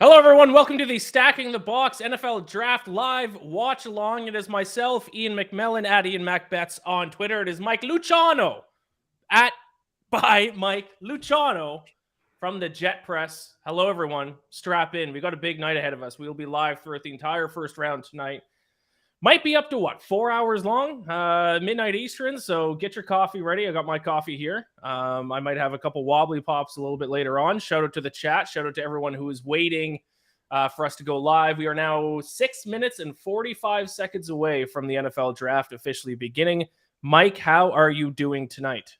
Hello, everyone. Welcome to the Stacking the Box NFL Draft Live Watch Along. It is myself, Ian McMillan, at Ian MacBets on Twitter. It is Mike Luciano by Mike Luciano from the Jet Press. Hello, everyone. Strap in. We got a big night ahead of us. We will be live throughout the entire first round tonight. Might be up to 4 hours long, midnight Eastern. So get your coffee ready. I got my coffee here. I might have a couple wobbly pops a little bit later on. Shout out to the chat. Shout out to everyone who is waiting for us to go live. We are now 6 minutes and 45 seconds away from the NFL draft officially beginning. Mike, how are you doing tonight?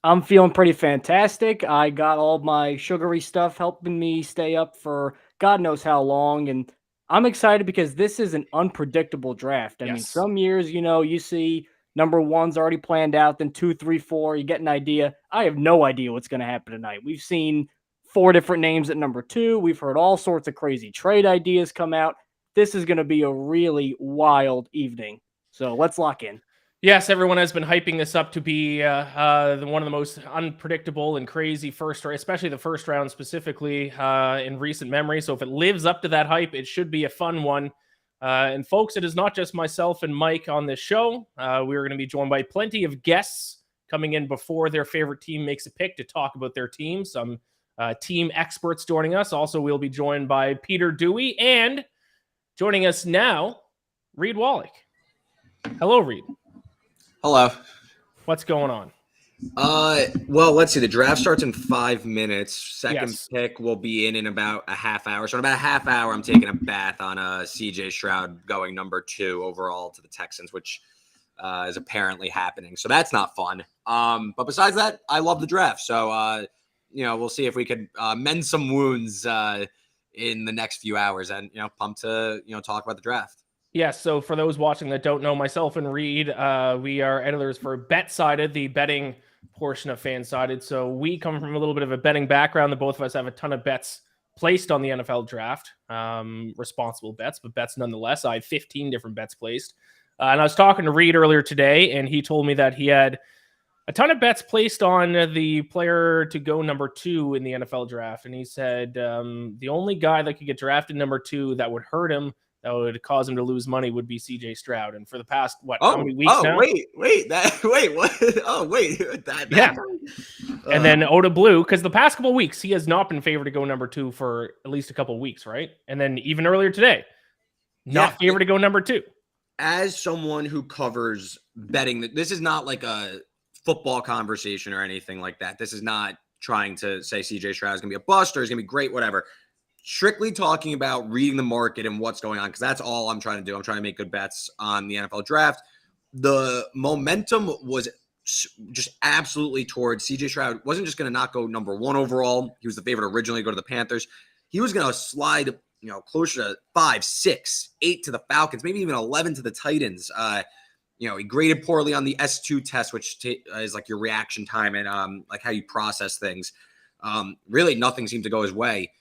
I'm feeling pretty fantastic. I got all my sugary stuff helping me stay up for God knows how long. And I'm excited because this is an unpredictable draft. I mean, some years, you see number one's already planned out, then 2, 3, 4, you get an idea. I have no idea what's going to happen tonight. We've seen 4 different names at number 2. We've heard all sorts of crazy trade ideas come out. This is going to be a really wild evening. So let's lock in. Yes, everyone has been hyping this up to be one of the most unpredictable and crazy first, especially the first round specifically in recent memory. So if it lives up to that hype, it should be a fun one. And folks, it is not just myself and Mike on this show. We are going to be joined by plenty of guests coming in before their favorite team makes a pick to talk about their team. Some team experts joining us. Also, we'll be joined by Peter Dewey and joining us now, Reed Wallach. Hello, Reed. Hello. What's going on? Well, let's see. The draft starts in 5 minutes. Second Yes. pick will be in about a half hour. So in about a half hour, I'm taking a bath on CJ Stroud going number 2 overall to the Texans, which is apparently happening. So that's not fun. But besides that, I love the draft. So, we'll see if we could mend some wounds in the next few hours and, pumped to, talk about the draft. Yes, so for those watching that don't know, myself and Reed, we are editors for BetSided, the betting portion of FanSided. So we come from a little bit of a betting background. The both of us have a ton of bets placed on the NFL draft, responsible bets, but bets nonetheless. I had 15 different bets placed. And I was talking to Reed earlier today, and he told me that he had a ton of bets placed on the player to go number 2 in the NFL draft. And he said the only guy that could get drafted number 2 that would hurt him, that would cause him to lose money, would be CJ Stroud. And for the past, how many weeks now? Wait, what? Yeah. And then Oda Blue, because the past couple of weeks, he has not been favored to go number 2 for at least a couple of weeks, right? And then even earlier today, not favored to go number 2. As someone who covers betting, this is not like a football conversation or anything like that. This is not trying to say CJ Stroud is going to be a bust or is going to be great, whatever. Strictly talking about reading the market and what's going on, because that's all I'm trying to do. I'm trying to make good bets on the NFL draft. The momentum was just absolutely towards CJ Stroud. Wasn't just going to not go number 1 overall. He was the favorite originally to go to the Panthers. He was going to slide, closer to 5, 6, 8 to the Falcons, maybe even 11 to the Titans. He graded poorly on the S2 test, which is like your reaction time and like how you process things. Really, nothing seemed to go his way.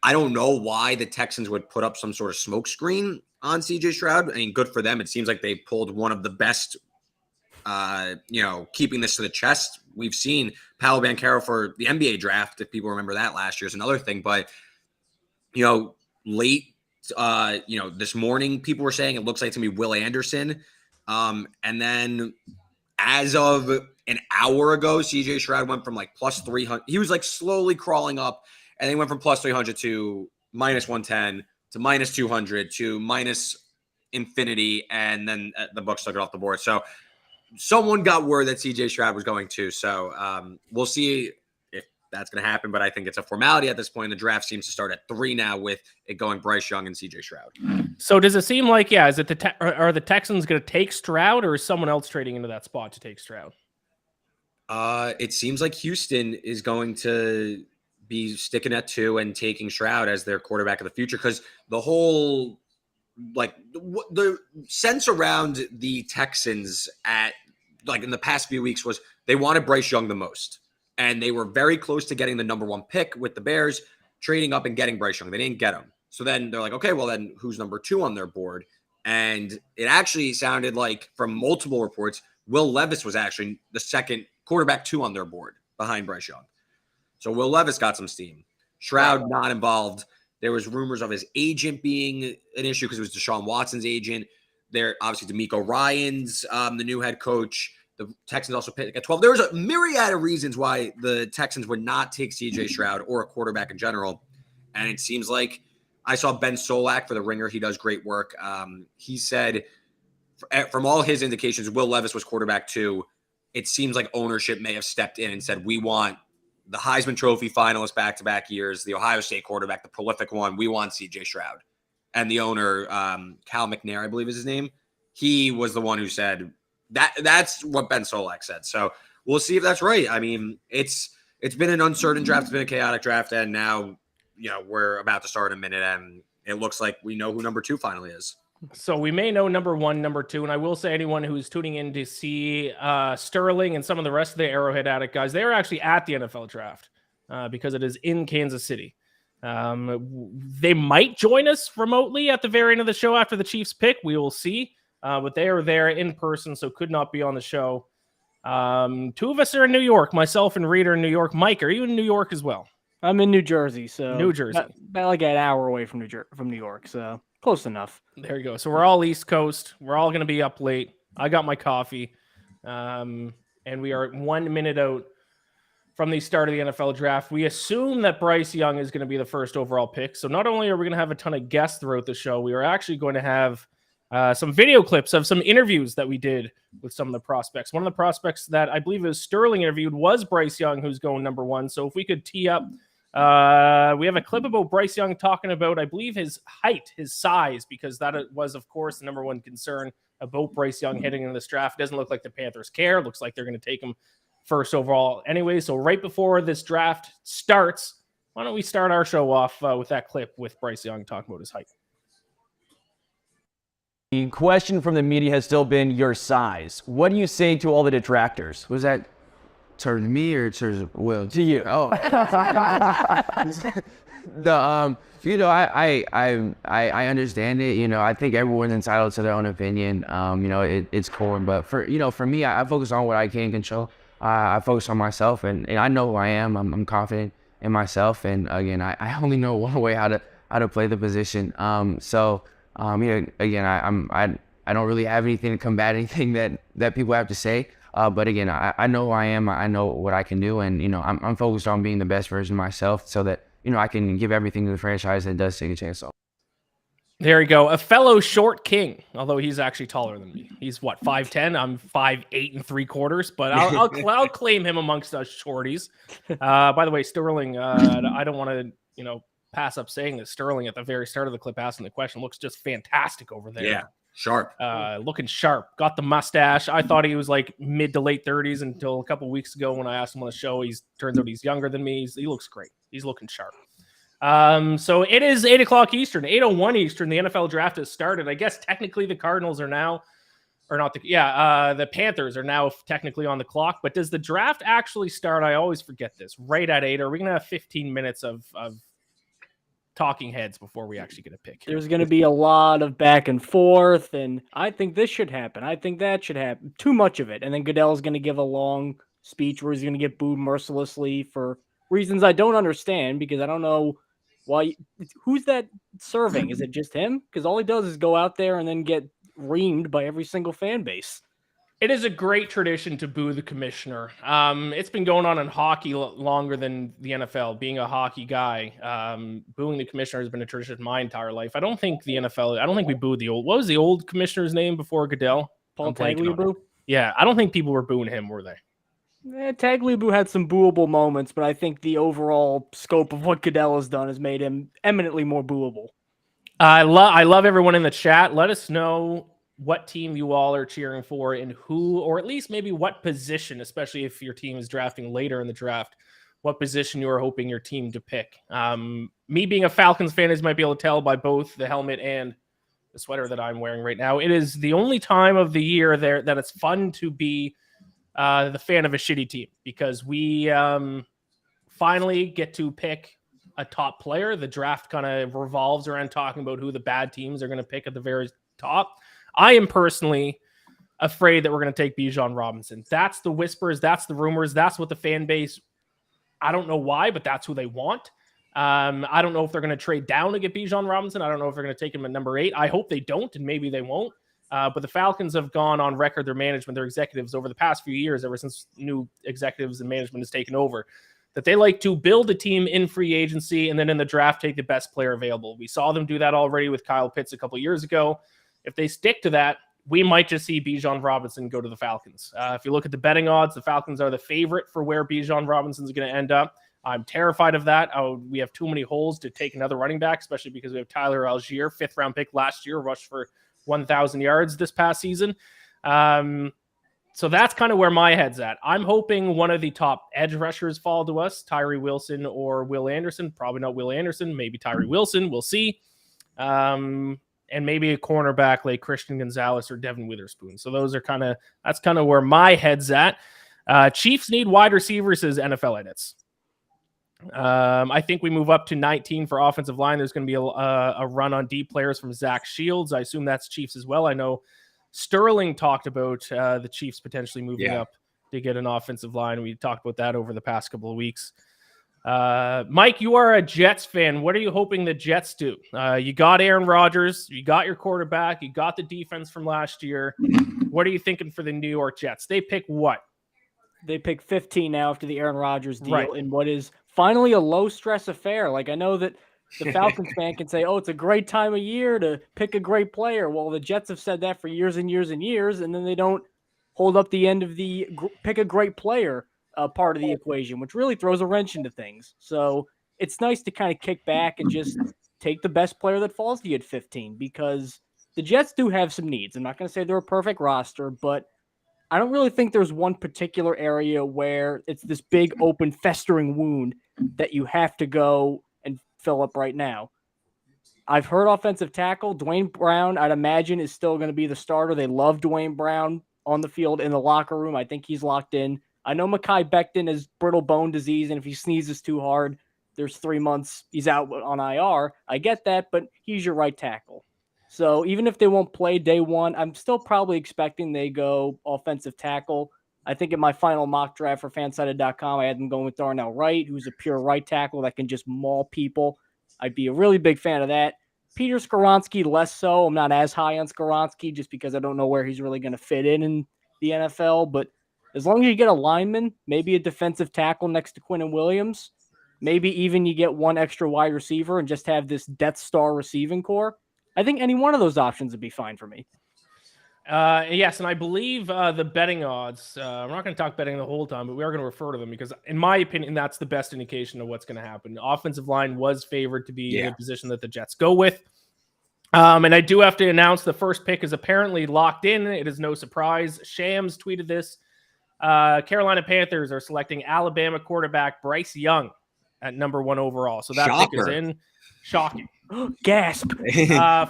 I don't know why the Texans would put up some sort of smokescreen on CJ Stroud. I mean, good for them. It seems like they pulled one of the best, keeping this to the chest. We've seen Paolo Banchero for the NBA draft, if people remember that last year, is another thing. But, late, this morning, people were saying it looks like it's going to be Will Anderson. And then as of an hour ago, CJ Stroud went from like plus 300. He was like slowly crawling up. And they went from plus 300 to minus 110 to minus 200 to minus infinity. And then the books took it off the board. So someone got word that CJ Stroud was going to. So we'll see if that's going to happen. But I think it's a formality at this point. The draft seems to start at 3 now with it going Bryce Young and CJ Stroud. So does it seem like, is it are the Texans going to take Stroud, or is someone else trading into that spot to take Stroud? It seems like Houston is going to be sticking at 2 and taking Stroud as their quarterback of the future, because the whole the sense around the Texans at in the past few weeks was they wanted Bryce Young the most, and they were very close to getting the number 1 pick with the Bears, trading up and getting Bryce Young. They didn't get him, so then they're like, okay, well then who's number 2 on their board? And it actually sounded like from multiple reports, Will Levis was actually the second quarterback 2 on their board behind Bryce Young. So Will Levis got some steam. Stroud not involved. There was rumors of his agent being an issue because it was Deshaun Watson's agent. There, obviously, D'Amico Ryans, the new head coach. The Texans also picked at 12. There was a myriad of reasons why the Texans would not take C.J. Stroud or a quarterback in general. And it seems like I saw Ben Solak for The Ringer. He does great work. He said, from all his indications, Will Levis was quarterback too. It seems like ownership may have stepped in and said, we want the Heisman Trophy finalist back-to-back years, the Ohio State quarterback, the prolific one. We want C.J. Stroud. And the owner, Cal McNair, I believe is his name, he was the one who said that. That's what Ben Solak said. So we'll see if that's right. I mean, it's been an uncertain draft. It's been a chaotic draft. And now, we're about to start in a minute. And it looks like we know who number 2 finally is. So we may know number 1, number 2, and I will say anyone who's tuning in to see Sterling and some of the rest of the Arrowhead Addict guys, they are actually at the NFL draft because it is in Kansas City. They might join us remotely at the very end of the show after the Chiefs pick. We will see, but they are there in person, so could not be on the show. 2 of us are in New York, myself and Reed are in New York. Mike, are you in New York as well? I'm in New Jersey, so New Jersey, about like an hour away from New York, so close enough. There you go. So we're all East Coast. We're all going to be up late. I got my coffee, and we are 1 minute out from the start of the NFL draft. We assume that Bryce Young is going to be the first overall pick. So not only are we going to have a ton of guests throughout the show, we are actually going to have some video clips of some interviews that we did with some of the prospects. One of the prospects that I believe is Sterling interviewed was Bryce Young, who's going number 1. So if we could tee up, we have a clip about Bryce Young talking about, I believe, his height, his size, because that was, of course, the number 1 concern about Bryce Young heading into this draft. It doesn't look like the Panthers care. It looks like they're going to take him first overall anyway. So right before this draft starts, why don't we start our show off with that clip with Bryce Young talking about his height. The question from the media has still been your size. What do you say to all the detractors? Was that towards me or towards Will? To you. Oh. I understand it. I think everyone's entitled to their own opinion. It's cool, but for me, I focus on what I can control. I focus on myself, and I know who I am. I'm confident in myself, and again, I only know one way how to play the position. Again, I don't really have anything to combat anything that people have to say. But again, I know who I am. I know what I can do, and I'm focused on being the best version of myself, so that I can give everything to the franchise that does take a chance on. There you go. A fellow short king, although he's actually taller than me. He's what, 5'10"? I'm 5'8 3/4, but I'll claim him amongst us shorties. By the way, Sterling, I don't want to, pass up saying that Sterling at the very start of the clip asking the question looks just fantastic over there. Yeah, sharp. Looking sharp. Got the mustache. I thought he was like mid to late 30s until a couple of weeks ago when I asked him on the show. Turns out he's younger than me. He looks great. He's looking sharp. So it is 8 o'clock Eastern, 8:01 Eastern. The NFL draft has started. I guess technically the Cardinals are now, or not the Panthers are now technically on the clock, but does the draft actually start? I always forget this. Right at 8. Are we going to have 15 minutes of talking heads before we actually get a pick? There's going to be a lot of back and forth, and I think this should happen. I think that should happen. Too much of it. And then Goodell's going to give a long speech where he's going to get booed mercilessly for reasons I don't understand, because I don't know why. Who's that serving? Is it just him? Because all he does is go out there and then get reamed by every single fan base. It is a great tradition to boo the commissioner. It's been going on in hockey longer than the NFL. Being a hockey guy, booing the commissioner has been a tradition my entire life. I don't think the NFL, I don't think we booed the old, what was the old commissioner's name before Goodell? Paul Tagliabue? Yeah, I don't think people were booing him, were they? Tagliabue had some booable moments, but I think the overall scope of what Goodell has done has made him eminently more booable. I love everyone in the chat. Let us know what team you all are cheering for and who, or at least maybe what position, especially if your team is drafting later in the draft, what position you are hoping your team to pick. Me being a Falcons fan, as you might be able to tell by both the helmet and the sweater that I'm wearing right now, it is the only time of the year there that it's fun to be the fan of a shitty team, because we finally get to pick a top player. The draft kind of revolves around talking about who the bad teams are going to pick at the very top. I am personally afraid that we're going to take Bijan Robinson. That's the whispers. That's the rumors. That's what the fan base, I don't know why, but that's who they want. I don't know if they're going to trade down to get Bijan Robinson. I don't know if they're going to take him at number 8. I hope they don't, and maybe they won't. But the Falcons have gone on record, their management, their executives over the past few years, ever since new executives and management has taken over, that they like to build a team in free agency and then in the draft take the best player available. We saw them do that already with Kyle Pitts a couple years ago. If they stick to that, we might just see Bijan Robinson go to the Falcons. If you look at the betting odds, the Falcons are the favorite for where Bijan Robinson is going to end up. I'm terrified of that. We have too many holes to take another running back, especially because we have Tyler Algier, 5th-round pick last year, rushed for 1,000 yards this past season. So that's kind of where my head's at. I'm hoping one of the top edge rushers fall to us, Tyree Wilson or Will Anderson. Probably not Will Anderson, maybe Tyree Wilson. We'll see. And maybe a cornerback like Christian Gonzalez or Devin Witherspoon. So that's kind of where my head's at. Chiefs need wide receivers, says NFL Edits. I think we move up to 19 for offensive line. There's going to be a run on deep players from Zach Shields. I assume that's Chiefs as well. I know Sterling talked about the Chiefs potentially moving up to get an offensive line. We talked about that over the past couple of weeks. Mike, you are a Jets fan. What are you hoping the Jets do? You got Aaron Rodgers. You got your quarterback. You got the defense from last year. What are you thinking for the New York Jets? They pick what? They pick 15 now after the Aaron Rodgers deal in what is finally a low-stress affair. Like, I know that the Falcons fan can say, oh, it's a great time of year to pick a great player. Well, the Jets have said that for years and years and years, and then they don't hold up the end of the pick a great player part of the equation, which really throws a wrench into things. So it's nice to kind of kick back and just take the best player that falls to you at 15, because the Jets do have some needs. I'm not going to say they're a perfect roster, but I don't really think there's one particular area where it's this big, open, festering wound that you have to go and fill up right now. I've heard offensive tackle. Dwayne Brown, I'd imagine, is still going to be the starter. They love Dwayne Brown on the field, in the locker room. I think he's locked in. I know Mekhi Becton has brittle bone disease, and if he sneezes too hard, there's 3 months he's out on IR. I get that, but he's your right tackle. So even if they won't play day one, I'm still probably expecting they go offensive tackle. I think in my final mock draft for fansided.com, I had them going with Darnell Wright, who's a pure right tackle that can just maul people. I'd be a really big fan of that. Peter Skoronski, less so. I'm not as high on Skoronski just because I don't know where he's really going to fit in the NFL. But as long as you get a lineman, maybe a defensive tackle next to Quinnen Williams, maybe even you get one extra wide receiver and just have this Death Star receiving core, I think any one of those options would be fine for me. Yes, and I believe the betting odds, we're not going to talk betting the whole time, but we are going to refer to them because, in my opinion, that's the best indication of what's going to happen. The offensive line was favored to be in the position that the Jets go with. And I do have to announce the first pick is apparently locked in. It is no surprise. Shams tweeted this. Carolina Panthers are selecting Alabama quarterback Bryce Young at number 1 overall. So that pick is in. Shocking. Gasp.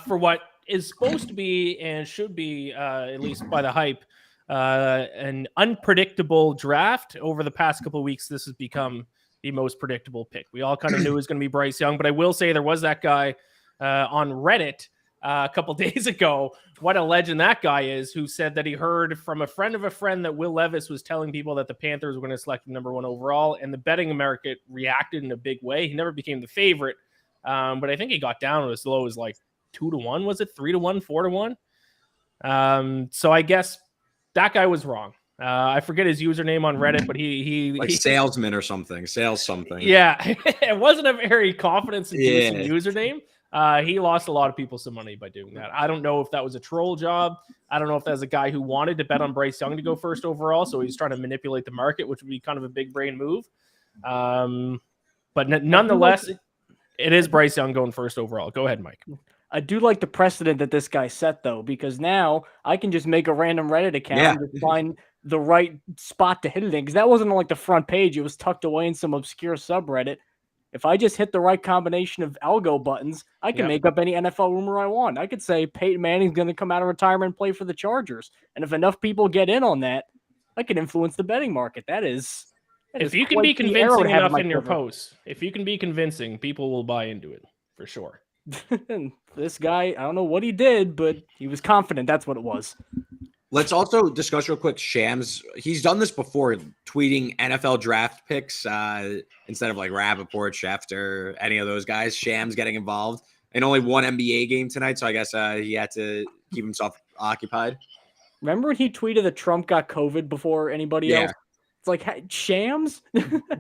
For what is supposed to be and should be, at least by the hype, an unpredictable draft. Over the past couple of weeks, this has become the most predictable pick. We all kind of knew it was going to be Bryce Young, but I will say there was that guy on Reddit a couple days ago. What a legend that guy is, who said that he heard from a friend of a friend that Will Levis was telling people that the Panthers were going to select him number 1 overall, and the betting market reacted in a big way. He never became the favorite, but I think he got down as low as like 2-1. Was it 3-1, 4-1? So I guess that guy was wrong. I forget his username on Reddit, but he salesman or something, sales something. Yeah, it wasn't a very confidence-inducing username. He lost a lot of people some money by doing that. I don't know if that was a troll job. I don't know if that was a guy who wanted to bet on Bryce Young to go first overall, so he's trying to manipulate the market, which would be kind of a big brain move. But nonetheless, it is Bryce Young going first overall. Go ahead, Mike. I do like the precedent that this guy set, though, because now I can just make a random Reddit account and find the right spot to hit it in, because that wasn't on like the front page. It was tucked away in some obscure subreddit. If I just hit the right combination of algo buttons, I can make up any NFL rumor I want. I could say Peyton Manning's going to come out of retirement and play for the Chargers. And if enough people get in on that, I can influence the betting market. If you can be convincing enough in your posts, if you can be convincing, people will buy into it for sure. This guy, I don't know what he did, but he was confident. That's what it was. Let's also discuss real quick Shams. He's done this before, tweeting NFL draft picks instead of like Rappaport, Schefter, any of those guys. Shams getting involved in only one NBA game tonight, so I guess he had to keep himself occupied. Remember when he tweeted that Trump got COVID before anybody else? It's like Shams.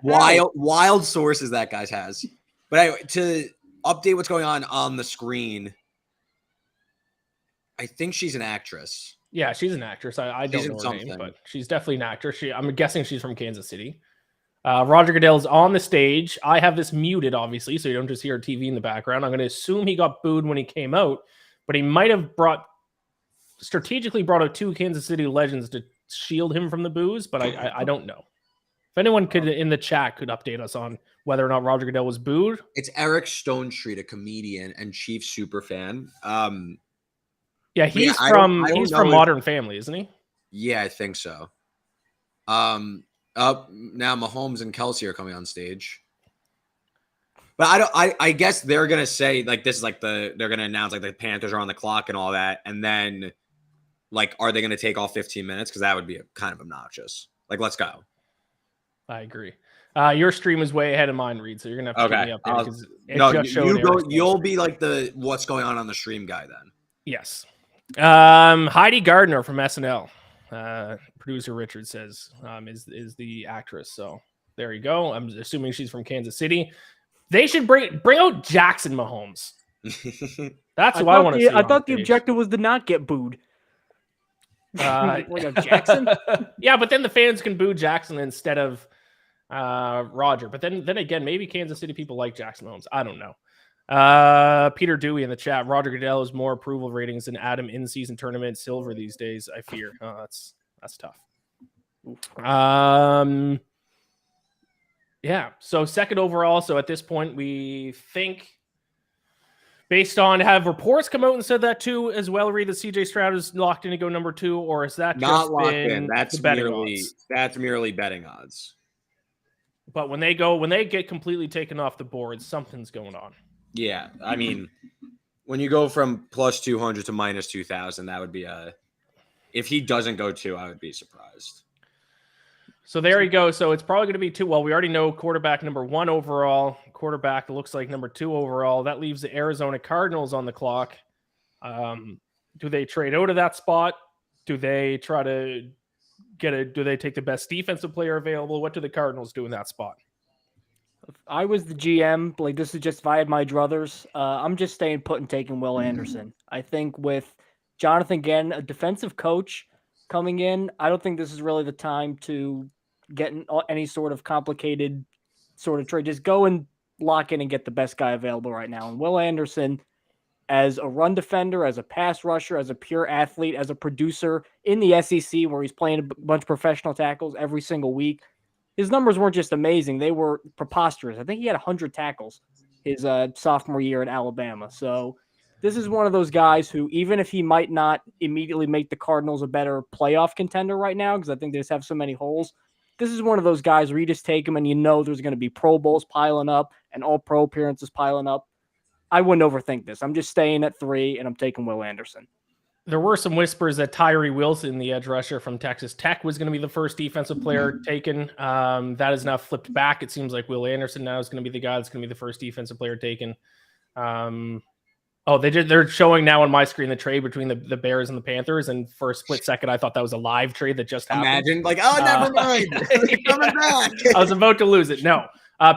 wild sources that guy has. But anyway, to update what's going on the screen, I think she's an actress. Yeah, she's an actress. I don't know her name, but she's definitely an actress. I'm guessing she's from Kansas City. Roger Goodell's on the stage. I have this muted, obviously, so you don't just hear a TV in the background. I'm going to assume he got booed when he came out, but he might have strategically brought out 2 Kansas City legends to shield him from the boos, but I don't know. If anyone could in the chat could update us on whether or not Roger Goodell was booed. It's Eric Stone Street, a comedian and Chiefs super fan. Yeah, he's from Modern Family, isn't he? Yeah, I think so. Now Mahomes and Kelsey are coming on stage. But I guess they're gonna say like this is like they're gonna announce like the Panthers are on the clock and all that, and then like are they gonna take all 15 minutes? Because that would be kind of obnoxious. Like, let's go. I agree. Your stream is way ahead of mine, Reed, so you're gonna have to keep me up there because you'll be like the what's going on the stream guy then. Yes. Heidi Gardner from SNL. Producer Richard says is the actress. So there you go. I'm assuming she's from Kansas City. They should bring out Jackson Mahomes. That's who I want to see. I thought the objective was to not get booed. Jackson. Yeah, but then the fans can boo Jackson instead of Roger. But then again, maybe Kansas City people like Jackson Mahomes. I don't know. Peter Dewey in the chat. Roger Goodell has more approval ratings than Adam in-season tournament silver these days. I fear. That's tough. Yeah. So second overall. So at this point, we think, based on have reports come out and said that too as well, Reed, that CJ Stroud is locked in to go number 2, or is that not just locked in? That's merely betting odds. But when they get completely taken off the board, something's going on. Yeah, I mean, when you go from plus 200 to minus 2,000, that would be if he doesn't go 2, I would be surprised. So there you go. So it's probably going to be 2. Well, we already know quarterback number 1 overall. Quarterback looks like number 2 overall. That leaves the Arizona Cardinals on the clock. Do they trade out of that spot? Do they try to do they take the best defensive player available? What do the Cardinals do in that spot? If I was the GM, like this is just if I had my druthers, I'm just staying put and taking Will Anderson. I think with Jonathan Gann, a defensive coach coming in, I don't think this is really the time to get in any sort of complicated sort of trade. Just go and lock in and get the best guy available right now. And Will Anderson, as a run defender, as a pass rusher, as a pure athlete, as a producer in the SEC where he's playing a bunch of professional tackles every single week, his numbers weren't just amazing. They were preposterous. I think he had 100 tackles his sophomore year at Alabama. So this is one of those guys who, even if he might not immediately make the Cardinals a better playoff contender right now, because I think they just have so many holes, this is one of those guys where you just take him and you know there's going to be Pro Bowls piling up and all-pro appearances piling up. I wouldn't overthink this. I'm just staying at 3, and I'm taking Will Anderson. There were some whispers that Tyree Wilson, the edge rusher from Texas Tech, was going to be the first defensive player taken. That is now flipped back. It seems like Will Anderson now is going to be the guy that's going to be the first defensive player taken. They're showing now on my screen the trade between the Bears and the Panthers, and for a split second, I thought that was a live trade that just happened. Imagine, never mind. Coming back. I was about to lose it. No.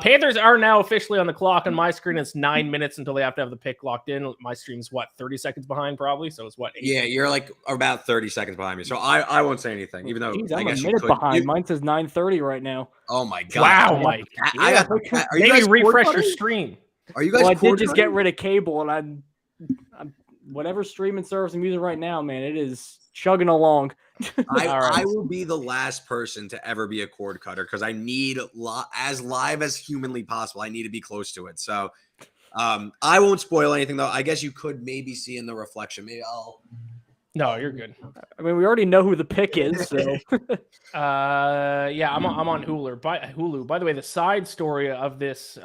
Panthers are now officially on the clock. On my screen, it's 9 minutes until they have to have the pick locked in. My stream's 30 seconds behind probably. So it's 8? Yeah, you're like about 30 seconds behind me. So I won't say anything, even though I guess a minute behind. Mine says 9:30 right now. Oh my God. Wow, Mike. Maybe refresh your stream. Are you guys? Well, I did just get rid of cable, and I'm whatever streaming service I'm using right now, man, it is chugging along. I will be the last person to ever be a cord cutter because I need as live as humanly possible. I need to be close to it. So I won't spoil anything though. I guess you could maybe see in the reflection. Maybe I'll. No, you're good. I mean, we already know who the pick is. So yeah, I'm on Hulu. By the way, the side story of this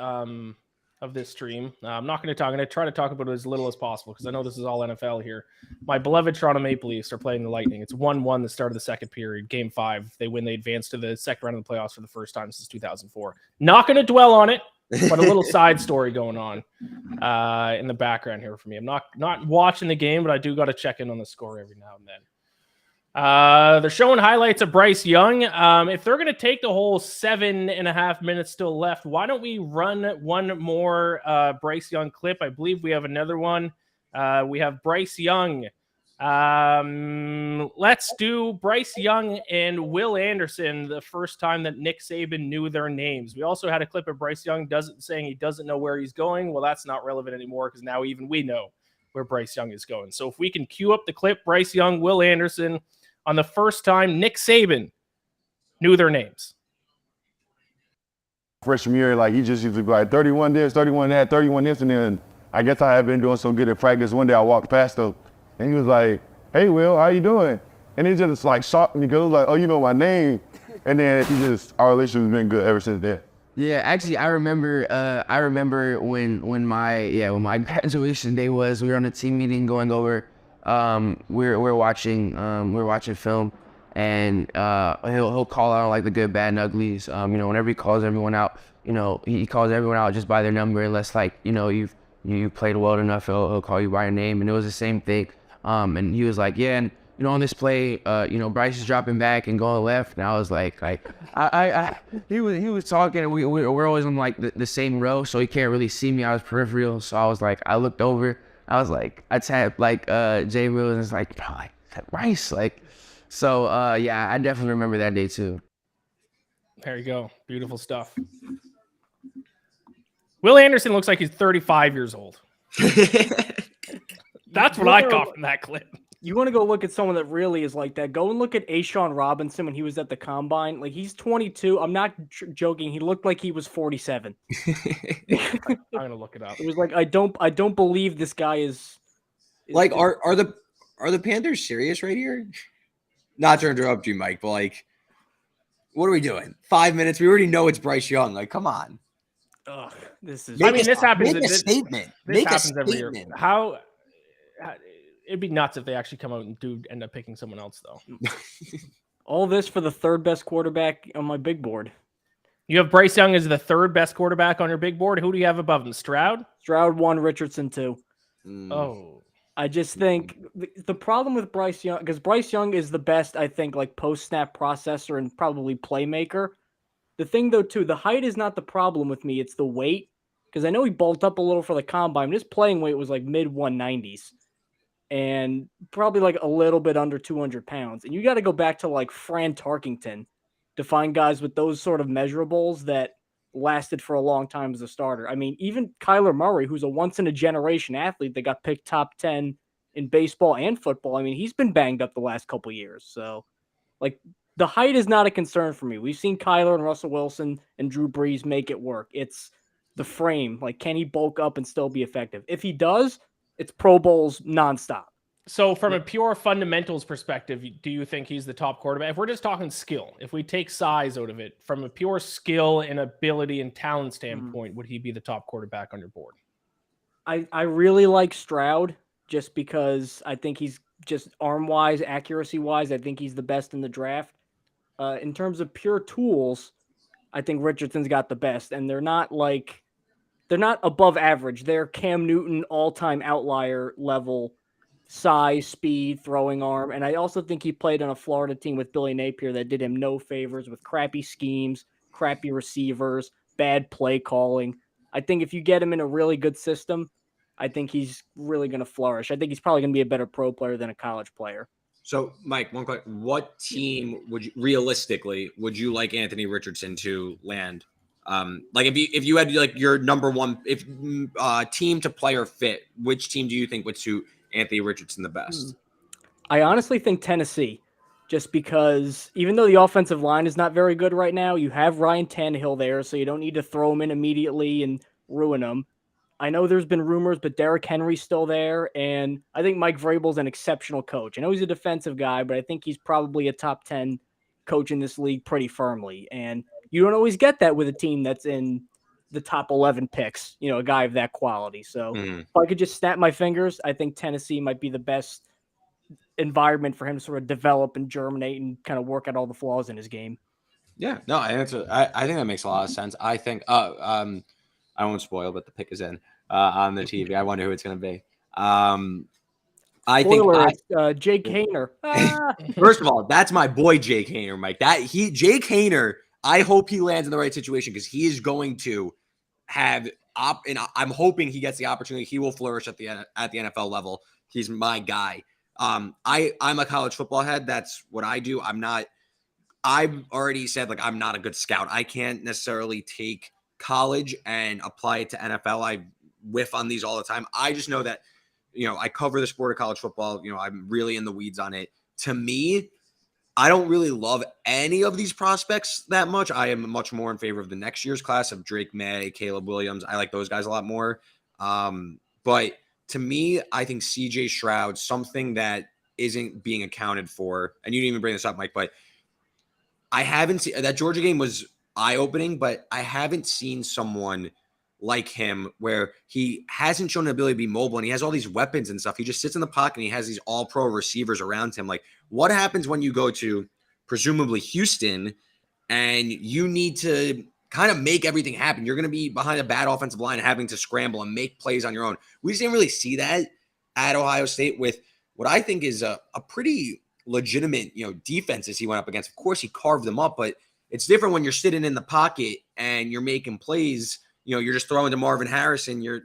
of this stream. I'm not going to talk. I'm going to try to talk about it as little as possible because I know this is all NFL here. My beloved Toronto Maple Leafs are playing the Lightning. It's 1-1 the start of the second period. Game 5. They win. They advance to the second round of the playoffs for the first time since 2004. Not going to dwell on it, but a little side story going on in the background here for me. I'm not watching the game, but I do got to check in on the score every now and then. They're showing highlights of Bryce Young. If they're going to take the whole 7.5 minutes still left, why don't we run one more Bryce Young clip? I believe we have another one. We have Bryce Young. Let's do Bryce Young and Will Anderson the first time that Nick Saban knew their names. We also had a clip of Bryce Young saying he doesn't know where he's going. Well, that's not relevant anymore because now even we know where Bryce Young is going. So if we can cue up the clip, Bryce Young, Will Anderson, on the first time Nick Saban knew their names. Freshman year, like he just used to be like 31 this, 31 that, 31 this, and then I guess I had been doing so good at practice. One day I walked past him, and he was like, "Hey, Will, how you doing?" And he just like shocked me because it was like, "Oh, you know my name," and then our relationship has been good ever since then. Yeah, actually, I remember when my graduation day was. We were on a team meeting going over. We're watching film, and he'll call out like the good, bad, and uglies. Whenever he calls everyone out, he calls everyone out just by their number, unless like you played well enough, he'll call you by your name. And it was the same thing. And he was like, yeah, and on this play, Bryce is dropping back and going left, and I was like he was talking, and we're always on like the same row, so he can't really see me. I was peripheral, so I was like, I looked over. I was like, I tapped like Jay Will, and it's like, bro, like that Rice, like, so yeah, I definitely remember that day too. There you go, beautiful stuff. Will Anderson looks like he's 35 years old. That's what I caught from that clip. You want to go look at someone that really is like that? Go and look at Ashawn Robinson when he was at the combine. Like, he's 22. I'm not joking. He looked like he was 47. I'm gonna look it up. It was like I don't believe this guy is like are the Panthers serious right here? Not to interrupt you, Mike, but like, what are we doing? 5 minutes. We already know it's Bryce Young. Like, come on. Ugh, this is. This happens. Make a statement. This happens every year. How it'd be nuts if they actually come out and do end up picking someone else, though. All this for the third best quarterback on my big board. You have Bryce Young as the third best quarterback on your big board. Who do you have above him? Stroud? Stroud 1, Richardson 2. Oh. I just think the problem with Bryce Young, because Bryce Young is the best, I think, like post-snap processor and probably playmaker. The thing, though, too, the height is not the problem with me. It's the weight, because I know he bulked up a little for the combine. But his playing weight was like mid-190s. And probably like a little bit under 200 pounds. And you got to go back to like Fran Tarkington to find guys with those sort of measurables that lasted for a long time as a starter. I mean, even Kyler Murray, who's a once-in-a-generation athlete that got picked top 10 in baseball and football, I mean, he's been banged up the last couple of years. So, like, the height is not a concern for me. We've seen Kyler and Russell Wilson and Drew Brees make it work. It's the frame. Like, can he bulk up and still be effective? If he does, it's Pro Bowls nonstop. So from a pure fundamentals perspective, do you think he's the top quarterback? If we're just talking skill, if we take size out of it, from a pure skill and ability and talent standpoint, would he be the top quarterback on your board? I really like Stroud just because I think he's just arm-wise, accuracy-wise, I think he's the best in the draft. In terms of pure tools, I think Richardson's got the best, and they're not above average. They're Cam Newton all-time outlier level size, speed, throwing arm. And I also think he played on a Florida team with Billy Napier that did him no favors with crappy schemes, crappy receivers, bad play calling. I think if you get him in a really good system, I think he's really going to flourish. I think he's probably going to be a better pro player than a college player. So, Mike, one question. What team would you realistically like Anthony Richardson to land? Like if you had like your number one team to player fit, which team do you think would suit Anthony Richardson the best? I honestly think Tennessee, just because even though the offensive line is not very good right now, you have Ryan Tannehill there, so you don't need to throw him in immediately and ruin him. I know there's been rumors, but Derrick Henry's still there, and I think Mike Vrabel's an exceptional coach. I know he's a defensive guy, but I think he's probably a top 10 coach in this league pretty firmly, and you don't always get that with a team that's in the top 11 picks, a guy of that quality. So Mhm. if I could just snap my fingers, I think Tennessee might be the best environment for him to sort of develop and germinate and kind of work out all the flaws in his game. Yeah, no, I think that makes a lot of sense. I think I won't spoil, but the pick is in on the TV. I wonder who it's going to be. I think Spoiler, it's Jake Haener. First of all, that's my boy Jake Haener, Mike. Jake Haener, I hope he lands in the right situation because he is going to have and I'm hoping he gets the opportunity. He will flourish at the NFL level. He's my guy. I'm a college football head. That's what I do. I've already said, like, I'm not a good scout. I can't necessarily take college and apply it to NFL. I whiff on these all the time. I just know that, I cover the sport of college football. I'm really in the weeds on it. To me, I don't really love any of these prospects that much. I am much more in favor of the next year's class of Drake May, Caleb Williams. I like those guys a lot more. But to me, I think CJ Stroud, something that isn't being accounted for, and you didn't even bring this up, Mike, but I haven't seen that Georgia game was eye-opening, but I haven't seen someone like him where he hasn't shown an ability to be mobile and he has all these weapons and stuff. He just sits in the pocket and he has these all-pro receivers around him. Like, what happens when you go to presumably Houston and you need to kind of make everything happen? You're going to be behind a bad offensive line having to scramble and make plays on your own. We just didn't really see that at Ohio State with what I think is a pretty legitimate, defenses he went up against. Of course, he carved them up, but it's different when you're sitting in the pocket and you're making plays. You're just throwing to Marvin Harrison. You're,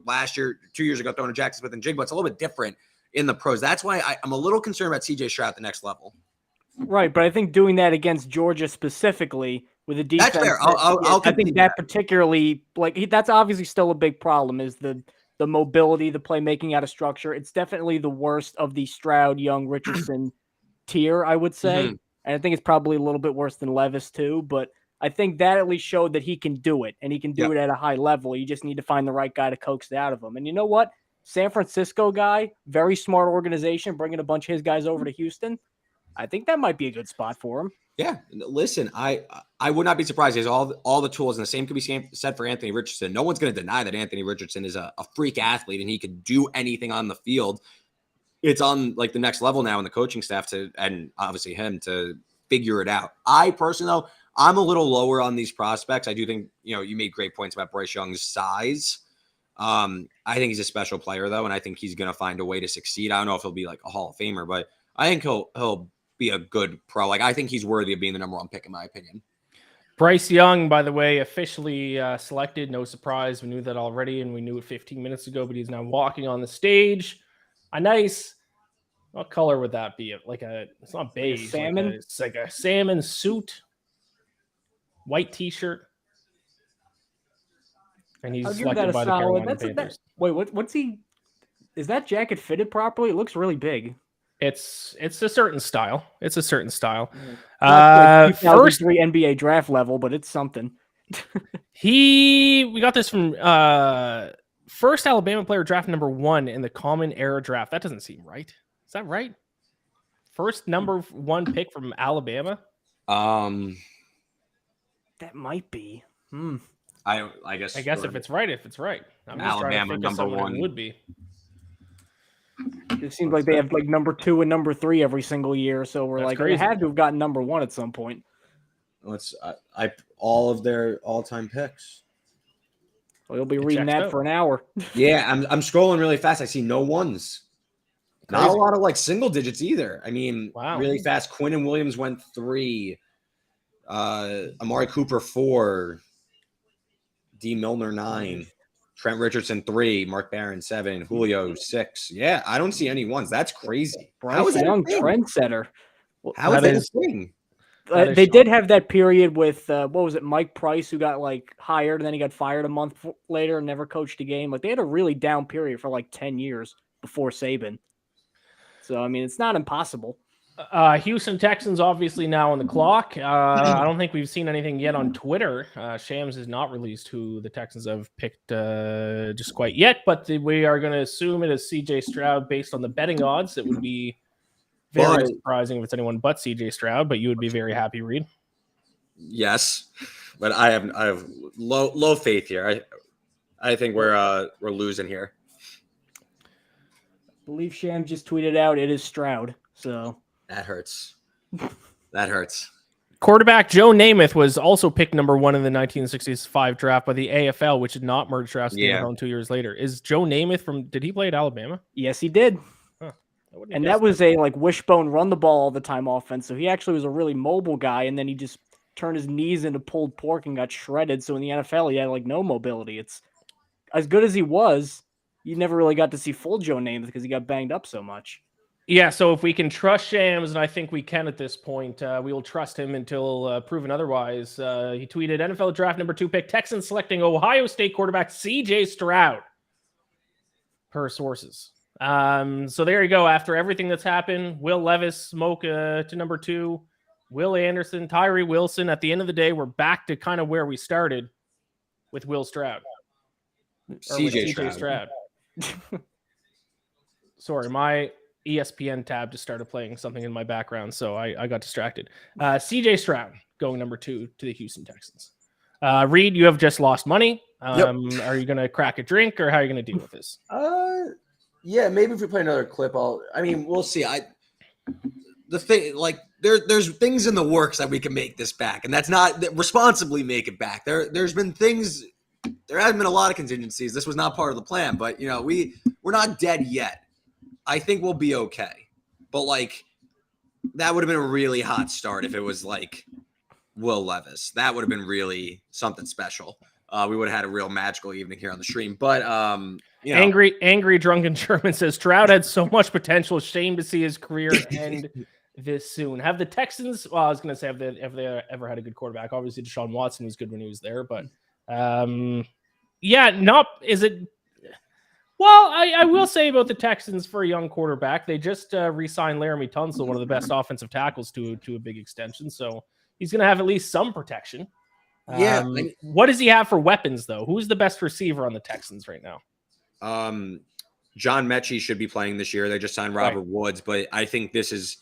last year, 2 years ago, throwing to Jackson Smith-Njigba. It's a little bit different in the pros. That's why I'm a little concerned about CJ Stroud at the next level. Right, but I think doing that against Georgia specifically with a defense, that's fair. I'll I think that particularly, that's obviously still a big problem, is the mobility, the playmaking out of structure. It's definitely the worst of the Stroud, Young, Richardson tier, I would say. Mm-hmm. And I think it's probably a little bit worse than Levis too, but I think that at least showed that he can do it, and he can do it at a high level. You just need to find the right guy to coax it out of him. And you know what? San Francisco guy, very smart organization, bringing a bunch of his guys over to Houston. I think that might be a good spot for him. Yeah, listen, I would not be surprised. He has all the tools, and the same could be said for Anthony Richardson. No one's going to deny that Anthony Richardson is a freak athlete, and he could do anything on the field. It's on like the next level now in the coaching staff and obviously him to figure it out. I personally, though, I'm a little lower on these prospects. I do think, you made great points about Bryce Young's size. I think he's a special player, though, and I think he's going to find a way to succeed. I don't know if he'll be like a Hall of Famer, but I think he'll be a good pro. Like, I think he's worthy of being the number one pick, in my opinion. Bryce Young, by the way, officially selected. No surprise. We knew that already, and we knew it 15 minutes ago, but he's now walking on the stage. A nice, what color would that be? It's not beige. Like salmon? It's like a salmon suit, white t-shirt. And he's selected by the Carolina Panthers. Wait, what's he? Is that jacket fitted properly? It looks really big. It's a certain style. It's a certain style. Like 2003 NBA draft level, but it's something. We got this from first Alabama player draft number 1 in the Common Era draft. That doesn't seem right. Is that right? First number 1 pick from Alabama? That might be. I guess if it's right, I'm just Alabama number 1 would be. It seems like they have like number 2 and number 3 every single year, so we're like, they had to have gotten number 1 at some point. Let's all of their all-time picks. Well, you'll be reading that for an hour. Yeah, I'm scrolling really fast. I see no ones. Not a lot of like single digits either. I mean, really fast. Quinnen Williams went 3. Amari Cooper 4. D. Milner 9. Trent Richardson 3. Mark Barron 7. Julio 6. Yeah, I don't see any ones. That's crazy. Bryce Young, trendsetter. How is that a thing? They did have that period with what was it, Mike Price, who got like hired and then he got fired a month later and never coached a game. Like they had a really down period for like 10 years before Saban. So I mean, it's not impossible. Houston Texans obviously now on the clock. I don't think we've seen anything yet on Twitter. Shams has not released who the Texans have picked just quite yet, but we are going to assume it is CJ Stroud based on the betting odds. It would be very surprising if it's anyone but CJ Stroud, but you would be very happy, Reed. Yes, but I have low faith here. I think we're losing here. I believe Sham just tweeted out it is Stroud. So That hurts. That hurts. Quarterback Joe Namath was also picked number 1 in the 1965 draft by the AFL, which did not merge drafts in the NFL 2 years later. Is Joe Namath did he play at Alabama? yes, he did. And that was a like wishbone run the ball all the time offense. So he actually was a really mobile guy, and then he just turned his knees into pulled pork and got shredded. So in the NFL, he had like no mobility. It's as good as he was, you never really got to see full Joe Namath because he got banged up so much. Yeah, so if we can trust Shams, and I think we can at this point, we will trust him until proven otherwise. He tweeted, NFL draft number 2 pick, Texans selecting Ohio State quarterback C.J. Stroud, per sources. So there you go. After everything that's happened, Will Levis smoke to number 2, Will Anderson, Tyree Wilson. At the end of the day, we're back to kind of where we started with Will Stroud. C.J. Stroud. Sorry, my ESPN tab just started playing something in my background, so I got distracted. C.J. Stroud going number 2 to the Houston Texans. Reed, you have just lost money. Yep. Are you going to crack a drink, or how are you going to deal with this? Yeah, maybe if we play another clip, we'll see. The thing, like, there's things in the works that we can make this back, and that's not responsibly make it back. There's been things. There hasn't been a lot of contingencies. This was not part of the plan, but we're not dead yet. I think we'll be okay. But like, that would have been a really hot start if it was like Will Levis. That would have been really something special. We would have had a real magical evening here on the stream. But angry drunken German says Stroud had so much potential. Shame to see his career end this soon. Have the Texans? Well, I was going to say have they ever had a good quarterback? Obviously, Deshaun Watson was good when he was there, but is it? Well, I will say about the Texans for a young quarterback, they just re-signed Laramie Tunsil, one of the best offensive tackles, to a big extension. So he's going to have at least some protection. Yeah. What does he have for weapons, though? Who's the best receiver on the Texans right now? John Mechie should be playing this year. They just signed Robert Woods, but I think this is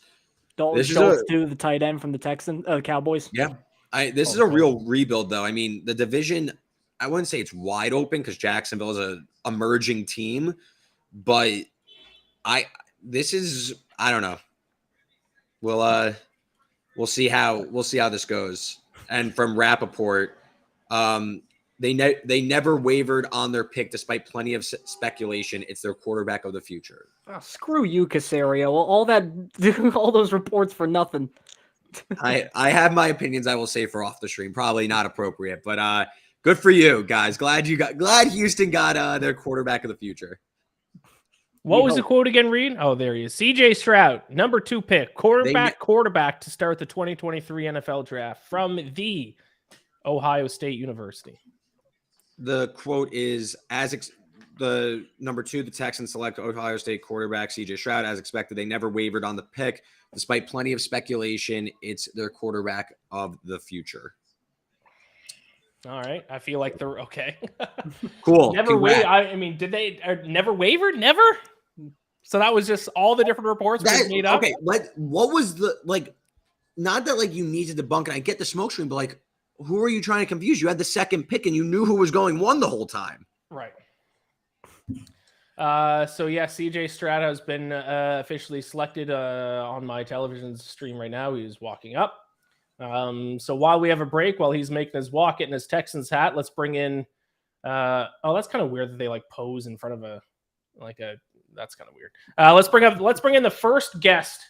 Dalton Schultz too, the tight end from the Cowboys. Yeah. This is a real rebuild, though. I mean, the division, I wouldn't say it's wide open because Jacksonville is an emerging team, but I don't know. We'll see how this goes. And from Rappaport, they never wavered on their pick despite plenty of speculation. It's their quarterback of the future. Oh, screw you, Casario. All those reports for nothing. I have my opinions. I will say for off the stream, probably not appropriate, but good for you guys. Glad Houston got their quarterback of the future. What was the quote again, Reed? Oh, there he is. C.J. Stroud, number 2 pick, quarterback to start the 2023 NFL draft from the Ohio State University. The quote is, the number 2, the Texans select Ohio State quarterback C.J. Stroud. As expected, they never wavered on the pick. Despite plenty of speculation, it's their quarterback of the future. All right. I feel like they're okay. Cool. Never wavered. I mean, did they never wavered? Never? So that was just all the different reports made up? Okay. What was not that you need to debunk it. I get the smoke screen, but who are you trying to confuse? You had the 2nd pick and you knew who was going 1 the whole time. Right. So yeah, CJ Stroud has been officially selected on my television stream right now. He's walking up. So while we have a break, while he's making his walk, getting his Texans hat, let's bring in. That's kind of weird that they pose in front of that's kind of weird. Let's bring in the first guest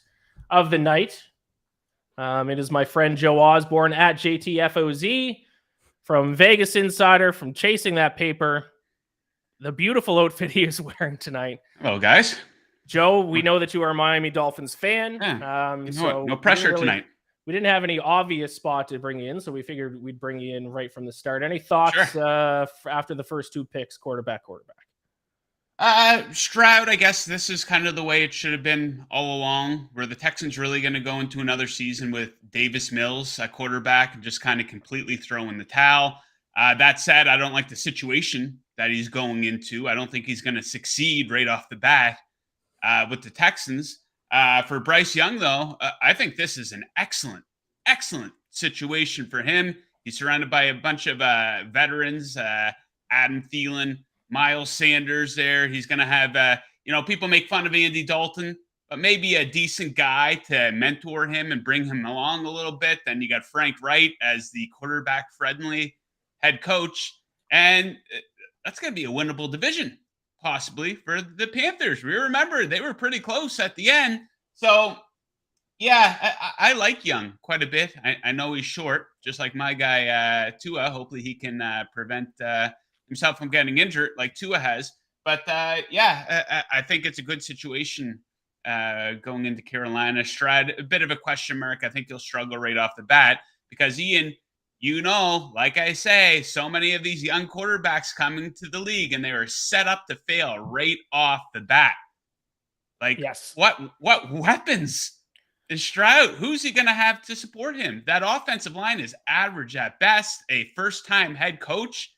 of the night. It is my friend Joe Osborne at JTFOZ from Vegas Insider, from Chasing That Paper. The beautiful outfit he is wearing tonight. Hello, guys. Joe, we know that you are a Miami Dolphins fan. Yeah. So no pressure tonight. We didn't have any obvious spot to bring you in, so we figured we'd bring you in right from the start. Any thoughts after the first 2 picks, quarterback? Stroud, I guess this is kind of the way it should have been all along. Were the Texans really going to go into another season with Davis Mills at quarterback and just kind of completely throw in the towel? That said, I don't like the situation that he's going into. I don't think he's going to succeed right off the bat with the Texans. For Bryce Young, though, I think this is an excellent situation for him. He's surrounded by a bunch of veterans, Adam Thielen, Miles Sanders there. He's going to have, people make fun of Andy Dalton, but maybe a decent guy to mentor him and bring him along a little bit. Then you got Frank Wright as the quarterback-friendly head coach. And that's going to be a winnable division, possibly, for the Panthers. We remember they were pretty close at the end. So, yeah, I like Young quite a bit. I know he's short, just like my guy, Tua. Hopefully he can prevent himself from getting injured like Tua has. But, I think it's a good situation going into Carolina. Stroud, a bit of a question mark. I think he'll struggle right off the bat because, Ian, like I say, so many of these young quarterbacks coming to the league, and they are set up to fail right off the bat. Like, yes. What weapons is Stroud? Who's he going to have to support him? That offensive line is average at best, a first-time head coach.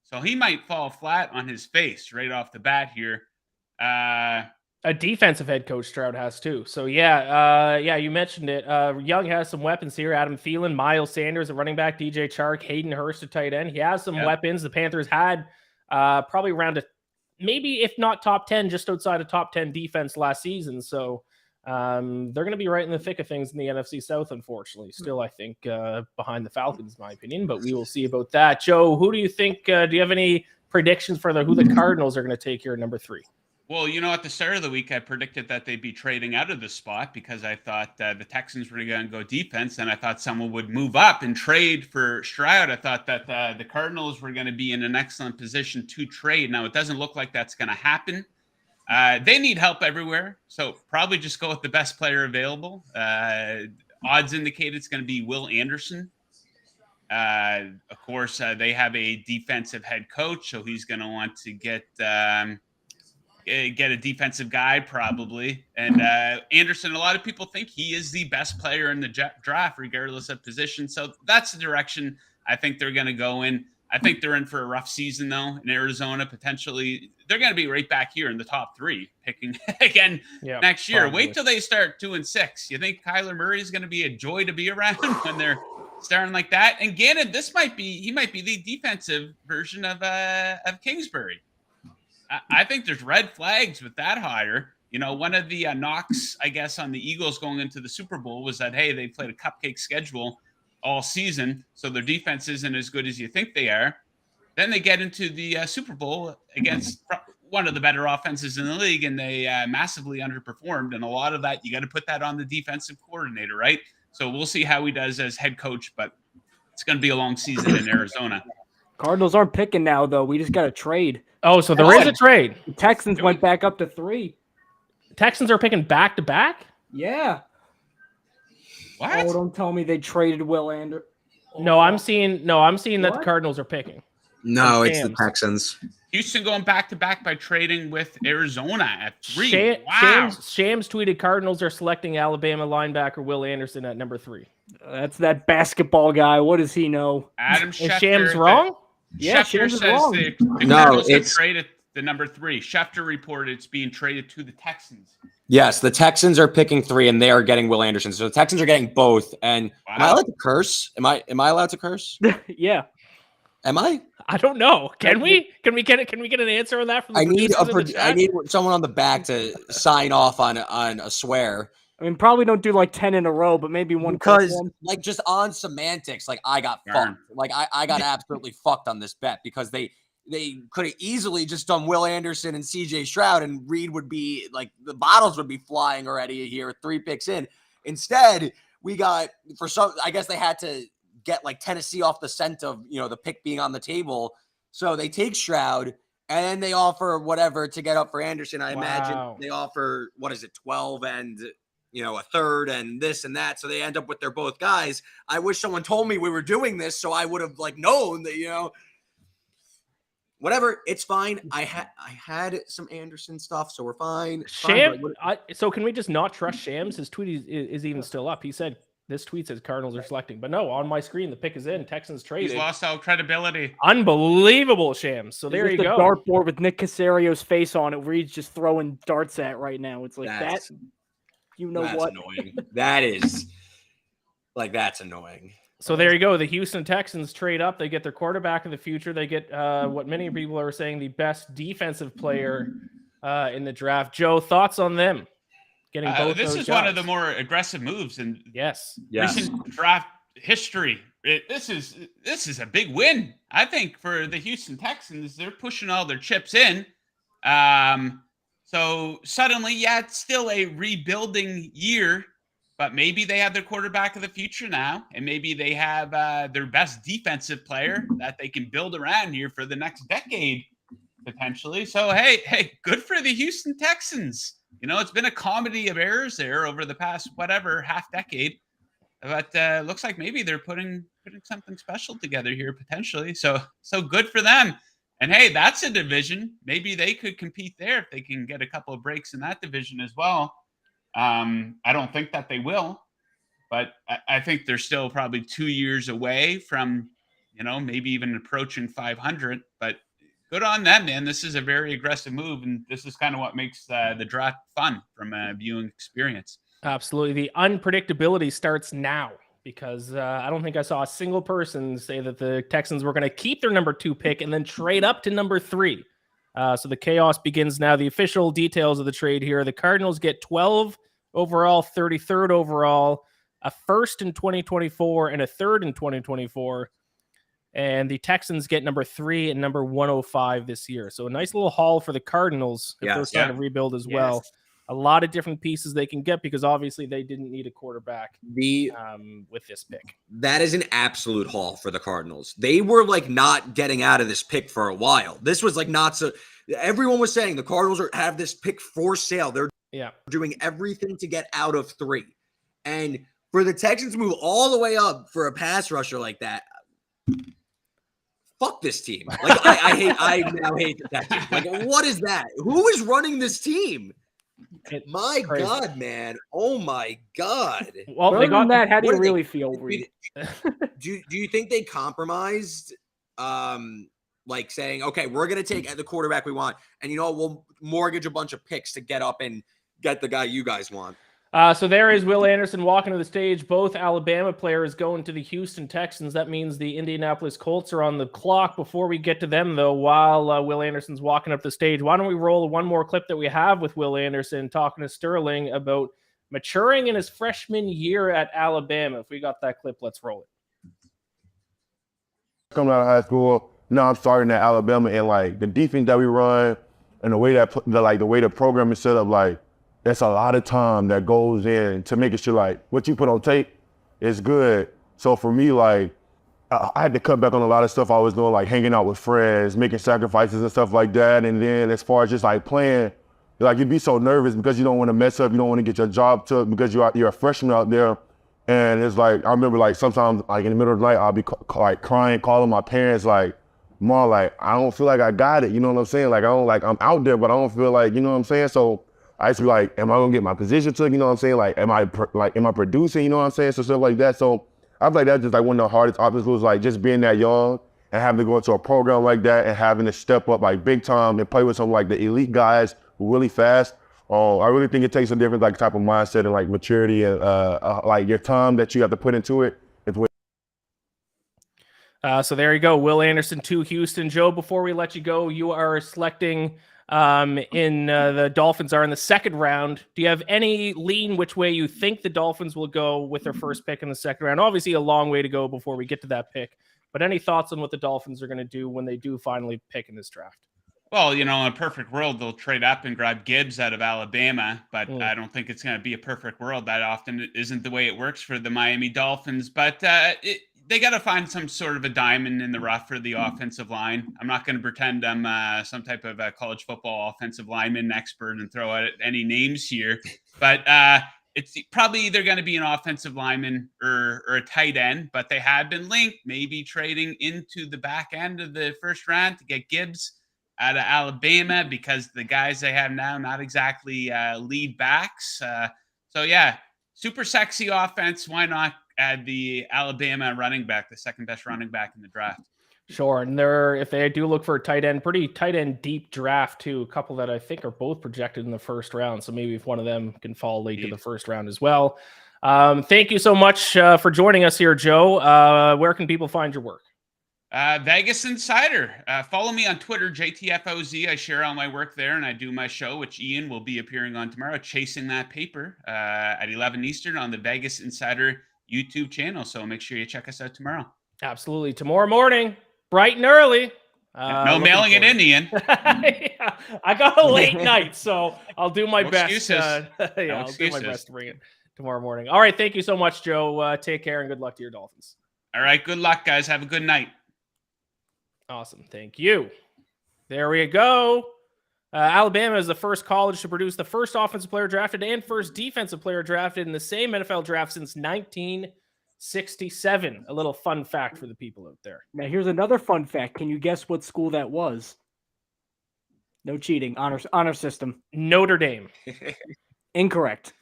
So he might fall flat on his face right off the bat here. A defensive head coach Stroud has too. So you mentioned it. Young has some weapons here. Adam Thielen, Miles Sanders, a running back, DJ Chark, Hayden Hurst, a tight end. He has some weapons. The Panthers had probably around maybe if not top 10, just outside of top 10 defense last season. So they're going to be right in the thick of things in the NFC South, unfortunately. Still, I think behind the Falcons, in my opinion, but we will see about that. Joe, who do you think? Do you have any predictions for who the Cardinals are going to take here at number 3? Well, at the start of the week, I predicted that they'd be trading out of the spot because I thought the Texans were going to go defense, and I thought someone would move up and trade for Stroud. I thought that the Cardinals were going to be in an excellent position to trade. Now, it doesn't look like that's going to happen. They need help everywhere, so probably just go with the best player available. Odds indicate it's going to be Will Anderson. Of course, they have a defensive head coach, so he's going to want to get a defensive guy probably. And Anderson, a lot of people think he is the best player in the draft, regardless of position. So that's the direction I think they're going to go in. I think they're in for a rough season, though, in Arizona. Potentially, they're going to be right back here in the top 3, picking again next year. Probably. Wait till they start 2-6. You think Kyler Murray is going to be a joy to be around when they're starting like that? And Gannon, he might be the defensive version of Kingsbury. I think there's red flags with that hire. One of the knocks, I guess, on the Eagles going into the Super Bowl was that, hey, they played a cupcake schedule all season, so their defense isn't as good as you think they are. Then they get into the Super Bowl against one of the better offenses in the league, and they massively underperformed. And a lot of that, you got to put that on the defensive coordinator, right? So we'll see how he does as head coach, but it's going to be a long season in Arizona. Cardinals aren't picking now, though. We just got to trade. Oh, so there is a trade. The Texans went back up to 3. Texans are picking back-to-back? Yeah. What? Oh, don't tell me they traded Will Anderson. No, I'm seeing that the Cardinals are picking. No, And it's the Shams. Texans. Houston going back-to-back by trading with Arizona at 3. Wow. Shams tweeted Cardinals are selecting Alabama linebacker Will Anderson at number 3. That's that basketball guy. What does he know? Adam Is Schefter. Shams wrong? Yeah, Schefter Shams is says wrong. the No, Cardinals have it's- traded the number 3. Schefter reported it's being traded to the Texans. Yes, the Texans are picking 3, and they are getting Will Anderson. So the Texans are getting both. And am I allowed to curse? Am I allowed to curse? Yeah. Am I? I don't know. Can we? Can we get an answer on that from the I need producers in the I chat? need someone on the back to sign off on a swear. I mean, probably don't do like 10 in a row, but maybe one quick Because one. like just on semantics, like I got Darn. fucked. Like I got absolutely fucked on this bet because they could have easily just done Will Anderson and CJ Stroud, and Reed would be like the bottles would be flying already here 3 picks in. Instead, we got I guess they had to get like Tennessee off the scent of the pick being on the table. So they take Stroud and then they offer whatever to get up for Anderson. I imagine they offer 12 and a third and this and that. So they end up with their both guys. I wish someone told me we were doing this so I would have known that, whatever. It's fine. I had some Anderson stuff, so we're fine. It's fine, So can we just not trust Shams? His tweet is even still up. He said, this tweet says Cardinals are selecting, but no, on my screen, the pick is in. Texans traded. He's lost all credibility. Unbelievable, Shams. So there you go. The dartboard with Nick Casario's face on it, Reed's just throwing darts at right now. It's like that's what? annoying. That is that's annoying. So there you go. The Houston Texans trade up. They get their quarterback of the future. They get what many people are saying the best defensive player in the draft. Joe, thoughts on them getting both This those is guys? one of the more aggressive moves in Yes. recent draft history. This is a big win, I think, for the Houston Texans. They're pushing all their chips in. So suddenly, yeah, it's still a rebuilding year, but maybe they have their quarterback of the future now, and maybe they have their best defensive player that they can build around here for the next decade, potentially. So, hey, good for the Houston Texans. You know, it's been a comedy of errors there over the past, half decade. But looks like maybe they're putting something special together here, potentially. So good for them. And hey, that's a division. Maybe they could compete there if they can get a couple of breaks in that division as well. I don't think that they will, but I think they're still probably 2 years away from, maybe even approaching 500. But good on them, man. This is a very aggressive move, and this is kind of what makes the draft fun from a viewing experience. Absolutely. The unpredictability starts now because I don't think I saw a single person say that the Texans were going to keep their number 2 pick and then trade up to number 3. So the chaos begins now. The official details of the trade here. The Cardinals get 12 overall, 33rd overall, a first in 2024 and a third in 2024. And the Texans get number 3 and number 105 this year. So a nice little haul for the Cardinals if they're trying to rebuild as well. A lot of different pieces they can get because obviously they didn't need a quarterback with this pick. That is an absolute haul for the Cardinals. They were like not getting out of this pick for a while. This was like not so. Everyone was saying the Cardinals have this pick for sale. They're doing everything to get out of 3. And for the Texans to move all the way up for a pass rusher like that, fuck this team. Like I now hate the Texans. Like, what is that? Who is running this team? My God, man. Oh my God. Well, they got that. How do you really feel? Do you think they compromised? Like saying, okay, we're going to take the quarterback we want. And we'll mortgage a bunch of picks to get up and get the guy you guys want. So there is Will Anderson walking to the stage. Both Alabama players going to the Houston Texans. That means the Indianapolis Colts are on the clock. Before we get to them, though, while Will Anderson's walking up the stage, why don't we roll one more clip that we have with Will Anderson talking to Sterling about maturing in his freshman year at Alabama. If we got that clip, let's roll it. Coming out of high school, now I'm starting at Alabama, and like the defense that we run and the way that the way the program is set up, like, that's a lot of time that goes in to making sure like what you put on tape is good. So for me, like I had to cut back on a lot of stuff I was doing, like hanging out with friends, making sacrifices and stuff like that. And then as far as just like playing, like you'd be so nervous because you don't want to mess up, you don't want to get your job took because you're a freshman out there. And it's like, I remember like sometimes like in the middle of the night, I'll be like crying, calling my parents like, Mom, like I don't feel like I got it. You know what I'm saying? Like I'm out there, but I don't feel like, you know what I'm saying? So I used to be like, am I gonna get my position took? You know what I'm saying? Like, am I producing? You know what I'm saying? So stuff like that. So I feel like that's just like one of the hardest obstacles, like just being that young and having to go into a program like that and having to step up like big time and play with some like the elite guys who really fast. I really think it takes a different like type of mindset and like maturity and like your time that you have to put into it. So there you go, Will Anderson to Houston. Joe, before we let you go, you are selecting the Dolphins are in the second round. Do you have any lean which way you think the Dolphins will go with their first pick in the second round? Obviously a long way to go before we get to that pick, but any thoughts on what the Dolphins are going to do when they do finally pick in this draft? Well, in a perfect world, they'll trade up and grab Gibbs out of Alabama, but I don't think it's going to be a perfect world. That often isn't the way it works for the Miami Dolphins, but they got to find some sort of a diamond in the rough for the offensive line. I'm not going to pretend I'm some type of a college football offensive lineman expert and throw out any names here, but it's probably either going to be an offensive lineman or a tight end, but they have been linked, maybe trading into the back end of the first round to get Gibbs out of Alabama because the guys they have now, not exactly lead backs. So yeah, super sexy offense. Why not add the Alabama running back, the second best running back in the draft? Sure. And if they do look for a tight end, pretty tight end deep draft too. A couple that I think are both projected in the first round. So maybe if one of them can fall late to the first round as well. Thank you so much for joining us here, Joe. Where can people find your work? Vegas Insider. Follow me on Twitter, JTFOZ. I share all my work there, and I do my show, which Ian will be appearing on tomorrow, Chasing That Paper, at 11 Eastern on the Vegas Insider YouTube channel. So make sure you check us out tomorrow. Absolutely. Tomorrow morning, bright and early. No mailing it in, Ian. Yeah, I got a late night, so I'll do my No best. excuses. I'll do my best to bring it tomorrow morning. All right. Thank you so much, Joe. Take care and good luck to your Dolphins. All right. Good luck, guys. Have a good night. Awesome. Thank you. There we go. Alabama is the first college to produce the first offensive player drafted and first defensive player drafted in the same NFL draft since 1967. A little fun fact for the people out there. Now, here's another fun fact. Can you guess what school that was? No cheating. Honor system. Notre Dame. Incorrect.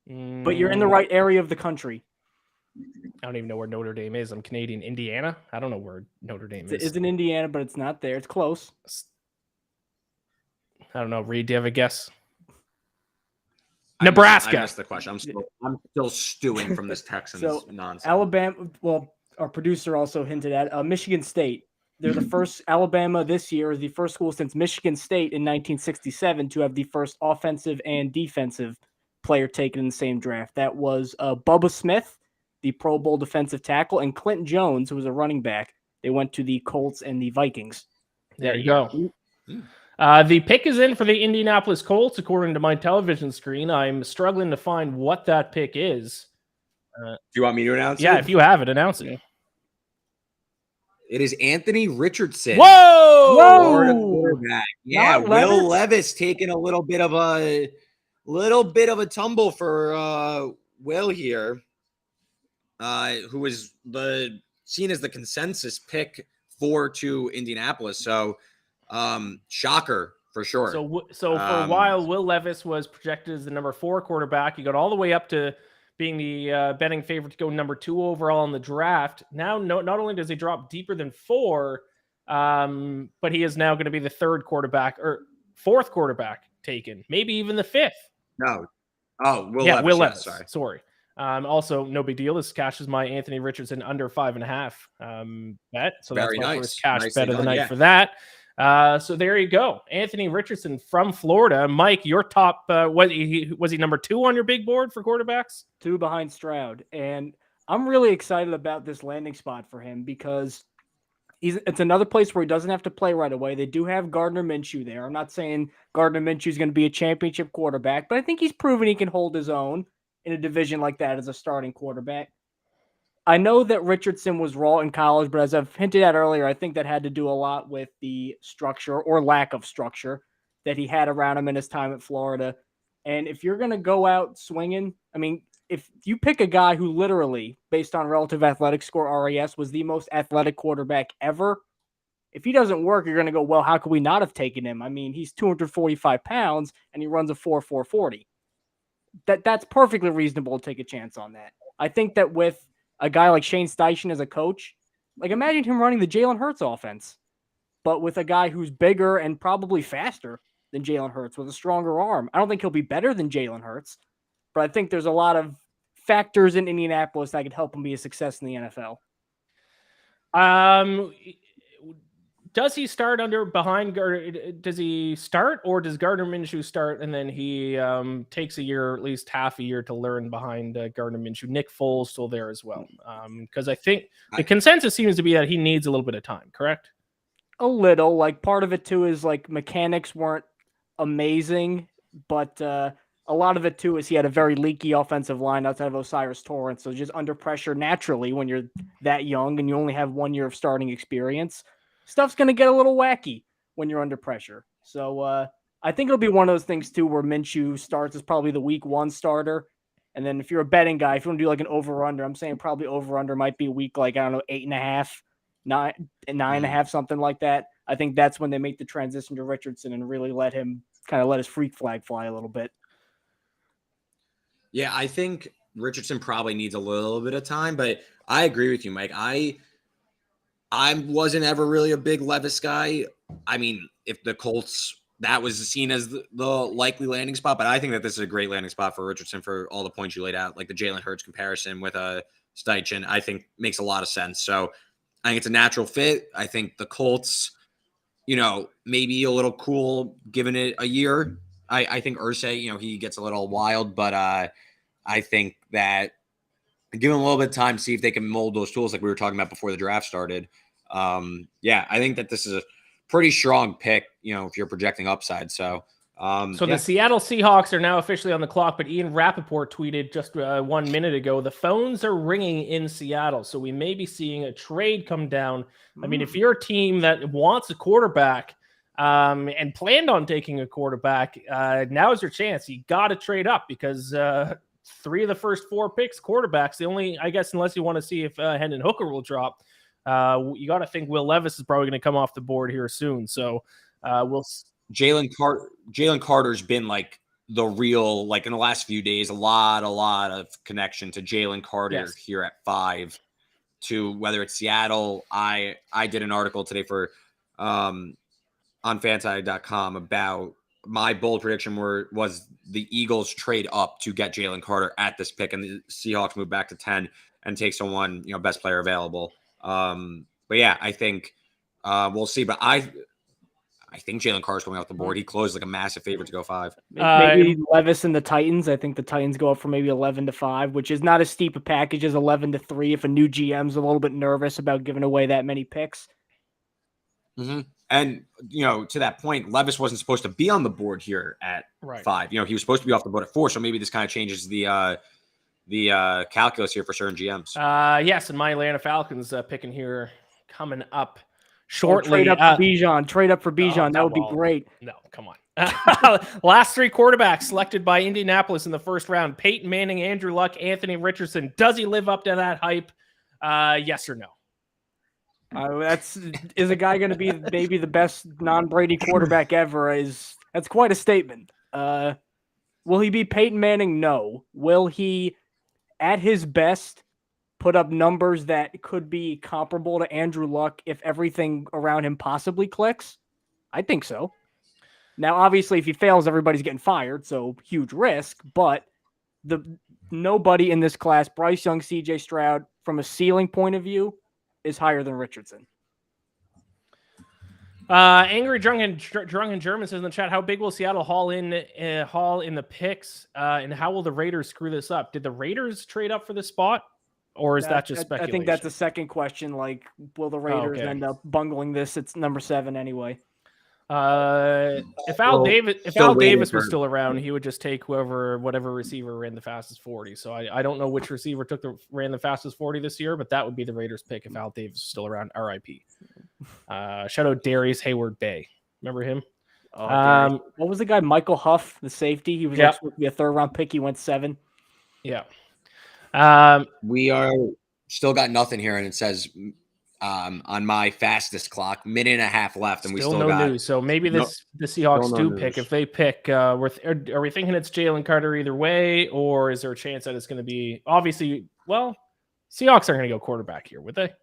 But you're in the right area of the country. I don't even know where Notre Dame is. I'm Canadian. Indiana? I don't know where Notre Dame is. It's in Indiana, but it's not there. It's close. I don't know. Reed, do you have a guess? Nebraska. I missed the question. I'm still stewing from this Texans nonsense. Alabama, well, our producer also hinted at Michigan State. They're the first. Alabama this year is the first school since Michigan State in 1967 to have the first offensive and defensive player taken in the same draft. That was Bubba Smith, the Pro Bowl defensive tackle, and Clinton Jones, who was a running back. They went to the Colts and the Vikings. There you go. The pick is in for the Indianapolis Colts, according to my television screen. I'm struggling to find what that pick is. Do you want me to announce it? Yeah, if you have it, announce it. It is Anthony Richardson. Whoa! Florida quarterback. Yeah, Will Levis taking a little bit of a tumble for Will here. Who was seen as the consensus pick to Indianapolis. So shocker for sure. So for a while, Will Levis was projected as the number 4 quarterback. He got all the way up to being the betting favorite to go number 2 overall in the draft. Now, not only does he drop deeper than 4, but he is now going to be the 3rd quarterback or 4th quarterback taken, maybe even the 5th. No. Oh, Will Levis. Will Levis. Sorry. Also, no big deal. This cashes my Anthony Richardson under 5.5 bet. So Very that's my nice. first cash Nicely bet of the done, night for that. So there you go. Anthony Richardson from Florida. Mike, your top, was he number 2 on your big board for quarterbacks? 2 behind Stroud. And I'm really excited about this landing spot for him because it's another place where he doesn't have to play right away. They do have Gardner Minshew there. I'm not saying Gardner Minshew is going to be a championship quarterback, but I think he's proven he can hold his own in a division like that as a starting quarterback. I know that Richardson was raw in college, but as I've hinted at earlier, I think that had to do a lot with the structure or lack of structure that he had around him in his time at Florida. And if you're going to go out swinging, I mean, if you pick a guy who literally, based on relative athletic score, RAS, was the most athletic quarterback ever, if he doesn't work, you're going to go, well, how could we not have taken him? I mean, he's 245 pounds and he runs a 4.40. That's perfectly reasonable to take a chance on that. I think that with a guy like Shane Steichen as a coach, like imagine him running the Jalen Hurts offense, but with a guy who's bigger and probably faster than Jalen Hurts with a stronger arm. I don't think he'll be better than Jalen Hurts, but I think there's a lot of factors in Indianapolis that could help him be a success in the NFL. Does he start behind Gardner? Does he start, or does Gardner Minshew start and then he takes a year, at least half a year, to learn behind Gardner Minshew? Nick Foles still there as well, because I think the consensus seems to be that he needs a little bit of time. Correct? A little. Like part of it too is like mechanics weren't amazing, but a lot of it too is he had a very leaky offensive line outside of Osiris Torrance. So just under pressure naturally when you're that young and you only have 1 year of starting experience. Stuff's going to get a little wacky when you're under pressure. So I think it'll be one of those things, too, where Minshew starts as probably the week 1 starter. And then if you're a betting guy, if you want to do like an over-under, I'm saying probably over-under might be week like, 8.5, 9.5, something like that. I think that's when they make the transition to Richardson and really let his freak flag fly a little bit. Yeah, I think Richardson probably needs a little bit of time, but I agree with you, Mike. I wasn't ever really a big Levis guy. I mean, if the Colts that was seen as the likely landing spot. But I think that this is a great landing spot for Richardson for all the points you laid out, like the Jalen Hurts comparison with Steichen, I think makes a lot of sense. So I think it's a natural fit. I think the Colts, maybe a little cool given it a year. I think Irsay, he gets a little wild, but I think that give him a little bit of time to see if they can mold those tools like we were talking about before the draft started. I think that this is a pretty strong pick, if you're projecting upside. So, the Seattle Seahawks are now officially on the clock, but Ian Rappaport tweeted just 1 minute ago, the phones are ringing in Seattle. So we may be seeing a trade come down. I mean, if you're a team that wants a quarterback and planned on taking a quarterback, now is your chance. You got to trade up because 3 of the first 4 picks, quarterbacks, the only, I guess, unless you want to see if Hendon Hooker will drop, you got to think Will Levis is probably going to come off the board here soon. So Jalen Carter's been like the real, like in the last few days, a lot of connection to Jalen Carter here at 5 to whether it's Seattle. I did an article today for on fanside.com about my bold prediction was the Eagles trade up to get Jalen Carter at this pick and the Seahawks move back to 10 and take someone, best player available. I think we'll see. But I think Jalen Carter's going off the board. He closed like a massive favorite to go 5. Maybe Levis and the Titans. I think the Titans go up for maybe 11-5, which is not as steep a package as 11-3 if a new GM's a little bit nervous about giving away that many picks. Mm-hmm. And, to that point, Levis wasn't supposed to be on the board here at 5. He was supposed to be off the board at 4. So maybe this kind of changes the calculus here for certain GMs. Yes, and my Atlanta Falcons picking here coming up shortly. Trade up for Bijan. Trade up for Bijan. That would be great. No, come on. Last 3 quarterbacks selected by Indianapolis in the first round. Peyton Manning, Andrew Luck, Anthony Richardson. Does he live up to that hype? Yes or no? Is a guy going to be maybe the best non-Brady quarterback ever? That's quite a statement. Will he be Peyton Manning? No. Will he, at his best, put up numbers that could be comparable to Andrew Luck if everything around him possibly clicks? I think so. Now, obviously, if he fails, everybody's getting fired, so huge risk. But nobody in this class, Bryce Young, C.J. Stroud, from a ceiling point of view, is higher than Richardson. Angry Drunken German says in the chat, how big will Seattle haul in the picks, and how will the Raiders screw this up? Did the Raiders trade up for this spot, or is that just speculation? I think that's a second question. Like, will the Raiders end up bungling this? It's number 7 anyway. If Al Davis was still around, he would just take whatever receiver ran the fastest 40. So I don't know which receiver ran the fastest 40 this year, but that would be the Raiders pick if Al Davis was still around. R.I.P. Shout out Darius Hayward Bay. Remember him? What was the guy? Michael Huff, the safety. He was supposed to be a 3rd round pick. He went 7. Yeah. We are still got nothing here, and it says on my fastest clock, minute and a half left, and we still no got news. So maybe the Seahawks do pick. If they pick, are we thinking it's Jalen Carter either way, or is there a chance that it's going to be obviously? Well, Seahawks aren't going to go quarterback here, would they?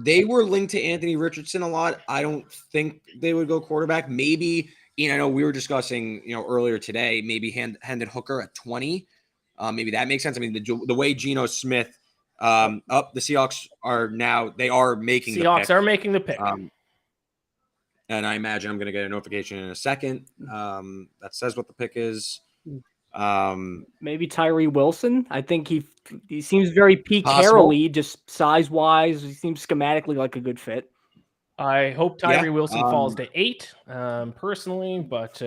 They were linked to Anthony Richardson a lot. I don't think they would go quarterback. Maybe, Ian, I know we were discussing, earlier today, maybe Hendon Hooker at 20. Maybe that makes sense. I mean, the way Geno Smith the Seahawks are making the pick. Are making the pick. And I imagine I'm going to get a notification in a second that says what the pick is. Maybe Tyree Wilson. I think he seems very Pete Carroll-y, just size-wise. He seems schematically like a good fit. I hope Tyree Wilson falls to 8, personally, but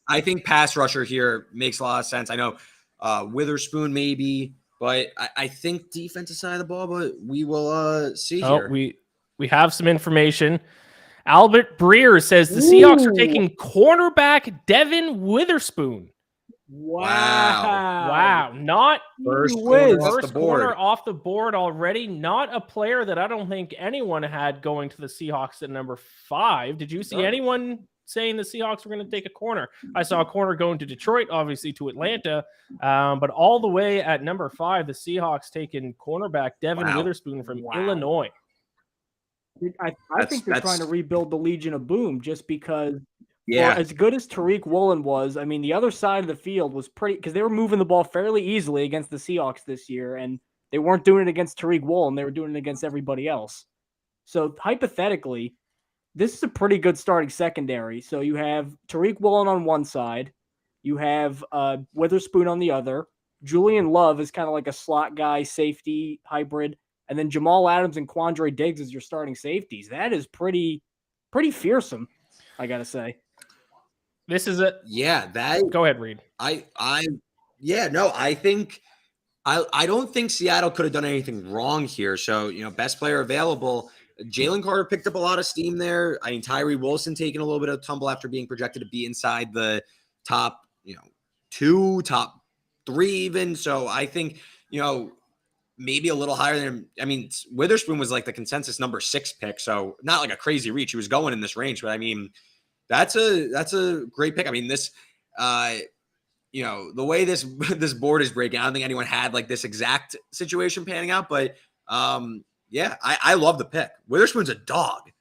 I think pass rusher here makes a lot of sense. I know Witherspoon maybe, but I think defensive side of the ball, but we will see here. We have some information. Albert Breer says the Seahawks are taking cornerback Devin Witherspoon. Wow. Not first corner off the board already. Not a player that I don't think anyone had going to the Seahawks at number 5. Did you see anyone saying the Seahawks were going to take a corner? I saw a corner going to Detroit, obviously to Atlanta, but all the way at number 5, the Seahawks taking cornerback Devin Witherspoon from Illinois. I think they're trying to rebuild the Legion of Boom just because Yeah. as good as Tariq Woolen was, I mean, the other side of the field was pretty because they were moving the ball fairly easily against the Seahawks this year, and they weren't doing it against Tariq Woolen. They were doing it against everybody else. So hypothetically, this is a pretty good starting secondary. So you have Tariq Woolen on one side, you have Witherspoon on the other. Julian Love is kind of like a slot guy, safety hybrid, and then Jamal Adams and Quandre Diggs as your starting safeties. That is pretty fearsome, I gotta say. This is it. Yeah, that. Go ahead, Reed. I think I don't think Seattle could have done anything wrong here. So, best player available. Jalen Carter picked up a lot of steam there. I mean, Tyree Wilson taking a little bit of tumble after being projected to be inside the top, 2, top 3 even. So I think, maybe a little higher than, Witherspoon was like the consensus number 6 pick. So not like a crazy reach. He was going in this range, but I mean, that's a great pick. I mean, this, the way this board is breaking, I don't think anyone had like this exact situation panning out, but yeah, I love the pick. Witherspoon's a dog.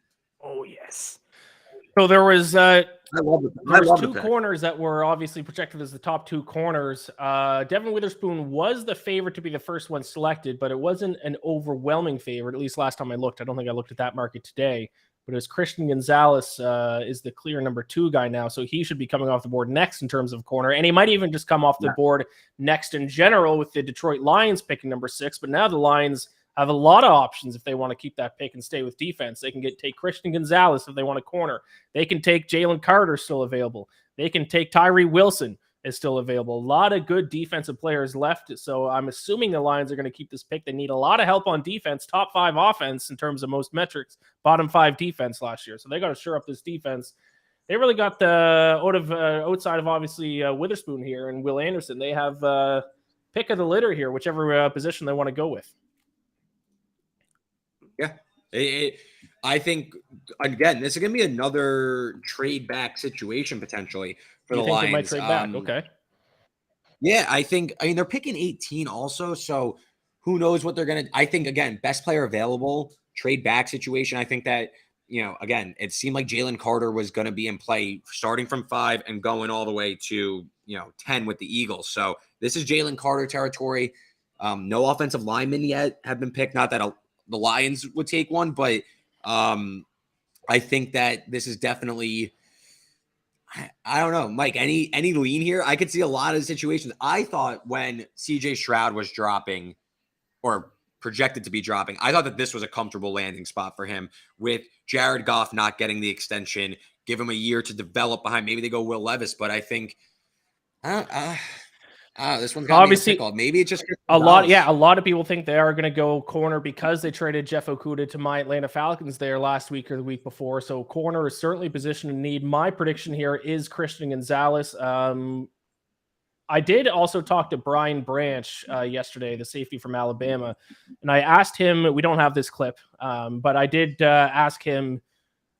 Oh yes. So there was I love it. There was 2 corners that were obviously projected as the top 2 corners. Devin Witherspoon was the favorite to be the first one selected, but it wasn't an overwhelming favorite, at least last time I looked. I don't think I looked at that market today, but it was Christian Gonzalez is the clear number 2 guy now, so he should be coming off the board next in terms of corner, and he might even just come off the board next in general with the Detroit Lions picking number 6, but now the Lions have a lot of options if they want to keep that pick and stay with defense. They can take Christian Gonzalez if they want a corner. They can take Jalen Carter, still available. They can take Tyree Wilson, is still available. A lot of good defensive players left, so I'm assuming the Lions are going to keep this pick. They need a lot of help on defense, top 5 offense in terms of most metrics, bottom 5 defense last year. So they got to shore up this defense. They really got the outside of obviously Witherspoon here and Will Anderson. They have pick of the litter here, whichever position they want to go with. Yeah. I think, again, this is going to be another trade back situation potentially for the Lions. They might trade back? Okay. Yeah, I mean, they're picking 18 also, so who knows what they're going to – I think, again, best player available, trade back situation. I think that, again, it seemed like Jalen Carter was going to be in play starting from 5 and going all the way to, 10 with the Eagles. So this is Jalen Carter territory. No offensive linemen yet have been picked. Not that the Lions would take one, but I think that this is definitely, I don't know, Mike, any lean here? I could see a lot of situations. I thought when CJ Stroud was dropping or projected to be dropping, I thought that this was a comfortable landing spot for him with Jared Goff not getting the extension, give him a year to develop behind. Maybe they go Will Levis, but I think, this one's got obviously maybe it's just a lot. Yeah, a lot of people think they are going to go corner because they traded Jeff Okudah to my Atlanta Falcons there last week or the week before. So corner is certainly a position in need. My prediction here is Christian Gonzalez. I did also talk to Brian Branch yesterday, the safety from Alabama, and I asked him. We don't have this clip, but I did ask him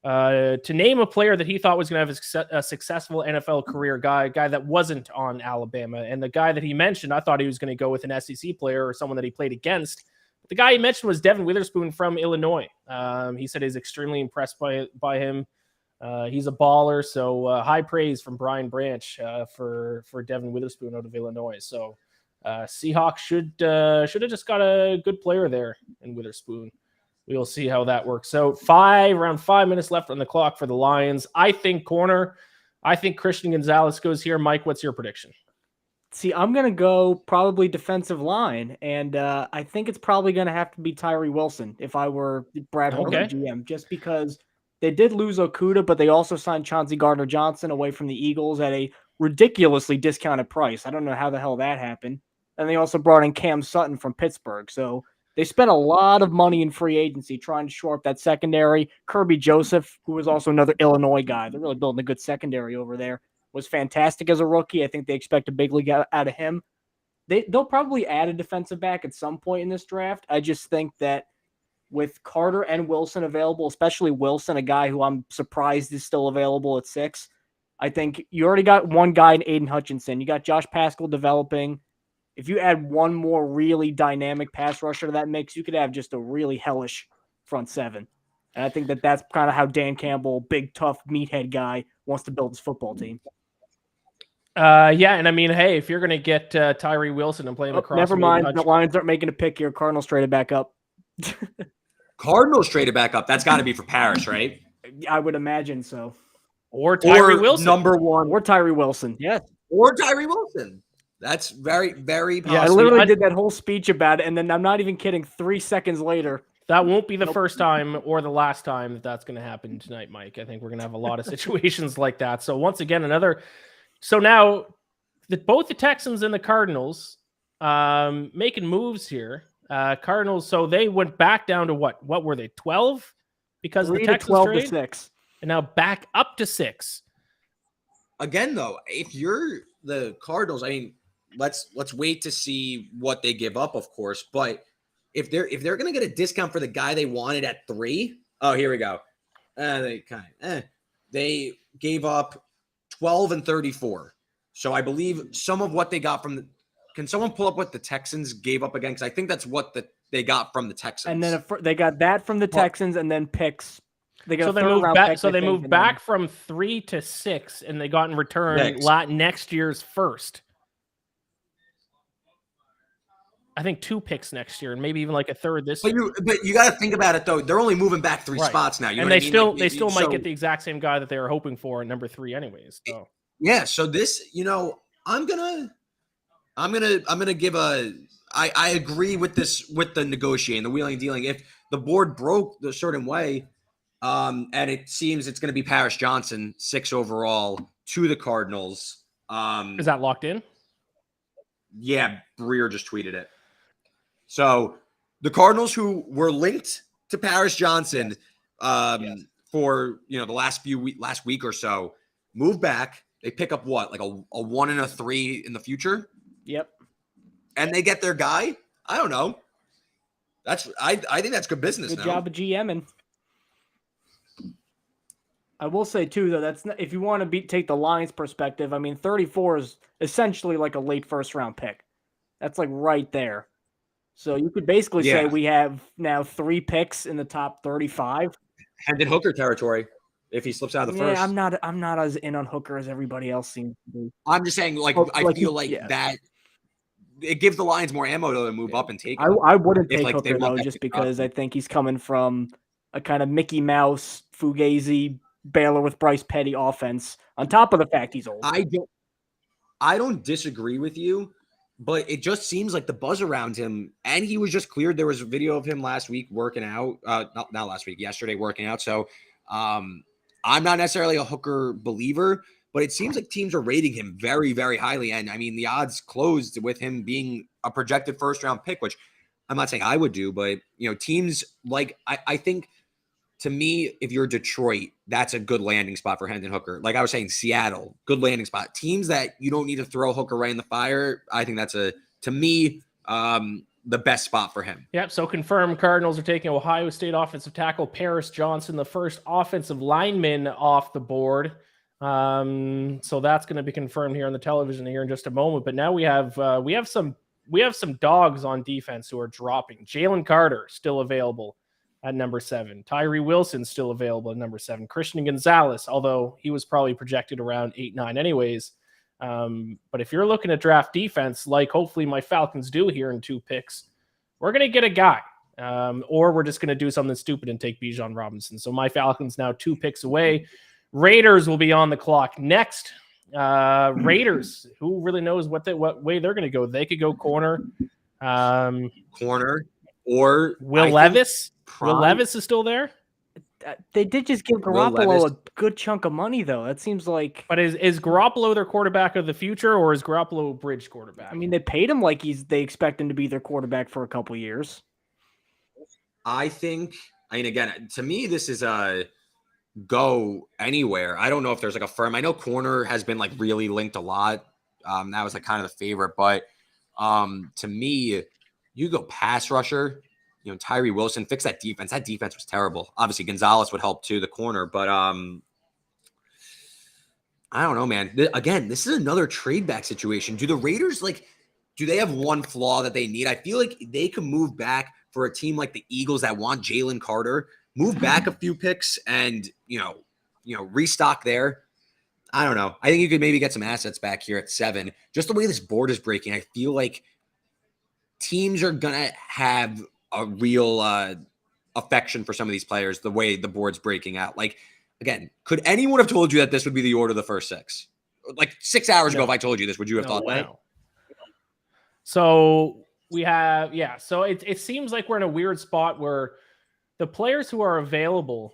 to name a player that he thought was going to have a successful NFL career, guy that wasn't on Alabama. And the guy that he mentioned, I thought he was going to go with an SEC player or someone that he played against. But the guy he mentioned was Devin Witherspoon from Illinois. He said he's extremely impressed by him. He's a baller. So high praise from Brian Branch for Devin Witherspoon out of Illinois. So Seahawks should have just got a good player there in Witherspoon. We'll see how that works. So around 5 minutes left on the clock for the Lions. I think corner. I think Christian Gonzalez goes here. Mike, what's your prediction? See, I'm going to go probably defensive line, and I think it's probably going to have to be Tyree Wilson if I were Brad Holman GM, just because they did lose Okudah, but they also signed Chauncey Gardner-Johnson away from the Eagles at a ridiculously discounted price. I don't know how the hell that happened. And they also brought in Cam Sutton from Pittsburgh, so they spent a lot of money in free agency trying to shore up that secondary. Kirby Joseph, who was also another Illinois guy, they're really building a good secondary over there, was fantastic as a rookie. I think they expect a big league out of him. They'll probably add a defensive back at some point in this draft. I just think that with Carter and Wilson available, especially Wilson, a guy who I'm surprised is still available at 6, I think you already got one guy in Aiden Hutchinson. You got Josh Paschal developing. If you add one more really dynamic pass rusher to that mix, you could have just a really hellish front 7. And I think that that's kind of how Dan Campbell, big, tough, meathead guy, wants to build his football team. Yeah, and I mean, hey, if you're going to get Tyree Wilson and play him across, Never mind. The Lions aren't making a pick here. Cardinals traded back up. Cardinals traded back up. That's got to be for Paris, right? I would imagine so. or Tyree Or Wilson. number one, Or Tyree Wilson. Yes. or Tyree Wilson. That's very, very possible. Yeah, I literally did that whole speech about it, and then I'm not even kidding. 3 seconds later, That won't be the first time or the last time that that's going to happen tonight, Mike. I think we're going to have a lot of situations like that. So once again, so now both the Texans and the Cardinals making moves here. Cardinals, so they went back down to what? What were they, 12? Because of 3 the to Texans 12 trade? to 6. And now back up to 6. Again, though, if you're the Cardinals, I mean, let's wait to see what they give up, of course. But if they're going to get a discount for the guy they wanted at 3, oh, here we go. They gave up 12 and 34. So I believe some of what they got from the. Can someone pull up what the Texans gave up again? Because I think that's what they got from the Texans. And then they got that from the Texans, and then picks. They got So a they third moved round back. pick, So I they think, moved and back from 3 to 6, and they got in return next year's first. I think 2 picks next year, and maybe even like a third this year. But you got to think about it though. They're only moving back 3 Right. spots now. You And know they what I mean? still might get the exact same guy that they were hoping for at number 3, anyways. So yeah. So this, I'm gonna give a. I agree with this, with the negotiating, the wheeling and dealing. If the board broke the certain way, and it seems it's going to be Paris Johnson, 6 overall to the Cardinals. is that locked in? Yeah, Breer just tweeted it. So the Cardinals, who were linked to Paris Johnson for the last week or so, move back. They pick up what, like a 1 and a 3 in the future. Yep. And they get their guy. I don't know. I think that's good business. Good job of GMing. I will say too, though, that's not, if you want to take the Lions perspective. I mean, 34 is essentially like a late first round pick. That's like right there. So you could basically say we have now 3 picks in the top 35. Hendon Hooker territory if he slips out of the first. I'm not as in on Hooker as everybody else seems to be. I'm just saying, I feel that it gives the Lions more ammo to move up and take him. I wouldn't take Hooker Hooker though, just because I think he's coming from a kind of Mickey Mouse, Fugazi, Baylor with Bryce Petty offense. On top of the fact he's old. I don't disagree with you, but it just seems like the buzz around him, and he was just cleared. There was a video of him last week working out. Not last week, yesterday working out. So I'm not necessarily a Hooker believer, but it seems like teams are rating him very, very highly. And I mean, the odds closed with him being a projected first round pick, which I'm not saying I would do, but teams like, I think, to me, if you're Detroit, that's a good landing spot for Hendon Hooker. Like I was saying, Seattle, good landing spot. Teams that you don't need to throw Hooker right in the fire, I think that's the best spot for him. Yep. So confirmed, Cardinals are taking Ohio State offensive tackle Paris Johnson, the first offensive lineman off the board. So that's going to be confirmed here on the television here in just a moment. But now we have some dogs on defense who are dropping. Jalen Carter still available at number 7. Tyree Wilson still available at number 7. Christian Gonzalez, although he was probably projected around 8-9 anyways. But if you're looking at draft defense, like hopefully my Falcons do here in 2 picks, we're going to get a guy. Or we're just going to do something stupid and take Bijan Robinson. So my Falcons now 2 picks away. Raiders will be on the clock next. Raiders, who really knows what way they're going to go? They could go corner. Corner or Will Levis. Will Levis is still there. They did just give Garoppolo a good chunk of money, though. That seems like. But is Garoppolo their quarterback of the future, or is Garoppolo a bridge quarterback? I mean, they paid him like they expect him to be their quarterback for a couple years. Again, to me, this is a go anywhere. I don't know if there's like a firm. I know corner has been like really linked a lot. That was like kind of the favorite, but to me, you go pass rusher. Tyree Wilson, fix that defense. That defense was terrible. Obviously, Gonzalez would help too, the corner. But I don't know, man. Again, this is another trade back situation. Do the Raiders, do they have one flaw that they need? I feel like they can move back for a team like the Eagles that want Jalen Carter, move back a few picks and, restock there. I don't know. I think you could maybe get some assets back here at 7. Just the way this board is breaking, I feel like teams are going to have a real affection for some of these players the way the board's breaking out. Like, again, could anyone have told you that this would be the order of the first 6? Like 6 hours ago, if I told you this, would you have thought that? So we have, so it seems like we're in a weird spot where the players who are available,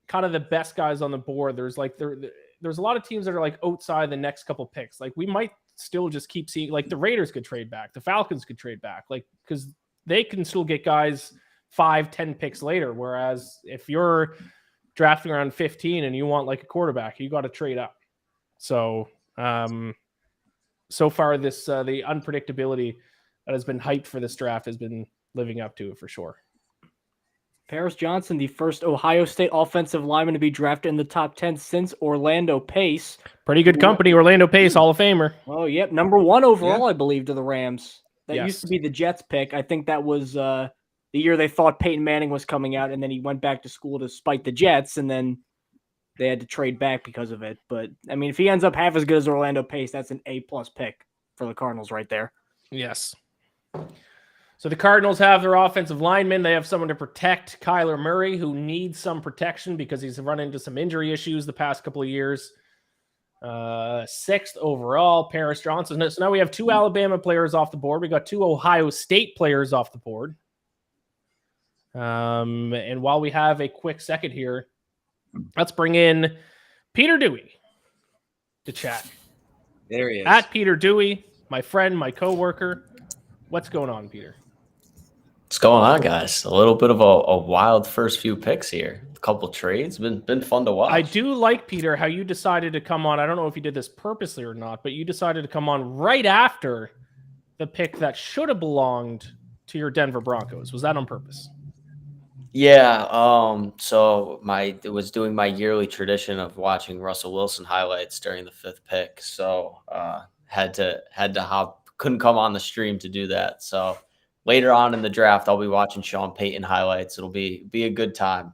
kind of the best guys on the board, there's a lot of teams that are like outside the next couple picks. Like we might still just keep seeing, like the Raiders could trade back, the Falcons could trade back, like because they can still get guys 5-10 picks later. Whereas if you're drafting around 15 and you want like a quarterback, you got to trade up. So so far this the unpredictability that has been hyped for this draft has been living up to it for sure. Paris Johnson, the first Ohio State offensive lineman to be drafted in the top 10 since Orlando Pace. Pretty good company, Orlando Pace, Hall of Famer. Oh, yep. Number 1 overall, I believe, to the Rams. That Yes. used to be the Jets pick. I think that was the year they thought Peyton Manning was coming out, and then he went back to school to spite the Jets, and then they had to trade back because of it. But, I mean, if he ends up half as good as Orlando Pace, that's an A-plus pick for the Cardinals right there. Yes. So the Cardinals have their offensive linemen. They have someone to protect Kyler Murray, who needs some protection because he's run into some injury issues the past couple of years. 6th overall, Paris Johnson. So now we have 2 Alabama players off the board. We got 2 Ohio State players off the board. And while we have a quick second here, let's bring in Peter Dewey to chat. There he is. At Peter Dewey, my friend, my coworker. What's going on, Peter? What's going on, guys? A little bit of a wild first few picks here. A couple trades. Been fun to watch. I do like, Peter, how you decided to come on. I don't know if you did this purposely or not, but you decided to come on right after the pick that should have belonged to your Denver Broncos. Was that on purpose? Yeah. So it was doing my yearly tradition of watching Russell Wilson highlights during the 5th pick. So had to hop. Couldn't come on the stream to do that. So later on in the draft, I'll be watching Sean Payton highlights. It'll be a good time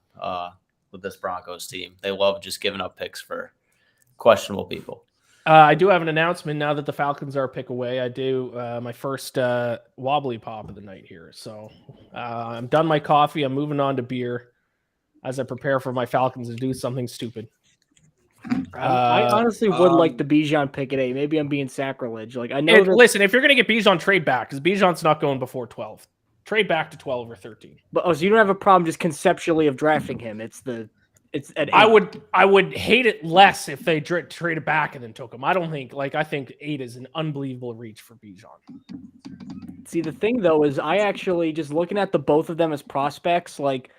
with this Broncos team. They love just giving up picks for questionable people. I do have an announcement now that the Falcons are a pick away. I do my first wobbly pop of the night here. So I'm done my coffee. I'm moving on to beer as I prepare for my Falcons to do something stupid. I honestly would like the Bijan pick at 8. Maybe I'm being sacrilege. Like I know. Listen, if you're going to get Bijan, trade back because Bijan's not going before 12. Trade back to 12 or 13. But so you don't have a problem just conceptually of drafting him. It's at 8. I would hate it less if they traded back and then took him. I think 8 is an unbelievable reach for Bijan. See, the thing though is I actually just looking at the both of them as prospects, like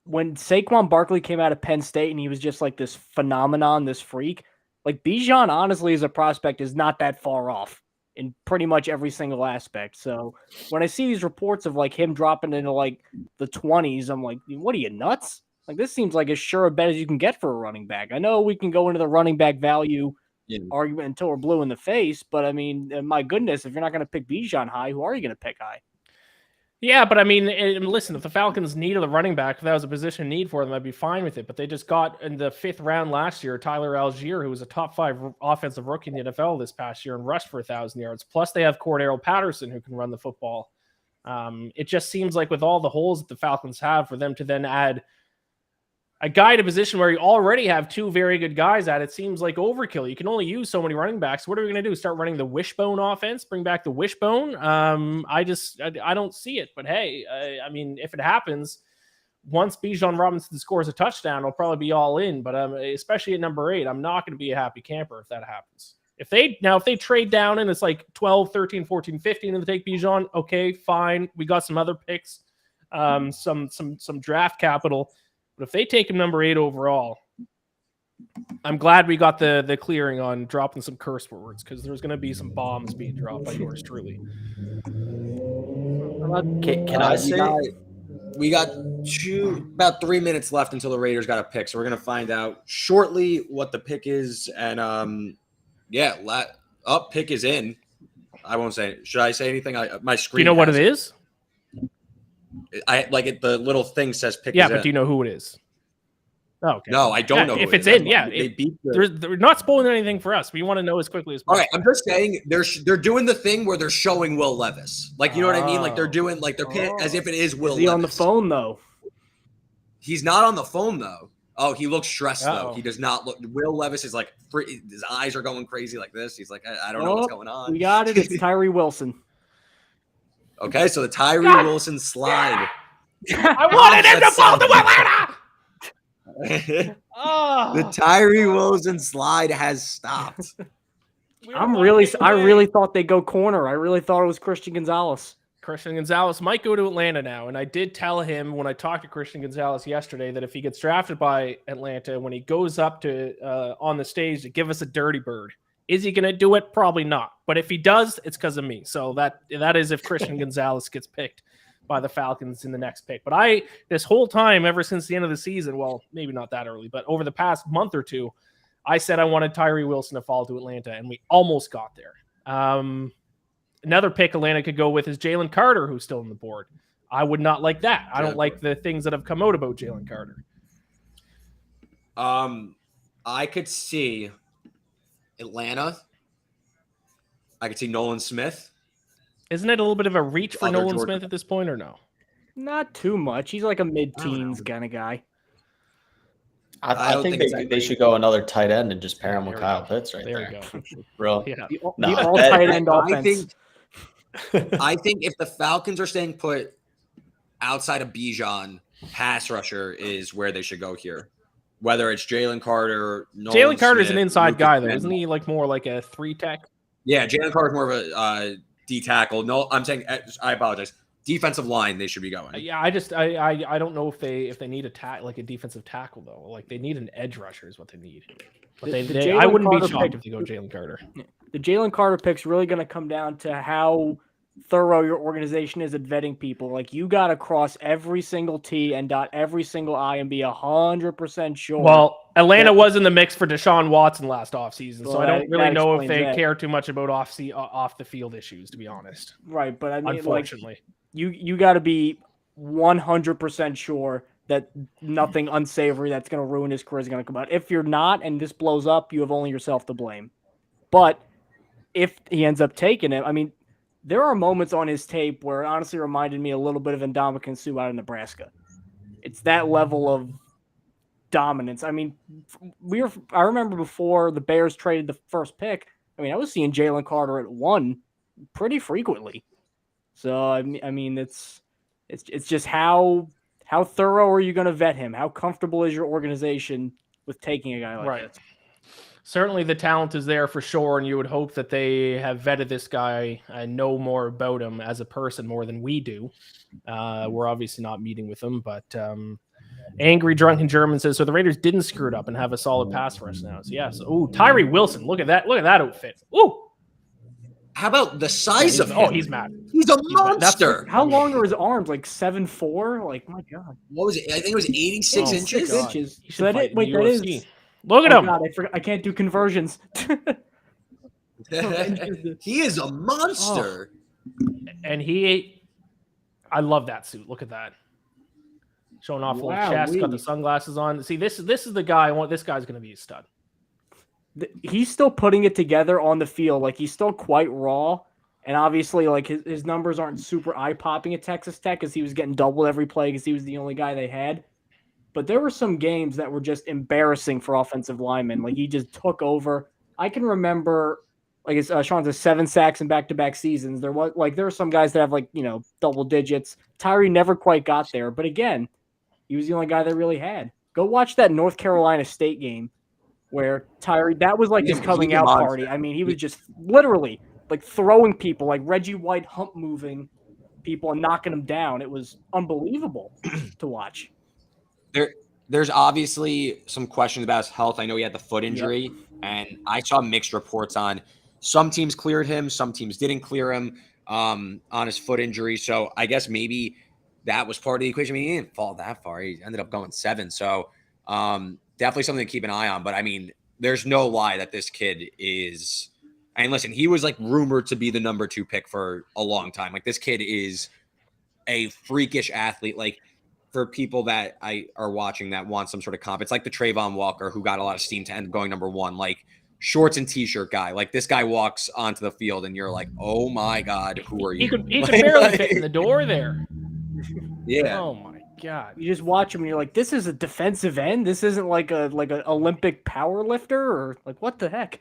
when Saquon Barkley came out of Penn State and he was just like this phenomenon, this freak, like Bijan honestly as a prospect is not that far off in pretty much every single aspect. So when I see these reports of like him dropping into like the 20s, I'm like, what are you, nuts? Like this seems like as sure a bet as you can get for a running back. I know we can go into the running back value argument until we're blue in the face, but I mean, my goodness, if you're not going to pick Bijan high, who are you going to pick high? Yeah, but I mean, listen, if the Falcons needed a running back, if that was a position need for them, I'd be fine with it. But they just got in the 5th round last year, Tyler Algier, who was a top 5 offensive rookie in the NFL this past year and rushed for 1,000 yards. Plus they have Cordero Patterson who can run the football. It just seems like with all the holes that the Falcons have for them to then add a guy in a position where you already have 2 very good guys at, it seems like overkill. You can only use so many running backs. What are we going to do? Start running the wishbone offense? Bring back the wishbone? I don't see it. But hey, I mean, if it happens, once Bijan Robinson scores a touchdown, I'll probably be all in. But especially at number 8, I'm not going to be a happy camper if that happens. If they trade down and it's like 12, 13, 14, 15 and they take Bijan, okay, fine. We got some other picks, some draft capital. But if they take him number 8 overall, I'm glad we got the clearing on dropping some curse words because there's going to be some bombs being dropped by yours truly. Can I say? We got about 3 minutes left until the Raiders got a pick. So we're going to find out shortly what the pick is. And pick is in. I won't say. Should I say anything? My screen. Do you know what it is? I like it. The little thing says pick. Yeah, is but in. do you know who it is? Oh, okay. No, I don't know if who it's it is. in. Yeah, They beat they're not spoiling anything for us. We want to know as quickly as All possible. right, I'm just saying they're doing the thing where they're showing Will Levis. Like, you know what I mean? Like they're doing like they're as if it is Will. Is he Levis. on the phone though? He's not on the phone though. Oh, he looks stressed though. Uh-oh. He does not look. Will Levis is like his eyes are going crazy like this. He's like, I don't know what's going on. We got it. It's Tyree Wilson. Okay, so the Tyree Wilson slide. I wanted him to fall to Atlanta. The Tyree Wilson slide has stopped. I really thought they'd go corner. I really thought it was Christian Gonzalez. Christian Gonzalez might go to Atlanta now, and I did tell him when I talked to Christian Gonzalez yesterday that if he gets drafted by Atlanta, when he goes up to on the stage to give us a dirty bird, is he going to do it? Probably not. But if he does, it's because of me. So that is if Christian Gonzalez gets picked by the Falcons in the next pick. But this whole time, ever since the end of the season, well, maybe not that early, but over the past month or two, I said I wanted Tyree Wilson to fall to Atlanta, and we almost got there. Another pick Atlanta could go with is Jalen Carter, who's still on the board. I would not like that. I don't like the things that have come out about Jalen Carter. I could see Atlanta. I could see Nolan Smith. Isn't it a little bit of a reach for Other Nolan Georgia- Smith at this point, or no? Not too much. He's like a mid-teens kind of guy. I don't think think they, it's they should go another tight end and just pair him with There we Kyle go. Pitts right There there. we go. Bro, Yeah. The all tight end offense. I think if the Falcons are staying put outside of Bijan, pass rusher is where they should go here. Whether it's Jalen Carter, Nolan Jalen Carter's Smith, an inside Lucas guy, though. Benton. Isn't he like more like a 3-tech? Yeah, Jalen Carter's more of a D tackle. No, I'm saying I apologize. Defensive line, they should be going. Yeah, I don't know if they need a defensive tackle though. Like they need an edge rusher is what they need. But I wouldn't be shocked if they go Jalen Carter. The Jalen Carter pick's really going to come down to how thorough your organization is at vetting people. Like you got to cross every single T and dot every single I and be 100% sure. Well, Atlanta was in the mix for Deshaun Watson last offseason, so Well, I don't really that know if explains they that. care too much about off the field issues, to be honest. Right, but I mean, Unfortunately. like, you got to be 100% sure that nothing unsavory that's going to ruin his career is going to come out. If you're not, and this blows up, you have only yourself to blame. But if he ends up taking it, I mean, there are moments on his tape where it honestly reminded me a little bit of Ndamukong Suh out of Nebraska. It's that level of dominance. I mean, I remember before the Bears traded the first pick, I mean, I was seeing Jalen Carter at 1 pretty frequently. So I mean, it's just how thorough are you going to vet him? How comfortable is your organization with taking a guy like this? Certainly the talent is there for sure, and you would hope that they have vetted this guy and know more about him as a person more than we do. We're obviously not meeting with him, but Angry Drunken German says, so the Raiders didn't screw it up and have a solid pass rush now. So yes. Ooh, Tyree Wilson. Look at that. Look at that outfit. Ooh. How about the size of him? Oh, he's mad. He's a monster. How long are his arms? Like 7'4"? Like, my God. What was it? I think it was 86 inches. 6 inches. He So that fight is, wait, in the that is. UFC. Look at Oh him. God, I forgot. I can't do conversions. He is a monster. And I love that suit. Look at that. Showing off a little chest, got the sunglasses on. See, this is the guy I want. This guy's going to be a stud. He's still putting it together on the field. Like, he's still quite raw. And obviously, like, his numbers aren't super eye-popping at Texas Tech because he was getting doubled every play because he was the only guy they had. But there were some games that were just embarrassing for offensive linemen. Like, he just took over. I can remember, like, it's Sean says, 7 sacks in back-to-back seasons. There were some guys that have, like, double digits. Tyree never quite got there. But again, he was the only guy they really had. Go watch that North Carolina State game where Tyree, that was like his coming out party. I mean, he was just literally like throwing people, like Reggie White hump moving people and knocking them down. It was unbelievable to watch. There's obviously some questions about his health. I know he had the foot injury, and I saw mixed reports on some teams cleared him, some teams didn't clear him on his foot injury. So I guess maybe that was part of the equation. I mean, he didn't fall that far. He ended up going 7. So definitely something to keep an eye on. But I mean, there's no lie that this kid is. I mean, listen, he was like rumored to be the number 2 pick for a long time. Like, this kid is a freakish athlete, like for people that are watching that want some sort of comp, it's like the Trayvon Walker who got a lot of steam to end up going number 1, like shorts and t-shirt guy. Like this guy walks onto the field and you're like, oh my God, who are you? He could barely fit in the door there. Yeah. Oh my God. You just watch him and you're like, this is a defensive end. This isn't like an Olympic power lifter, or like what the heck?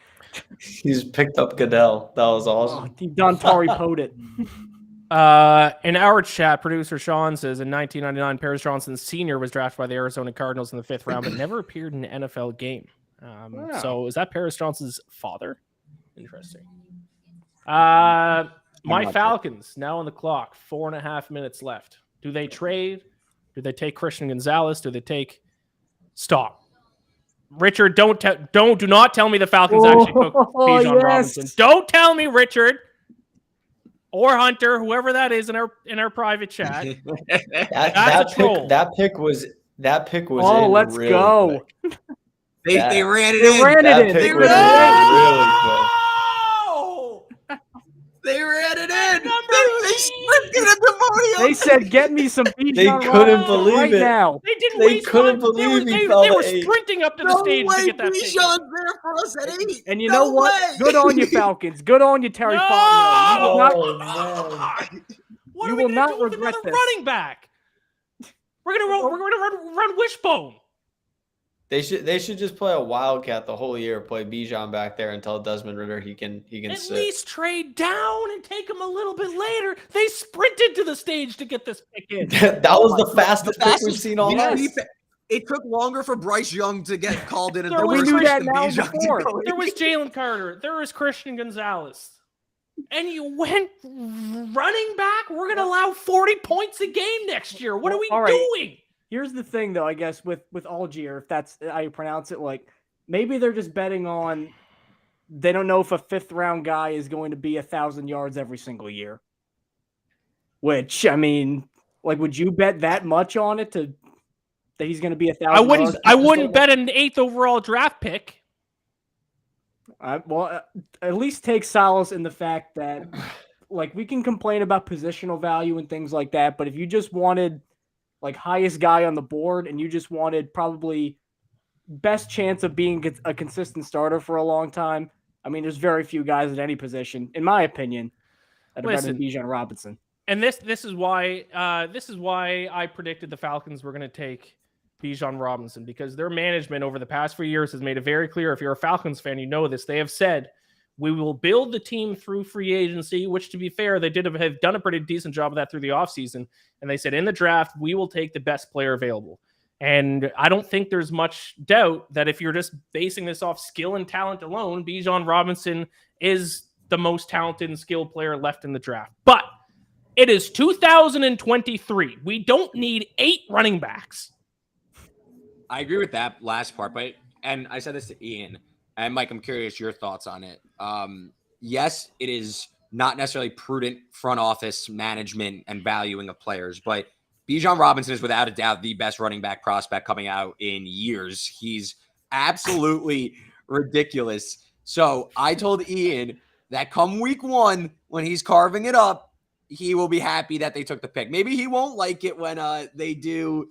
He's picked up Goodell. That was awesome. Oh, Dontari Podet. In our chat, producer Sean says in 1999, Paris Johnson Sr. was drafted by the Arizona Cardinals in the 5th round, but never appeared in an NFL game. So is that Paris Johnson's father? Interesting. My Falcons now on the clock, 4.5 minutes left. Do they trade? Do they take Christian Gonzalez? Do they take? Stop, Richard. Do not tell me the Falcons actually took Bijan Robinson. Don't tell me, Richard or Hunter, whoever that is in our private chat. that pick was. Oh, let's really go. Quick. They ran it They in. ran it in. Pick They was ran really quick. They ran it in. They sprinted at the podium. They said, "Get me some Bijan They couldn't believe right it. now." They didn't. They waste couldn't time. believe they he were, fell they were to 8. sprinting up to the stage to get that pick. Bijan's there for us at 8. And you know what? way. Good on you, Falcons. Good on you, Terry Fontenot. You will not, Oh, What You are we will gonna not do with regret another this. running back? We're gonna run Wishbone. They should just play a wildcat the whole year. Play Bijan back there and tell Desmond Ridder he can At sit. least trade down and take him a little bit later. They sprinted to the stage to get this pick in. That was the fastest pick we've seen all night. It took longer for Bryce Young to get called in. There we knew that than now Bijan to before. go in. There was Jalen Carter. There was Christian Gonzalez. And you went running back? We're going to allow 40 points a game next year. What are we all right. doing? Here's the thing, though. I guess with Algier, if that's how you pronounce it, like maybe they're just betting on. They don't know if a 5th round guy is going to be 1,000 yards every single year. Which I mean, like, would you bet that much on it that he's going to be 1,000? I wouldn't bet an 8th overall draft pick. Well, at least take solace in the fact that, like, we can complain about positional value and things like that, but if you just wanted, like, highest guy on the board and you just wanted probably best chance of being a consistent starter for a long time, I mean, there's very few guys at any position, in my opinion, that are better than Bijan Robinson. And this is why I predicted the Falcons were going to take Bijan Robinson, because their management over the past 4 years has made it very clear. If you're a Falcons fan, you know this. They have said, we will build the team through free agency, which, to be fair, they have done a pretty decent job of that through the offseason. And they said in the draft, we will take the best player available. And I don't think there's much doubt that if you're just basing this off skill and talent alone, Bijan Robinson is the most talented and skilled player left in the draft. But it is 2023. We don't need 8 running backs. I agree with that last part, and I said this to Ian and Mike, I'm curious your thoughts on it. Yes, it is not necessarily prudent front office management and valuing of players, but Bijan Robinson is without a doubt the best running back prospect coming out in years. He's absolutely ridiculous. So I told Ian that come week 1, when he's carving it up, he will be happy that they took the pick. Maybe he won't like it when they do.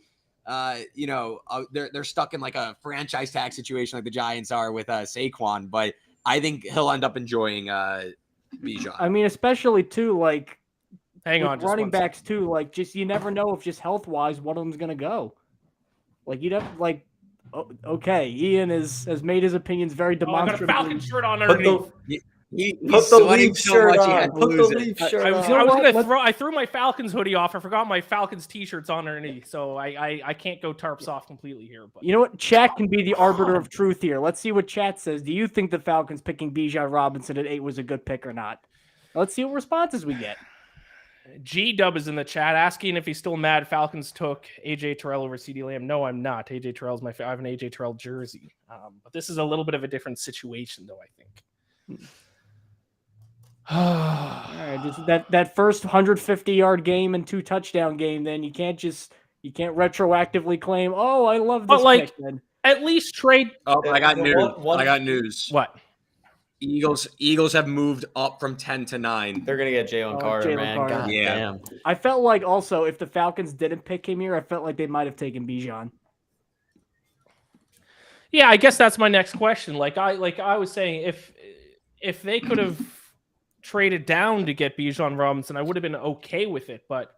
They're stuck in like a franchise tag situation like the Giants are with Saquon, but I think he'll end up enjoying Bijan. I mean, especially too, like, hang on, just running backs too. Like, just you never know if just health wise one of them's gonna go. Like, you'd have like, okay, Ian has made his opinions very demonstrative. I got a Falcon shirt on underneath. Put the Leaf shirt on. Put the Leaf shirt on. I threw my Falcons hoodie off. I forgot my Falcons t-shirts on underneath, so I can't go tarps off completely here. But you know what? Chat can be the arbiter of truth here. Let's see what chat says. Do you think the Falcons picking Bijan Robinson at 8 was a good pick or not? Let's see what responses we get. G-Dub is in the chat asking if he's still mad Falcons took AJ Terrell over CeeDee Lamb. No, I'm not. AJ Terrell's I have an AJ Terrell jersey. But this is a little bit of a different situation, though, I think. All right, just that first 150-yard game and 2 touchdown game, then you can't retroactively claim, oh, I love this pick. Then At least trade. Oh, I got news. I got news. What? Eagles have moved up from 10 to 9. They're gonna get Jalen Carter, Jalen man. Carter. God Yeah. damn. I felt like also if the Falcons didn't pick him here, I felt like they might have taken Bijan. Yeah, I guess that's my next question. Like I was saying, if they could have traded down to get Bijan Robinson, I would have been okay with it, but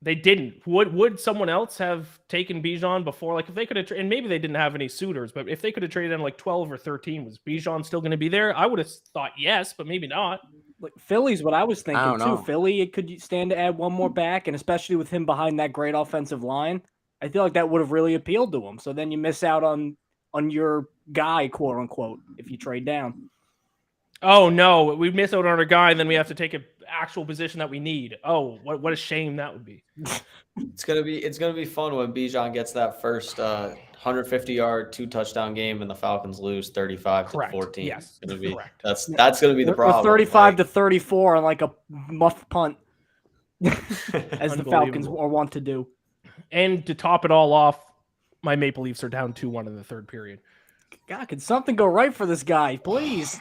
they didn't. Would someone else have taken Bijan before? Like if they could have, and maybe they didn't have any suitors, but if they could have traded him like 12 or 13, was Bijan still going to be there? I would have thought yes, but maybe not. Like Philly's what I was I thinking don't know. too. Philly, it could stand to add one more back, and especially with him behind that great offensive line, I feel like that would have really appealed to him. So then you miss out on your guy, quote unquote, if you trade down. Oh no, we miss out on our guy, and then we have to take an actual position that we need. Oh, what a shame that would be. It's gonna be fun when Bijan gets that first 150-yard 2-touchdown game and the Falcons lose 35-14. Yes, It's gonna be, correct. that's gonna be the problem. Or 35-34 on like a muff punt, as the Falcons Unbelievable. are wont to do. And to top it all off, my Maple Leafs are down 2-1 in the third period. God, can something go right for this guy, please?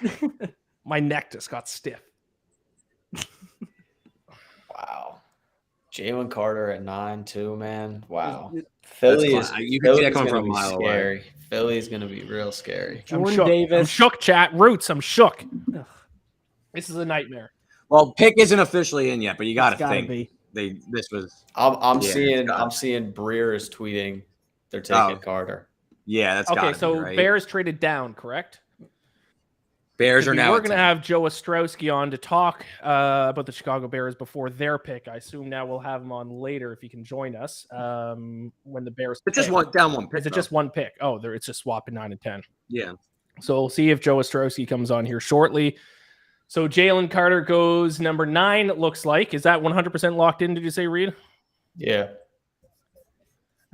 My neck just got stiff. Wow. Jalen Carter at 9 too, man. Wow. That's Philly fine. is You can see that Philly's coming gonna from a be mile away. scary. Philly's gonna be real scary. I'm Jordan shook. Davis. I'm shook, chat. Roots, I'm shook. This is a nightmare. Well, pick isn't officially in yet, but you got to It's gotta think be. this was. I'm Yeah, seeing it's I'm seeing Breer is tweeting they're taking Carter. Yeah, that's Okay, gotta so be right. Bears traded down, correct? Bears are now. We're at going to 10. have Joe Ostrowski on to talk about the Chicago Bears before their pick. I assume now we'll have him on later if he can join us when the Bears It's just pick. one pick. Is it though. just one pick? Oh, it's just swapping 9 and 10. Yeah. So we'll see if Joe Ostrowski comes on here shortly. So Jalen Carter goes number 9, it looks like. Is that 100% locked in, did you say, Reed? Yeah.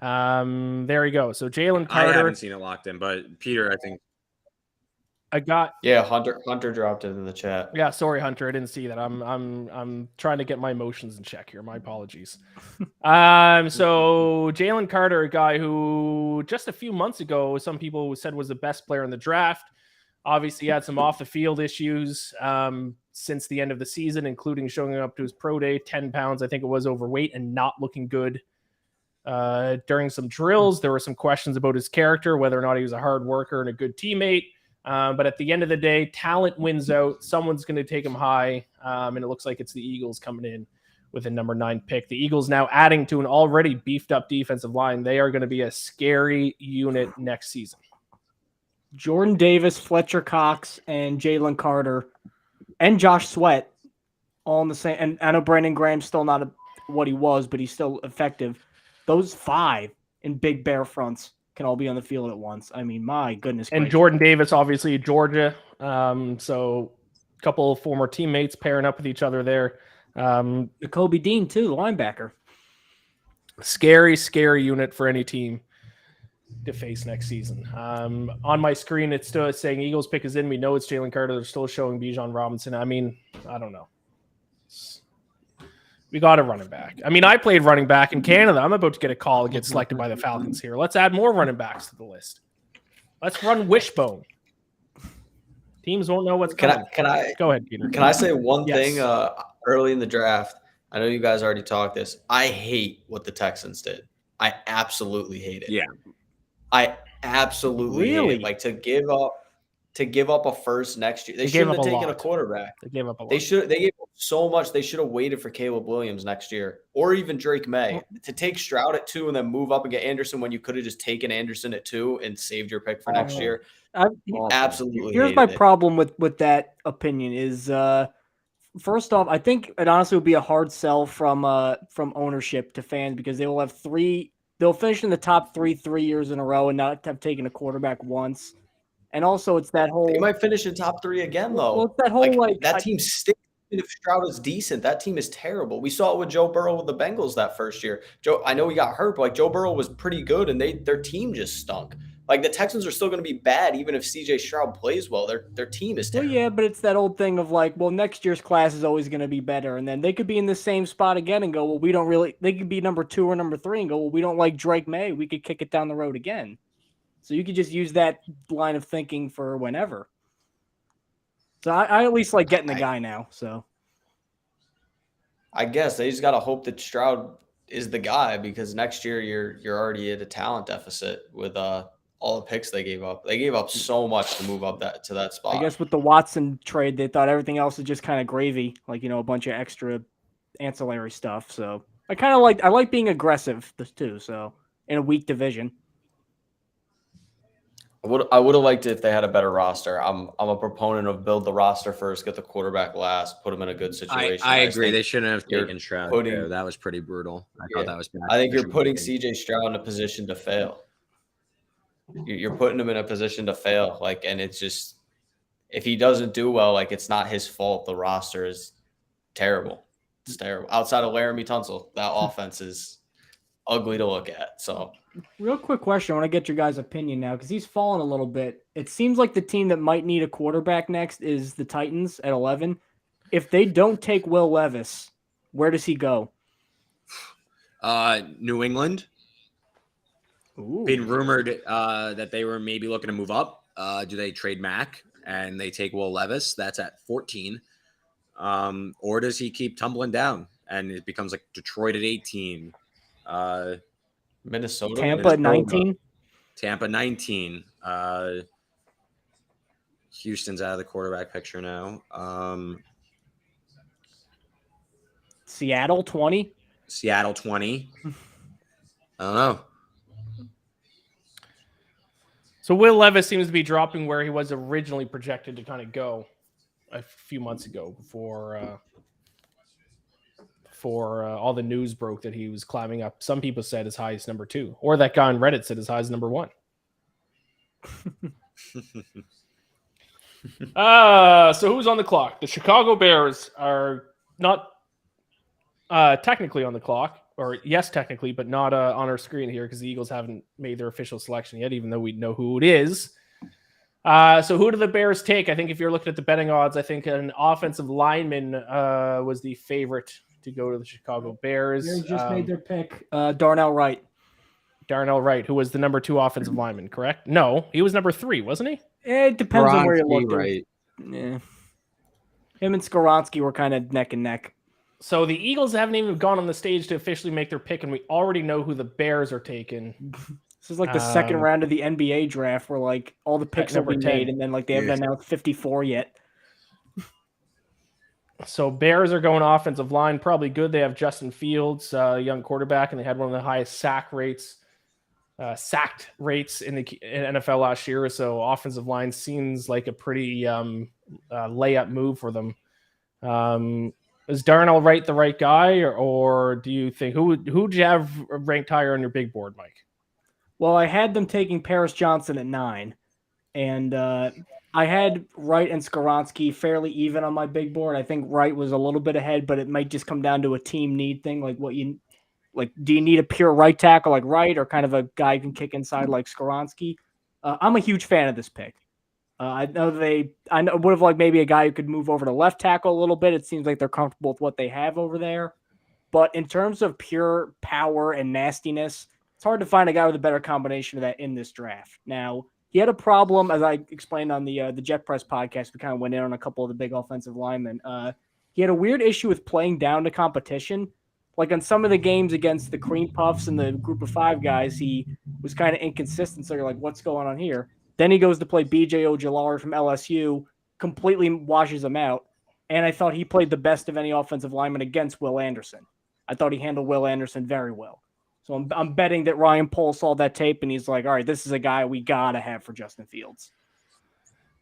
There we go. So Jalen I Carter, haven't seen it locked in, but Peter, I think. I got. Yeah, Hunter dropped it in the chat. Yeah, sorry, Hunter, I didn't see that. I'm trying to get my emotions in check here. My apologies. So Jalen Carter, a guy who just a few months ago, some people said was the best player in the draft. Obviously, he had some off the field issues since the end of the season, including showing up to his pro day, 10 pounds, I think it was, overweight and not looking good. During some drills, there were some questions about his character, whether or not he was a hard worker and a good teammate. But at the end of the day, talent wins out. Someone's going to take him high, and it looks like it's the Eagles coming in with a number 9 pick. The Eagles now adding to an already beefed up defensive line. They are going to be a scary unit next season. Jordan Davis, Fletcher Cox, and Jalen Carter, and Josh Sweat, all in the same. And I know Brandon Graham's still not what he was, but he's still effective. Those 5 in big bear fronts can all be on the field at once. I mean, my goodness. And gracious. Jordan Davis, obviously, Georgia. So a couple of former teammates pairing up with each other there. Jacoby Dean, too, the linebacker. Scary, scary unit for any team to face next season. On my screen, it's still saying Eagles pick is in. We know it's Jalen Carter. They're still showing Bijan Robinson. I mean, I don't know. We got a running back. I mean, I played running back in Canada. I'm about to get a call and get selected by the Falcons here. Let's add more running backs to the list. Let's run Wishbone. Teams won't know what's coming. Can I Go ahead, Peter. Can I say one Yes. thing early in the draft? I know you guys already talked this. I hate what the Texans did. I absolutely hate it. Yeah. I absolutely hate Really? it. Like to give up a first next year. They They gave shouldn't up have a taken a lot. quarterback. They gave up a lot. They gave up so much. They should have waited for Caleb Williams next year, or even Drake May. To take Stroud at 2 and then move up and get Anderson when you could have just taken Anderson at 2 and saved your pick for next year. Absolutely. Here's hated my it. problem with that opinion is first off, I think it honestly would be a hard sell from ownership to fans because they will have they'll finish in the top 3 years in a row and not have taken a quarterback once. And also it's that whole They might finish in top 3 again though. well, it's that whole that team stinks. Even if Stroud is decent, that team is terrible. We saw it with Joe Burrow with the Bengals that first year. I know he got hurt, but like Joe Burrow was pretty good and their team just stunk. Like the Texans are still going to be bad even if CJ Stroud plays well. Their team is well, terrible. yeah, but it's that old thing of like, well, next year's class is always going to be better, and then they could be in the same spot again and go, well, we don't really. They could be number 2 or number 3 and go, well, we don't like Drake May. We could kick it down the road again. So you could just use that line of thinking for whenever. So I at least like getting the guy now. So I guess they just got to hope that Stroud is the guy, because next year you're already at a talent deficit with all the picks they gave up. They gave up so much to move up to that spot. I guess with the Watson trade, they thought everything else was just kind of gravy, like, a bunch of extra ancillary stuff. So I like being aggressive too. So in a weak division. I would have liked it if they had a better roster. I'm a proponent of build the roster first, get the quarterback last, put them in a good situation. I agree. They shouldn't have taken Stroud. putting- That was pretty brutal. I thought that was bad. I think you're putting CJ Stroud in a position to fail. You're putting him in a position to fail. Like, and it's just, if he doesn't do well, like, it's not his fault. The roster is terrible. It's terrible. Outside of Laramie Tunsil, that offense is ugly to look at. So, Real quick question. I want to get your guys' opinion now because he's fallen a little bit. It seems like the team that might need a quarterback next is the Titans at 11. If they don't take Will Levis, where does he go? New England. Ooh. Been rumored that they were maybe looking to move up. Do they trade Mack and they take Will Levis? That's at 14. Or does he keep tumbling down and it becomes like Detroit at 18? Minnesota. Tampa at 19. Tampa 19. Houston's out of the quarterback picture now. Seattle 20. Seattle 20. I don't know. So Will Levis seems to be dropping where he was originally projected to kind of go a few months ago before all the news broke that he was climbing up. Some people said as high as number 2, or that guy on Reddit said as high as number 1. So who's on the clock? The Chicago Bears are not technically on the clock, or yes, technically, but not on our screen here because the Eagles haven't made their official selection yet, even though we know who it is. So who do the Bears take? I think if you're looking at the betting odds, I think an offensive lineman was the favorite to go to the Chicago Bears. They just made their pick. Darnell Wright. Darnell Wright, who was the number 2 offensive lineman, correct? No, he was number 3, wasn't he? It depends on where you Skoronski, look. right? Yeah. Him and Skoronski were kind of neck and neck. So the Eagles haven't even gone on the stage to officially make their pick, and we already know who the Bears are taking. This is like the second round of the NBA draft where like all the picks will be 10. made and then like they haven't announced 54 yet. So Bears are going offensive line, probably good. They have Justin Fields, young quarterback, and they had one of the highest sacked rates in the NFL last year. So offensive line seems like a pretty layup move for them. Is Darnell Wright the right guy, or do you think who'd you have ranked higher on your big board, Mike? Well, I had them taking Paris Johnson at 9, and I had Wright and Skoronski fairly even on my big board. I think Wright was a little bit ahead, but it might just come down to a team need thing. Do you need a pure right tackle like Wright, or kind of a guy who can kick inside like Skoronski? I'm a huge fan of this pick. I would have liked maybe a guy who could move over to left tackle a little bit. It seems like they're comfortable with what they have over there. But in terms of pure power and nastiness, it's hard to find a guy with a better combination of that in this draft. Now, he had a problem, as I explained on the Jet Press podcast. We kind of went in on a couple of the big offensive linemen. He had a weird issue with playing down to competition. Like on some of the games against the Cream Puffs and the group of 5 guys, he was kind of inconsistent. So you're like, what's going on here? Then he goes to play B.J. Ojulari from LSU, completely washes him out. And I thought he played the best of any offensive lineman against Will Anderson. I thought he handled Will Anderson very well. So I'm betting that Ryan Pohl saw that tape and he's like, all right, this is a guy we got to have for Justin Fields.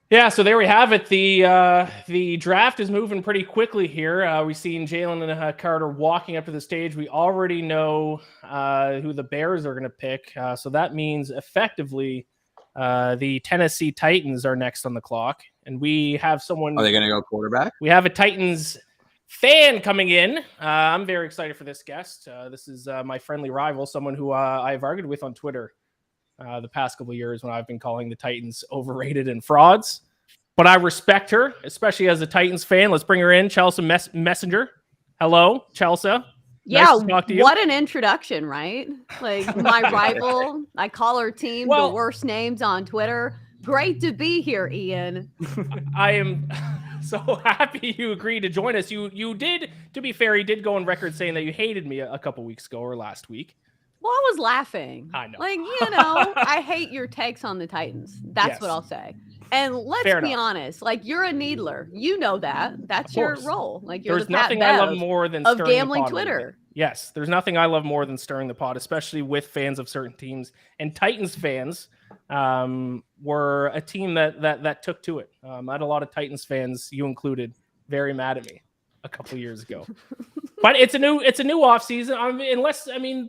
Yeah, so there we have it. The draft is moving pretty quickly here. We've seen Jalen Carter walking up to the stage. We already know who the Bears are going to pick. So that means effectively the Tennessee Titans are next on the clock. And we have someone... Are they going to go quarterback? We have a Titans fan coming in. I'm very excited for this guest. This is my friendly rival, someone who I've argued with on Twitter the past couple of years when I've been calling the Titans overrated and frauds. But I respect her, especially as a Titans fan. Let's bring her in, Chelsea Messenger. Hello, Chelsea. Yeah, Nice to talk to you. what an introduction, right? Like my rival, I call her team Well- the worst names on Twitter. Great to be here, Ian. I am so happy you agreed to join us. You did, to be fair, you did go on record saying that you hated me a couple weeks ago or last week. Well, I was laughing. I know. Like, you know, I hate your takes on the Titans. That's Yes. what I'll say. And let's Fair be enough. honest, like you're a needler. You know that. That's Of your course. role. Like you're There's the Pat nothing I love Bev more than of stirring the gambling pot a little bit. Twitter. Yes, there's nothing I love more than stirring the pot, especially with fans of certain teams. And Titans fans were a team that took to it. I had a lot of Titans fans, you included, very mad at me a couple years ago. But it's a new offseason.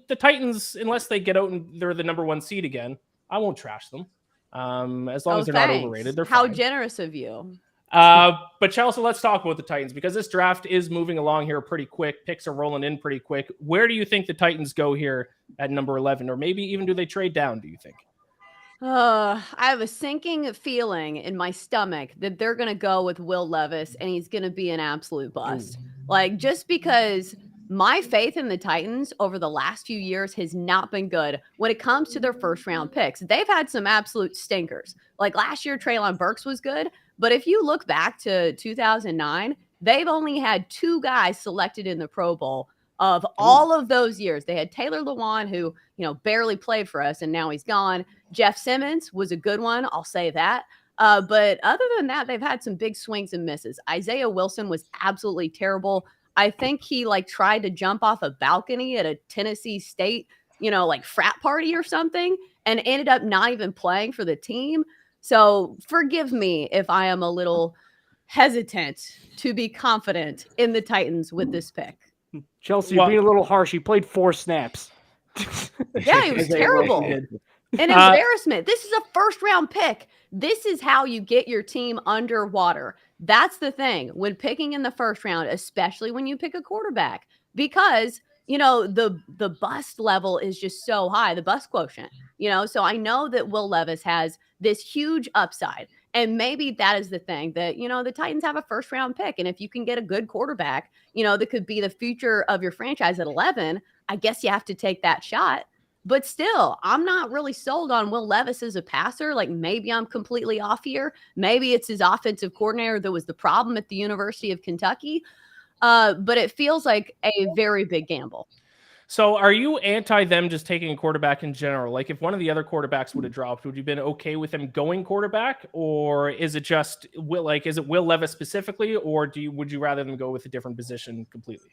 The Titans, unless they get out and they're the number 1 seed again, I won't trash them. As long as they're not overrated, they're How fine. generous of you. But Chelsea, let's talk about the Titans because this draft is moving along here pretty quick. Picks are rolling in pretty quick. Where do you think the Titans go here at number 11? Or maybe even do they trade down, do you think? I have a sinking feeling in my stomach that they're going to go with Will Levis and he's going to be an absolute bust. Like, just because my faith in the Titans over the last few years has not been good when it comes to their first round picks. They've had some absolute stinkers. Like last year, Treylon Burks was good. But if you look back to 2009, they've only had 2 guys selected in the Pro Bowl of all of those years. They had Taylor Lewan, who, barely played for us, and now he's gone. Jeff Simmons was a good one. I'll say that. But other than that, they've had some big swings and misses. Isaiah Wilson was absolutely terrible. I think he tried to jump off a balcony at a Tennessee State, frat party or something and ended up not even playing for the team. So forgive me if I am a little hesitant to be confident in the Titans with this pick. Chelsea, you're being a little harsh. He played 4 snaps. Yeah, he was terrible. An embarrassment. This is a first round pick. This is how you get your team underwater. That's the thing when picking in the first round, especially when you pick a quarterback, because the bust level is just so high, the bust quotient, so I know that Will Levis has this huge upside. And maybe that is the thing that, the Titans have a first round pick. And if you can get a good quarterback, that could be the future of your franchise at 11, I guess you have to take that shot. But still, I'm not really sold on Will Levis as a passer. Like maybe I'm completely off here. Maybe it's his offensive coordinator that was the problem at the University of Kentucky. But it feels like a very big gamble. So are you anti them just taking a quarterback in general? Like if one of the other quarterbacks would have dropped, would you have been okay with him going quarterback? Or is it just is it Will Levis specifically? Or would you rather them go with a different position completely?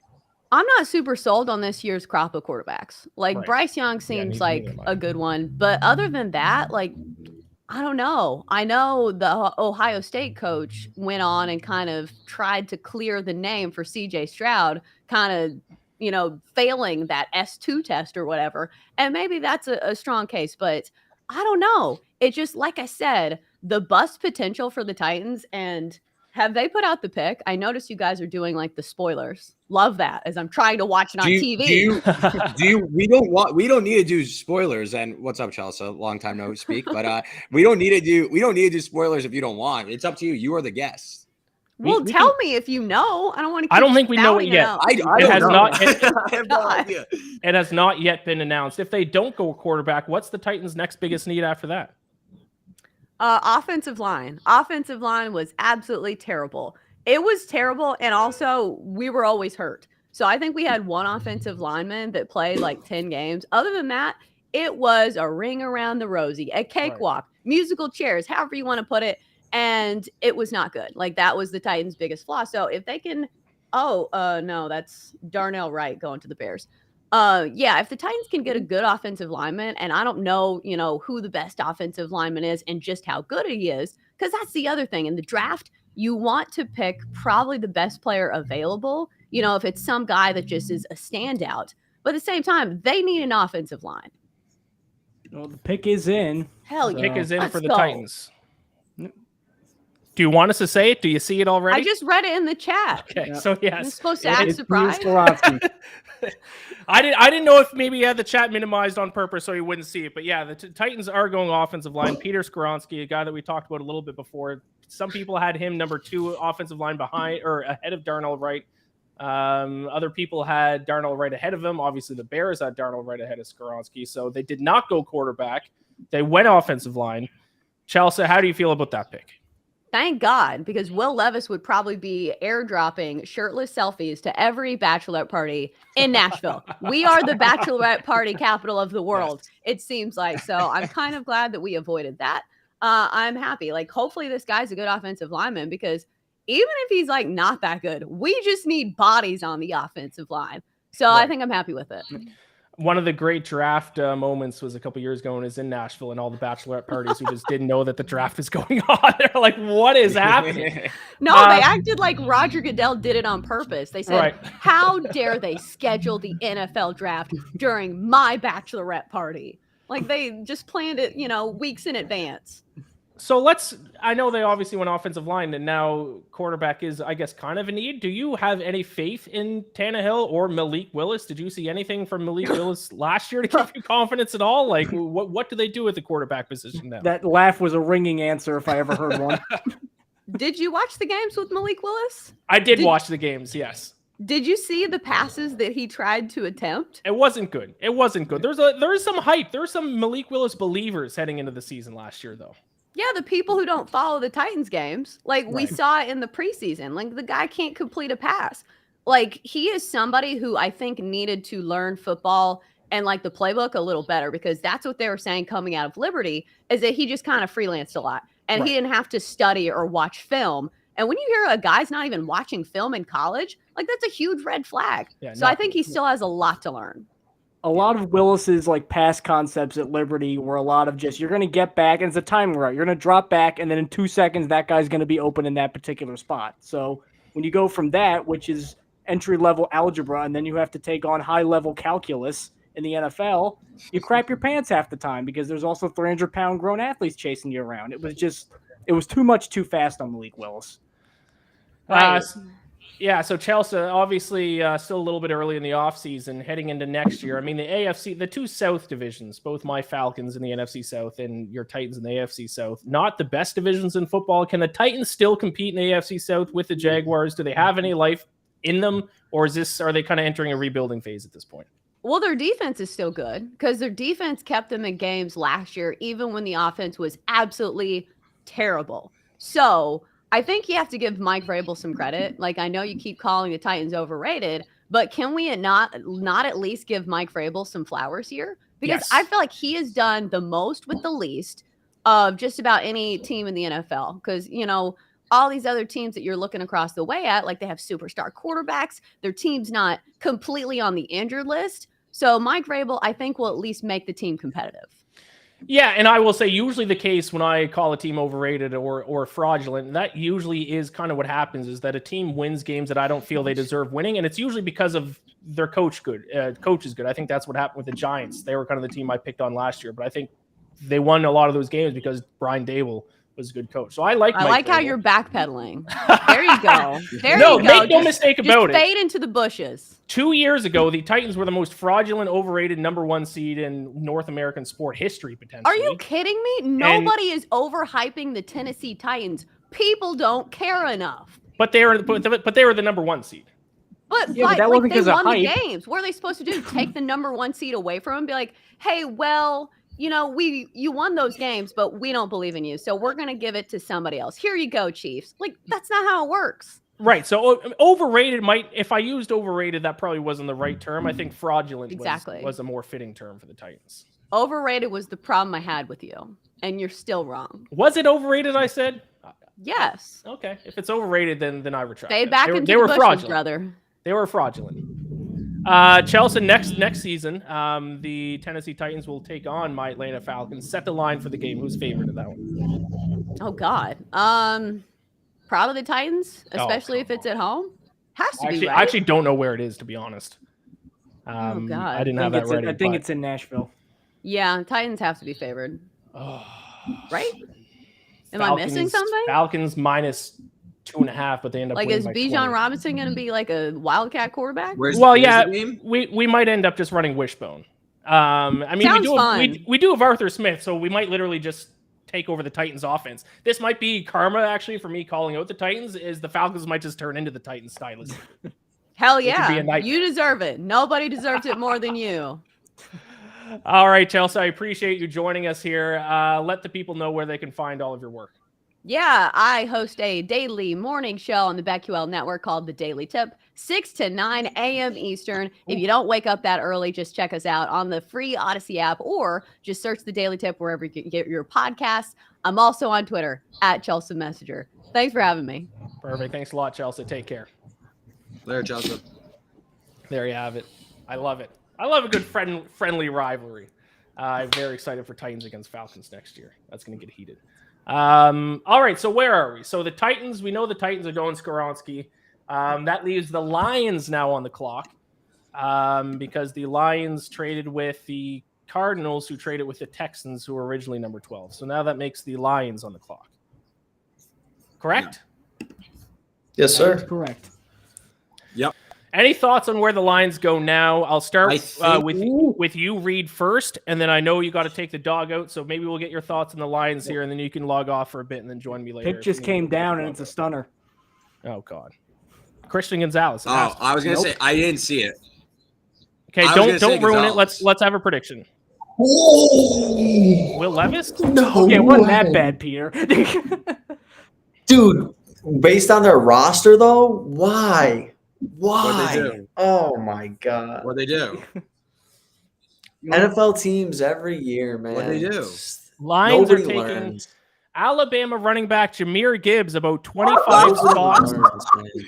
I'm not super sold on this year's crop of quarterbacks. Like Right. Bryce Young seems like a good one. But other than that, I don't know. I know the Ohio State coach went on and kind of tried to clear the name for CJ Stroud, kind of, failing that S2 test or whatever. And maybe that's a strong case, but I don't know. It just, like I said, the bust potential for the Titans. And have they put out the pick? I noticed you guys are doing the spoilers. Love that as I'm trying to watch it on TV. We don't need to do spoilers. And what's up, Chelsea? Long time no speak, but we don't need to do spoilers if you don't want. It's up to you. You are the guest. Well, tell me if you know. I don't want to. I don't think we know it yet. I has know. not. I have no idea. It has not yet been announced. If they don't go quarterback, what's the Titans' next biggest need after that? Offensive line. Offensive line was absolutely terrible. It was terrible, and also we were always hurt. So I think we had one offensive lineman that played 10 games. Other than that, it was a ring around the rosy, a cakewalk, musical chairs, however you want to put it. And it was not good. That was the Titans' biggest flaw. So if they can, no, that's Darnell Wright going to the Bears. If the Titans can get a good offensive lineman, and I don't know, who the best offensive lineman is and just how good he is, because that's the other thing in the draft. You want to pick probably the best player available, if it's some guy that just is a standout. But at the same time, they need an offensive line. Well, the pick is in. Hell yeah. The pick is in Let's for the go. Titans. Do you want us to say it? Do you see it already? I just read it in the chat. Okay, so yes. You're supposed to act It's surprised. I didn't know if maybe he had the chat minimized on purpose so you wouldn't see it. But yeah, the Titans are going offensive line. Peter Skoronski, a guy that we talked about a little bit before. Some people had him number 2 offensive line behind or ahead of Darnell Wright. Other people had Darnold right ahead of him. Obviously, the Bears had Darnold right ahead of Skoronski. So they did not go quarterback. They went offensive line. Chelsea, how do you feel about that pick? Thank God, because Will Levis would probably be airdropping shirtless selfies to every bachelorette party in Nashville. We are the bachelorette party capital of the world, it seems like. So I'm kind of glad that we avoided that. I'm happy. Like, hopefully this guy's a good offensive lineman, because even if he's like not that good, we just need bodies on the offensive line. So I think I'm happy with it. One of the great draft moments was a couple years ago when it was in Nashville, and all the bachelorette parties who just didn't know that the draft was going on. They're like, what is happening? No, they acted like Roger Goodell did it on purpose. They said, how dare they schedule the NFL draft during my bachelorette party? Like, they just planned it, weeks in advance. So I know they obviously went offensive line, and now quarterback is, I guess, kind of a need. Do you have any faith in Tannehill or Malik Willis? Did you see anything from Malik Willis last year to give you confidence at all? Like, what do they do with the quarterback position now? That laugh was a ringing answer if I ever heard one. Did you watch the games with Malik Willis? I did watch the games, yes. Did you see the passes that he tried to attempt? It wasn't good. There is some hype. There are some Malik Willis believers heading into the season last year, though. Yeah, the people who don't follow the Titans games, like we saw it in the preseason, like the guy can't complete a pass. Like, he is somebody who I think needed to learn football and like the playbook a little better, because that's what they were saying coming out of Liberty, is that he just kind of freelanced a lot and he didn't have to study or watch film. And when you hear a guy's not even watching film in college, like, that's a huge red flag. Yeah, so I think he still has a lot to learn. A lot of Willis's like pass concepts at Liberty were a lot of just, you're going to get back, and it's a timing route. You're going to drop back, and then in 2 seconds, that guy's going to be open in that particular spot. So when you go from that, which is entry-level algebra, and then you have to take on high-level calculus in the NFL, you crap your pants half the time, because there's also 300-pound grown athletes chasing you around. It was too much too fast on Malik Willis. Yeah, so Chelsea, obviously still a little bit early in the offseason, heading into next year. I mean, the AFC, the two South divisions, both my Falcons in the NFC South and your Titans in the AFC South, not the best divisions in football. Can the Titans still compete in the AFC South with the Jaguars? Do they have any life in them, or are they kind of entering a rebuilding phase at this point? Well, their defense is still good, because their defense kept them in games last year, even when the offense was absolutely terrible. So I think you have to give Mike Vrabel some credit. Like, I know you keep calling the Titans overrated, but can we not at least give Mike Vrabel some flowers here? Because I feel like he has done the most with the least of just about any team in the NFL. Because, all these other teams that you're looking across the way at, like, they have superstar quarterbacks. Their team's not completely on the injured list. So Mike Vrabel, I think, will at least make the team competitive. Yeah, and I will say usually the case when I call a team overrated or fraudulent, that usually is kind of what happens, is that a team wins games that I don't feel they deserve winning, and it's usually because of their coach is good. I think that's what happened with the Giants. They were kind of the team I picked on last year, but I think they won a lot of those games because Brian Dable was a good coach. So I like how you're backpedaling. There you go. Make no mistake about it. Fade into the bushes. 2 years ago, the Titans were the most fraudulent, overrated #1 seed in North American sport history, potentially. Are you kidding me? Nobody is overhyping the Tennessee Titans. People don't care enough. But they were the #1 seed. But that wasn't because they of won the hype. games. What are they supposed to do? Take the #1 seed away from them and be like, hey, well, you won those games, but we don't believe in you, so we're going to give it to somebody else. Here you go, Chiefs. Like, that's not how it works. Right. So overrated if I used overrated, that probably wasn't the right term. I think fraudulent was a more fitting term for the Titans. Overrated was the problem I had with you, and you're still wrong. Was it overrated, I said? Yes. Okay. If it's overrated, then I retract. Stay back into the bushes, fraudulent. brother. They were fraudulent. Chelsea, next season, the Tennessee Titans will take on my Atlanta Falcons. Set the line for the game. Who's favored in that one? Oh, God. Probably the Titans, especially if it's at home. Has to be, right? I actually don't know where it is, to be honest. Oh, God. I didn't have that ready. I think it's in Nashville. Yeah, Titans have to be favored. Oh, right? Am I missing something? Falcons -2.5, but they end up is Bijan Robinson going to be like a Wildcat quarterback? Where's the game? We might end up just running wishbone. I mean, we do have Arthur Smith, so we might literally just take over the Titans offense. This might be karma, actually, for me calling out the Titans, is the Falcons might just turn into the Titans stylistically. Hell It could be a yeah. nightmare. You deserve it. Nobody deserves it more than you. All right, Chelsea, I appreciate you joining us here. Let the people know where they can find all of your work. Yeah, I host a daily morning show on the BetQL network called The Daily Tip, 6 to 9 a.m. Eastern. If you don't wake up that early, just check us out on the free Odyssey app or just search The Daily Tip wherever you can get your podcasts. I'm also on Twitter at Chelsea Messenger. Thanks for having me. Perfect. Thanks a lot, Chelsea. Take care. Later, Chelsea. There you have it. I love it. I love a good friendly rivalry. I'm very excited for Titans against Falcons next year. That's going to get heated. All right, so where are we? So the Titans, we know the Titans are going Skoronski. That leaves the Lions now on the clock because the Lions traded with the Cardinals, who traded with the Texans, who were originally number 12. So now that makes the Lions on the clock. Correct? Yes, That is sir. correct. Yep. Any thoughts on where the Lions go now? I'll start I think- with you, Reed, first, and then I know you got to take the dog out, so maybe we'll get your thoughts on the Lions here, and then you can log off for a bit and then join me later. Pick just came down, and it's a stunner. Oh, God. Christian Gonzalez. Oh, I was going to say, I didn't see it. Okay, I was gonna say don't ruin it. Gonzalez. Let's have a prediction. Will Levis? No. Okay, it wasn't that bad, Peter. Dude, based on their roster, though, why? What'd they do? Oh, my God. What'd they do? NFL teams every year, man. What'd they do? Just Lions are nobody taking learns. Alabama running back Jahmyr Gibbs about 25 Nobody spots. learns, man.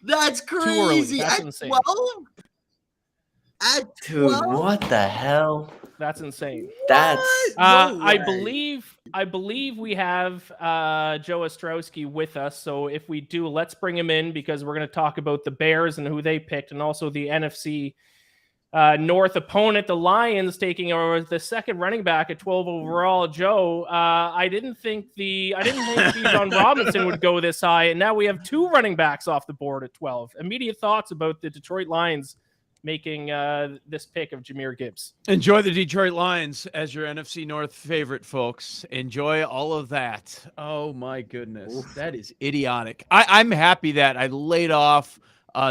That's crazy. early. That's At insane. 12? At Dude, 12? what the hell? That's insane. That's No I way. believe we have Joe Ostrowski with us. So if we do, let's bring him in because we're going to talk about the Bears and who they picked, and also the NFC North opponent, the Lions, taking over the second running back at 12 overall. Joe, I didn't think Bijan Robinson would go this high, and now we have two running backs off the board at 12. Immediate thoughts about the Detroit Lions making this pick of Jahmyr Gibbs? Enjoy the Detroit Lions as your NFC North favorite, folks. Enjoy all of that. Oh, my goodness. That is idiotic. I'm happy that I laid off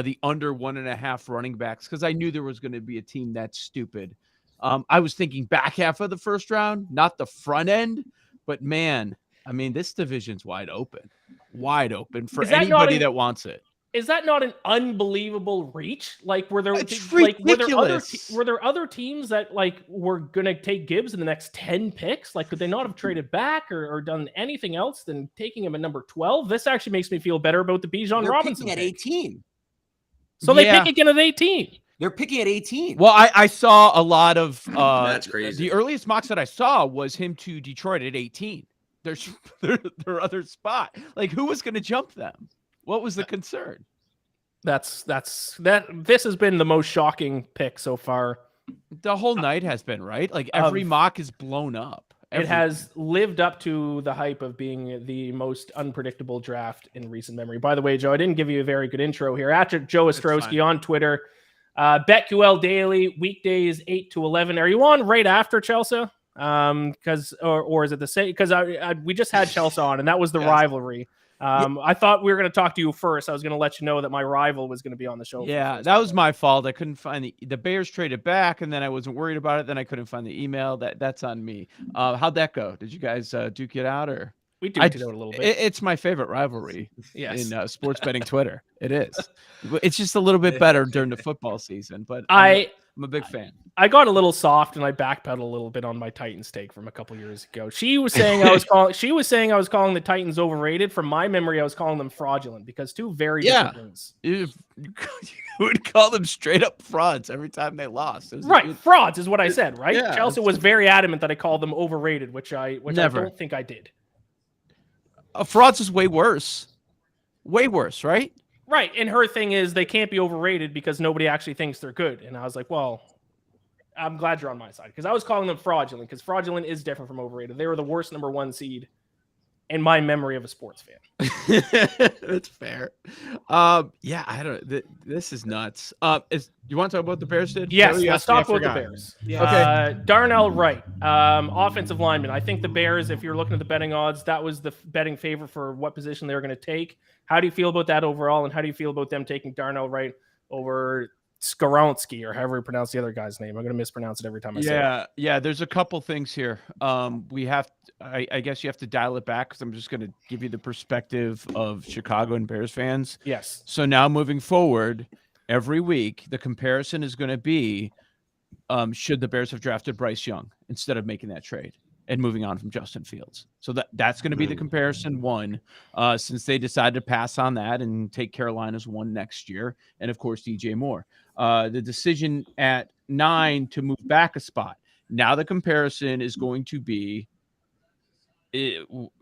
the under 1.5 running backs because I knew there was going to be a team that stupid. I was thinking back half of the first round, not the front end. But, man, I mean, this division's wide open for anybody that wants it. Is that not an unbelievable reach? Like, were there It's were ridiculous. there other teams that were gonna take Gibbs in the next 10 picks? Like, could they not have traded back or done anything else than taking him at number 12? This actually makes me feel better about the Bijan They're Robinson picking at pick. 18. So they Yeah. pick again at 18. They're picking at 18. Well, I saw a lot of That's crazy. The earliest mocks that I saw was him to Detroit at 18. There's their other spot. Like, who was going to jump them? What was the concern? This has been the most shocking pick so far. The whole night has been, right? Like, every mock is blown up. It has lived up to the hype of being the most unpredictable draft in recent memory. By the way, Joe, I didn't give you a very good intro here. At Joe Ostrowski on Twitter, BetQL Daily, weekdays 8 to 11. Are you on right after Chelsea? Because or is it the same? Because we just had Chelsea on, and that was the rivalry. I thought we were going to talk to you first. I was going to let you know that my rival was going to be on the show. Yeah, that was my fault. I couldn't find the Bears traded back, and then I wasn't worried about it. Then I couldn't find the email. That's on me. How'd that go? Did you guys duke it out, or we duked it out a little bit? It's my favorite rivalry Yes. in sports betting Twitter. It is. It's just a little bit better during the football season, but I'm a big fan. I got a little soft and I backpedaled a little bit on my Titans take from a couple years ago. She was saying I was calling the Titans overrated. From my memory, I was calling them fraudulent because two very different things. You would call them straight up frauds every time they lost. Right, frauds is what I said. Right, Yeah, Chelsea was very adamant that I called them overrated, which I don't think I did. Frauds is way worse, right? Right, and her thing is they can't be overrated because nobody actually thinks they're good. And I was like, well, I'm glad you're on my side because I was calling them fraudulent because fraudulent is different from overrated. They were the worst number 1 seed in my memory of a sports fan. That's fair. Yeah, I don't. This is nuts. You want to talk about the Bears? Yes, let's talk about the Bears. Yeah. Okay. Darnell Wright, offensive lineman. I think the Bears, if you're looking at the betting odds, that was the betting favor for what position they were going to take. How do you feel about that overall, and how do you feel about them taking Darnell Wright, over Skoronski, or however you pronounce the other guy's name. I'm going to mispronounce it every time I say it. Yeah. There's a couple things here. I guess you have to dial it back because I'm just going to give you the perspective of Chicago and Bears fans. Yes. So now moving forward, every week the comparison is going to be, should the Bears have drafted Bryce Young instead of making that trade and moving on from Justin Fields? So that's going to be the comparison one, since they decided to pass on that and take Carolina's one next year, and of course DJ Moore. The decision at 9 to move back a spot. Now the comparison is going to be,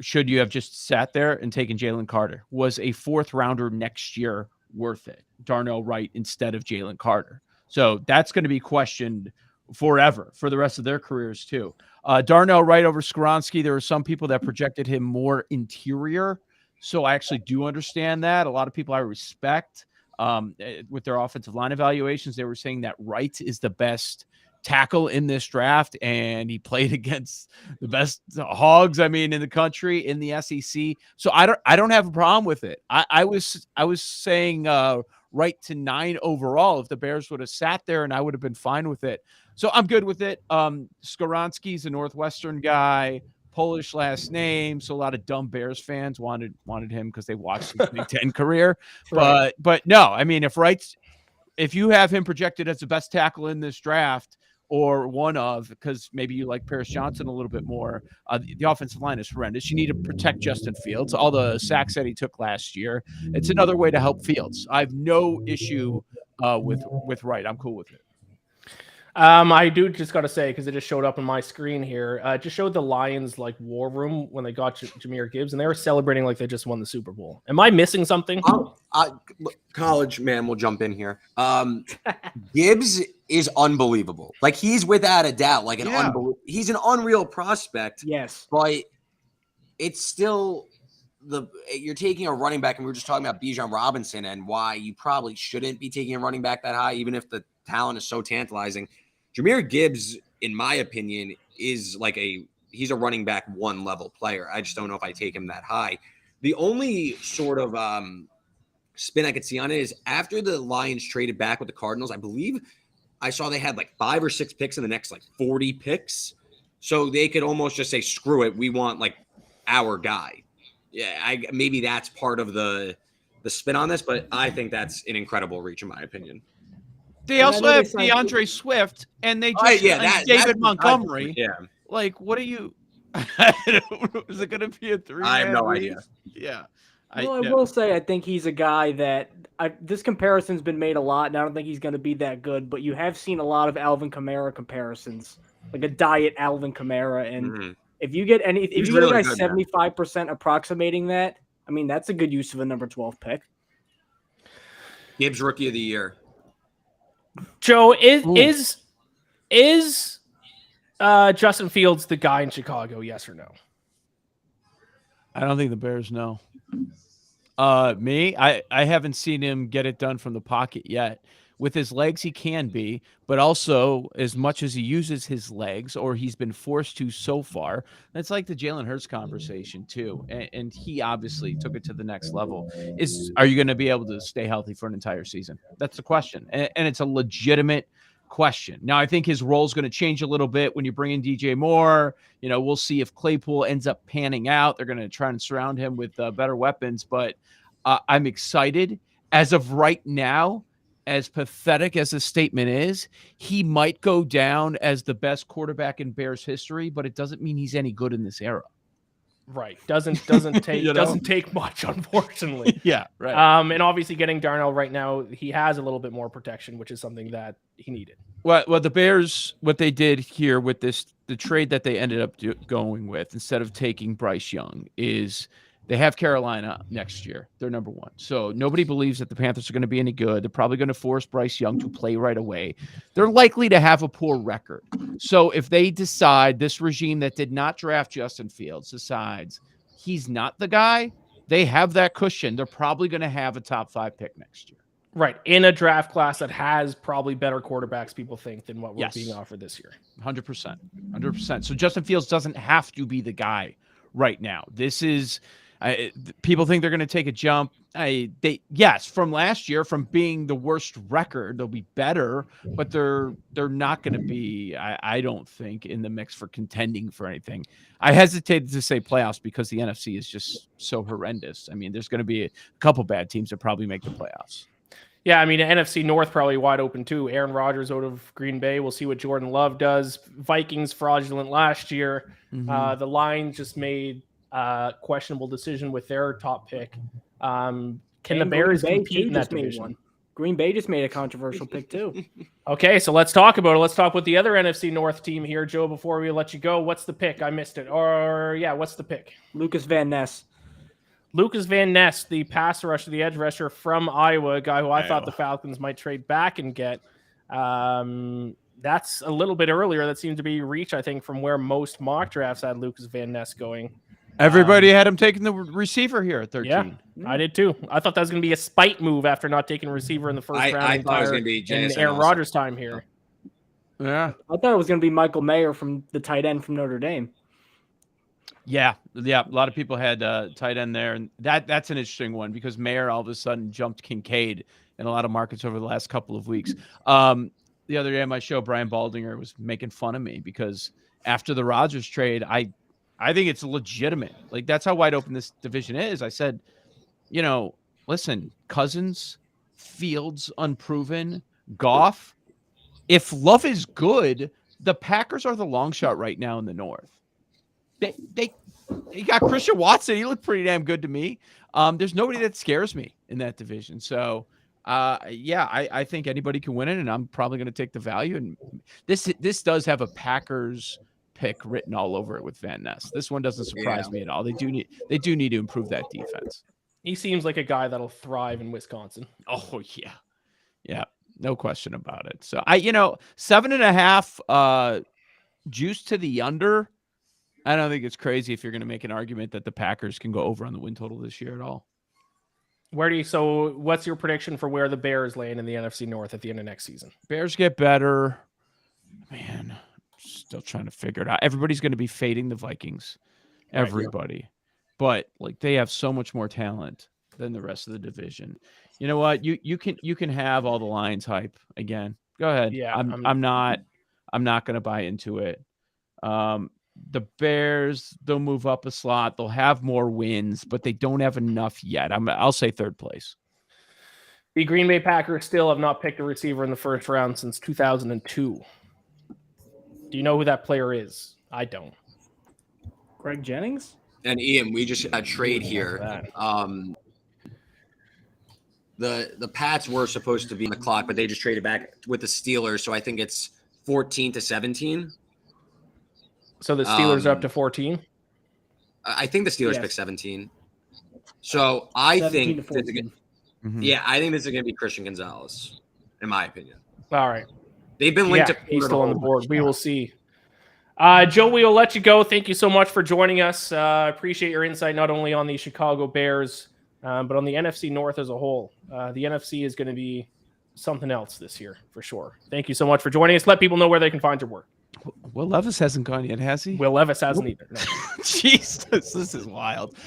should you have just sat there and taken Jalen Carter? Was a 4th rounder next year worth it? Darnell Wright instead of Jalen Carter. So that's going to be questioned forever for the rest of their careers too. Darnell Wright over Skoronski. There are some people that projected him more interior. So I actually do understand that. A lot of people I respect, with their offensive line evaluations, they were saying that Wright is the best tackle in this draft, and he played against the best hogs, in the country, in the SEC. So I don't have a problem with it. I was saying right to 9 overall if the Bears would have sat there, and I would have been fine with it. So I'm good with it. Skoronski's a Northwestern guy, Polish last name, so a lot of dumb Bears fans wanted him because they watched his Big Ten career. Right. But no, if you have him projected as the best tackle in this draft, or one of, because maybe you like Paris Johnson a little bit more, the offensive line is horrendous. You need to protect Justin Fields. All the sacks that he took last year, it's another way to help Fields. I have no issue with Wright. I'm cool with it. I do just got to say, because it just showed up on my screen here, it just showed the Lions war room when they got Jahmyr Gibbs, and they were celebrating like they just won the Super Bowl. Am I missing something? College man will jump in here. Gibbs is unbelievable. He's without a doubt he's an unreal prospect. Yes, but it's still you're taking a running back, and we were just talking about Bijan Robinson and why you probably shouldn't be taking a running back that high, even if the talent is so tantalizing. Jahmyr Gibbs, in my opinion, is he's a running back 1 level player. I just don't know if I take him that high. The only sort of spin I could see on it is after the Lions traded back with the Cardinals, I believe I saw they had 5 or 6 picks in the next 40 picks. So they could almost just say, screw it, we want our guy. Yeah, maybe that's part of the spin on this, but I think that's an incredible reach in my opinion. They also have DeAndre Swift, and they just David Montgomery. What are you? Is it going to be a 3? I have no idea. Yeah. I will say I think he's a guy that this comparison's been made a lot, and I don't think he's going to be that good. But you have seen a lot of Alvin Kamara comparisons, like a diet Alvin Kamara, and if you get if you get a guy 75% approximating that, that's a good use of a number 12 pick. Gibbs Rookie of the Year. Joe, is Justin Fields the guy in Chicago? Yes or no? I don't think the Bears know. I haven't seen him get it done from the pocket yet. With his legs, he can be, but also as much as he uses his legs, or he's been forced to so far, that's like the Jalen Hurts conversation too. And he obviously took it to the next level. Are you going to be able to stay healthy for an entire season? That's the question. And it's a legitimate question. Now, I think his role is going to change a little bit when you bring in DJ Moore. We'll see if Claypool ends up panning out. They're going to try and surround him with better weapons, but I'm excited. As of right now, as pathetic as this statement is, he might go down as the best quarterback in Bears history, but it doesn't mean he's any good in this era. Right. Doesn't take doesn't take much, unfortunately. Yeah. Right. And obviously getting Darnell right now, he has a little bit more protection, which is something that he needed. Well, the Bears, what they did here with the trade that they ended up going with, instead of taking Bryce Young, is they have Carolina next year. They're number 1. So nobody believes that the Panthers are going to be any good. They're probably going to force Bryce Young to play right away. They're likely to have a poor record. So if they decide, this regime that did not draft Justin Fields decides he's not the guy, they have that cushion. They're probably going to have a top 5 pick next year. Right. In a draft class that has probably better quarterbacks, people think, than what we're being offered this year. 100%. 100%. So Justin Fields doesn't have to be the guy right now. This is... People think they're going to take a jump. Yes, from last year, from being the worst record, they'll be better, but they're not going to be, I don't think, in the mix for contending for anything. I hesitated to say playoffs because the NFC is just so horrendous. I mean, there's going to be a couple bad teams that probably make the playoffs. Yeah, I mean, the NFC North probably wide open too. Aaron Rodgers out of Green Bay. We'll see what Jordan Love does. Vikings fraudulent last year. The Lions just made a questionable decision with their top pick. Can the Bears compete in that division? Green Bay just made a controversial pick too. Okay, so let's talk about it. Let's talk with the other NFC North team here, Joe. Before we let you go, what's the pick? I missed it. Or yeah, what's the pick? Lucas Van Ness. Lucas Van Ness, the pass rusher, the edge rusher from Iowa, a guy who I thought the Falcons might trade back and get. That's a little bit earlier. That seemed to be reach, I think, from where most mock drafts had Lucas Van Ness going. Everybody had him taking the receiver here at 13. Yeah, I did too. I thought that was going to be a spite move after not taking a receiver in the first round. I thought it was going to be in Aaron Rodgers' time here. Yeah. I thought it was going to be Michael Mayer from the tight end from Notre Dame. Yeah. A lot of people had tight end there, and that's an interesting one because Mayer all of a sudden jumped Kincaid in a lot of markets over the last couple of weeks. The other day on my show, Brian Baldinger was making fun of me because after the Rodgers trade, I think it's legitimate. Like, that's how wide open this division is. I said, listen, Cousins, Fields, unproven, Goff. If Love is good, the Packers are the long shot right now in the North. They got Christian Watson. He looked pretty damn good to me. There's nobody that scares me in that division. So, I think anybody can win it, and I'm probably going to take the value. And this does have a Packers pick written all over it with Van Ness. This one doesn't surprise me at all. They do need to improve that defense. He seems like a guy that'll thrive in Wisconsin. Oh yeah, no question about it. So 7.5 juice to the under. I don't think it's crazy if you're going to make an argument that the Packers can go over on the win total this year at all. So what's your prediction for where the Bears land in the NFC North at the end of next season? Bears get better. Man, still trying to figure it out. Everybody's going to be fading the Vikings. Everybody. Right. But they have so much more talent than the rest of the division. You know what? You can have all the Lions hype again. Go ahead. Yeah. I'm not going to buy into it. The Bears, they'll move up a slot. They'll have more wins, but they don't have enough yet. I'll say third place. The Green Bay Packers still have not picked a receiver in the first round since 2002. Do you know who that player is? I don't. Greg Jennings? And Ian, we just had a trade here. The Pats were supposed to be on the clock, but they just traded back with the Steelers, so I think it's 14-17. So the Steelers are up to 14? I think the Steelers picked 17. So I think I think this is going to be Christian Gonzalez, in my opinion. All right. They've been linked to he's still on the board. We will see. Joe, we will let you go. Thank you so much for joining us. Appreciate your insight not only on the Chicago Bears, but on the NFC North as a whole. The NFC is going to be something else this year for sure. Thank you so much for joining us. Let people know where they can find your work. Will Levis hasn't gone yet, has he? Will Levis hasn't either. No. Jesus, this is wild.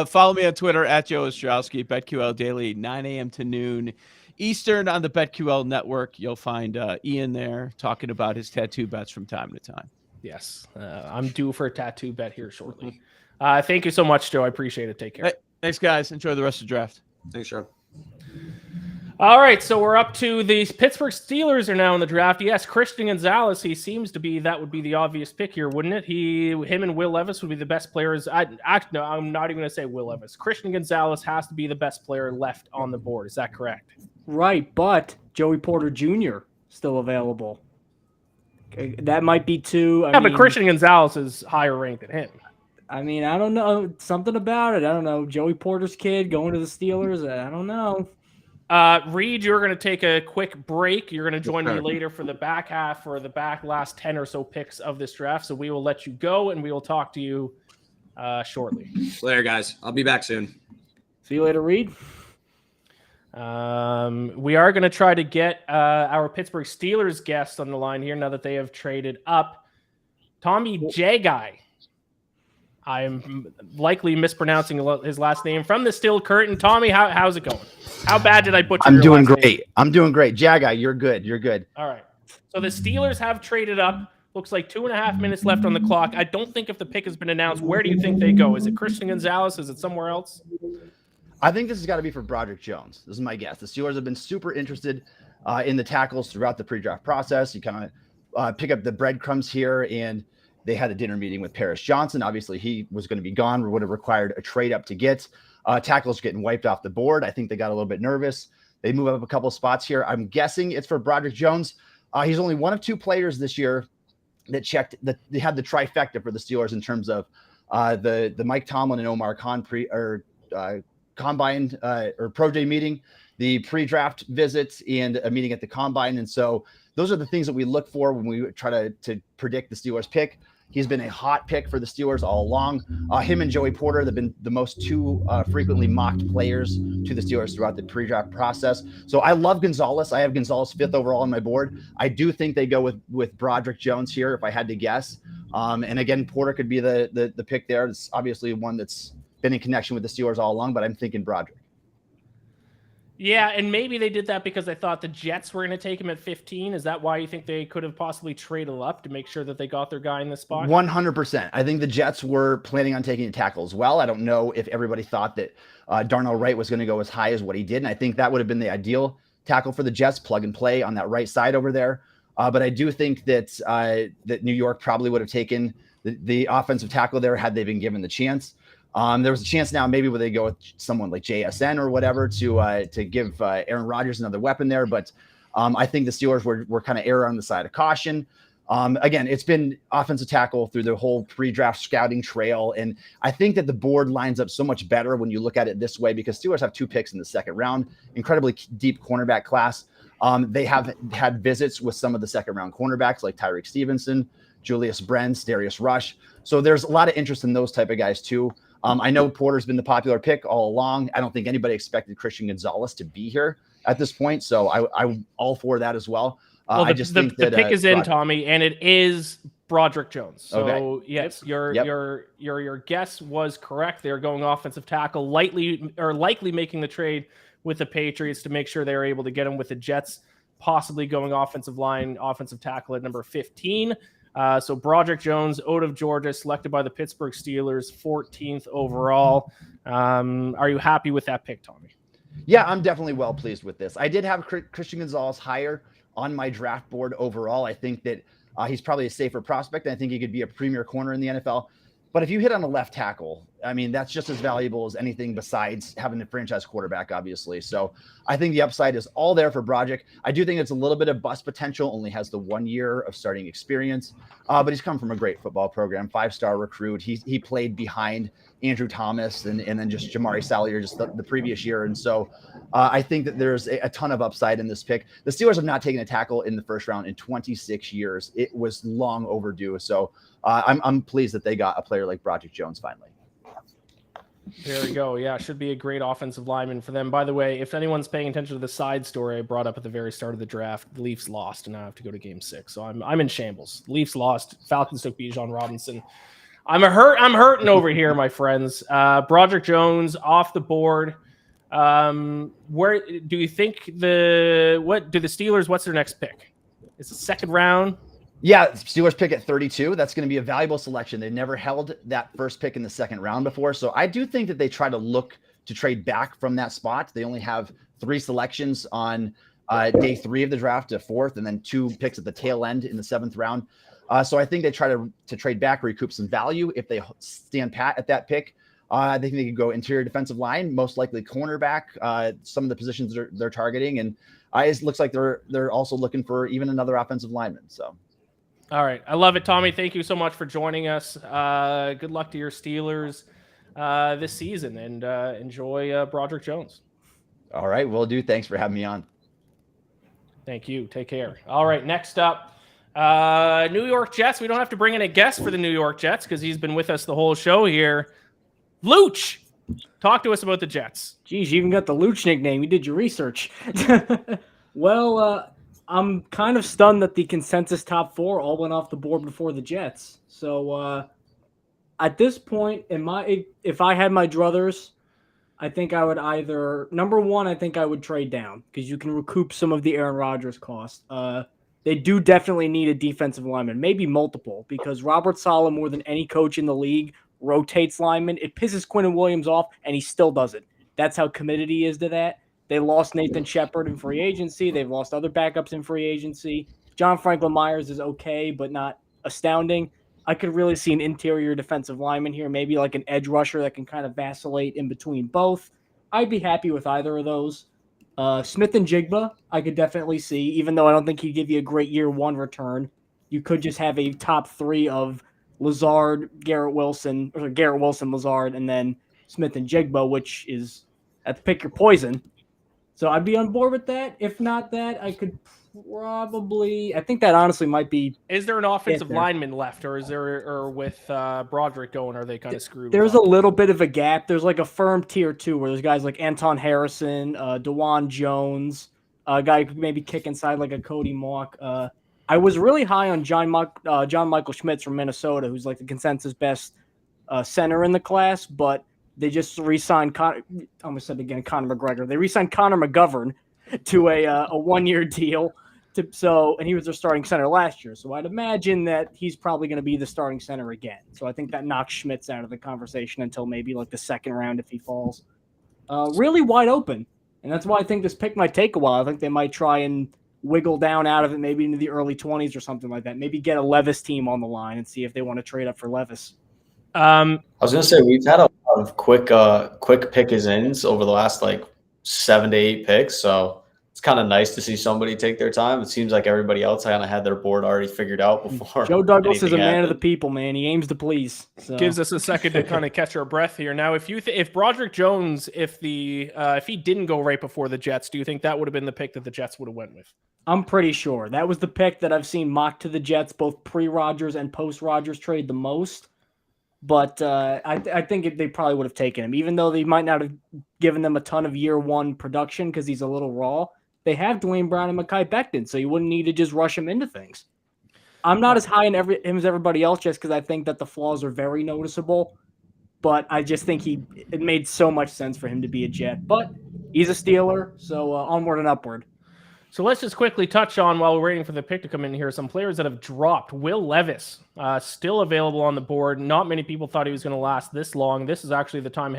Follow me on Twitter at Joe Ostrowski, BetQL Daily, 9 a.m. to noon Eastern on the BetQL network. You'll find Ian there talking about his tattoo bets from time to time. Yes, I'm due for a tattoo bet here shortly. Thank you so much, Joe. I appreciate it. Take care. Hey, thanks, guys. Enjoy the rest of the draft. Thanks, Joe. All right, so we're up to the Pittsburgh Steelers are now in the draft. Yes, Christian Gonzalez, he seems to be, that would be the obvious pick here, wouldn't it? Him and Will Levis would be the best players. No, I'm not even going to say Will Levis. Christian Gonzalez has to be the best player left on the board. Is that correct? Right, but Joey Porter Jr. still available. Okay, that might be two. But Christian Gonzalez is higher ranked than him. I mean, I don't know. Something about it. I don't know. Joey Porter's kid going to the Steelers. I don't know. Reed, you're going to take a quick break. You're going to join me later for the back half or the last 10 or so picks of this draft. So we will let you go and we will talk to you shortly. Later, guys. I'll be back soon. See you later, Reed. We are going to try to get our Pittsburgh Steelers guest on the line here now that they have traded up. Tommy J. Guy. I am likely mispronouncing his last name. From the Still Curtain, Tommy, how's it going? How bad did I butcher I'm your doing last great. name? I'm doing great. Jagai, you're good. You're good. All right. So the Steelers have traded up. Looks like 2.5 minutes left on the clock. I don't think if the pick has been announced, where do you think they go? Is it Christian Gonzalez? Is it somewhere else? I think this has got to be for Broderick Jones. This is my guess. The Steelers have been super interested in the tackles throughout the pre-draft process. You kind of pick up the breadcrumbs here, and they had a dinner meeting with Paris Johnson. Obviously, he was going to be gone, or would have required a trade up to get. Tackles getting wiped off the board. I think they got a little bit nervous. They move up a couple spots here. I'm guessing it's for Broderick Jones. He's only one of two players this year that checked that they had the trifecta for the Steelers in terms of the Mike Tomlin and Omar Khan combine or pro day meeting, the pre-draft visits, and a meeting at the combine. And so those are the things that we look for when we try to predict the Steelers pick. He's been a hot pick for the Steelers all along. Him and Joey Porter have been the most two frequently mocked players to the Steelers throughout the pre-draft process. So I love Gonzalez. I have Gonzalez 5th overall on my board. I do think they go with Broderick Jones here, if I had to guess. And again, Porter could be the pick there. It's obviously one that's been in connection with the Steelers all along, but I'm thinking Broderick. Yeah, and maybe they did that because they thought the Jets were going to take him at 15. Is that why you think they could have possibly traded up to make sure that they got their guy in this spot? 100%. I think the Jets were planning on taking a tackle as well. I don't know if everybody thought that Darnell Wright was going to go as high as what he did, and I think that would have been the ideal tackle for the Jets, plug and play on that right side over there. But I do think that that New York probably would have taken the offensive tackle there had they been given the chance. There was a chance now maybe where they go with someone like JSN or whatever to give Aaron Rodgers another weapon there. But I think the Steelers were kind of err on the side of caution. Again, it's been offensive tackle through the whole pre-draft scouting trail. And I think that the board lines up so much better when you look at it this way, because Steelers have 2 picks in the second round, incredibly deep cornerback class. They have had visits with some of the second round cornerbacks like Tyreek Stevenson, Julius Brents, Darius Rush. So there's a lot of interest in those type of guys too. I know Porter's been the popular pick all along. I don't think anybody expected Christian Gonzalez to be here at this point. So I'm all for that as well. I just think that the pick is in, Tommy, and it is Broderick Jones. So okay. Yes, your guess was correct. They're going offensive tackle, likely making the trade with the Patriots to make sure they were able to get him with the Jets, possibly going offensive line, offensive tackle at number 15. So Broderick Jones, out of Georgia, selected by the Pittsburgh Steelers, 14th overall. Are you happy with that pick, Tommy? Yeah, I'm definitely well pleased with this. I did have Christian Gonzalez higher on my draft board overall. I think that he's probably a safer prospect, and I think he could be a premier corner in the NFL. But if you hit on a left tackle, I mean, that's just as valuable as anything besides having a franchise quarterback, obviously. So I think the upside is all there for Broderick. I do think it's a little bit of bust potential, only has the 1 year of starting experience. But he's come from a great football program, 5-star recruit. He played behind Andrew Thomas and then just Jamari Sallier just the previous year. And so I think that there's a ton of upside in this pick. The Steelers have not taken a tackle in the first round in 26 years. It was long overdue. So I'm pleased that they got a player like Broderick Jones finally. There we go. Yeah, should be a great offensive lineman for them. By the way, if anyone's paying attention to the side story I brought up at the very start of the draft, the Leafs lost, and now I have to go to Game 6. So I'm in shambles. The Leafs lost. Falcons took Bijan Robinson. I'm hurting over here, my friends. Broderick Jones off the board. Where do you think what's their next pick? It's the second round. Yeah, Steelers pick at 32. That's going to be a valuable selection. They've never held that first pick in the second round before. So I do think that they try to look to trade back from that spot. They only have 3 selections on day 3 of the draft to 4th, and then 2 picks at the tail end in the 7th round. So I think they try to trade back, recoup some value if they stand pat at that pick. I think they could go interior defensive line, most likely cornerback, some of the positions they're targeting. And it looks like they're also looking for even another offensive lineman. So. All right. I love it, Tommy. Thank you so much for joining us. Good luck to your Steelers this season, and enjoy Broderick Jones. All right. Will do. Thanks for having me on. Thank you. Take care. All right. Next up, New York Jets. We don't have to bring in a guest for the New York Jets because he's been with us the whole show here. Luch, talk to us about the Jets. Geez, you even got the Luch nickname. You did your research. Well, I'm kind of stunned that the consensus top 4 all went off the board before the Jets. So At this point, if I had my druthers, I think I would either number one, I think I would trade down because you can recoup some of the Aaron Rodgers cost. They do definitely need a defensive lineman, maybe multiple, because Robert Saleh, more than any coach in the league, rotates linemen. It pisses Quentin Williams off, and he still does it. That's how committed he is to that. They lost Nathan Shepard in free agency. They've lost other backups in free agency. John Franklin Myers is okay, but not astounding. I could really see an interior defensive lineman here, maybe like an edge rusher that can kind of vacillate in between both. I'd be happy with either of those. Smith-Njigba, I could definitely see, even though I don't think he'd give you a great year one return. You could just have a top three of Lazard, Garrett Wilson, Lazard, and then Smith-Njigba, which is at the pick your poison. So I'd be on board with that. If not that, I could probably. I think that honestly might be. Is there an offensive lineman left, or is there, or with Broderick going, are they kind of screwed? There's a little bit of a gap. There's like a firm tier 2 where there's guys like Anton Harrison, DeJuan Jones, a guy who could maybe kick inside like a Cody Mock. I was really high on John Michael Schmitz from Minnesota, who's like the consensus best center in the class, but they just re-signed Conor McGregor. They re-signed Connor McGovern to a 1-year deal. And he was their starting center last year. So I'd imagine that he's probably going to be the starting center again. So I think that knocks Schmitz out of the conversation until maybe like the second round if he falls. Really wide open. And that's why I think this pick might take a while. I think they might try and wiggle down out of it maybe into the early 20s or something like that. Maybe get a Levis team on the line and see if they want to trade up for Levis. I was going to say, we've had a lot of quick pick-ins over the last like 7 to 8 picks. So it's kind of nice to see somebody take their time. It seems like everybody else kind of had their board already figured out before. Joe Douglas is a man of the people, man. He aims to please. So. Gives us a second to kind of catch our breath here. Now, if Broderick Jones, if he didn't go right before the Jets, do you think that would have been the pick that the Jets would have went with? I'm pretty sure that was the pick that I've seen mocked to the Jets, both pre-Rodgers and post-Rodgers trade the most. But I think they probably would have taken him, even though they might not have given them a ton of year one production because he's a little raw. They have Dwayne Brown and Mekhi Becton, so you wouldn't need to just rush him into things. I'm not as high in him as everybody else just because I think that the flaws are very noticeable. But I just think it made so much sense for him to be a Jet. But he's a Steeler, so onward and upward. So let's just quickly touch on, while we're waiting for the pick to come in here, some players that have dropped. Will Levis, still available on the board. Not many people thought he was going to last this long. This is actually the time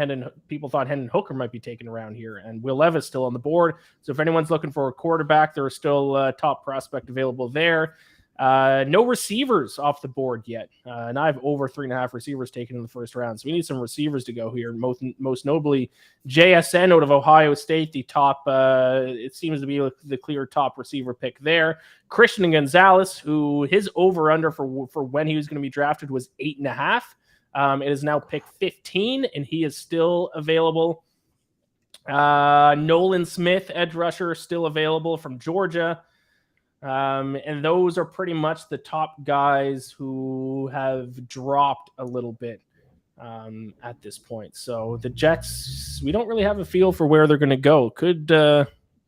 people thought Hendon Hooker might be taken around here. And Will Levis still on the board. So if anyone's looking for a quarterback, there is still a top prospect available there. No receivers off the board yet. And I have over 3.5 receivers taken in the first round. So we need some receivers to go here. Most notably, JSN out of Ohio State, the top, it seems to be the clear top receiver pick there. Christian Gonzalez, who his over-under for when he was going to be drafted was 8.5. It is now pick 15, and he is still available. Nolan Smith, edge rusher, still available from Georgia. And those are pretty much the top guys who have dropped a little bit at this point. So the Jets, we don't really have a feel for where they're going to go. Could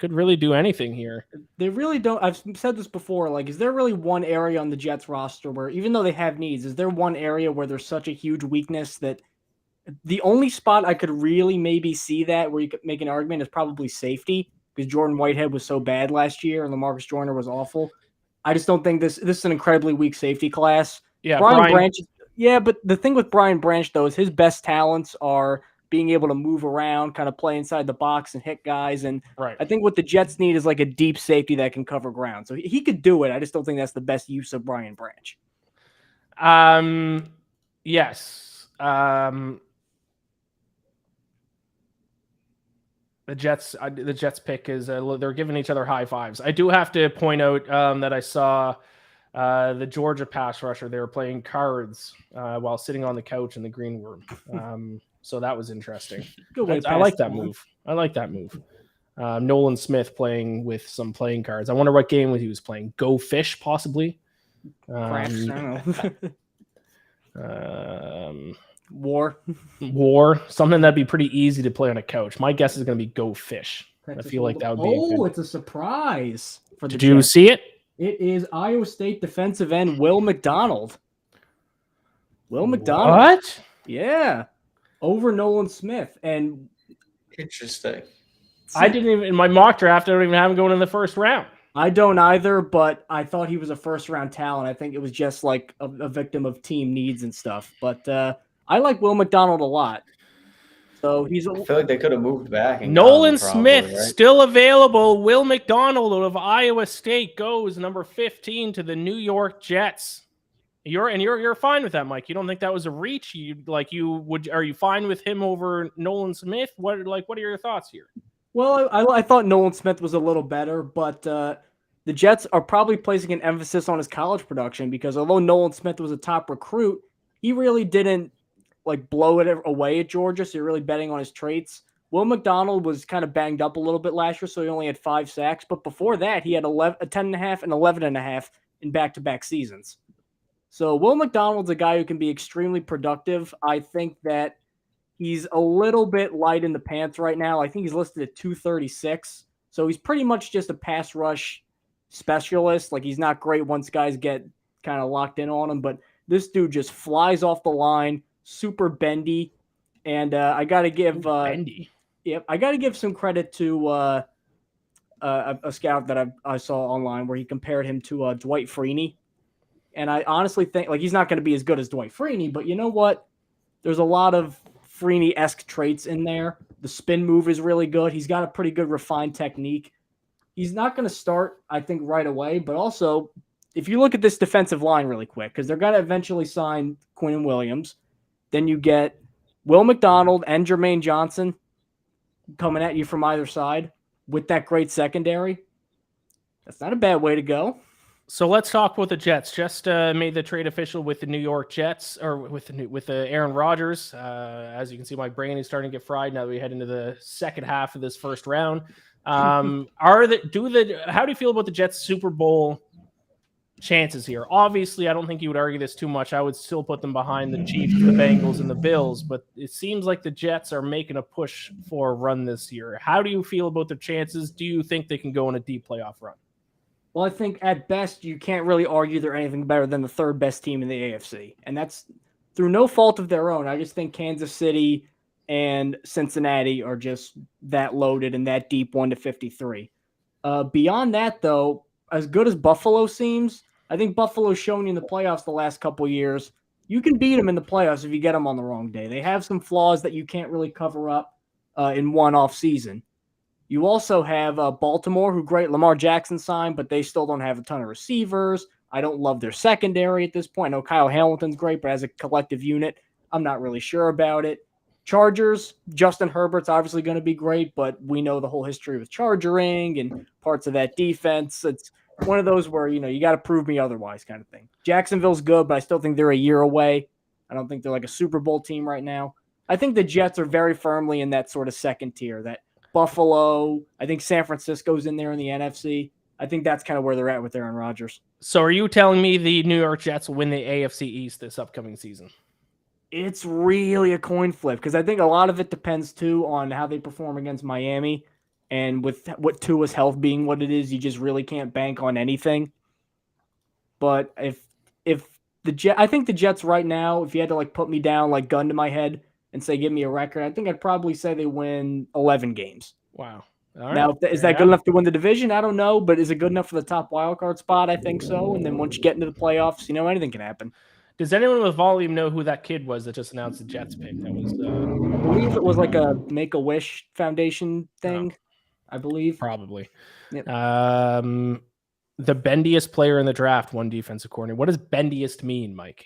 really do anything here. They really don't. I've said this before. Like, is there really one area on the Jets roster where, even though they have needs, is there one area where there's such a huge weakness that the only spot I could really maybe see that where you could make an argument is probably safety? Because Jordan Whitehead was so bad last year and LaMarcus Joyner was awful. I just don't think this is an incredibly weak safety class. Yeah, Brian Branch. Yeah, but the thing with Brian Branch, though, is his best talents are being able to move around, kind of play inside the box and hit guys. And right. I think what the Jets need is like a deep safety that can cover ground. So he could do it. I just don't think that's the best use of Brian Branch. Yes. The Jets pick is they're giving each other high fives. I do have to point out that I saw the Georgia pass rusher. They were playing cards while sitting on the couch in the green room. So that was interesting. I like that move. Nolan Smith playing with some playing cards. I wonder what game he was playing. Go Fish, possibly. I don't know. War, something that'd be pretty easy to play on a couch. My guess is going to be Go Fish. I feel like that would be. It's a surprise for the Did you see it? It is Iowa State defensive end Will McDonald. Will McDonald. What? Yeah. Over Nolan Smith. And Interesting. I didn't even, in my mock draft, I don't even have him going in the first round. I don't either, but I thought he was a first-round talent. I think it was just like a victim of team needs and stuff. But I like Will McDonald a lot. So he's I feel like they could have moved back. And Nolan got him probably, Smith right? still available. Will McDonald out of Iowa State goes number 15 to the New York Jets. You're fine with that, Mike. You don't think that was a reach? Are you fine with him over Nolan Smith? What are your thoughts here? Well, I thought Nolan Smith was a little better, but the Jets are probably placing an emphasis on his college production because although Nolan Smith was a top recruit, he really didn't like blow it away at Georgia, so you're really betting on his traits. Will McDonald was kind of banged up a little bit last year, so he only had 5 sacks, but before that, he had 10.5 and 11.5 in back-to-back seasons. So Will McDonald's a guy who can be extremely productive. I think that he's a little bit light in the pants right now. I think he's listed at 236. So he's pretty much just a pass rush specialist. Like he's not great once guys get kind of locked in on him, but this dude just flies off the line, super bendy. And I got to give bendy. Yep, I got to give some credit to a scout that I saw online where he compared him to Dwight Freeney. And I honestly think like he's not going to be as good as Dwight Freeney, but you know what? There's a lot of Freeney-esque traits in there. The spin move is really good. He's got a pretty good refined technique. He's not going to start, I think, right away. But also, if you look at this defensive line really quick, because they're going to eventually sign Quinn Williams, then you get Will McDonald and Jermaine Johnson coming at you from either side with that great secondary. That's not a bad way to go. So let's talk about the Jets. Just made the trade official with the New York Jets, or with Aaron Rodgers. As you can see, my brain is starting to get fried now that we head into the second half of this first round. How do you feel about the Jets' Super Bowl chances here? Obviously, I don't think you would argue this too much. I would still put them behind the Chiefs, the Bengals, and the Bills. But it seems like the Jets are making a push for a run this year. How do you feel about their chances? Do you think they can go on a deep playoff run? Well, I think at best you can't really argue they're anything better than the third best team in the AFC. And that's through no fault of their own. I just think Kansas City and Cincinnati are just that loaded and that deep 1-53. Beyond that, though, as good as Buffalo seems, I think Buffalo's shown you in the playoffs the last couple of years. You can beat them in the playoffs if you get them on the wrong day. They have some flaws that you can't really cover up in one off season. You also have Baltimore, who great Lamar Jackson signed, but they still don't have a ton of receivers. I don't love their secondary at this point. I know Kyle Hamilton's great, but as a collective unit, I'm not really sure about it. Chargers, Justin Herbert's obviously going to be great, but we know the whole history with chargering and parts of that defense. It's one of those where, you got to prove me otherwise kind of thing. Jacksonville's good, but I still think they're a year away. I don't think they're like a Super Bowl team right now. I think the Jets are very firmly in that sort of second tier, that Buffalo, I think San Francisco's in there in the NFC. I think that's kind of where they're at with Aaron Rodgers. So are you telling me the New York Jets will win the AFC East this upcoming season? It's really a coin flip because I think a lot of it depends, too, on how they perform against Miami. And with what Tua's health being what it is, you just really can't bank on anything. But I think the Jets right now, if you had to put me down, gun to my head, and say, give me a record, I think I'd probably say they win 11 games. Wow. All right. Now, is that good enough to win the division? I don't know, but is it good enough for the top wildcard spot? I think so. And then once you get into the playoffs, anything can happen. Does anyone with volume know who that kid was that just announced the Jets pick? That was, I believe it was a Make-A-Wish Foundation thing. I believe. Probably. Yep. The bendiest player in the draft, one defensive coordinator. What does bendiest mean, Mike?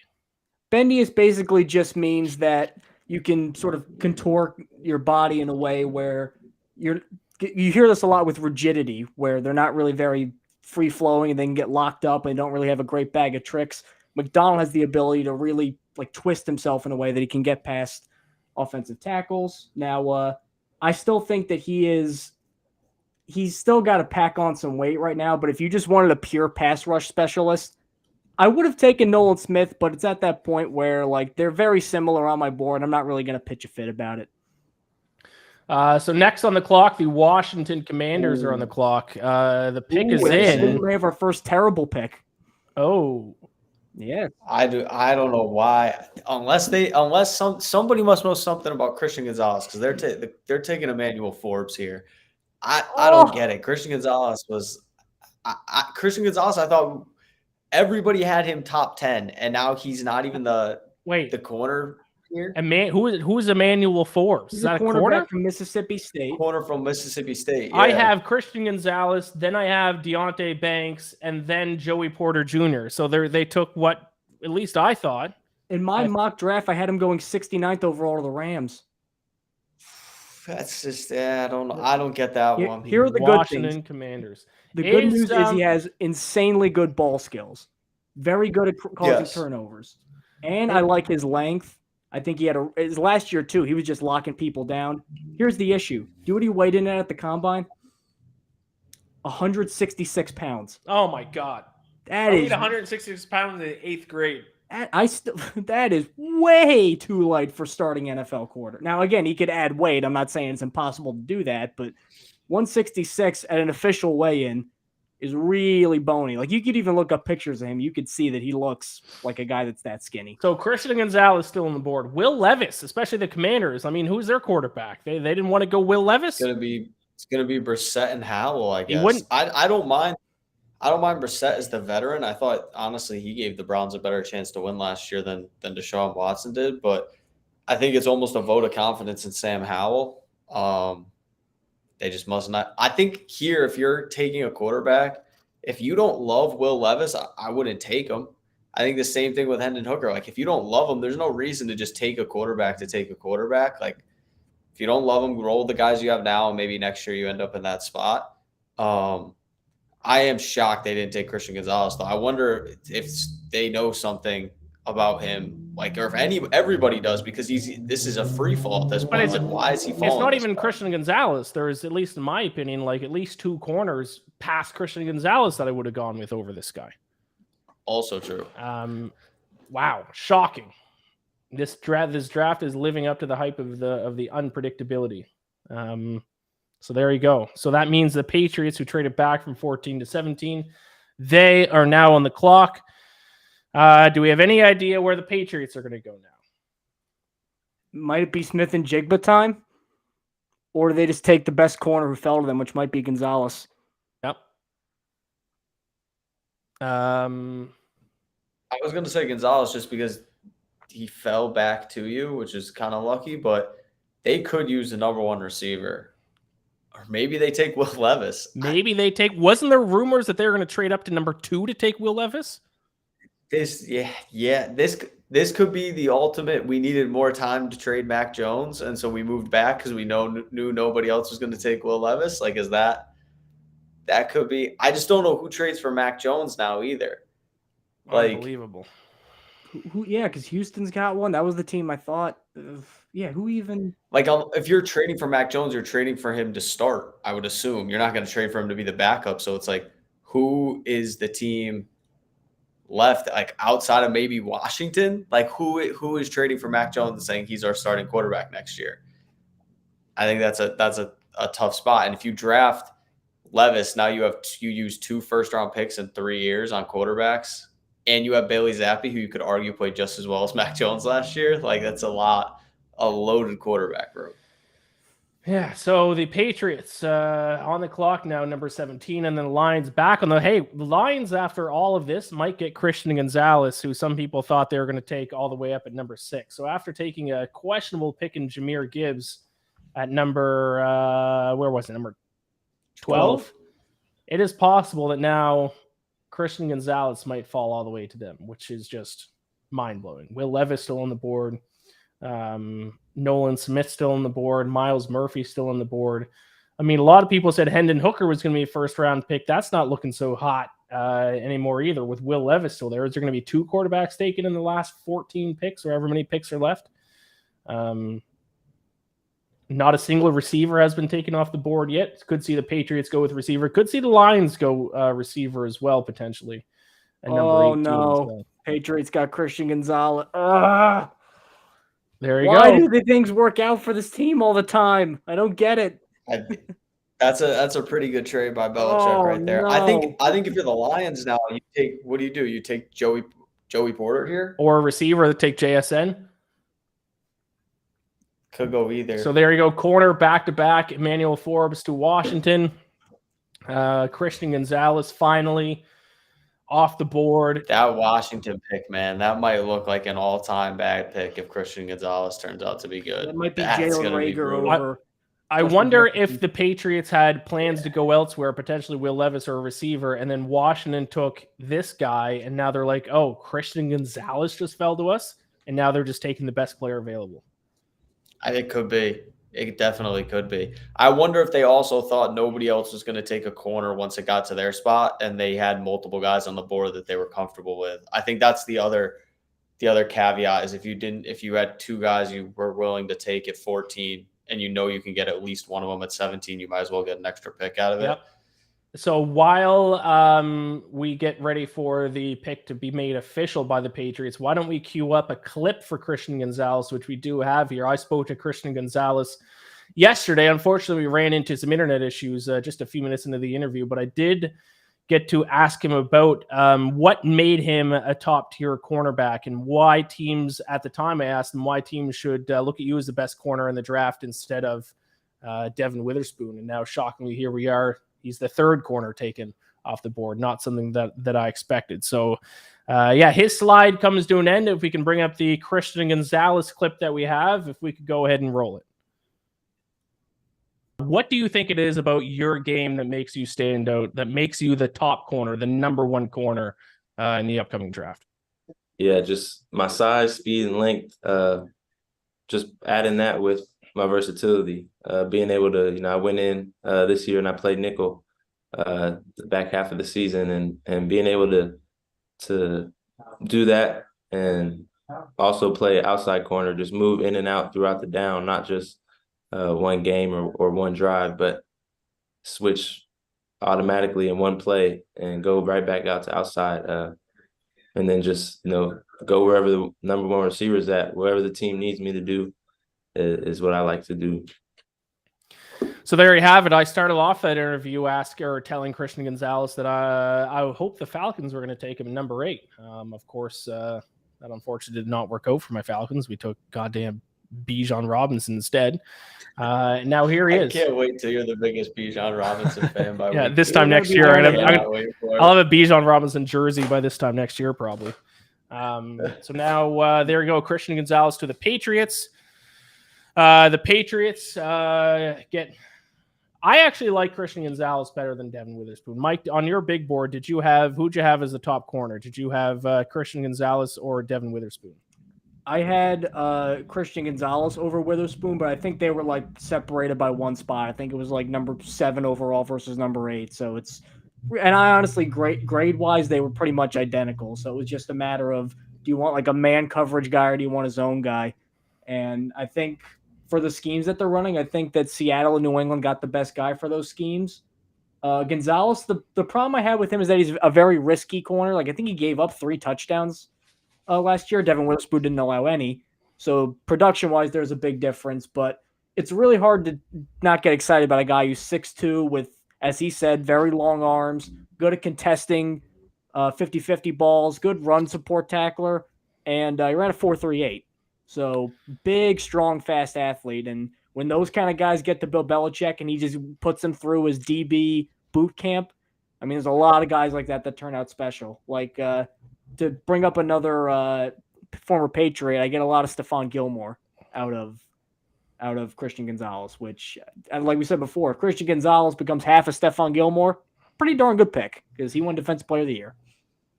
Bendiest basically just means that you can sort of contort your body in a way where you hear this a lot with rigidity, where they're not really very free flowing and they can get locked up and don't really have a great bag of tricks. McDonald has the ability to really twist himself in a way that he can get past offensive tackles. Now, I still think that he's still got to pack on some weight right now, but if you just wanted a pure pass rush specialist, I would have taken Nolan Smith, but it's at that point where they're very similar on my board. I'm not really going to pitch a fit about it. So next on the clock, the Washington Commanders are on the clock. The pick is in. We have our first terrible pick. Oh, Yeah. I don't know why. Unless somebody must know something about Christian Gonzalez because they're taking Emmanuel Forbes here. I don't get it. Christian Gonzalez was Christian Gonzalez. I thought everybody had him top 10, and now he's not even the corner here. Who is Emmanuel Forbes? Is that a corner from Mississippi State? Corner from Mississippi State. Yeah. I have Christian Gonzalez, then I have Deontay Banks, and then Joey Porter Jr. So they took what at least I thought. In my mock draft, I had him going 69th overall to the Rams. That's just I don't know. I don't get that one. Here are the Washington good things. Commanders. The good news is he has insanely good ball skills. Very good at causing turnovers. And I like his length. I think he had his last year too. He was just locking people down. Here's the issue. Do what he weighed in at the combine? 166 pounds. Oh my God. That is 166 pounds in the 8th grade. That is way too light for starting NFL quarter. Now, again, he could add weight. I'm not saying it's impossible to do that, but 166 at an official weigh-in is really bony. Like, you could even look up pictures of him. You could see that he looks like a guy that's that skinny. So Christian Gonzalez still on the board. Will Levis, especially the Commanders. I mean, who's their quarterback? They didn't want to go Will Levis. It's gonna be Brissett and Howell. I guess. I don't mind. I don't mind Brissett as the veteran. I thought, honestly, he gave the Browns a better chance to win last year than Deshaun Watson did. But I think it's almost a vote of confidence in Sam Howell. They just must not. I think here, if you're taking a quarterback, if you don't love Will Levis, I wouldn't take him. I think the same thing with Hendon Hooker. Like, if you don't love him, there's no reason to just take a quarterback to take a quarterback. Like, if you don't love him, roll the guys you have now, and maybe next year you end up in that spot. I am shocked they didn't take Christian Gonzalez, though. I wonder if they know something about him, like, or if everybody does, because this is a free fall at this point. Like, why is he falling? It's not even Christian Gonzalez. There is, at least in my opinion, like at least 2 corners past Christian Gonzalez that I would have gone with over this guy. Also true. Wow, shocking. This draft is living up to the hype of the unpredictability. So there you go. So that means the Patriots, who traded back from 14 to 17, they are now on the clock. Do we have any idea where the Patriots are going to go now? Might it be Smith-Njigba time? Or do they just take the best corner who fell to them, which might be Gonzalez? Yep. I was going to say Gonzalez just because he fell back to you, which is kind of lucky, but they could use the number 1 receiver. Or maybe they take Will Levis. Wasn't there rumors that they were going to trade up to number 2 to take Will Levis? This could be the ultimate. We needed more time to trade Mac Jones, and so we moved back because we knew nobody else was going to take Will Levis. Like, is that could be? I just don't know who trades for Mac Jones now either. Like, unbelievable. Yeah, because Houston's got one. That was the team I thought. Who even? Like, if you're trading for Mac Jones, you're trading for him to start. I would assume you're not going to trade for him to be the backup. So it's like, who is the team left, like, outside of maybe Washington? Like, who is trading for Mac Jones and saying he's our starting quarterback next year? I think that's a tough spot. And if you draft Levis, now you use 2 first-round picks in 3 years on quarterbacks, and you have Bailey Zappi, who you could argue played just as well as Mac Jones last year. Like, that's a loaded quarterback room. Yeah, so the Patriots on the clock now, number 17, and then the Lions back on the Lions, after all of this, might get Christian Gonzalez, who some people thought they were going to take all the way up at number 6. So after taking a questionable pick in Jahmyr Gibbs at number, number 12? It is possible that now Christian Gonzalez might fall all the way to them, which is just mind-blowing. Will Levis still on the board. Nolan Smith still on the board. Miles Murphy still on the board. I mean, a lot of people said Hendon Hooker was going to be a first-round pick. That's not looking so hot anymore either, with Will Levis still there. Is there going to be 2 quarterbacks taken in the last 14 picks, or however many picks are left? Not a single receiver has been taken off the board yet. Could see the Patriots go with receiver. Could see the Lions go receiver as well, potentially. Oh, no. Patriots got Christian Gonzalez. There you go. Why do the things work out for this team all the time? I don't get it. That's a pretty good trade by Belichick right there. No. I think if you're the Lions now, what do? You take Joey Joey Porter here? Or a receiver to take JSN? Could go either. So there you go. Corner back-to-back. Emmanuel Forbes to Washington. Christian Gonzalez finally off the board. That Washington pick, man, that might look like an all-time bad pick if Christian Gonzalez turns out to be good. That might be That's Jalen gonna be Reagor brutal. over. I wonder if the Patriots had plans to go elsewhere, potentially Will Levis or a receiver, and then Washington took this guy, and now they're like, oh, Christian Gonzalez just fell to us, and now they're just taking the best player available. It could be. It definitely could be. I wonder if they also thought nobody else was going to take a corner once it got to their spot, and they had multiple guys on the board that they were comfortable with. I think that's the other caveat is if you had two guys you were willing to take at 14, and you know you can get at least one of them at 17, you might as well get an extra pick out of it. Yep. So while we get ready for the pick to be made official by the Patriots, why don't we queue up a clip for Christian Gonzalez, which we do have here. I spoke to Christian Gonzalez yesterday. Unfortunately, we ran into some internet issues just a few minutes into the interview, but I did get to ask him about what made him a top-tier cornerback and why teams, at the time I asked him, why teams should look at you as the best corner in the draft instead of Devin Witherspoon. And now, shockingly, here we are. He's the third corner taken off the board, not something that I expected. So, his slide comes to an end. If we can bring up the Christian Gonzalez clip that we have, if we could go ahead and roll it. What do you think it is about your game that makes you stand out, that makes you the top corner, the number one corner in the upcoming draft? Yeah, just my size, speed, and length. Just adding that with my versatility, being able to, I went in this year and I played nickel the back half of the season, and being able to do that and also play outside corner, just move in and out throughout the down, not just one game or one drive, but switch automatically in one play and go right back out to outside, and then just go wherever the number one receiver is at, wherever the team needs me to do is what I like to do. So there you have it. I started off that interview telling Christian Gonzalez that I hope the Falcons were going to take him number 8. Of course, that unfortunately did not work out for my Falcons. We took goddamn Bijan Robinson instead. Now here he is. I can't wait till you're the biggest Bijan Robinson fan by yeah, week this 2. time next year. I'll have a Bijan Robinson jersey by this time next year, probably. So now there you go. Christian Gonzalez to the Patriots. The Patriots get. I actually like Christian Gonzalez better than Devin Witherspoon. Mike, on your big board, who'd you have as the top corner? Did you have Christian Gonzalez or Devin Witherspoon? I had Christian Gonzalez over Witherspoon, but I think they were like separated by one spot. I think it was like number 7 overall versus number 8. So and I honestly, grade wise, they were pretty much identical. So it was just a matter of, do you want like a man coverage guy or do you want a zone guy? And I think for the schemes that they're running, I think that Seattle and New England got the best guy for those schemes. Gonzalez, the problem I had with him is that he's a very risky corner. Like I think he gave up 3 touchdowns last year. Devin Witherspoon didn't allow any. So production-wise, there's a big difference. But it's really hard to not get excited about a guy who's 6'2" with, as he said, very long arms, good at contesting 50-50 balls, good run support tackler, and he ran a 4.38. So big, strong, fast athlete. And when those kind of guys get to Bill Belichick and he just puts them through his DB boot camp, I mean, there's a lot of guys like that turn out special. Like to bring up another former Patriot, I get a lot of Stephon Gilmore out of Christian Gonzalez, which, like we said before, if Christian Gonzalez becomes half of Stephon Gilmore, pretty darn good pick because he won Defensive Player of the Year.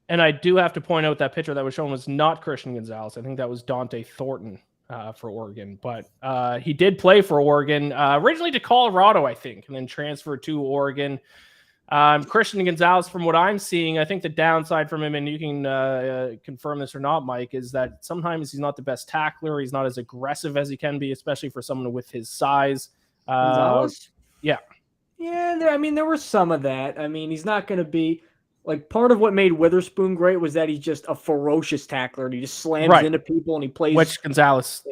And I do have to point out that picture that was shown was not Christian Gonzalez. I think that was Dante Thornton for Oregon. But he did play for Oregon, originally to Colorado, I think, and then transferred to Oregon. Christian Gonzalez, from what I'm seeing, I think the downside from him, and you can confirm this or not, Mike, is that sometimes he's not the best tackler. He's not as aggressive as he can be, especially for someone with his size. Gonzalez? Yeah. Yeah, I mean, there was some of that. I mean, he's not going to be like, part of what made Witherspoon great was that he's just a ferocious tackler and he just slams into people and he plays. Which Gonzalez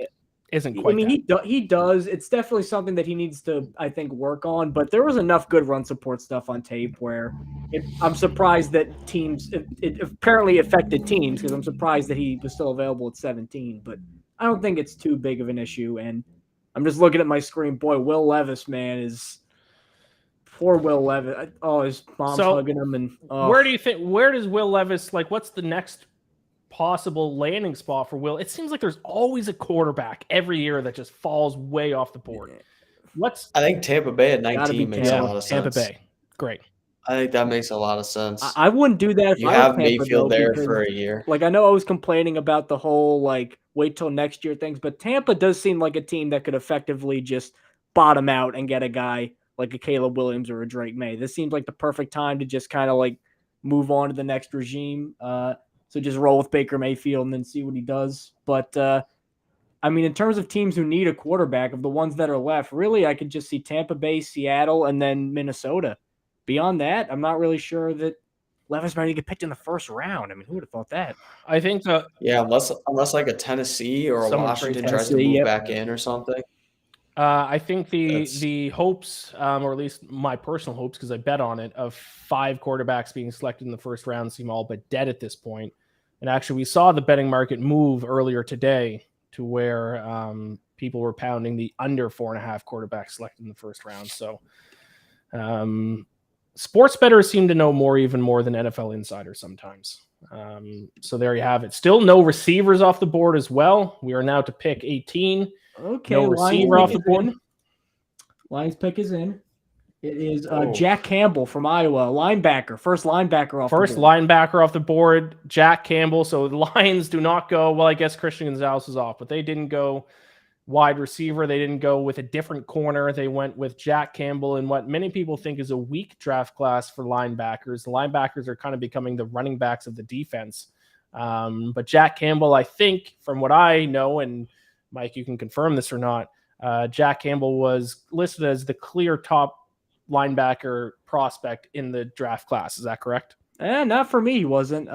isn't quite. I mean, he does. It's definitely something that he needs to, I think, work on. But there was enough good run support stuff on tape where I'm surprised that it apparently affected teams, because I'm surprised that he was still available at 17. But I don't think it's too big of an issue. And I'm just looking at my screen. Boy, Will Levis, man, is poor Will Levis. Oh, his mom's hugging him. And where does Will Levis, like, what's the next possible landing spot for Will? It seems like there's always a quarterback every year that just falls way off the board. I think Tampa Bay at 19 makes a lot of sense. Tampa Bay, great. I think that makes a lot of sense. I wouldn't do that if you I have was Tampa, Mayfield though, there because, for a year. Like, I know I was complaining about the whole like wait till next year things, but Tampa does seem like a team that could effectively just bottom out and get a guy like a Caleb Williams or a Drake May. This seems like the perfect time to just kind of like move on to the next regime. So just roll with Baker Mayfield and then see what he does. But I mean, in terms of teams who need a quarterback, of the ones that are left, really, I could just see Tampa Bay, Seattle, and then Minnesota. Beyond that, I'm not really sure that Levis might get picked in the first round. I mean, who would have thought that? I think unless like a Tennessee or a Washington tries to move back in or something. I think the hopes, or at least my personal hopes, because I bet on it, of 5 quarterbacks being selected in the first round seem all but dead at this point. And actually, we saw the betting market move earlier today to where people were pounding the under 4.5 quarterbacks selected in the first round. So sports bettors seem to know even more than NFL insiders sometimes. So there you have it. Still no receivers off the board as well. We are now to pick 18. Okay, no receiver off the board. Lions pick is in. It is Jack Campbell from Iowa, linebacker, first linebacker off the board. First linebacker off the board, Jack Campbell. So the Lions do not go, well, I guess Christian Gonzalez is off, but they didn't go wide receiver. They didn't go with a different corner. They went with Jack Campbell in what many people think is a weak draft class for linebackers. The linebackers are kind of becoming the running backs of the defense. But Jack Campbell, I think, from what I know, and Mike, you can confirm this or not, Jack Campbell was listed as the clear top linebacker prospect in the draft class. Is that correct? Not for me. He wasn't.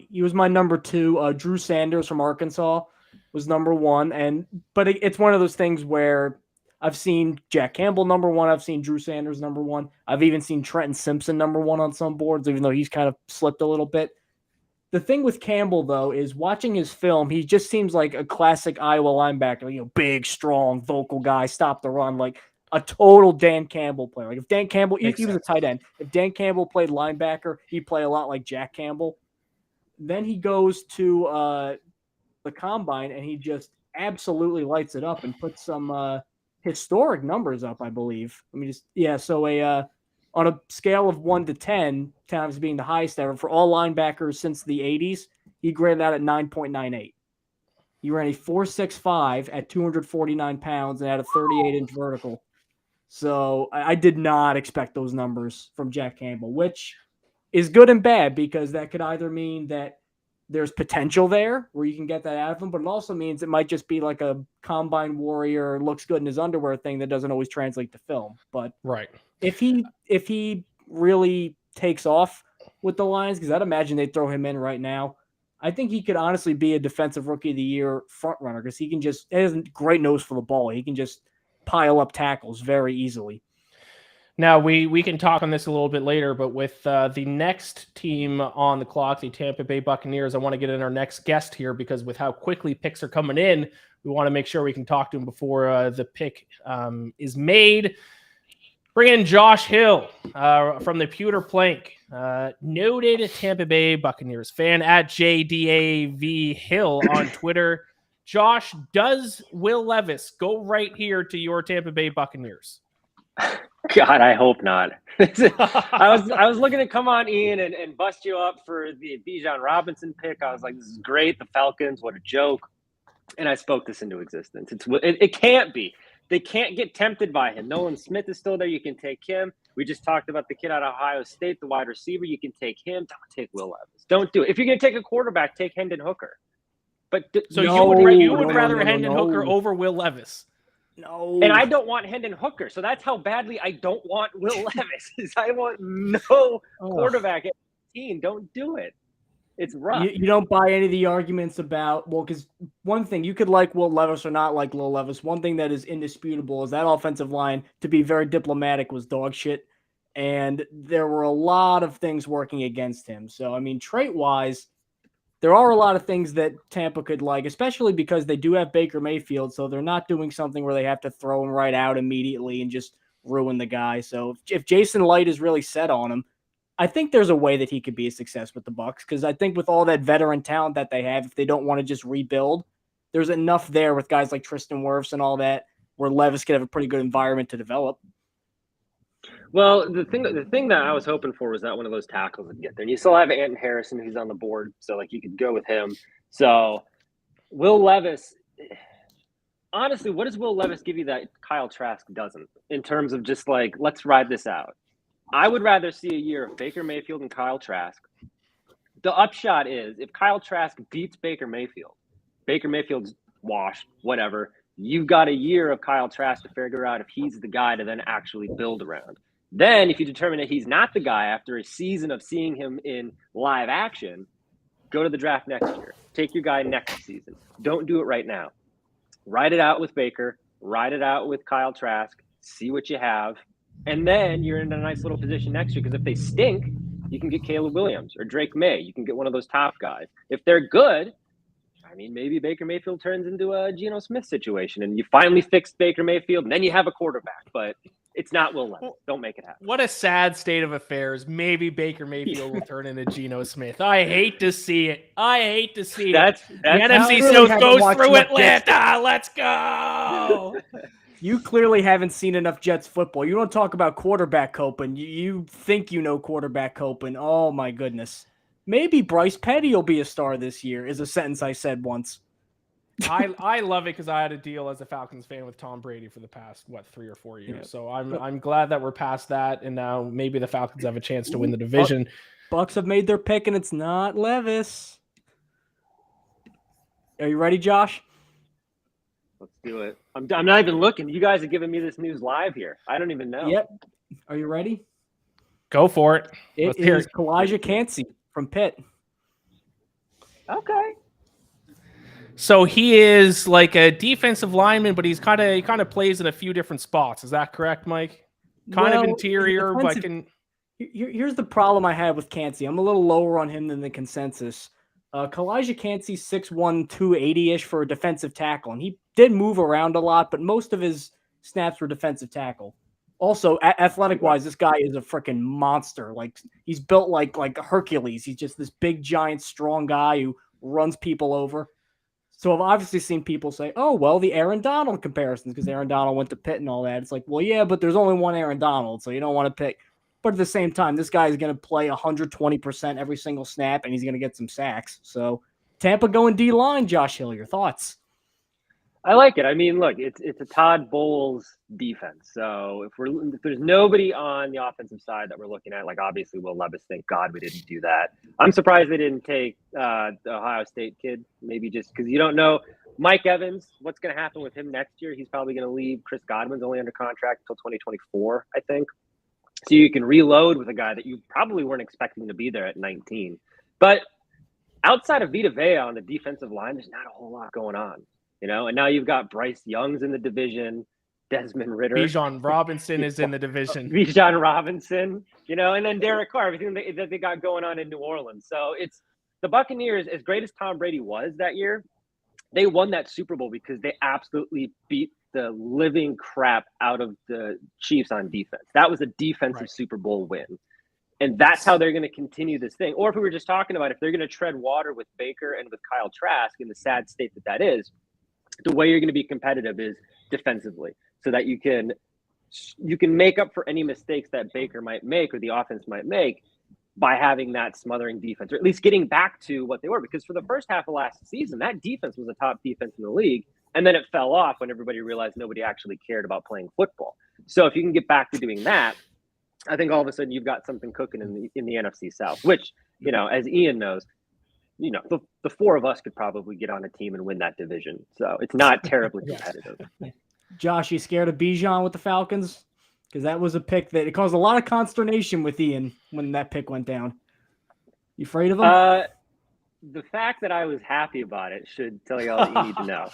He was my number 2. Drew Sanders from Arkansas was number 1. But it's one of those things where I've seen Jack Campbell number 1. I've seen Drew Sanders number 1. I've even seen Trenton Simpson number 1 on some boards, even though he's kind of slipped a little bit. The thing with Campbell, though, is watching his film, he just seems like a classic Iowa linebacker, big, strong, vocal guy, stop the run, like a total Dan Campbell player. Like if Dan Campbell, he was a tight end. If Dan Campbell played linebacker, he'd play a lot like Jack Campbell. Then he goes to the combine and he just absolutely lights it up and puts some historic numbers up, I believe. So on a scale of 1 to 10, 10 being the highest ever for all linebackers since the 80s, he graded out at 9.98. He ran a 4.65 at 249 pounds and had a 38-inch vertical. So I did not expect those numbers from Jack Campbell, which is good and bad because that could either mean that there's potential there where you can get that out of him, but it also means it might just be like a combine warrior, looks good in his underwear thing that doesn't always translate to film. But right. If he really takes off with the Lions, because I'd imagine they'd throw him in right now, I think he could honestly be a defensive rookie of the year front runner because he has a great nose for the ball. He can just pile up tackles very easily. Now, we can talk on this a little bit later, but with the next team on the clock, the Tampa Bay Buccaneers, I want to get in our next guest here because with how quickly picks are coming in, we want to make sure we can talk to him before the pick is made. Bring in Josh Hill from the Pewter Plank, noted Tampa Bay Buccaneers fan at JDAV Hill on Twitter. Josh, does Will Levis go right here to your Tampa Bay Buccaneers? God, I hope not. I was looking to come on, Ian, and bust you up for the Bijan Robinson pick. I was like, this is great. The Falcons, what a joke. And I spoke this into existence. It can't be. They can't get tempted by him. Nolan Smith is still there. You can take him. We just talked about the kid out of Ohio State, the wide receiver. You can take him. Don't take Will Levis. Don't do it. If you're going to take a quarterback, take Hendon Hooker. But you would rather Hendon Hooker over Will Levis. No. And I don't want Hendon Hooker. So that's how badly I don't want Will Levis. I want no quarterback at 18. Don't do it. It's rough. You don't buy any of the arguments about, well, because one thing, you could like Will Levis or not like Will Levis. One thing that is indisputable is that offensive line, to be very diplomatic, was dog shit. And there were a lot of things working against him. So, I mean, trait-wise, there are a lot of things that Tampa could like, especially because they do have Baker Mayfield. So they're not doing something where they have to throw him right out immediately and just ruin the guy. So if Jason Light is really set on him, I think there's a way that he could be a success with the Bucs, because I think with all that veteran talent that they have, if they don't want to just rebuild, there's enough there with guys like Tristan Wirfs and all that where Levis could have a pretty good environment to develop. Well, the thing that I was hoping for was that one of those tackles would get there. And you still have Anton Harrison, who's on the board, so like you could go with him. So Will Levis, honestly, what does Will Levis give you that Kyle Trask doesn't, in terms of just like, let's ride this out? I would rather see a year of Baker Mayfield and Kyle Trask. The upshot is, if Kyle Trask beats Baker Mayfield's washed, whatever. You've got a year of Kyle Trask to figure out if he's the guy to then actually build around. Then, if you determine that he's not the guy after a season of seeing him in live action, go to the draft next year. Take your guy next season. Don't do it right now. Ride it out with Baker. Ride it out with Kyle Trask. See what you have. And then you're in a nice little position next year, because if they stink, you can get Caleb Williams or Drake May. You can get one of those top guys. If they're good, I mean, maybe Baker Mayfield turns into a Geno Smith situation and you finally fix Baker Mayfield and then you have a quarterback. But it's not Will Levis. Don't make it happen. What a sad state of affairs. Maybe Baker Mayfield will turn into Geno Smith. I hate to see it. That's the NFC South goes through Atlanta. Let's go. You clearly haven't seen enough Jets football. You don't talk about quarterback coping. You think you know quarterback coping. Oh, my goodness. Maybe Bryce Petty will be a star this year, is a sentence I said once. I love it because I had a deal as a Falcons fan with Tom Brady for the past, 3 or 4 years. Yeah. So I'm glad that we're past that, and now maybe the Falcons have a chance to win the division. Bucs have made their pick, and it's not Levis. Are you ready, Josh? Let's do it. I'm not even looking. You guys are giving me this news live here. I don't even know. Yep. Are you ready? Go for it. It is Kalijah Kancey from Pitt. Okay. So he is like a defensive lineman, but he kind of plays in a few different spots. Is that correct, Mike? Kind of interior, but Here's the problem I have with Kancey. I'm a little lower on him than the consensus. Kalijah Kancey's 6'1", 280-ish for a defensive tackle, and he did move around a lot, but most of his snaps were defensive tackle. Also, athletic-wise, this guy is a freaking monster. Like, he's built like Hercules. He's just this big, giant, strong guy who runs people over. So I've obviously seen people say, oh, well, the Aaron Donald comparisons, because Aaron Donald went to Pitt and all that. It's like, well, yeah, but there's only one Aaron Donald, so you don't want to pick. But at the same time, this guy is going to play 120% every single snap, and he's going to get some sacks. So Tampa going D-line, Josh Hill, your thoughts? I like it. I mean, look, it's a Todd Bowles defense. So if there's nobody on the offensive side that we're looking at, like obviously Will Levis, thank God we didn't do that. I'm surprised they didn't take the Ohio State kid, maybe just because you don't know. Mike Evans, what's going to happen with him next year? He's probably going to leave. Chris Godwin's only under contract until 2024, I think. So you can reload with a guy that you probably weren't expecting to be there at 19. But outside of Vita Vea on the defensive line, there's not a whole lot going on, you know? And now you've got Bryce Young's in the division, Desmond Ridder. Bijan Robinson is in the division. Bijan Robinson, you know, and then Derek Carr, everything that they got going on in New Orleans. So it's the Buccaneers, as great as Tom Brady was that year, they won that Super Bowl because they absolutely beat the living crap out of the Chiefs on defense. That was a defensive Super Bowl win. And that's how they're going to continue this thing. Or if we were just talking about if they're going to tread water with Baker and with Kyle Trask in the sad state that is, the way you're going to be competitive is defensively, so that you can make up for any mistakes that Baker might make or the offense might make by having that smothering defense, or at least getting back to what they were. Because for the first half of last season, that defense was a top defense in the league. And then it fell off when everybody realized nobody actually cared about playing football. So if you can get back to doing that, I think all of a sudden you've got something cooking in the NFC South, which, you know, as Ian knows, you know, the four of us could probably get on a team and win that division. So it's not terribly competitive. Josh, you scared of Bijan with the Falcons? Because that was a pick that it caused a lot of consternation with Ian when that pick went down. You afraid of him? the fact that I was happy about it should tell you all that you need to know.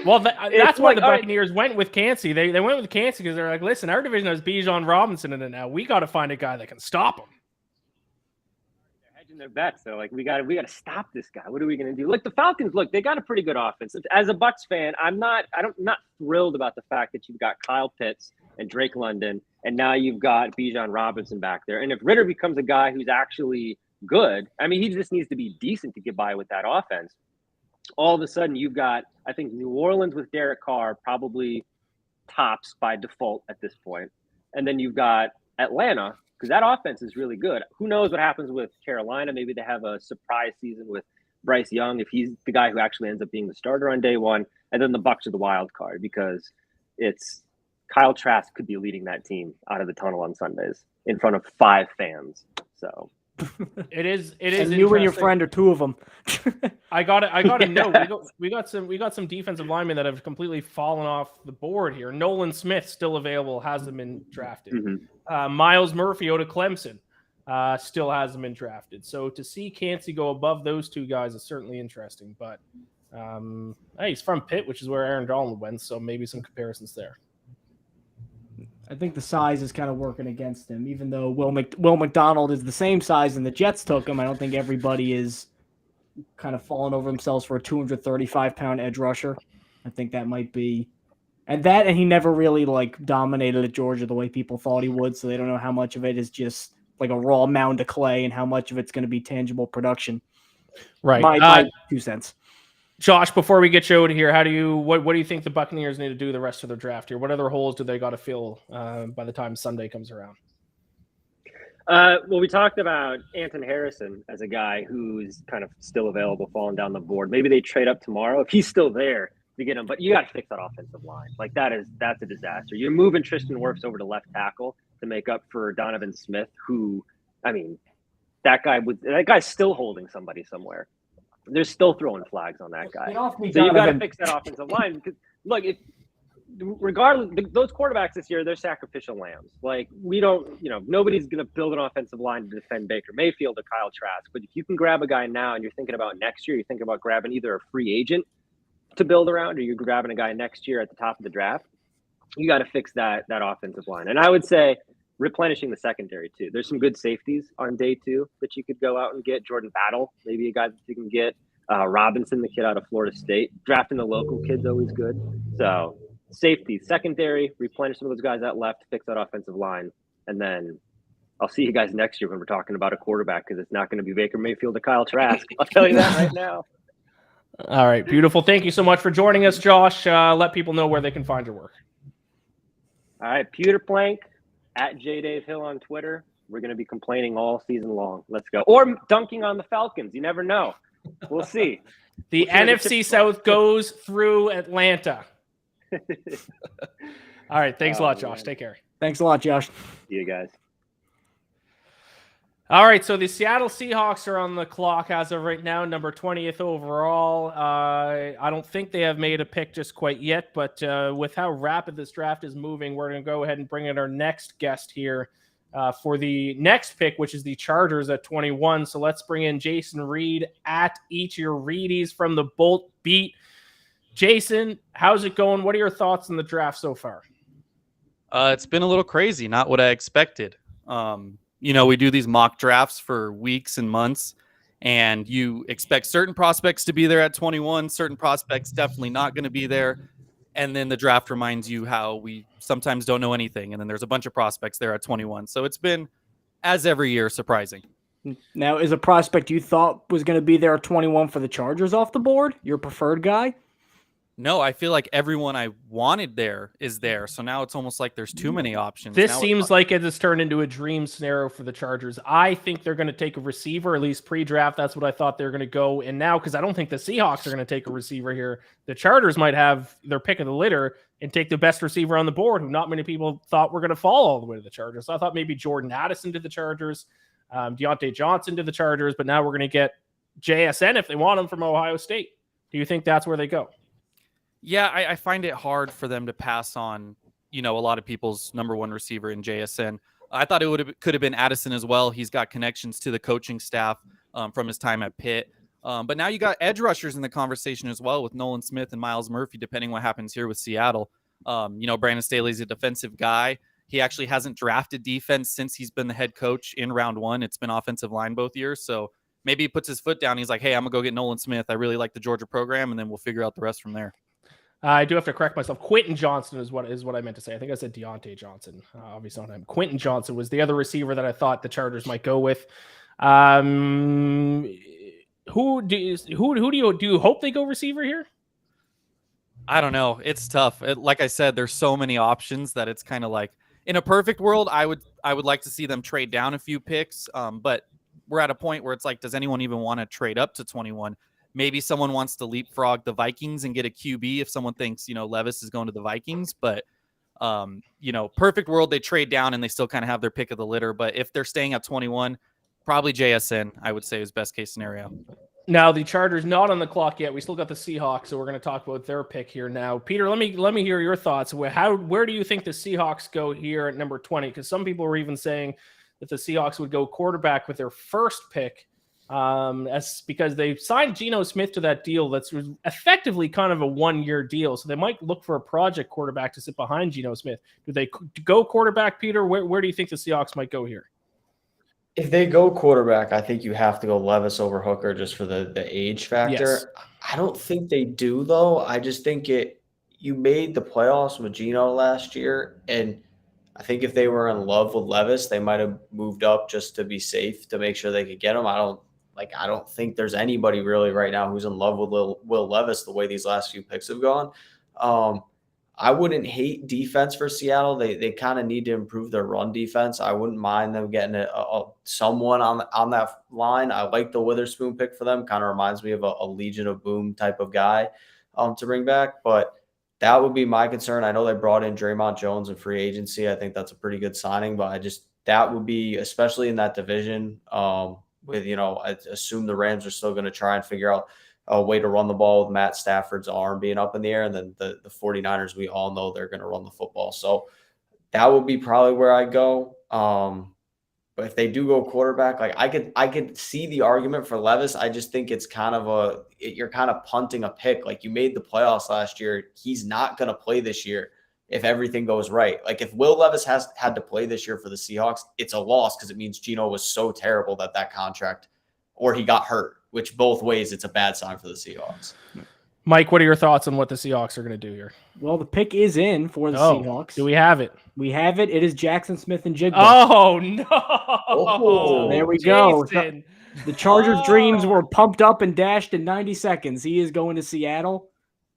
Well, that's why like, the all right. Buccaneers went with Cansey. They went with Cansey because they're like, listen, our division has Bijan Robinson in it now. We got to find a guy that can stop him. They're hedging their bets. They're like, we got to stop this guy. What are we going to do? Look, the Falcons. Look, they got a pretty good offense. As a Bucs fan, I'm not thrilled about the fact that you've got Kyle Pitts and Drake London, and now you've got Bijan Robinson back there. And if Ritter becomes a guy who's actually good, I mean, he just needs to be decent to get by with that offense. All of a sudden, you've got, I think, New Orleans with Derek Carr probably tops by default at this point. And then you've got Atlanta, because that offense is really good. Who knows what happens with Carolina? Maybe they have a surprise season with Bryce Young if he's the guy who actually ends up being the starter on day one. And then the Bucs are the wild card because it's Kyle Trask could be leading that team out of the tunnel on Sundays in front of 5 fans. So it is. And you and your friend are 2 of them. I got to know. We got some defensive linemen that have completely fallen off the board here. Nolan Smith still available, hasn't been drafted. Mm-hmm. Miles Murphy out of Clemson still hasn't been drafted. So to see Cansey go above those 2 guys is certainly interesting. But hey, he's from Pitt, which is where Aaron Donald went. So maybe some comparisons there. I think the size is kind of working against him, even though Will McDonald is the same size and the Jets took him. I don't think everybody is kind of falling over themselves for a 235-pound edge rusher. I think that might be, and he never really like dominated at Georgia the way people thought he would. So they don't know how much of it is just like a raw mound of clay and how much of it's going to be tangible production. Right. My 2 cents. Josh, before we get you out of here, what do you think the Buccaneers need to do the rest of their draft here? What other holes do they got to fill by the time Sunday comes around? Well, we talked about Anton Harrison as a guy who's kind of still available, falling down the board. Maybe they trade up tomorrow if he's still there to get him. But you got to fix that offensive line. Like that's a disaster. You're moving Tristan Wirfs over to left tackle to make up for Donovan Smith, who, I mean, that guy's still holding somebody somewhere. They're still throwing flags on that guy. So you got to fix that offensive line because look, regardless, those quarterbacks this year, they're sacrificial lambs. Like nobody's going to build an offensive line to defend Baker Mayfield or Kyle Trask. But if you can grab a guy now and you're thinking about next year, you're thinking about grabbing either a free agent to build around or you're grabbing a guy next year at the top of the draft, you got to fix that offensive line. And I would say replenishing the secondary too. There's some good safeties on day 2 that you could go out and get. Jordan Battle, maybe a guy that you can get. Robinson, the kid out of Florida State. Drafting the local kid's always good. So safety, secondary, replenish some of those guys that left, fix that offensive line. And then I'll see you guys next year when we're talking about a quarterback because it's not going to be Baker Mayfield or Kyle Trask. I'll tell you that right now. All right, beautiful. Thank you so much for joining us, Josh. Let people know where they can find your work. All right, Pewter Plank at JDaveHill on Twitter. We're going to be complaining all season long. Let's go. Or dunking on the Falcons. You never know. We'll see. The NFC South goes through Atlanta. All right. Thanks a lot, Josh. Man. Take care. Thanks a lot, Josh. See you guys. All right. So the Seattle Seahawks are on the clock as of right now, number 20th overall. I don't think they have made a pick just quite yet, but with how rapid this draft is moving, we're going to go ahead and bring in our next guest here for the next pick, which is the Chargers at 21. So let's bring in Jason Reed at Eat Your Reedies from the Bolt Beat. Jason, how's it going? What are your thoughts on the draft so far? It's been a little crazy, not what I expected. We do these mock drafts for weeks and months, and you expect certain prospects to be there at 21, certain prospects definitely not going to be there. And then the draft reminds you how we sometimes don't know anything. And then there's a bunch of prospects there at 21. So it's been, as every year, surprising. Now, is a prospect you thought was going to be there at 21 for the Chargers off the board? Your preferred guy? No, I feel like everyone I wanted there is there. So now it's almost like there's too many options. This now seems like it has turned into a dream scenario for the Chargers. I think they're going to take a receiver, at least pre-draft. That's what I thought they were going to go. And now, because I don't think the Seahawks are going to take a receiver here, the Chargers might have their pick of the litter and take the best receiver on the board, who not many people thought were going to fall all the way to the Chargers. So I thought maybe Jordan Addison to the Chargers, Deontay Johnson to the Chargers, but now we're going to get JSN if they want him from Ohio State. Do you think that's where they go? Yeah, I find it hard for them to pass on, a lot of people's number one receiver in JSN. I thought could have been Addison as well. He's got connections to the coaching staff. from his time at Pitt. But now you got edge rushers in the conversation as well with Nolan Smith and Miles Murphy, depending what happens here with Seattle. Brandon Staley's a defensive guy. He actually hasn't drafted defense since he's been the head coach in round 1. It's been offensive line both years. So maybe he puts his foot down. He's like, hey, I'm going to go get Nolan Smith. I really like the Georgia program, and then we'll figure out the rest from there. I do have to correct myself. Quentin Johnson is what I meant to say. I think I said Deontay Johnson. Obviously not him. Quentin Johnson was the other receiver that I thought the Chargers might go with. Who do you hope they go receiver here? I don't know. It's tough. Like I said, there's so many options that it's kind of like, in a perfect world, I would like to see them trade down a few picks. But we're at a point where it's like, does anyone even want to trade up to 21? Maybe someone wants to leapfrog the Vikings and get a QB if someone thinks, Levis is going to the Vikings. But, perfect world, they trade down and they still kind of have their pick of the litter. But if they're staying at 21, probably JSN, I would say, is best case scenario. Now, the Chargers not on the clock yet. We still got the Seahawks, so we're going to talk about their pick here now. Peter, let me hear your thoughts. Where do you think the Seahawks go here at number 20? Because some people were even saying that the Seahawks would go quarterback with their first pick, because they signed Geno Smith to that deal that's effectively kind of a one-year deal. So they might look for a project quarterback to sit behind Geno Smith. Do they go quarterback, Peter? Where do you think the Seahawks might go here? If they go quarterback, I think you have to go Levis over Hooker just for the age factor. Yes. I don't think they do, though. I just think you made the playoffs with Geno last year, and I think if they were in love with Levis, they might have moved up just to be safe to make sure they could get him. I don't think there's anybody really right now who's in love with Will Levis the way these last few picks have gone. I wouldn't hate defense for Seattle. They kind of need to improve their run defense. I wouldn't mind them getting someone on that line. I like the Witherspoon pick for them. Kind of reminds me of a Legion of Boom type of guy to bring back. But that would be my concern. I know they brought in Draymond Jones in free agency. I think that's a pretty good signing. But that would be, especially in that division, I assume the Rams are still going to try and figure out a way to run the ball with Matt Stafford's arm being up in the air. And then the 49ers, we all know they're going to run the football. So that would be probably where I go. But if they do go quarterback, I could see the argument for Levis. I just think it's kind of you're kind of punting a pick. Like, you made the playoffs last year. He's not going to play this year if everything goes right. Like, if Will Levis had to play this year for the Seahawks, it's a loss because it means Geno was so terrible that contract, or he got hurt, which both ways it's a bad sign for the Seahawks. Mike, what are your thoughts on what the Seahawks are going to do here? Well, the pick is in for the Seahawks. Do we have it? We have it. It is Jackson Smith-Njigba. Oh, no. So there we go. The Chargers' dreams were pumped up and dashed in 90 seconds. He is going to Seattle.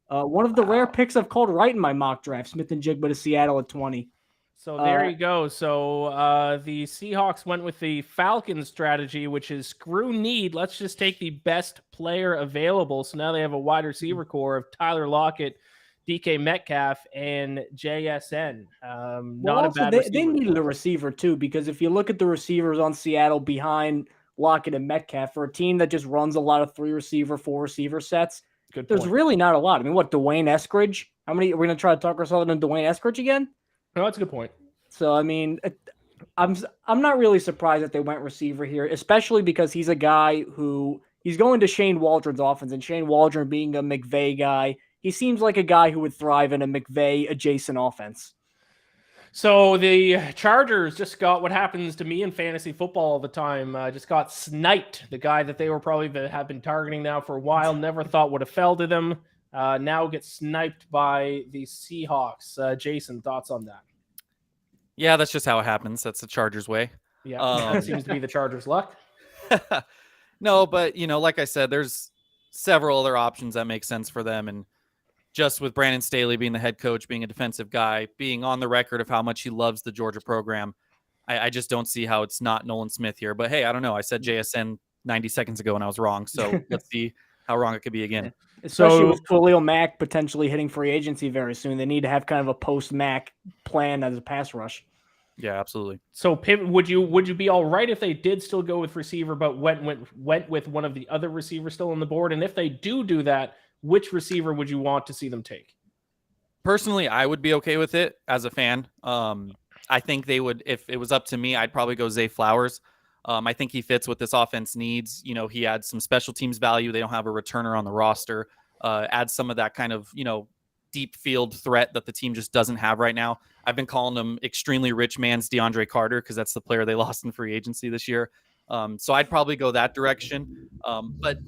One of the rare picks I've called right in my mock draft, Smith-Njigba to Seattle at 20. So there you go. So the Seahawks went with the Falcons strategy, which is screw need. Let's just take the best player available. So now they have a wide receiver core of Tyler Lockett, DK Metcalf, and JSN. Not a bad receiver. They needed a receiver too, because if you look at the receivers on Seattle behind Lockett and Metcalf, for a team that just runs a lot of 3-receiver, 4-receiver sets, there's really not a lot. I mean, what, Dwayne Eskridge? How many are we going to try to talk ourselves into Dwayne Eskridge again? No, that's a good point. So, I mean, I'm not really surprised that they went receiver here, especially because he's a guy who he's going to Shane Waldron's offense, and Shane Waldron being a McVay guy, he seems like a guy who would thrive in a McVay adjacent offense. So the Chargers just got what happens to me in fantasy football all the time. Just got sniped. The guy that they were probably have been targeting now for a while, never thought would have fell to them. Now gets sniped by the Seahawks. Jason, thoughts on that? Yeah, that's just how it happens. That's the Chargers way. Yeah, that seems to be the Chargers' luck. No, but, like I said, there's several other options that make sense for them. And just with Brandon Staley being the head coach, being a defensive guy, being on the record of how much he loves the Georgia program, I just don't see how it's not Nolan Smith here. But, hey, I don't know. I said JSN 90 seconds ago and I was wrong. So let's see how wrong it could be again. Especially with Khalil Mack potentially hitting free agency very soon. They need to have kind of a post-Mack plan as a pass rush. Yeah, absolutely. So, would you be all right if they did still go with receiver, but went with one of the other receivers still on the board? And if they do that, which receiver would you want to see them take? Personally, I would be okay with it as a fan. I think they would, if it was up to me, I'd probably go Zay Flowers. I think he fits what this offense needs. You know, he adds some special teams value. They don't have a returner on the roster. Adds some of that kind of, you know, deep field threat that the team just doesn't have right now. I've been calling him extremely rich man's DeAndre Carter because that's the player they lost in free agency this year. So I'd probably go that direction. But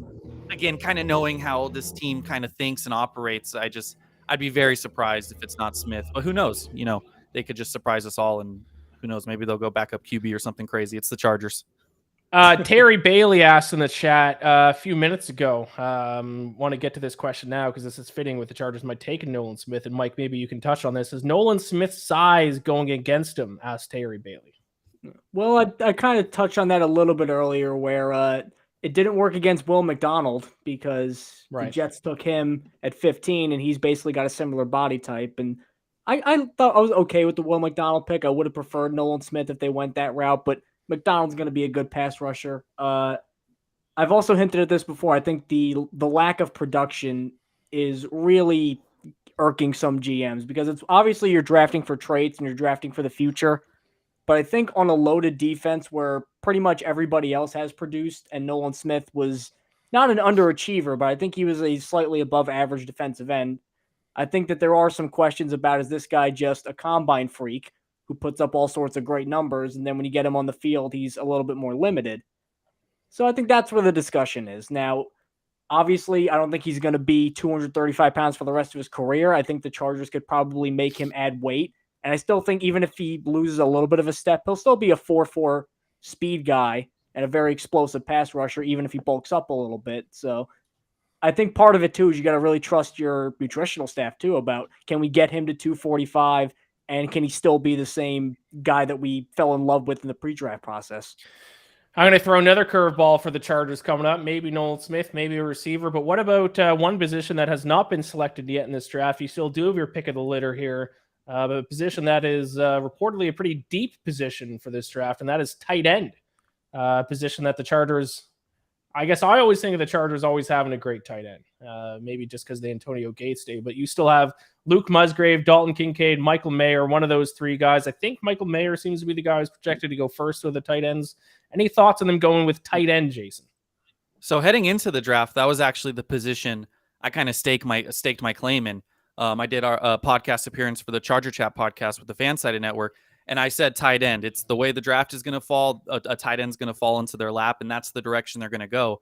again, kind of knowing how this team kind of thinks and operates, I'd be very surprised if it's not Smith. But who knows? You know, they could just surprise us all, and who knows? Maybe they'll go back up QB or something crazy. It's the Chargers. Terry Bailey asked in the chat a few minutes ago. Want to get to this question now because this is fitting with the Chargers might take Nolan Smith. And Mike, maybe you can touch on this. Is Nolan Smith's size going against him? Asked Terry Bailey. Well, I kind of touched on that a little bit earlier where it didn't work against Will McDonald because the Jets took him at 15 and he's basically got a similar body type. And I thought I was okay with the Will McDonald pick. I would have preferred Nolan Smith if they went that route, but McDonald's going to be a good pass rusher. I've also hinted at this before. I think the lack of production is really irking some GMs because it's obviously you're drafting for traits and you're drafting for the future. But I think on a loaded defense where pretty much everybody else has produced and Nolan Smith was not an underachiever, but I think he was a slightly above average defensive end. I think that there are some questions about, is this guy just a combine freak who puts up all sorts of great numbers, and then when you get him on the field, he's a little bit more limited. So I think that's where the discussion is. Now, obviously, I don't think he's going to be 235 pounds for the rest of his career. I think the Chargers could probably make him add weight. And I still think even if he loses a little bit of a step, he'll still be a 4.4 speed guy and a very explosive pass rusher, even if he bulks up a little bit. So I think part of it, too, is you got to really trust your nutritional staff, too, about can we get him to 245 and can he still be the same guy that we fell in love with in the pre-draft process? I'm going to throw another curveball for the Chargers coming up. Maybe Nolan Smith, maybe a receiver. But what about one position that has not been selected yet in this draft? You still do have your pick of the litter here. But a position that is reportedly a pretty deep position for this draft, and that is tight end. Position that the Chargers, I guess I always think of the Chargers always having a great tight end. Maybe just because the Antonio Gates day, but you still have Luke Musgrave, Dalton Kincaid, Michael Mayer, one of those three guys. I think Michael Mayer seems to be the guy who's projected to go first with the tight ends. Any thoughts on them going with tight end, Jason? So heading into the draft, that was actually the position I kind of staked my claim in. I did our podcast appearance for the Charger Chat podcast with the Fansided Network, and I said tight end. It's the way the draft is going to fall. A tight end's going to fall into their lap, and that's the direction they're going to go.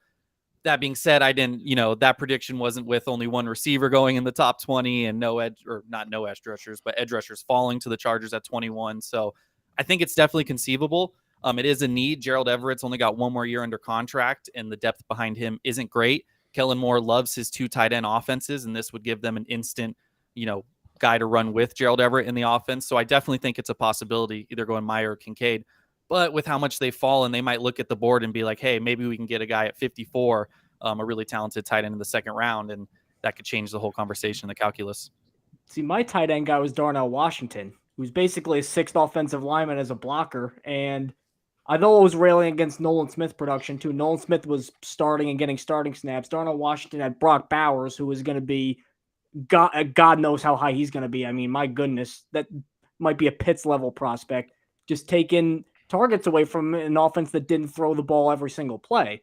That being said, I didn't, that prediction wasn't with only one receiver going in the top 20 and not no edge rushers, but edge rushers falling to the Chargers at 21. So I think it's definitely conceivable. It is a need. Gerald Everett's only got one more year under contract, and the depth behind him isn't great. Kellen Moore loves his two tight end offenses, and this would give them an instant guy to run with Gerald Everett in the offense. So I definitely think it's a possibility, either going Meyer or Kincaid. But with how much they've fallen, they might look at the board and be like, hey, maybe we can get a guy at 54, a really talented tight end in the second round, and that could change the whole conversation, the calculus. See, my tight end guy was Darnell Washington, who's basically a sixth offensive lineman as a blocker. And I know I was railing against Nolan Smith production, too. Nolan Smith was starting and getting starting snaps. Darnell Washington had Brock Bowers, who was going to be God knows how high he's going to be. I mean, my goodness, that might be a Pitts level prospect. Just taking targets away from an offense that didn't throw the ball every single play.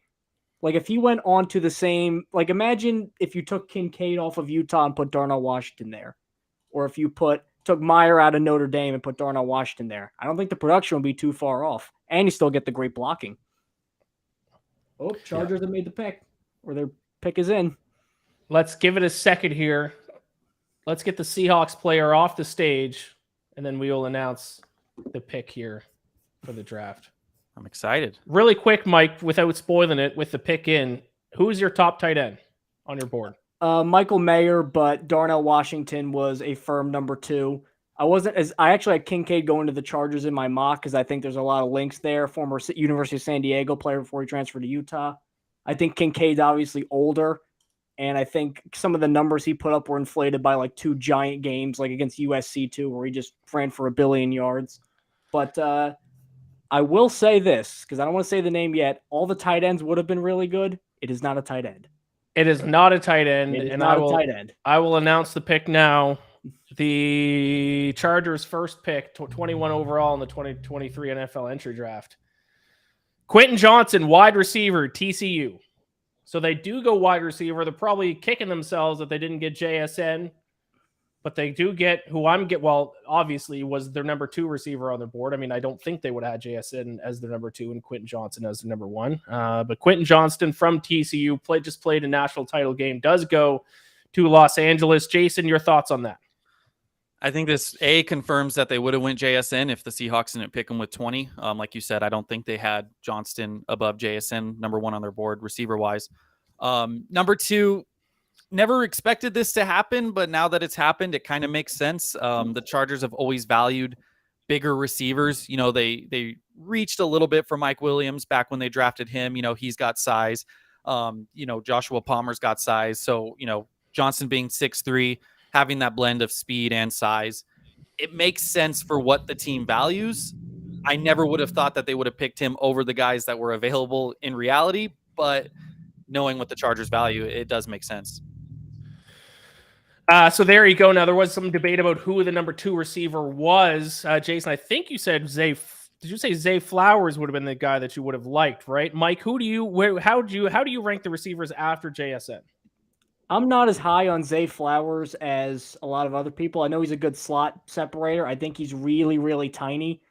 Like if he went on to the same, like imagine if you took Kincaid off of Utah and put Darnell Washington there, or if you took Meyer out of Notre Dame and put Darnell Washington there. I don't think the production would be too far off, and you still get the great blocking. Oh, Chargers have made the pick, or their pick is in. Let's give it a second here. Let's get the Seahawks player off the stage, and then we will announce the pick here for the draft. I'm excited. Really quick, Mike, without spoiling it, with the pick in, who's your top tight end on your board? Michael Mayer, but Darnell Washington was a firm number 2. I actually had Kincaid going to the Chargers in my mock because I think there's a lot of links there. Former University of San Diego player before he transferred to Utah. I think Kincaid's obviously older. And I think some of the numbers he put up were inflated by like 2 giant games, like against USC too, where he just ran for 1 billion yards. But I will say this, because I don't want to say the name yet. All the tight ends would have been really good. It is not a tight end. It is not a tight end. It is not a tight end. I will announce the pick now. The Chargers' first pick, 21 overall in the 2023 NFL entry draft. Quentin Johnson, wide receiver, TCU. So they do go wide receiver. They're probably kicking themselves that they didn't get JSN, but they do get obviously was their number 2 receiver on their board. I mean, I don't think they would have had JSN as their number 2 and Quentin Johnson as their number 1. But Quentin Johnston from TCU just played a national title game, does go to Los Angeles. Jason, your thoughts on that? I think this confirms that they would have went JSN if the Seahawks didn't pick him with 20. Like you said, I don't think they had Johnston above JSN, number 1 on their board, receiver wise. Number 2, never expected this to happen, but now that it's happened, it kind of makes sense. The Chargers have always valued bigger receivers. You know, they reached a little bit for Mike Williams back when they drafted him. You know, he's got size. Joshua Palmer's got size. So, Johnson being 6'3", having that blend of speed and size, it makes sense for what the team values. I never would have thought that they would have picked him over the guys that were available in reality, but knowing what the Chargers value, it does make sense. So there you go. Now, there was some debate about who the number 2 receiver was. Jason, I think you said did you say Zay Flowers would have been the guy that you would have liked, right? Mike, how do you rank the receivers after JSN? I'm not as high on Zay Flowers as a lot of other people. I know he's a good slot separator. I think he's really, really tiny.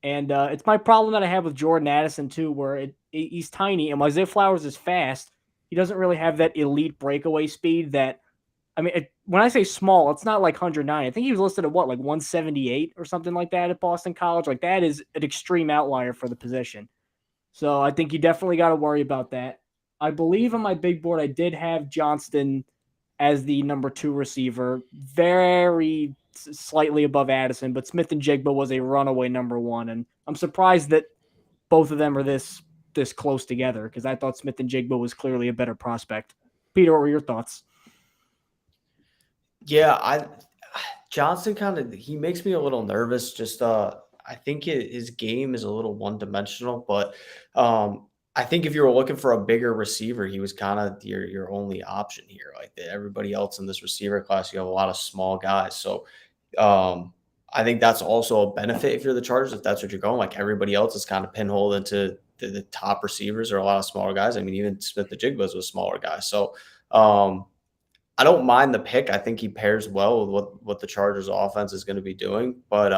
And it's my problem that I have with Jordan Addison, too, where he's tiny. And while Zay Flowers is fast, he doesn't really have that elite breakaway speed that, when I say small, it's not like 109. I think he was listed at 178 or something like that at Boston College. Like, that is an extreme outlier for the position. So I think you definitely got to worry about that. I believe on my big board, I did have Johnston as the number 2 receiver, very slightly above Addison, but Smith-Njigba was a runaway number 1. And I'm surprised that both of them are this close together, because I thought Smith-Njigba was clearly a better prospect. Peter, what were your thoughts? Yeah, Johnson he makes me a little nervous. Just I think his game is a little one-dimensional, but I think if you were looking for a bigger receiver, he was kind of your only option here. Like everybody else in this receiver class, you have a lot of small guys. So I think that's also a benefit if you're the Chargers, if that's what you're going. Like everybody else is kind of pinholed into the top receivers or a lot of smaller guys. I mean, even Smith-Njigba was a smaller guy. So I don't mind the pick. I think he pairs well with what the Chargers offense is going to be doing. But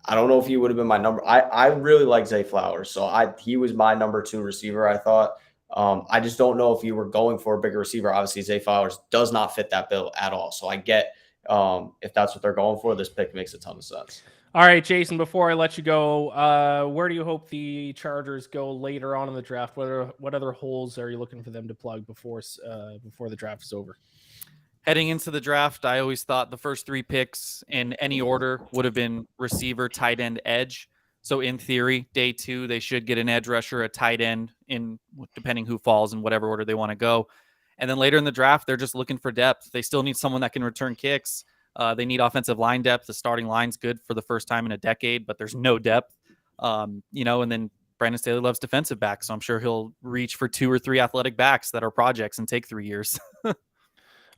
I don't know if he would have been my number. I really like Zay Flowers. So he was my number 2 receiver, I thought. I just don't know if you were going for a bigger receiver. Obviously, Zay Flowers does not fit that bill at all. So I get if that's what they're going for, this pick makes a ton of sense. All right, Jason, before I let you go, where do you hope the Chargers go later on in the draft? What other holes are you looking for them to plug before the draft is over? Heading into the draft, I always thought the first 3 picks in any order would have been receiver, tight end, edge. So in theory, day 2, they should get an edge rusher, a tight end, depending who falls in whatever order they want to go. And then later in the draft, they're just looking for depth. They still need someone that can return kicks. They need offensive line depth. The starting line's good for the first time in a decade, but there's no depth. And then Brandon Staley loves defensive backs, so I'm sure he'll reach for 2 or 3 athletic backs that are projects and take 3 years.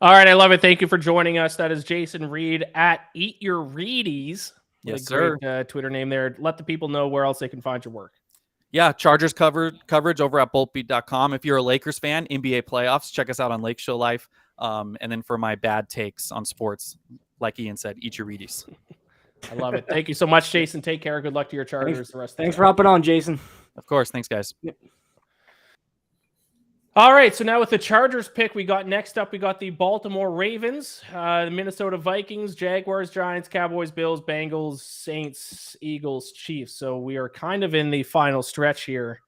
All right, I love it. Thank you for joining us. That is Jason Reed at Eat Your Reedies. Yes, great, sir. Twitter name there. Let the people know where else they can find your work. Yeah, Chargers coverage over at boltbeat.com. If you're a Lakers fan, NBA playoffs, check us out on Lake Show Life. And then for my bad takes on sports, like Ian said, eat your Reedies. I love it. Thank you so much, Jason. Take care. Good luck to your Chargers. Thanks for hopping on, Jason. Of course. Thanks, guys. Yep. All right, so now with the Chargers pick, next up we got the Baltimore Ravens, the Minnesota Vikings, Jaguars, Giants, Cowboys, Bills, Bengals, Saints, Eagles, Chiefs. So we are kind of in the final stretch here.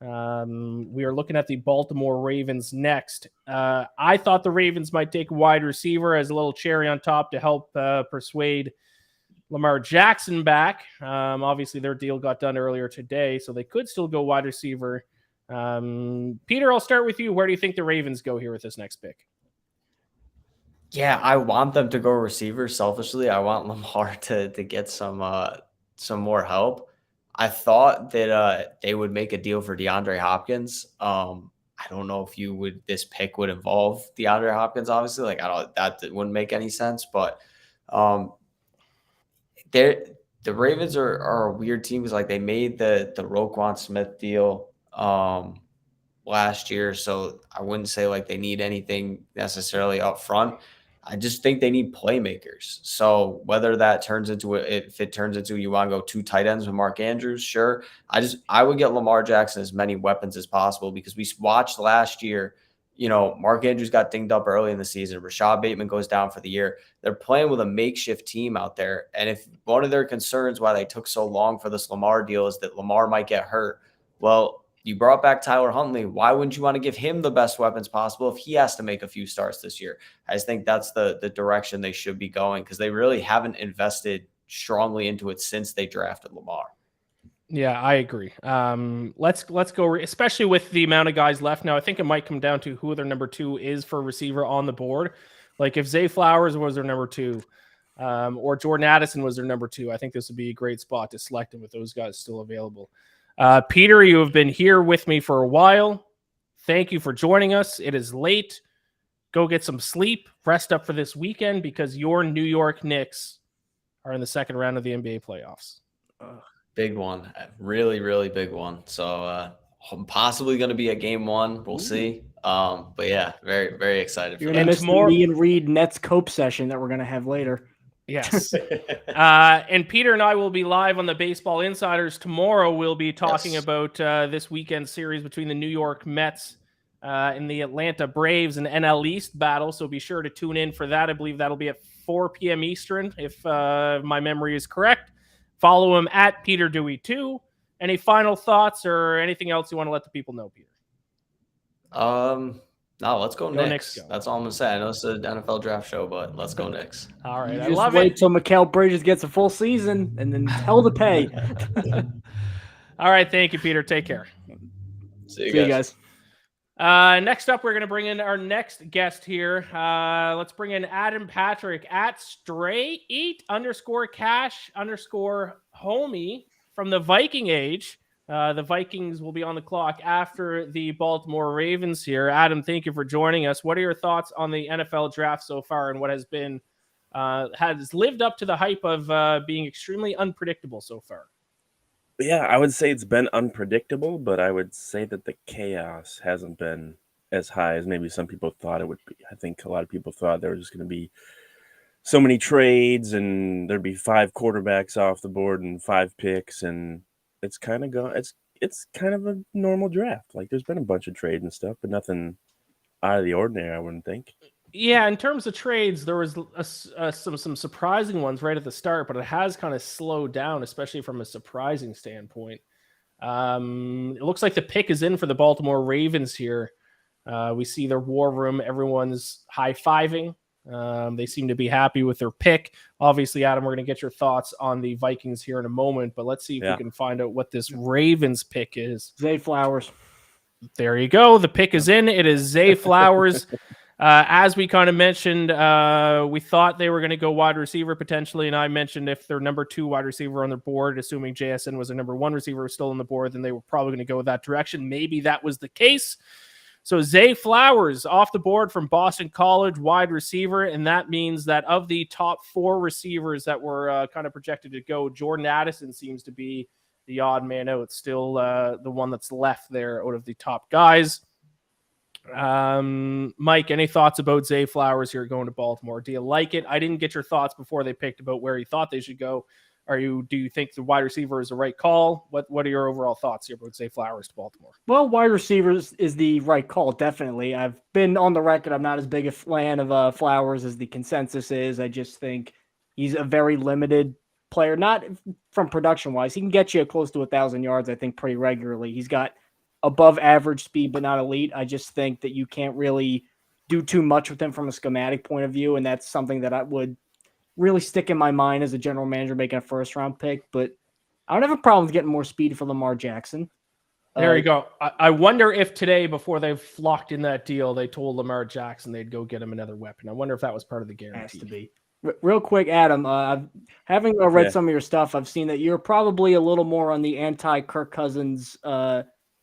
We are looking at the Baltimore Ravens next. I thought the Ravens might take a wide receiver as a little cherry on top to help persuade Lamar Jackson back. Obviously, their deal got done earlier today, so they could still go wide receiver. Peter, I'll start with you. Where do you think the Ravens go here with this next pick? Yeah, I want them to go receiver. Selfishly, I want Lamar to get some more help. I thought that they would make a deal for DeAndre Hopkins. I don't know if this pick would involve DeAndre Hopkins. Obviously, that wouldn't make any sense. But the Ravens are a weird team because like they made the Roquan Smith deal last year, so I wouldn't say like they need anything necessarily up front. I just think they need playmakers. So whether that turns into if it turns into you want to go 2 tight ends with Mark Andrews, sure. I would get Lamar Jackson as many weapons as possible because we watched last year. Mark Andrews got dinged up early in the season. Rashad Bateman goes down for the year. They're playing with a makeshift team out there. And if one of their concerns why they took so long for this Lamar deal is that Lamar might get hurt, well, you brought back Tyler Huntley. Why wouldn't you want to give him the best weapons possible if he has to make a few starts this year? I just think that's the direction they should be going because they really haven't invested strongly into it since they drafted Lamar. Yeah, I agree. Let's go, especially with the amount of guys left now. I think it might come down to who their number 2 is for receiver on the board. Like if Zay Flowers was their number 2, or Jordan Addison was their number 2, I think this would be a great spot to select him with those guys still available. Peter, you have been here with me for a while. Thank you for joining us. It is late. Go get some sleep, rest up for this weekend because your New York Knicks are in the second round of the NBA playoffs. Big one. Really, really big one. So possibly going to be a game 1. We'll see. But yeah, very, very excited for You're that. going to miss the me and Reed Nets Cope session that we're going to have later. Yes. And Peter and I will be live on the Baseball Insiders tomorrow. We'll be talking about this weekend series between the New York Mets and the Atlanta Braves and NL East battle. So be sure to tune in for that. I believe that'll be at 4 p.m. Eastern, if my memory is correct. Follow him at Peter Dewey 2. Any final thoughts or anything else you want to let the people know, Peter? No, let's go Knicks. Go. That's all I'm gonna say. I know it's an NFL draft show, but let's go Knicks. All right, you I just love wait it. till Mikal Bridges gets a full season and then hell to pay. All right, thank you, Peter. Take care. See you guys. Next up, we're going to bring in our next guest here. Let's bring in Adam Patrick at straight_cash_homie from the Viking Age. The Vikings will be on the clock after the Baltimore Ravens here. Adam, thank you for joining us. What are your thoughts on the NFL draft so far and what has been has lived up to the hype of being extremely unpredictable so far? Yeah, I would say it's been unpredictable, but I would say that the chaos hasn't been as high as maybe some people thought it would be. I think a lot of people thought there was just going to be so many trades and there'd be 5 quarterbacks off the board and 5 picks, and it's kind of it's kind of a normal draft. Like there's been a bunch of trades and stuff, but nothing out of the ordinary, I wouldn't think. Yeah, in terms of trades, there was some surprising ones right at the start, but it has kind of slowed down, especially from a surprising standpoint. It looks like the pick is in for the Baltimore Ravens here. We see their war room. Everyone's high-fiving. They seem to be happy with their pick. Obviously, Adam, we're going to get your thoughts on the Vikings here in a moment, but let's see if we can find out what this Ravens pick is. Zay Flowers. There you go. The pick is in. It is Zay Flowers. As we kind of mentioned, we thought they were going to go wide receiver potentially, and I mentioned if their number 2 wide receiver on their board, assuming JSN was their number 1 receiver still on the board, then they were probably going to go that direction. Maybe that was the case. So Zay Flowers off the board from Boston College, wide receiver, and that means that of the top 4 receivers that were kind of projected to go, Jordan Addison seems to be the odd man out, still the one that's left there out of the top guys. Mike, any thoughts about Zay Flowers here going to Baltimore? Do you like it? I didn't get your thoughts before they picked about where you thought they should go. Do you think the wide receiver is the right call? What are your overall thoughts here about Zay Flowers to Baltimore? Well, wide receivers is the right call, definitely. I've been on the record. I'm not as big a fan of Flowers as the consensus is. I just think he's a very limited player, not from production-wise. He can get you close to 1,000 yards, I think, pretty regularly. He's got above average speed, but not elite. I just think that you can't really do too much with him from a schematic point of view, and that's something that I would really stick in my mind as a general manager making a first-round pick. But I don't have a problem with getting more speed for Lamar Jackson. There you go. I wonder if today, before they flocked in that deal, they told Lamar Jackson they'd go get him another weapon. I wonder if that was part of the guarantee. Has to be. Real quick, Adam, having read some of your stuff, I've seen that you're probably a little more on the anti-Kirk Cousins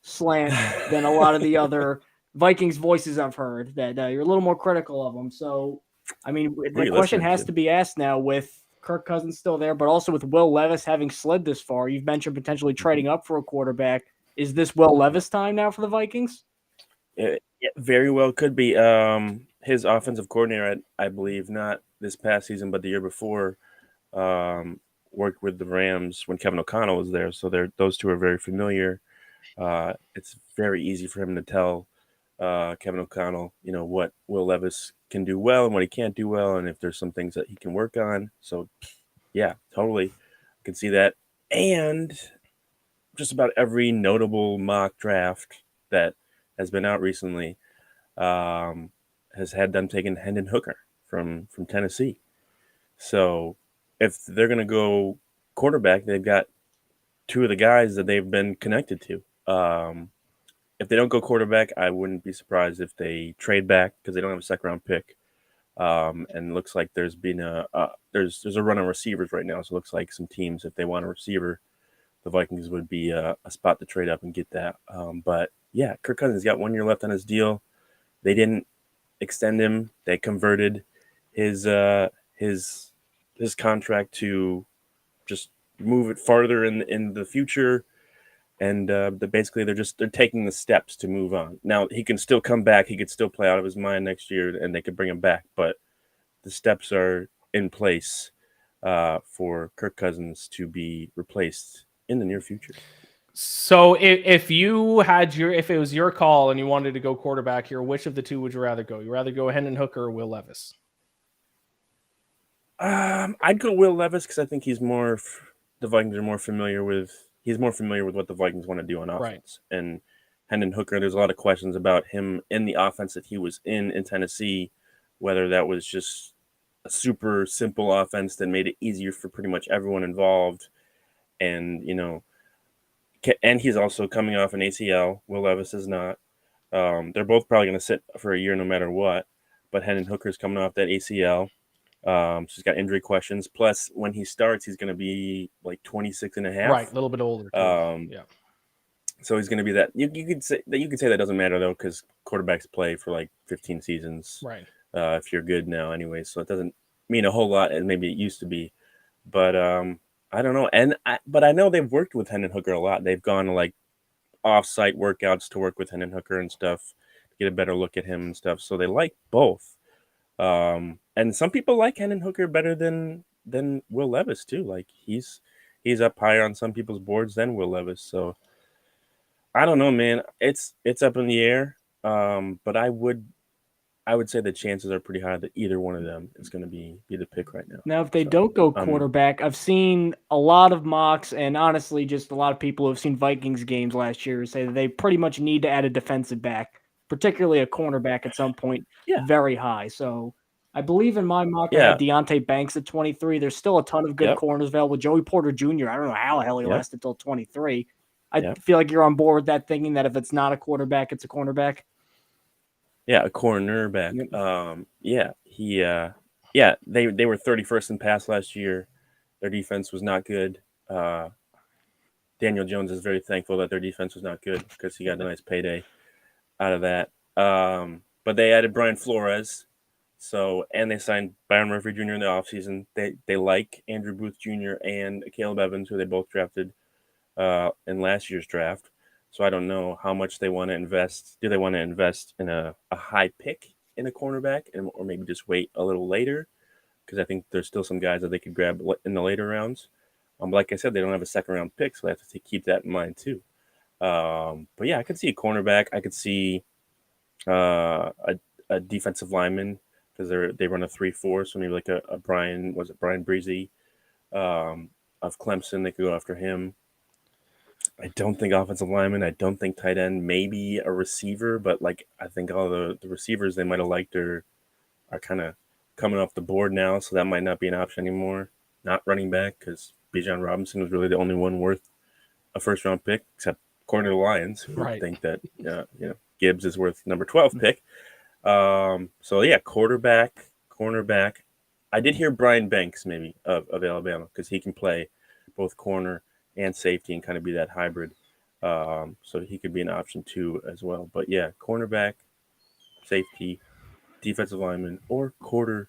slant than a lot of the other Vikings voices I've heard, that you're a little more critical of them. So, I mean, the question has to be asked now with Kirk Cousins still there, but also with Will Levis having slid this far. You've mentioned potentially trading up for a quarterback. Is this Will Levis time now for the Vikings? It very well could be. His offensive coordinator, I believe, not this past season, but the year before, worked with the Rams when Kevin O'Connell was there. So those two are very familiar. It's very easy for him to tell Kevin O'Connell, what Will Levis can do well and what he can't do well, and if there's some things that he can work on. So, yeah, totally, I can see that. And just about every notable mock draft that has been out recently has had them taking Hendon Hooker from Tennessee. So if they're going to go quarterback, they've got two of the guys that they've been connected to. If they don't go quarterback, I wouldn't be surprised if they trade back because they don't have a second-round pick. And it looks like there's been there's a run on receivers right now. So it looks like some teams, if they want a receiver, the Vikings would be a spot to trade up and get that. But yeah, Kirk Cousins got 1 year left on his deal. They didn't extend him. They converted his contract to just move it farther in the future. And basically they're taking the steps to move on. Now he can still come back. He could still play out of his mind next year, and they could bring him back. But the steps are in place for Kirk Cousins to be replaced in the near future. So if it was your call and you wanted to go quarterback here, which of the two would you rather go? You rather go Hendon Hooker or Will Levis? I'd go Will Levis because I think the Vikings are more familiar with. He's more familiar with what the Vikings want to do on offense. Right. And Hendon Hooker, there's a lot of questions about him in the offense that he was in Tennessee, whether that was just a super simple offense that made it easier for pretty much everyone involved. And, and he's also coming off an ACL. Will Levis is not. They're both probably going to sit for a year no matter what. But Hendon Hooker's coming off that ACL. So he's got injury questions. Plus, when he starts, he's going to be like 26 and a half. Right, a little bit older. Yeah. So he's going to be that. You could say that doesn't matter though, because quarterbacks play for like 15 seasons. Right. If you're good now, anyway, so it doesn't mean a whole lot, and maybe it used to be. But I don't know. But I know they've worked with Hendon Hooker a lot. They've gone to like off-site workouts to work with Hendon Hooker and stuff, to get a better look at him and stuff. So they like both. And some people like Hendon Hooker better than Will Levis too. Like he's up higher on some people's boards than Will Levis. So I don't know, man. It's up in the air. But I would say the chances are pretty high that either one of them is going to be the pick right now. Now, if they don't go quarterback, I've seen a lot of mocks and honestly just a lot of people who have seen Vikings games last year say that they pretty much need to add a defensive back, particularly a cornerback at some point, very high. So I believe in my mock, I had Deonte Banks at 23. There's still a ton of good corners available. Joey Porter Jr., I don't know how the hell he lasted until 23. I feel like you're on board with that, thinking that if it's not a quarterback, it's a cornerback. Yeah, a cornerback. They were 31st in pass last year. Their defense was not good. Daniel Jones is very thankful that their defense was not good because he got a nice payday out of that. But they added Brian Flores. And they signed Byron Murphy Jr. in the offseason. They like Andrew Booth Jr. and Caleb Evans, who they both drafted in last year's draft. So I don't know how much they want to invest. Do they want to invest in a high pick in a cornerback, or maybe just wait a little later? Because I think there's still some guys that they could grab in the later rounds. Like I said, they don't have a second-round pick, so they have to keep that in mind too. But yeah, I could see a cornerback. I could see a defensive lineman, because they run a 3-4, so maybe like a Brian Breezy of Clemson. They could go after him. I don't think offensive lineman. I don't think tight end. Maybe a receiver, but I think all the receivers they might have liked are kind of coming off the board now, so that might not be an option anymore. Not running back, because Bijan Robinson was really the only one worth a first-round pick, except according to the Lions, who think that Gibbs is worth number 12 pick. So yeah, quarterback, cornerback. I did hear Brian Banks maybe of Alabama, because he can play both corner and safety and kind of be that hybrid. So he could be an option too as well. But yeah, cornerback, safety, defensive lineman, or quarterback,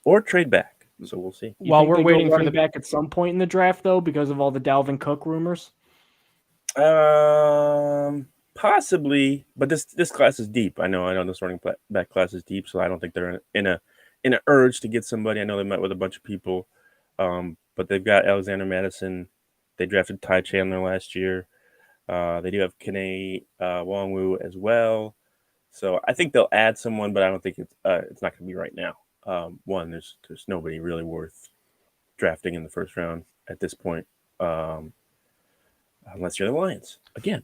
or trade back. So we'll see. You While think we're they go waiting for running the back at some point in the draft, though, because of all the Dalvin Cook rumors. Possibly, but this class is deep. I know this running back class is deep, so I don't think they're in an urge to get somebody. I know they met with a bunch of people, but they've got Alexander Madison. They drafted Ty Chandler last year. They do have Kene Nwangwu as well. So I think they'll add someone, but I don't think it's not going to be right now. One, there's nobody really worth drafting in the first round at this point, unless you're the Lions again.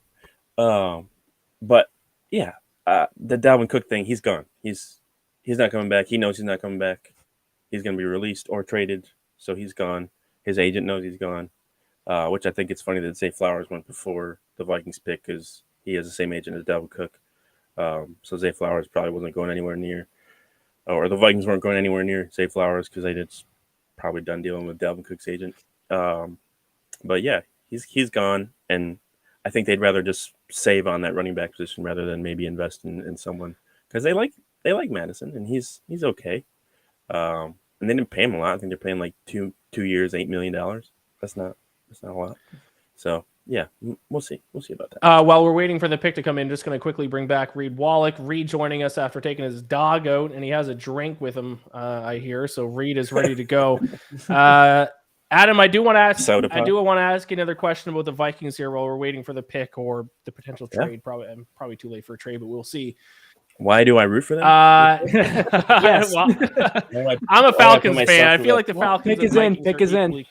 But yeah, the Dalvin Cook thing, he's gone. He's not coming back. He knows he's not coming back. He's going to be released or traded, so he's gone. His agent knows he's gone, which I think it's funny that Zay Flowers went before the Vikings pick because he has the same agent as Dalvin Cook. So Zay Flowers probably wasn't going anywhere near, or the Vikings weren't going anywhere near Zay Flowers because they just probably done dealing with Dalvin Cook's agent. But yeah, he's gone, and I think they'd rather just save on that running back position rather than maybe invest in someone because they like Madison and he's okay. And they didn't pay him a lot. I think they're paying like 2 years, $8 million. That's not a lot. So yeah, we'll see. We'll see about that. While we're waiting for the pick to come in, just going to quickly bring back Reed Wallach. Reed joining us after taking his dog out, and he has a drink with him, I hear. So Reed is ready to go. Adam, I do want to ask another question about the Vikings here while we're waiting for the pick or the potential trade. Yeah. Probably too late for a trade, but we'll see. Why do I root for them? Yes. Well, I'm a Falcons fan. I feel like the Falcons pick is in. Pick is in. Do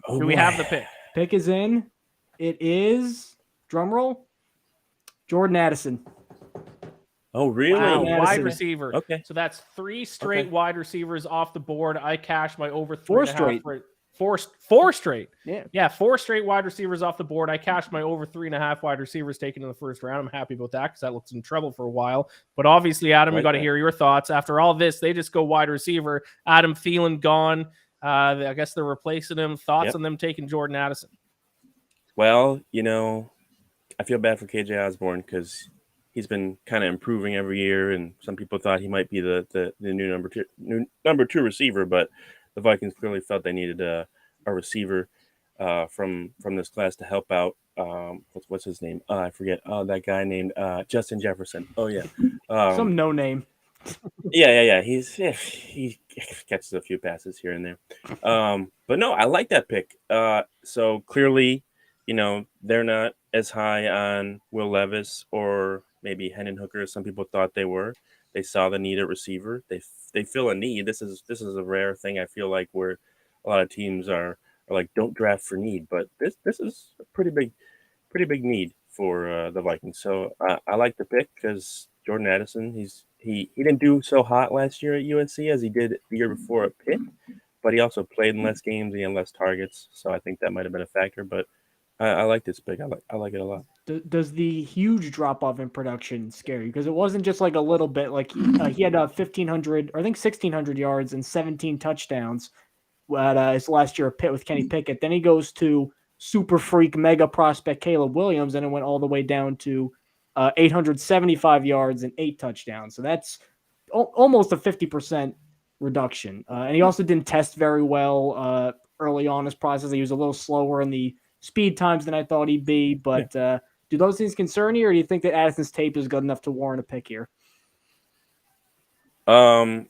we have the pick? Pick is in. It is, drum roll, Jordan Addison. Oh, really? Wow, wide receiver. Okay. So that's 3 straight wide receivers off the board. I cashed my over 4 straight. Four straight. Yeah. 4 straight wide receivers off the board. I cashed my over 3.5 wide receivers taken in the first round. I'm happy about that because that looks in trouble for a while. But obviously, Adam, we got to hear your thoughts. After all this, they just go wide receiver. Adam Thielen gone. I guess they're replacing him. Thoughts on them taking Jordan Addison? Well, I feel bad for KJ Osborne because he's been kind of improving every year, and some people thought he might be the new number two receiver, but the Vikings clearly felt they needed a receiver from this class to help out. What's his name? I forget. That guy named Justin Jefferson. Oh yeah, some no name. Yeah. He catches a few passes here and there. But no, I like that pick. So clearly, they're not as high on Will Levis or maybe Hendon Hooker as some people thought they were. They saw the need at receiver. They feel a need. This is a rare thing. I feel like where a lot of teams are like, don't draft for need, but this is a pretty big need for the Vikings. So I like the pick because Jordan Addison, he didn't do so hot last year at USC as he did the year before at Pitt, but he also played in less games. He had less targets, so I think that might have been a factor. But I like this pick. I like it a lot. Does the huge drop off in production scare you? Because it wasn't just like a little bit. Like he had 1,500, or I think 1,600 yards and 17 touchdowns at his last year at Pitt with Kenny Pickett. Then he goes to super freak mega prospect Caleb Williams, and it went all the way down to 875 yards and 8 touchdowns. So that's almost a 50% reduction. And he also didn't test very well early on in his process. He was a little slower in the speed times than I thought he'd be. But do those things concern you, or do you think that Addison's tape is good enough to warrant a pick here? I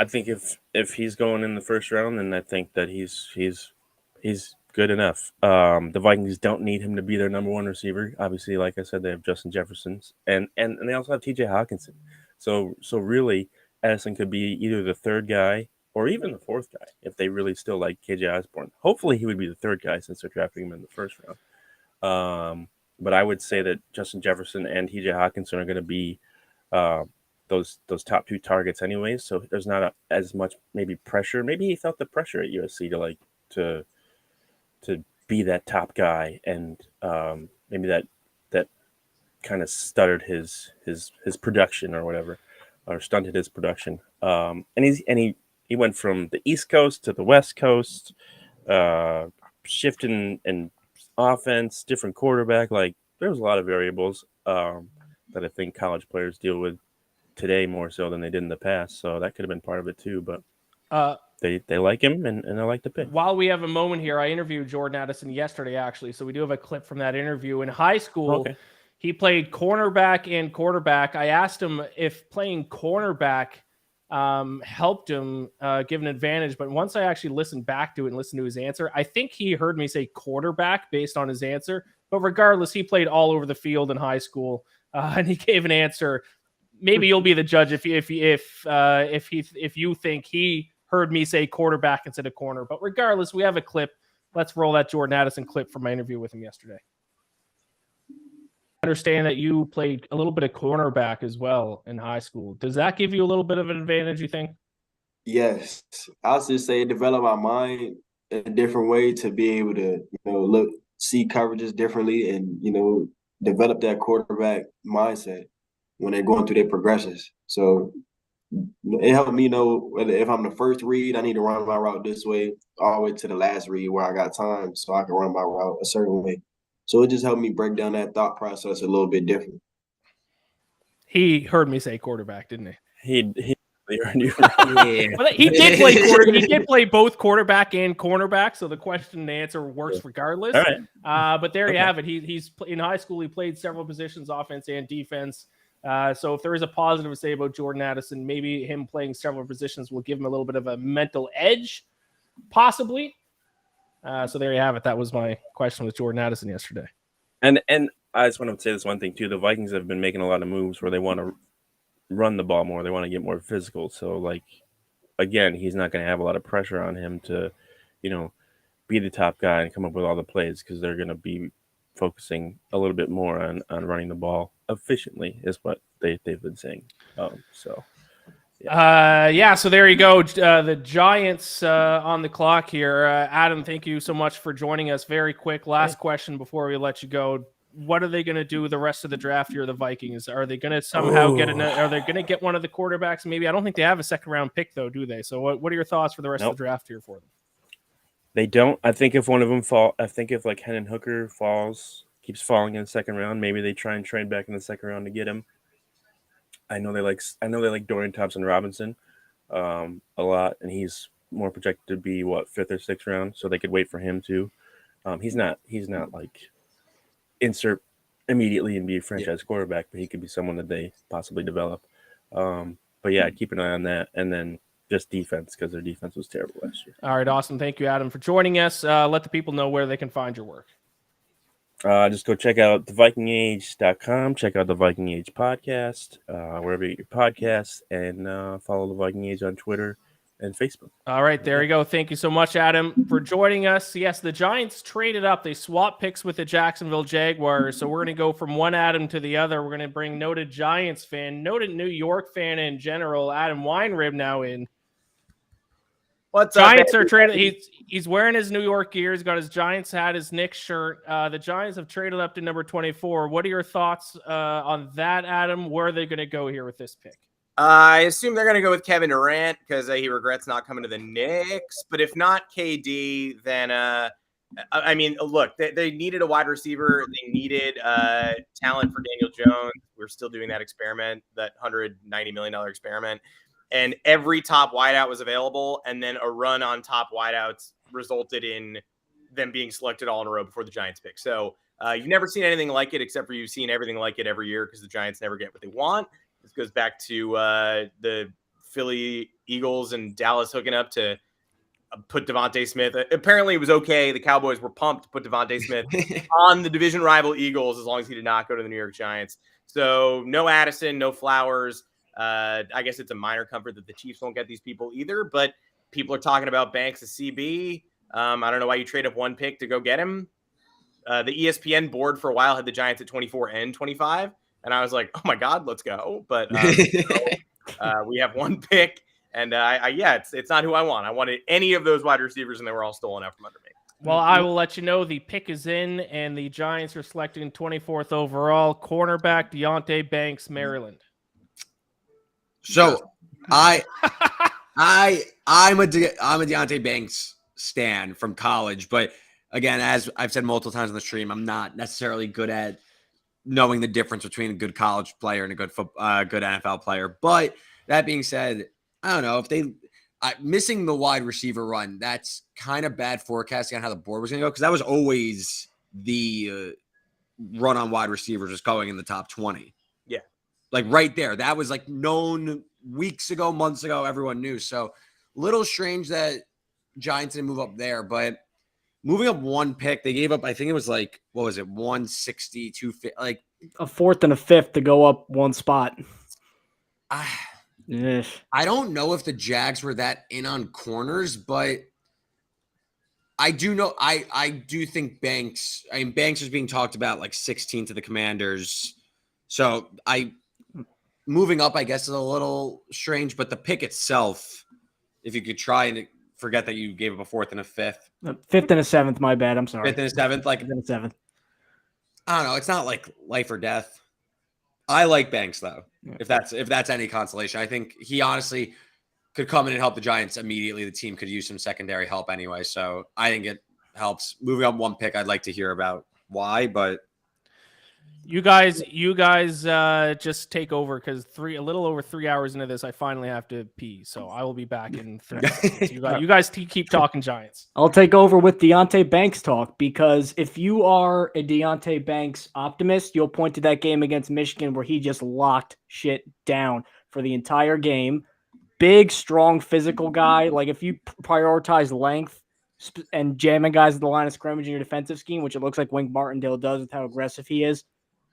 think if he's going in the first round, then I think that he's good enough. The Vikings don't need him to be their number one receiver. Obviously, like I said, they have Justin Jefferson and they also have TJ Hawkinson. So really, Addison could be either the third guy or even the fourth guy if they really still like KJ Osborne. Hopefully, he would be the third guy since they're drafting him in the first round. But I would say that Justin Jefferson and TJ Hawkinson are going to be those top 2 targets anyways. So there's not as much maybe pressure. Maybe he felt the pressure at USC to be that top guy, and maybe that kind of stuttered his production or whatever, or stunted his production. And he went from the East Coast to the West Coast, shifting in offense, different quarterback. Like there's a lot of variables that I think college players deal with today more so than they did in the past. So that could have been part of it too. But they like him, and I like the pick. While we have a moment here, I interviewed Jordan Addison yesterday, actually. So we do have a clip from that interview. In high school, he played cornerback and quarterback. I asked him if playing cornerback helped him give an advantage. But once I actually listened back to it and listened to his answer, I think he heard me say quarterback based on his answer. But regardless, he played all over the field in high school, and he gave an answer. Maybe you'll be the judge if you think he heard me say quarterback instead of corner. But regardless, we have a clip. Let's roll that Jordan Addison clip from my interview with him yesterday. I understand that you played a little bit of cornerback as well in high school. Does that give you a little bit of an advantage, you think? Yes. I'll just say it developed my mind in a different way to be able to, see coverages differently and, develop that quarterback mindset when they're going through their progressions. So it helped me know whether if I'm the first read, I need to run my route this way, all the way to the last read where I got time so I can run my route a certain way. So it just helped me break down that thought process a little bit different. He heard me say quarterback, didn't he? He heard you. Well, he did play He did play both quarterback and cornerback, so the question and answer works regardless. All right. But there you have it. He's in high school. He played several positions, offense and defense. So if there is a positive to say about Jordan Addison, maybe him playing several positions will give him a little bit of a mental edge, possibly. So there you have it. That was my question with Jordan Addison yesterday. And I just want to say this one thing too. The Vikings have been making a lot of moves where they want to run the ball more. They want to get more physical. So again, he's not going to have a lot of pressure on him to, be the top guy and come up with all the plays because they're going to be focusing a little bit more on running the ball efficiently is what they've been saying. So there you go. The Giants on the clock here. Adam, thank you so much for joining us. Very quick last question before we let you go. What are they going to do the rest of the draft here, the Vikings? Are they going to somehow are they going to get one of the quarterbacks? Maybe. I don't think they have a second round pick though, do they? So what are your thoughts for the rest of the draft here for them? They don't. I think if one of them if like Hendon Hooker keeps falling in the second round, maybe they try and trade back in the second round to get him. I know they like Dorian Thompson-Robinson a lot, and he's more projected to be fifth or sixth round, so they could wait for him too. He's not like insert immediately and be a franchise quarterback, but he could be someone that they possibly develop. But yeah, keep an eye on that, and then just defense because their defense was terrible last year. All right, awesome. Thank you, Adam, for joining us. Let the people know where they can find your work. Just go check out thevikingage.com. Check out the Viking Age podcast, wherever you get your podcasts, and follow the Viking Age on Twitter and Facebook. All right, there you go. Thank you so much, Adam, for joining us. Yes, the Giants traded up. They swapped picks with the Jacksonville Jaguars. So we're going to go from one Adam to the other. We're going to bring noted Giants fan, noted New York fan in general, Adam Weinrib now in. What's Giants up, are traded. He's wearing his New York gear. He's got his Giants hat, his Knicks shirt. The Giants have traded up to number 24. What are your thoughts on that, Adam? Where are they going to go here with this pick? I assume they're going to go with Kevin Durant because he regrets not coming to the Knicks. But if not KD, then look, they needed a wide receiver. They needed talent for Daniel Jones. We're still doing that experiment, that $190 million experiment. And every top wideout was available, and then a run on top wideouts resulted in them being selected all in a row before the Giants pick. So you've never seen anything like it, except for you've seen everything like it every year because the Giants never get what they want. This goes back to the Philly Eagles and Dallas hooking up to put Devontae Smith. Apparently, it was okay. The Cowboys were pumped to put Devontae Smith on the division rival Eagles as long as he did not go to the New York Giants. So no Addison, no Flowers. I guess it's a minor comfort that the Chiefs won't get these people either, but people are talking about Banks as CB. I don't know why you trade up one pick to go get him. The ESPN board for a while had the Giants at 24 and 25, and I was like, oh my God, let's go. But we have one pick, and it's not who I want. I wanted any of those wide receivers, and they were all stolen out from under me. Well, I will let you know the pick is in, and the Giants are selecting 24th overall, cornerback Deonte Banks, Maryland. So I'm a Deonte Banks stan from college, but again, as I've said multiple times on the stream, I'm not necessarily good at knowing the difference between a good college player and a good NFL player. But that being said, I don't know if missing the wide receiver run, that's kind of bad forecasting on how the board was going to go, because that was always the run on wide receivers was going in the top 20. Yeah. Like right there. That was like known weeks ago, months ago, everyone knew. So little strange that Giants didn't move up there, but moving up one pick, they gave up, I think it was like, what was it, 160, 250, like a fourth and a fifth to go up one spot. I don't know if the Jags were that in on corners, but I do know I do think Banks is being talked about like 16 to the Commanders. So moving up, I guess, is a little strange, but the pick itself, if you could try and forget that you gave up a fourth and a fifth. Fifth and a seventh, my bad. I'm sorry. Fifth and a seventh, like fifth and a seventh. I don't know. It's not like life or death. I like Banks though. Yeah. If that's any consolation, I think he honestly could come in and help the Giants immediately. The team could use some secondary help anyway, so I think it helps. Moving up one pick, I'd like to hear about why, but you guys just take over, because a little over 3 hours into this, I finally have to pee, so I will be back in 30 seconds. You guys keep talking Giants. I'll take over with Deonte Banks talk, because if you are a Deonte Banks optimist, you'll point to that game against Michigan where he just locked shit down for the entire game. Big, strong, physical guy. Like if you prioritize length and jamming guys at the line of scrimmage in your defensive scheme, which it looks like Wink Martindale does with how aggressive he is,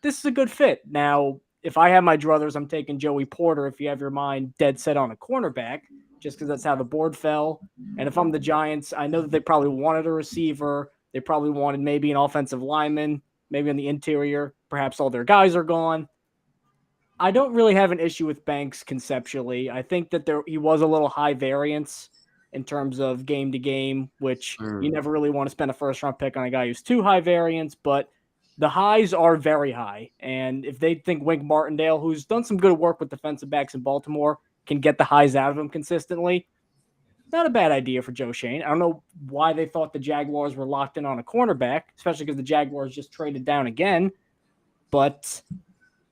this is a good fit. Now, if I have my druthers, I'm taking Joey Porter if you have your mind dead set on a cornerback, just because that's how the board fell. And if I'm the Giants, I know that they probably wanted a receiver. They probably wanted maybe an offensive lineman, maybe on the interior. Perhaps all their guys are gone. I don't really have an issue with Banks conceptually. I think that he was a little high variance in terms of game to game, which you never really want to spend a first-round pick on a guy who's too high variance, but the highs are very high. And if they think Wink Martindale, who's done some good work with defensive backs in Baltimore, can get the highs out of him consistently, not a bad idea for Joe Schoen. I don't know why they thought the Jaguars were locked in on a cornerback, especially because the Jaguars just traded down again. But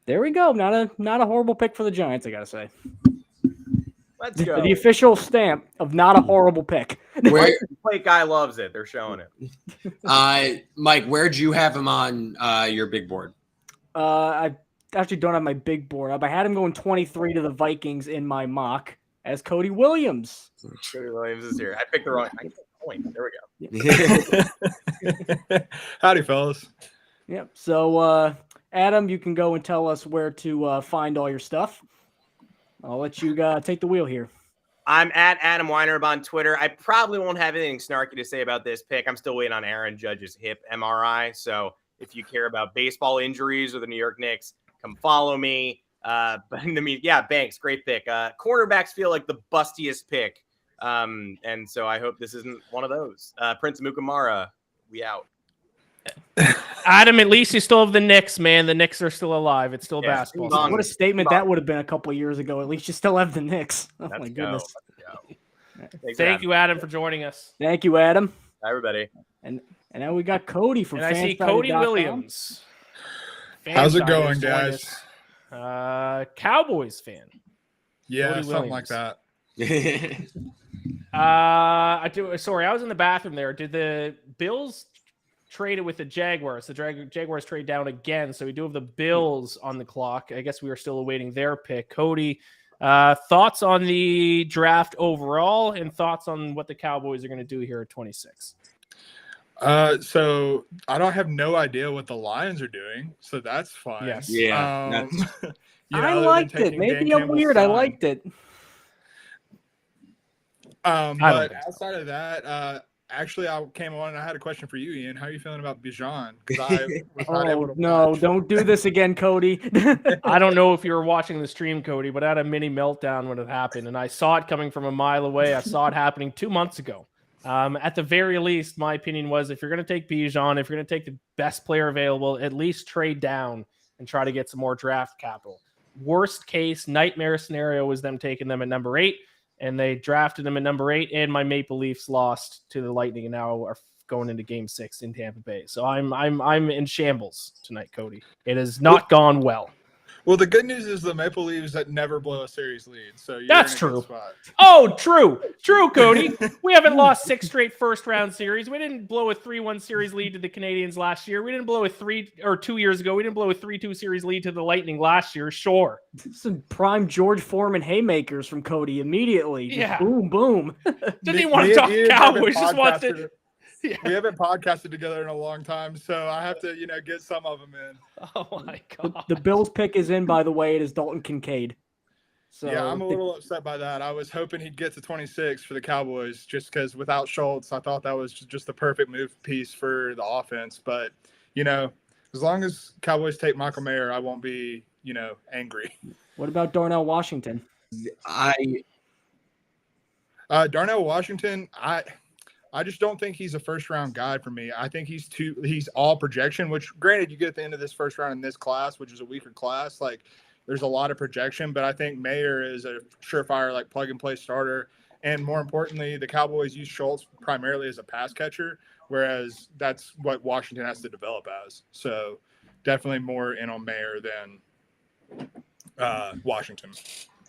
there we go. Not a horrible pick for the Giants, I got to say. Let's go. The official stamp of not a horrible pick. Where plate guy loves it. They're showing it. Mike, where'd you have him on your big board? I actually don't have my big board up. I had him going 23 to the Vikings in my mock as Cody Williams. Cody Williams is here. I picked the wrong point. There we go. Howdy, fellas. Yep. So, Adam, you can go and tell us where to find all your stuff. I'll let you take the wheel here. I'm at Adam Weinerb on Twitter. I probably won't have anything snarky to say about this pick. I'm still waiting on Aaron Judge's hip MRI. So if you care about baseball injuries or the New York Knicks, come follow me. But in the meantime, yeah, Banks, great pick. Cornerbacks feel like the bustiest pick. And so I hope this isn't one of those. Prince Mukamara, we out. Adam, at least you still have the Knicks, man. The Knicks are still alive. It's still basketball. What a statement that would have been a couple of years ago. At least you still have the Knicks. Oh, my goodness. Thank you, Adam, for joining us. Thank you, Adam. Hi, everybody. And now we got Cody from I see Cody Williams. How's it going, guys? Cowboys fan. Yeah, Cody something Williams. like that. Sorry, I was in the bathroom there. Did the Bills traded with the Jaguars? The Jaguars trade down again, so we do have the Bills on the clock. I guess we are still awaiting their pick. Cody, thoughts on the draft overall, and thoughts on what the Cowboys are going to do here at 26? So I don't have no idea what the Lions are doing, so that's fine. Yes. Yeah. I liked it. Maybe I'm weird. I liked it. But outside of that, actually, I came on and I had a question for you, Ian. How are you feeling about Bijan? No, don't do this again, Cody. I don't know if you were watching the stream, Cody, but I had a mini meltdown when it happened, and I saw it coming from a mile away. I saw it happening 2 months ago. At the very least, my opinion was if you're going to take Bijan, if you're going to take the best player available, at least trade down and try to get some more draft capital. Worst case, nightmare scenario was them taking them at number 8. And they drafted him at number 8, and my Maple Leafs lost to the Lightning, and now are going into Game 6 in Tampa Bay. So I'm in shambles tonight, Cody. It has not gone well. Well, the good news is the Maple Leafs that never blow a series lead. So you're That's in a true. good spot. Oh, true, Cody. We haven't lost 6 straight first-round series. We didn't blow a 3-1 series lead to the Canadians last year. We didn't blow a 2 years ago. We didn't blow a 3-2 series lead to the Lightning last year. Sure. Some prime George Foreman haymakers from Cody immediately. Just Yeah. boom, boom. Didn't even want to talk Cowboys. Just wants to. podcasted- We haven't podcasted together in a long time, so I have to, get some of them in. Oh my god. The Bills pick is in, by the way. It is Dalton Kincaid. So Yeah, I'm a little upset by that. I was hoping he'd get to 26 for the Cowboys just because without Schultz, I thought that was just the perfect move piece for the offense. But, as long as Cowboys take Michael Mayer, I won't be, angry. What about Darnell Washington? Darnell Washington, I just don't think he's a first-round guy for me. I think he's all projection, which, granted, you get at the end of this first round in this class, which is a weaker class, like, there's a lot of projection, but I think Mayer is a surefire, like, plug-and-play starter. And more importantly, the Cowboys use Schultz primarily as a pass catcher, whereas that's what Washington has to develop as. So definitely more in on Mayer than Washington.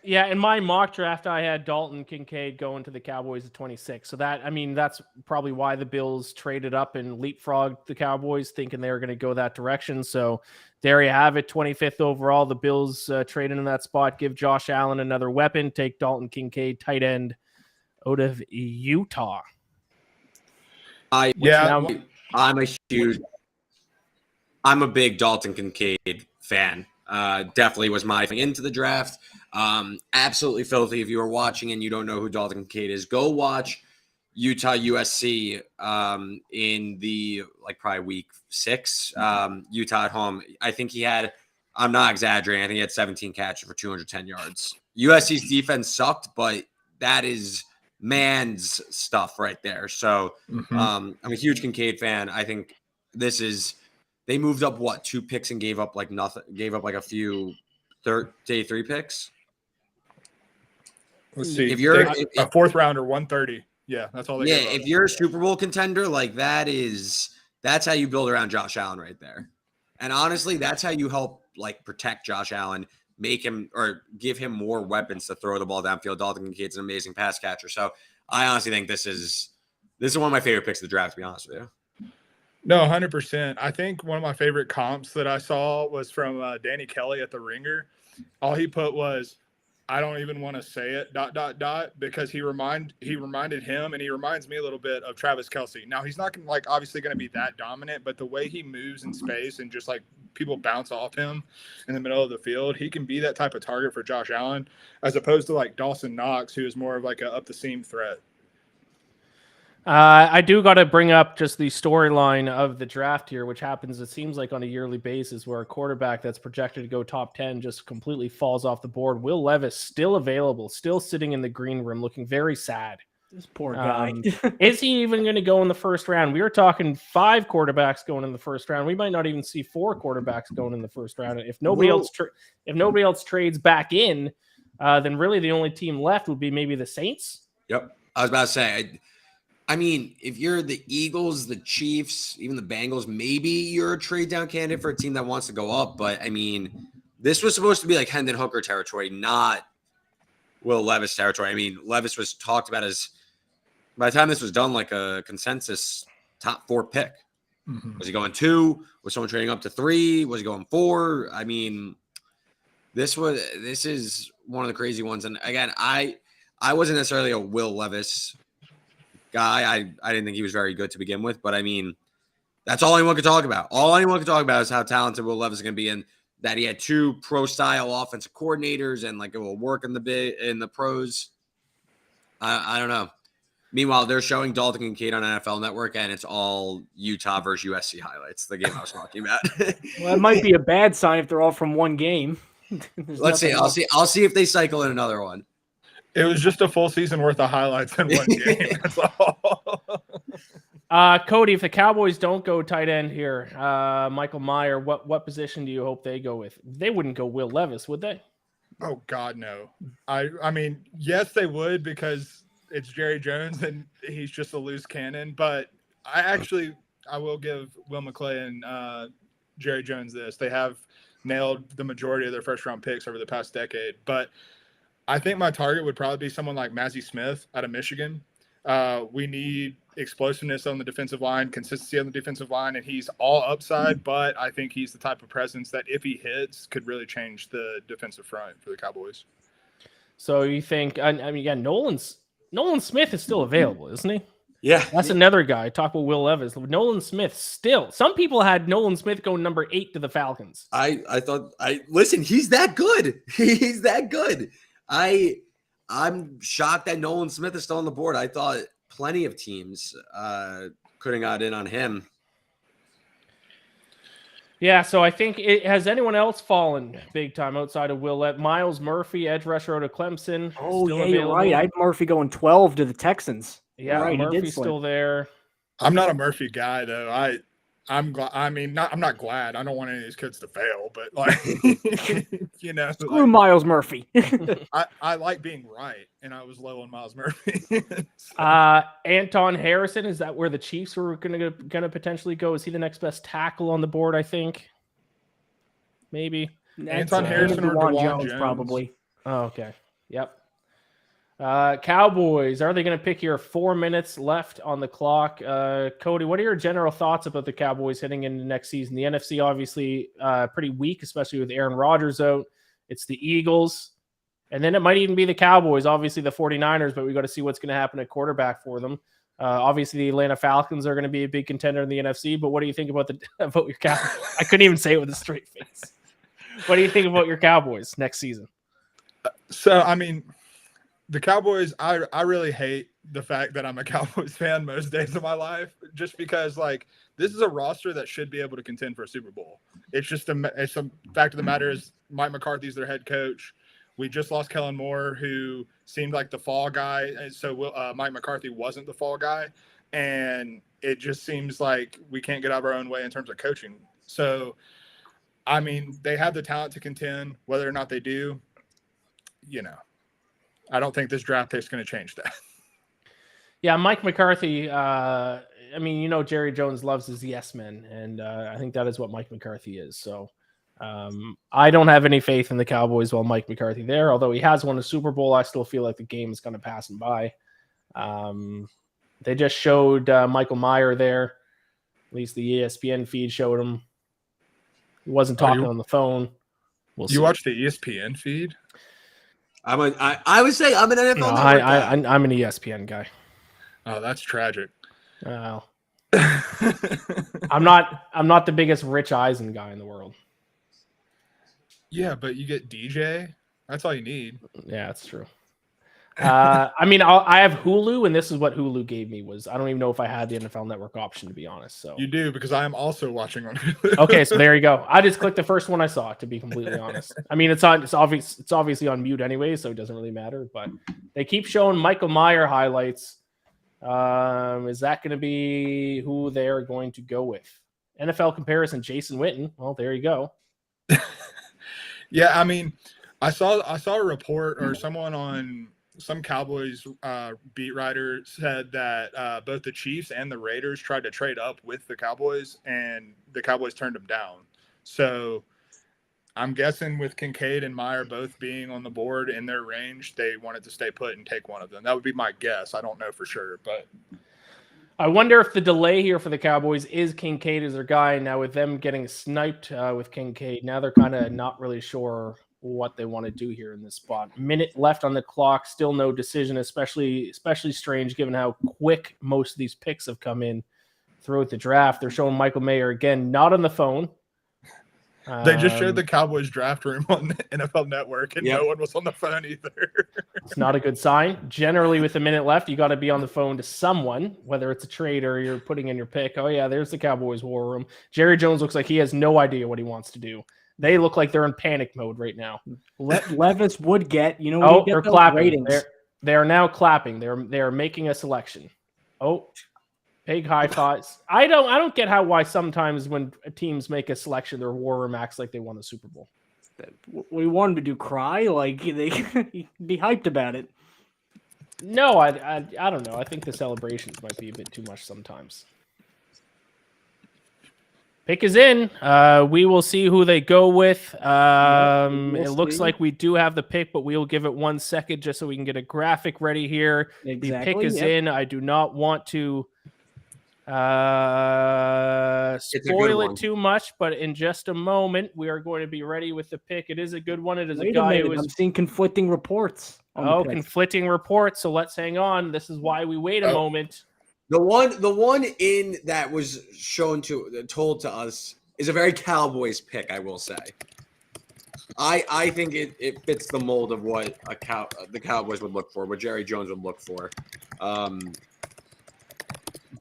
Yeah, in my mock draft, I had Dalton Kincaid going to the Cowboys at 26. So that's probably why the Bills traded up and leapfrogged the Cowboys, thinking they were going to go that direction. So there you have it, 25th overall. The Bills traded in that spot, give Josh Allen another weapon, take Dalton Kincaid, tight end out of Utah. I'm a big Dalton Kincaid fan. Definitely was my thing into the draft. Absolutely filthy. If you are watching and you don't know who Dalton Kincaid is, go watch Utah USC in the probably week 6. Utah at home. I think he had, I'm not exaggerating, I think he had 17 catches for 210 yards. USC's defense sucked, but that is man's stuff right there. So I'm a huge Kincaid fan. I think they moved up 2 picks and gave up nothing, gave up a few day 3 picks. Let's see. If you're a 4th rounder, 130. Yeah, that's all they gave up. If you're a Super Bowl contender, that's how you build around Josh Allen right there. And honestly, that's how you help protect Josh Allen, make him or give him more weapons to throw the ball downfield. Dalton Kincaid's an amazing pass catcher. So I honestly think this is one of my favorite picks of the draft, to be honest with you. No, 100%. I think one of my favorite comps that I saw was from Danny Kelly at the Ringer. All he put was, I don't even want to say it, ... because he reminded him, and he reminds me a little bit of Travis Kelce. Now, he's not obviously going to be that dominant, but the way he moves in space and just people bounce off him in the middle of the field, he can be that type of target for Josh Allen, as opposed to Dawson Knox, who is more of a up the seam threat. I do got to bring up just the storyline of the draft here, which happens, it seems like, on a yearly basis, where a quarterback that's projected to go top 10 just completely falls off the board. Will Levis still available, still sitting in the green room, looking very sad. This poor guy. Is he even going to go in the first round? We were talking 5 quarterbacks going in the first round. We might not even see 4 quarterbacks going in the first round. If nobody else trades back in, then really the only team left would be maybe the Saints. Yep, I was about to say. I mean, if you're the Eagles, the Chiefs, even the Bengals, maybe you're a trade down candidate for a team that wants to go up. But I mean, this was supposed to be Hendon Hooker territory, not Will Levis territory. I mean, Levis was talked about as, by the time this was done, a consensus top 4 pick. Was he going 2? Was someone trading up to 3? Was he going 4? I mean, this is one of the crazy ones. And again, I wasn't necessarily a Will Levis guy. I didn't think he was very good to begin with, but I mean, that's all anyone could talk about. All anyone could talk about is how talented Will Levis is going to be, and that he had 2 pro-style offensive coordinators, and it will work in the pros. I don't know. Meanwhile, they're showing Dalton Kincaid on NFL Network, and it's all Utah versus USC highlights. The game I was talking about. Well, it might be a bad sign if they're all from one game. Let's see. I'll see if they cycle in another one. It was just a full season worth of highlights in one game. That's all. Cody, if the Cowboys don't go tight end here, Michael Mayer, what position do you hope they go with? They wouldn't go Will Levis, would they? Oh God, no. I mean, yes, they would, because it's Jerry Jones and he's just a loose cannon. But I will give Will McClay and Jerry Jones this. They have nailed the majority of their first round picks over the past decade. But I think my target would probably be someone like Mazi Smith out of Michigan. We need explosiveness on the defensive line, consistency on the defensive line, and he's all upside, but I think he's the type of presence that if he hits could really change the defensive front for the Cowboys. So you think, I mean, yeah, Nolan Smith is still available, isn't he? Yeah. That's another guy. Talk about Will Levis. Nolan Smith still. Some people had Nolan Smith going number 8 to the Falcons. Listen, he's that good. He's that good. I'm shocked that Nolan Smith is still on the board. I thought plenty of teams could have got in on him. Yeah, so I think has anyone else fallen big time outside of Will Levis? Miles Murphy, edge rusher out of Clemson. Oh, still yeah, available. you're right. I had Murphy going 12 to the Texans. Yeah, right, Murphy's still there. I'm not a Murphy guy though. I'm glad. I mean, I'm not glad. I don't want any of these kids to fail, but like, you know, Screw Miles Murphy. I like being right, and I was low on Miles Murphy. Anton Harrison, is that where the Chiefs were gonna potentially go? Is he the next best tackle on the board? I think maybe Anton Harrison or DeJuan DeJuan Jones, probably. Oh, okay. Yep. Cowboys, are they going to pick here? 4 minutes left on the clock. Cody, what are your general thoughts about the Cowboys heading into next season? The NFC obviously pretty weak, especially with Aaron Rodgers out. It's the Eagles, and then it might even be the Cowboys, obviously the 49ers, but we got to see what's going to happen at quarterback for them. Obviously the Atlanta Falcons are going to be a big contender in the NFC, but what do you think about your Cowboys? I couldn't even say it with a straight face. What do you think about your Cowboys next season? So, I mean, the Cowboys, I really hate the fact that I'm a Cowboys fan most days of my life, just because like this is a roster that should be able to contend for a Super Bowl. It's just it's a fact of the matter is Mike McCarthy's their head coach. We just lost Kellen Moore, who seemed like the fall guy, and so Mike McCarthy wasn't the fall guy, and it just seems like we can't get out of our own way in terms of coaching. So, I mean, they have the talent to contend. Whether or not they do, you know, I don't think this draft pick is going to change that. Yeah, Mike McCarthy, I mean, you know, Jerry Jones loves his yes men, and I think that is what Mike McCarthy is. So I don't have any faith in the Cowboys while Mike McCarthy there. Although he has won a Super Bowl, I still feel like the game is going to pass him by. They just showed Michael Mayer there. At least the ESPN feed showed him. He wasn't talking on the phone. We'll see. Watch the ESPN feed? I would say I'm an NFL No, Network guy. I'm an ESPN guy. Oh, that's tragic. I'm not the biggest Rich Eisen guy in the world. Yeah, but you get DJ. That's all you need. Yeah, that's true. I mean, I have Hulu, and this is what Hulu gave me. I don't even know if I had the NFL Network option, to be honest. So you do, because I am also watching on Hulu. Okay, so there you go. I just clicked the first one I saw, to be completely honest. I mean, it's obviously on mute anyway, so it doesn't really matter. But they keep showing Michael Mayer highlights. Is that going to be who they're going to go with? NFL comparison: Jason Witten. Well, there you go. Yeah, I mean, I saw a report, or someone on some Cowboys beat writer said that both the Chiefs and the Raiders tried to trade up with the Cowboys, and the Cowboys turned them down. So I'm guessing with Kincaid and Meyer both being on the board in their range, they wanted to stay put and take one of them. That would be my guess. I don't know for sure, but I wonder if the delay here for the Cowboys is Kincaid as their guy. Now with them getting sniped with Kincaid, now they're kind of not really sure what they want to do here in this spot. Minute left on the clock, still no decision, especially strange given how quick most of these picks have come in throughout the draft. They're showing Michael Mayer again, not on the phone. They just showed the Cowboys draft room on the NFL Network, and no one was on the phone either. It's not a good sign. Generally, with a minute left, you got to be on the phone to someone, whether it's a trade or you're putting in your pick. Oh, yeah, there's the Cowboys war room. Jerry Jones looks like he has no idea what he wants to do. They look like they're in panic mode right now. Levis would get, you know, they're clapping. They are now clapping. They're making a selection. Oh, big high fives. I don't get why sometimes when teams make a selection, their war room acts like they won the Super Bowl. We wanted to do cry, like they be hyped about it. No, I don't know. I think the celebrations might be a bit too much sometimes. Pick is in. We will see who they go with. we'll It looks see. like we do have the pick, but we'll give it 1 second just so we can get a graphic ready here. The pick Exactly, is yep. in. I do not want to a good spoil it one. too much, but in just a moment, we are going to be ready with the pick. It is a good one. It is Wait a a guy minute. who is I'm seeing conflicting reports. On the picks. conflicting reports. So let's hang on. This is why we wait a moment. The one in that was told to us is a very Cowboys pick, I will say. I think it fits the mold of what the Cowboys would look for, what Jerry Jones would look for.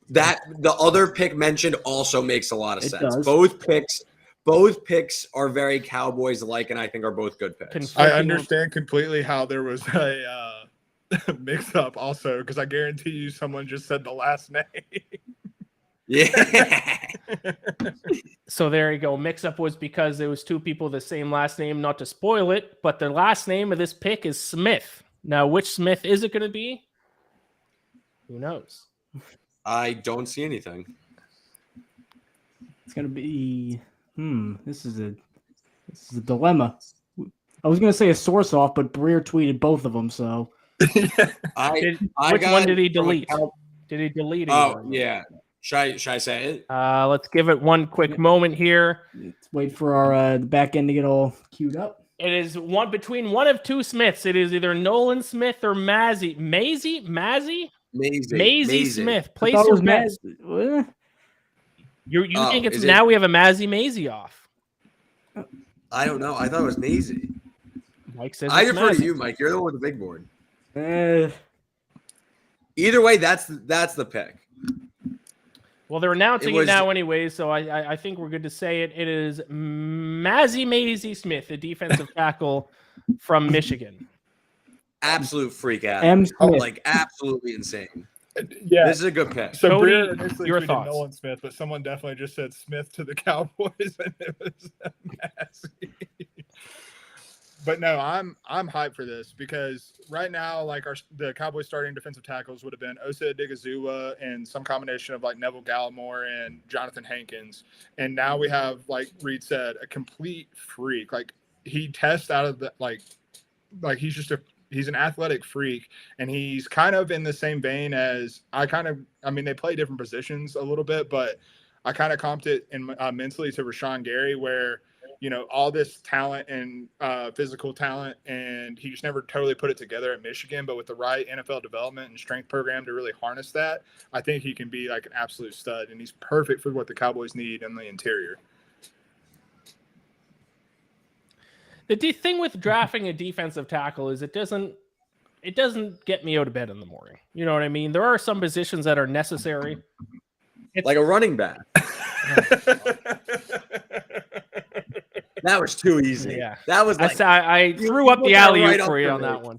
That the other pick mentioned also makes a lot of sense. Does. Both picks are very Cowboys-like, and I think are both good picks. I understand completely how there was a mix-up also, because I guarantee you someone just said the last name. Yeah. So there you go. Mix-up was because there was two people the same last name, not to spoil it, but the last name of this pick is Smith. Now, which Smith is it going to be? Who knows? I don't see anything. It's gonna be. This is a dilemma. I was gonna say a source off, but Breer tweeted both of them. So, Which one did he delete? Did he delete? Oh yeah. Should I say it? Let's give it one quick moment here. Let's wait for our the back end to get all queued up. It is between one of two Smiths. It is either Nolan Smith or Maisie Smith. Place your bets. You think it's now we have a Maisie off? I don't know. I thought it was Maisie. Mike says I it's defer to Maisie. you, Mike. You're the one with the big board. Either way, that's the pick. Well, they're announcing it now anyway, so I think we're good to say it. It is Maisie Smith, a defensive tackle from Michigan. Absolute freak out. Like absolutely insane. Yeah, this is a good pick. So Cody, Breer initially your tweeted thoughts? Nolan Smith, but someone definitely just said Smith to the Cowboys, and it was Massey. But no, I'm hyped for this because right now, like the Cowboys starting defensive tackles would have been Osa Odigizua and some combination of like Neville Gallimore and Jonathan Hankins, and now we have, like Reed said, a complete freak. Like he tests out of the like he's an athletic freak, and he's kind of in the same vein as they play different positions a little bit, but I kind of comped it mentally to Rashawn Gary, where, you know, all this talent and physical talent, and he just never totally put it together at Michigan, but with the right NFL development and strength program to really harness that, I think he can be like an absolute stud, and he's perfect for what the Cowboys need in the interior. The thing with drafting a defensive tackle is it doesn't get me out of bed in the morning. You know what I mean? There are some positions that are necessary. It's like a running back. That was too easy. Yeah, that was. Like, I threw up the alley-oop for you on that one.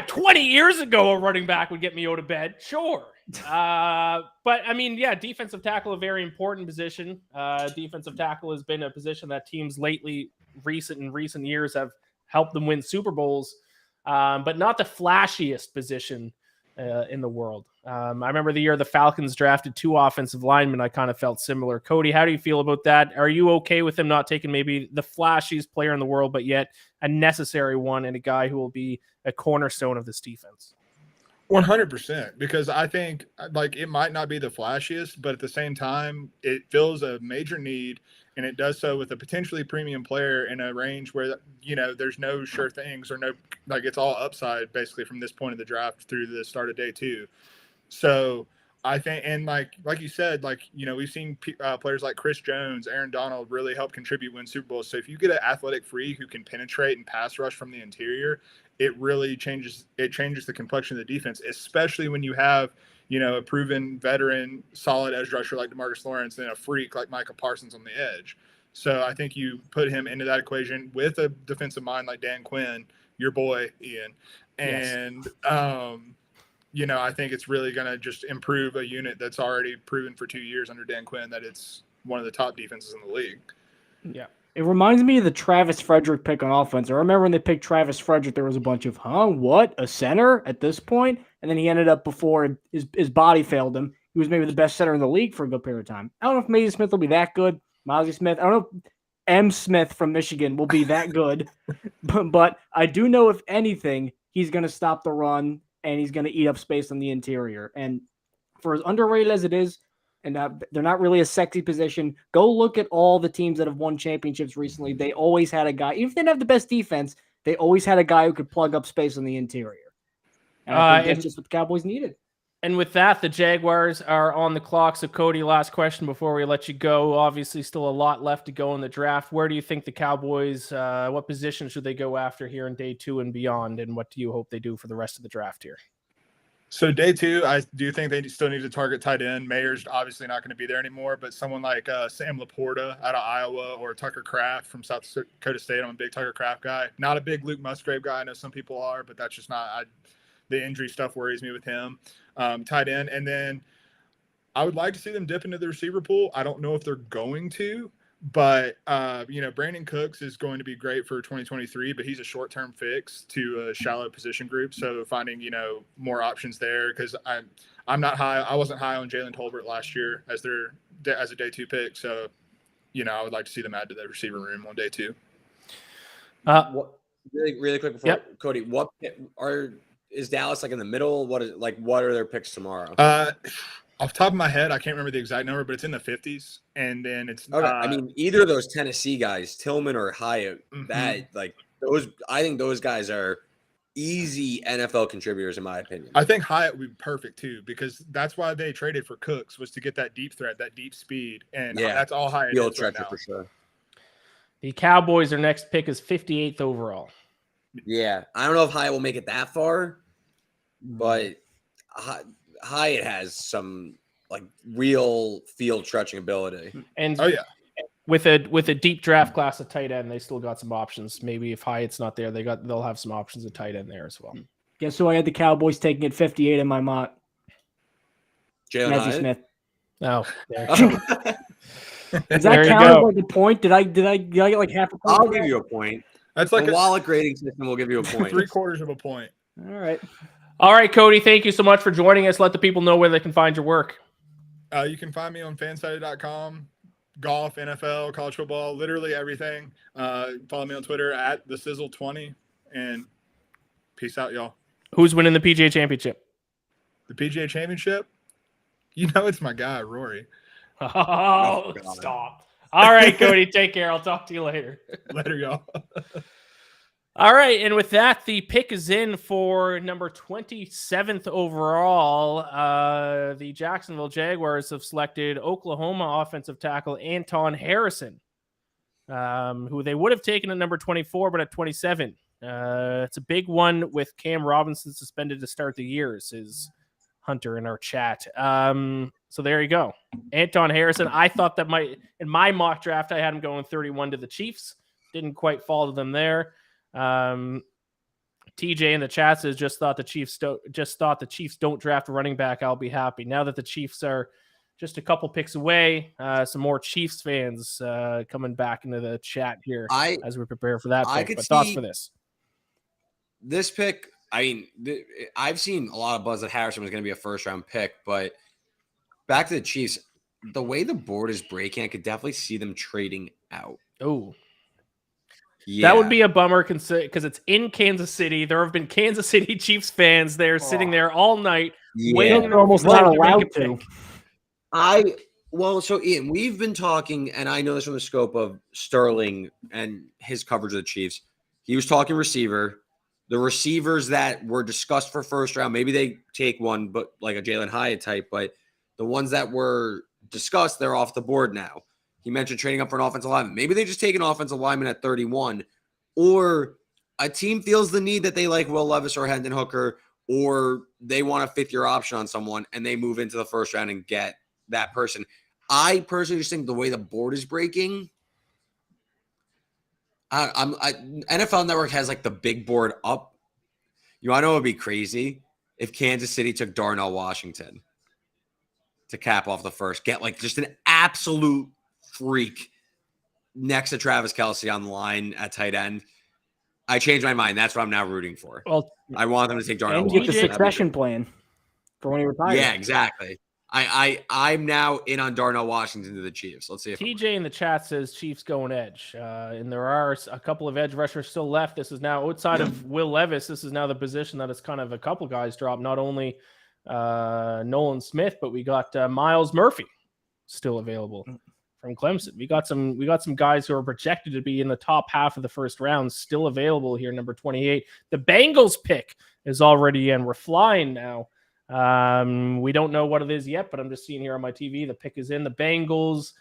20 years ago, a running back would get me out of bed. Sure. But I mean, yeah, defensive tackle, a very important position. Defensive tackle has been a position that teams in recent years have helped them win Super Bowls, but not the flashiest position in the world. I remember the year the Falcons drafted 2 offensive linemen. I kind of felt similar. Cody, how do you feel about that? Are you okay with them not taking maybe the flashiest player in the world, but yet a necessary one and a guy who will be a cornerstone of this defense? 100%, because I think like it might not be the flashiest, but at the same time, it fills a major need, and it does so with a potentially premium player in a range where, you know, there's no sure things or no, like it's all upside basically from this point of the draft through the start of day 2. So I think, and like you said, like, you know, we've seen players like Chris Jones, Aaron Donald really help contribute win Super Bowls. So if you get an athletic freak who can penetrate and pass rush from the interior, it really changes the complexion of the defense, especially when you have, you know, a proven veteran, solid edge rusher like DeMarcus Lawrence and a freak like Micah Parsons on the edge. So I think you put him into that equation with a defensive mind like Dan Quinn, your boy, Ian. And, you know, I think it's really going to just improve a unit that's already proven for 2 years under Dan Quinn that it's one of the top defenses in the league. Yeah. It reminds me of the Travis Frederick pick on offense. I remember when they picked Travis Frederick, there was a bunch of, what? A center at this point? And then he ended up before his body failed him. he was maybe the best center in the league for a good period of time. I don't know if Mason Smith will be that good. Mozzie Smith, I don't know if M. Smith from Michigan will be that good. but I do know, if anything, he's going to stop the run and he's going to eat up space on the interior. And for as underrated as it is, and they're not really a sexy position, go look at all the teams that have won championships recently. They always had a guy, even if they didn't have the best defense, they always had a guy who could plug up space on the interior. And I think that's just what the Cowboys needed. And with that, the Jaguars are on the clock. So, Cody, last question before we let you go. Obviously, still a lot left to go in the draft. Where do you think the Cowboys, what position should they go after here in day 2 and beyond? And what do you hope they do for the rest of the draft here? So day 2, I do think they still need to target tight end. Mayer's obviously not going to be there anymore, but someone like Sam Laporta out of Iowa or Tucker Kraft from South Dakota State. I'm a big Tucker Kraft guy. Not a big Luke Musgrave guy. I know some people are, but that's just not the injury stuff worries me with him. Tight end. And then I would like to see them dip into the receiver pool. I don't know if they're going to, but Brandon Cooks is going to be great for 2023, but he's a short-term fix to a shallow position group. So finding, more options there, because I'm not high. I wasn't high on Jalen Tolbert last year as a day 2 pick. So, I would like to see them add to the receiver room on day 2. Really quick before Cody, is Dallas like in the middle? What are their picks tomorrow? Off the top of my head, I can't remember the exact number, but it's in the 50s. And then it's okay. I mean, either of those Tennessee guys, Tillman or Hyatt, I think those guys are easy NFL contributors in my opinion. I think Hyatt would be perfect too, because that's why they traded for Cooks, was to get that deep threat, that deep speed, and that's all Hyatt is right now. For sure. The Cowboys, their next pick is 58th overall. Yeah, I don't know if Hyatt will make it that far, but Hyatt has some real field stretching ability. And with a deep draft class of tight end, they still got some options. Maybe if Hyatt's not there, they'll have some options at tight end there as well. Guess who I had the Cowboys taking at 58 in my mock? Jalen Smith. Oh, does that count as like a point? Did I get like half a point? I'll give you a point. That's like a wallet grading system will give you a point. 3/4 of a point. All right, Cody. Thank you so much for joining us. Let the people know where they can find your work. You can find me on fansided.com, golf, NFL, college football, literally everything. Follow me on Twitter at thesizzle20, and peace out, y'all. Who's winning the PGA Championship? The PGA Championship? It's my guy, Rory. Oh, stop. All right, Cody, take care. I'll talk to you later. Later, y'all. All right, and with that, the pick is in for number 27th overall. The Jacksonville Jaguars have selected Oklahoma offensive tackle Anton Harrison, who they would have taken at number 24, but at 27. It's a big one with Cam Robinson suspended to start the year, says Hunter in our chat. So there you go. Anton Harrison. I thought that in my mock draft, I had him going 31 to the Chiefs. Didn't quite fall to them there. TJ in the chat says just thought the Chiefs don't draft a running back. I'll be happy. Now that the Chiefs are just a couple picks away, some more Chiefs fans coming back into the chat here as we prepare for that pick. But thoughts for this pick? I mean, I've seen a lot of buzz that Harrison was going to be a first-round pick, but back to the Chiefs, the way the board is breaking, I could definitely see them trading out. Oh, yeah. That would be a bummer because it's in Kansas City. There have been Kansas City Chiefs fans there sitting there all night waiting. They're almost not allowed to. So Ian, we've been talking, and I know this from the scope of Sterling and his coverage of the Chiefs. He was talking receiver. The receivers that were discussed for first round, maybe they take one, but like a Jalen Hyatt type, but the ones that were discussed, they're off the board now. He mentioned trading up for an offensive lineman. Maybe they just take an offensive lineman at 31, or a team feels the need that they like Will Levis or Hendon Hooker, or they want a fifth-year option on someone, and they move into the first round and get that person. I personally just think the way the board is breaking, NFL Network has like the big board up. I know it would be crazy if Kansas City took Darnell Washington to cap off the first, get like just an absolute freak next to Travis Kelce on the line at tight end. I changed my mind. That's what I'm now rooting for. Well, I want them to take Darnell and Washington. get the succession plan for when he retires. Yeah, exactly. I'm now in on Darnell Washington to the Chiefs. Let's see if TJ in the chat says Chiefs going edge, and there are a couple of edge rushers still left. This is now outside of Will Levis. This is now the position that it's kind of a couple guys dropped. Not only Nolan Smith, but we got Miles Murphy still available from Clemson. We got some guys who are projected to be in the top half of the first round still available here. Number 28, the Bengals pick is already in. We're flying now. We don't know what it is yet, but I'm just seeing here on my TV. The pick is in. The Bengals.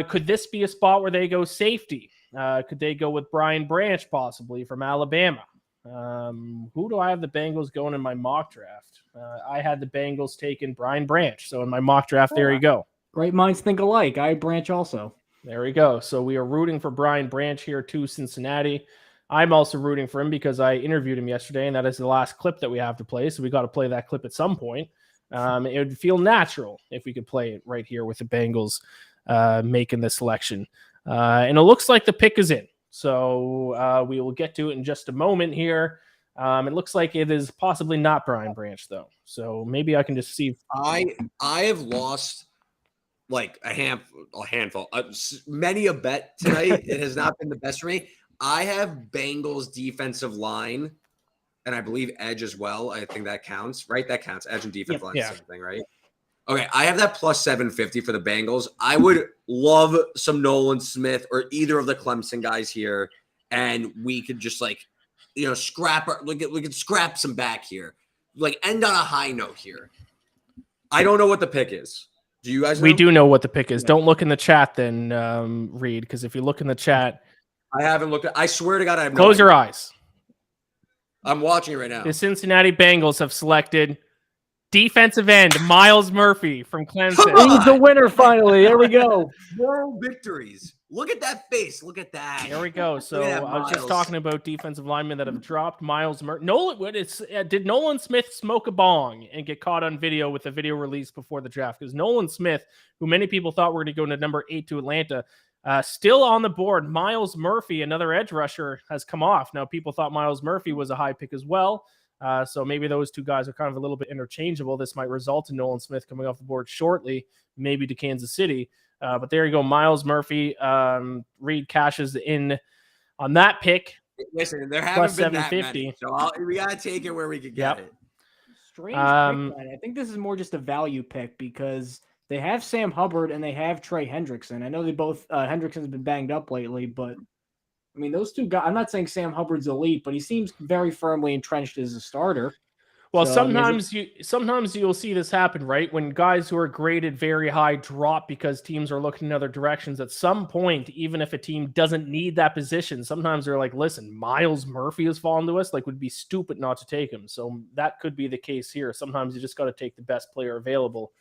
Could this be a spot where they go safety? Could they go with Brian Branch possibly from Alabama? Who do I have the Bengals going in my mock draft? I had the Bengals taking Brian Branch. So in my mock draft, there you go. Great minds think alike. I Branch also. There we go. So we are rooting for Brian Branch here to Cincinnati. I'm also rooting for him because I interviewed him yesterday, and that is the last clip that we have to play. So we got to play that clip at some point. It would feel natural if we could play it right here with the Bengals making the selection. And it looks like the pick is in. So we will get to it in just a moment here. It looks like it is possibly not Brian Branch, though. So maybe I can just see. I have lost like a handful, many a bet tonight. It has not been the best for me. I have Bengals defensive line, and I believe edge as well. I think that counts, right? That counts. Edge and defensive line, same thing, right? Okay, I have that plus 750 for the Bengals. I would love some Nolan Smith or either of the Clemson guys here, and we could just scrap we could scrap some back here, end on a high note here. I don't know what the pick is. Do you guys know? We do know what the pick is. Don't look in the chat then, Reed, because if you look in the chat. I haven't looked I swear to God, I have no Close your idea. eyes. I'm watching it right now. The Cincinnati Bengals have selected defensive end Miles Murphy from Clemson. He's the winner finally. There we go. Moral victories. Look at that face. Look at that. There we go. So Look at that, I was just Miles. talking about defensive linemen that have dropped. Miles Murphy. Did Nolan Smith smoke a bong and get caught on video with a video release before the draft? Because Nolan Smith, who many people thought were going to go to number 8 to Atlanta, still on the board. Miles Murphy, another edge rusher, has come off. Now, people thought Miles Murphy was a high pick as well. So maybe those two guys are kind of a little bit interchangeable. This might result in Nolan Smith coming off the board shortly, maybe to Kansas City. But there you go, Miles Murphy. Reed cashes in on that pick. Listen, there haven't been that 750. many, so we gotta take it where we can get it. Strange pick, man. I think this is more just a value pick because they have Sam Hubbard and they have Trey Hendrickson. I know they both Hendrickson's been banged up lately, but I mean those two guys. I'm not saying Sam Hubbard's elite, but he seems very firmly entrenched as a starter. Well, So, sometimes you'll see this happen, right? When guys who are graded very high drop because teams are looking in other directions. At some point, even if a team doesn't need that position, sometimes they're like, "Listen, Miles Murphy has fallen to us. Would be stupid not to take him." So that could be the case here. Sometimes you just got to take the best player available.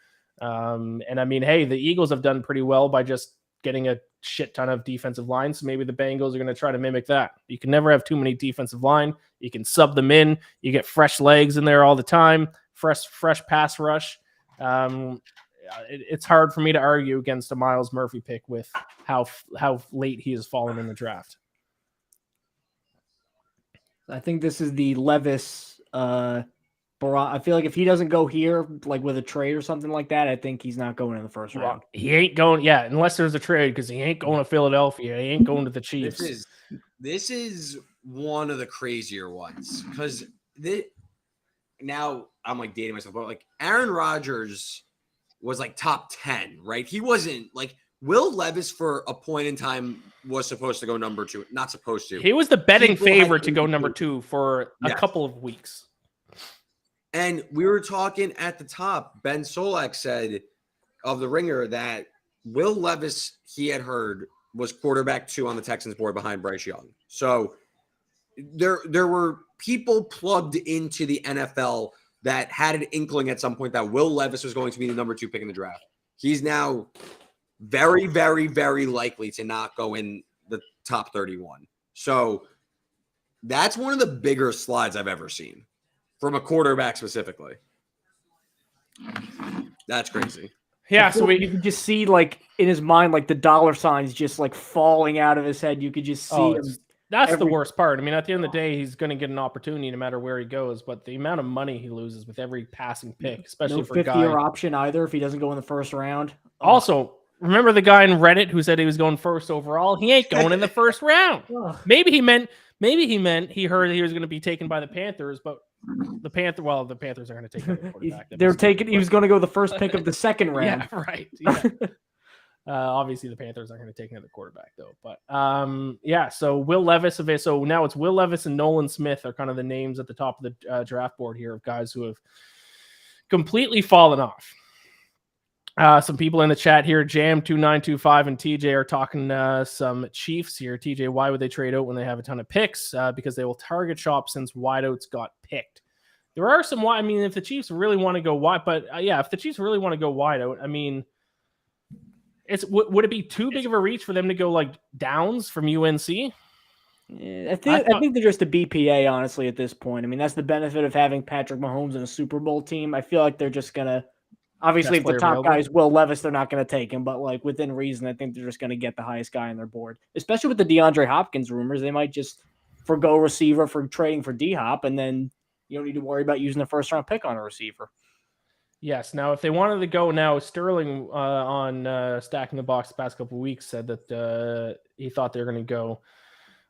And I mean, hey, the Eagles have done pretty well by just getting a shit ton of defensive line. So maybe the Bengals are going to try to mimic that. You can never have too many defensive line. You can sub them in. You get fresh legs in there all the time. Fresh pass rush. It's hard for me to argue against a Miles Murphy pick with how late he has fallen in the draft. I think this is the Levis. I feel like if he doesn't go here, with a trade or something like that, I think he's not going in the first round. He ain't going, unless there's a trade, because he ain't going to Philadelphia. He ain't going to the Chiefs. This is one of the crazier ones because now I'm dating myself, but Aaron Rodgers was top 10, right? He wasn't Will Levis for a point in time was supposed to go number 2, not supposed to. He was the betting favorite to go number 2 for a couple of weeks. And we were talking at the top. Ben Solak said of the Ringer that Will Levis, he had heard, was quarterback 2 on the Texans board behind Bryce Young. So there were people plugged into the NFL that had an inkling at some point that Will Levis was going to be the number 2 pick in the draft. He's now very, very, very likely to not go in the top 31. So that's one of the bigger slides I've ever seen. From a quarterback specifically. That's crazy. Yeah, so you can just see in his mind the dollar signs just falling out of his head. You could just see him That's the worst part. I mean, at the end of the day, he's going to get an opportunity no matter where he goes, but the amount of money he loses with every passing pick, especially No for a guy. 50-year option either if he doesn't go in the first round. Also, remember the guy in Reddit who said he was going first overall? He ain't going in the first round. Maybe he meant he heard he was going to be taken by the Panthers, but the Panthers are going to take another quarterback. He was going to go the first pick of the second round. Yeah, right. Yeah. Obviously, the Panthers aren't going to take another quarterback, though. But so Will Levis. So now it's Will Levis and Nolan Smith are kind of the names at the top of the draft board here of guys who have completely fallen off. Some people in the chat here, Jam2925 and TJ are talking some Chiefs here. TJ, why would they trade out when they have a ton of picks? Because they will target shop since wideouts got picked. There are some. I mean, if the Chiefs really want to go wide, but if the Chiefs really want to go wide out, I mean. Would it be too big of a reach for them to go like Downs from UNC? I think they're just a BPA, honestly, at this point. I mean, that's the benefit of having Patrick Mahomes in a Super Bowl team. I feel like they're just gonna obviously if the top guy is Will Levis, they're not gonna take him, but like within reason, I think they're just gonna get the highest guy on their board. Especially with the DeAndre Hopkins rumors, they might just forgo receiver for trading for D-Hop, and then you don't need to worry about using the first round pick on a receiver. Yes. Now, if they wanted to go now, Sterling on Stacking the Box the past couple of weeks said that he thought they were going to go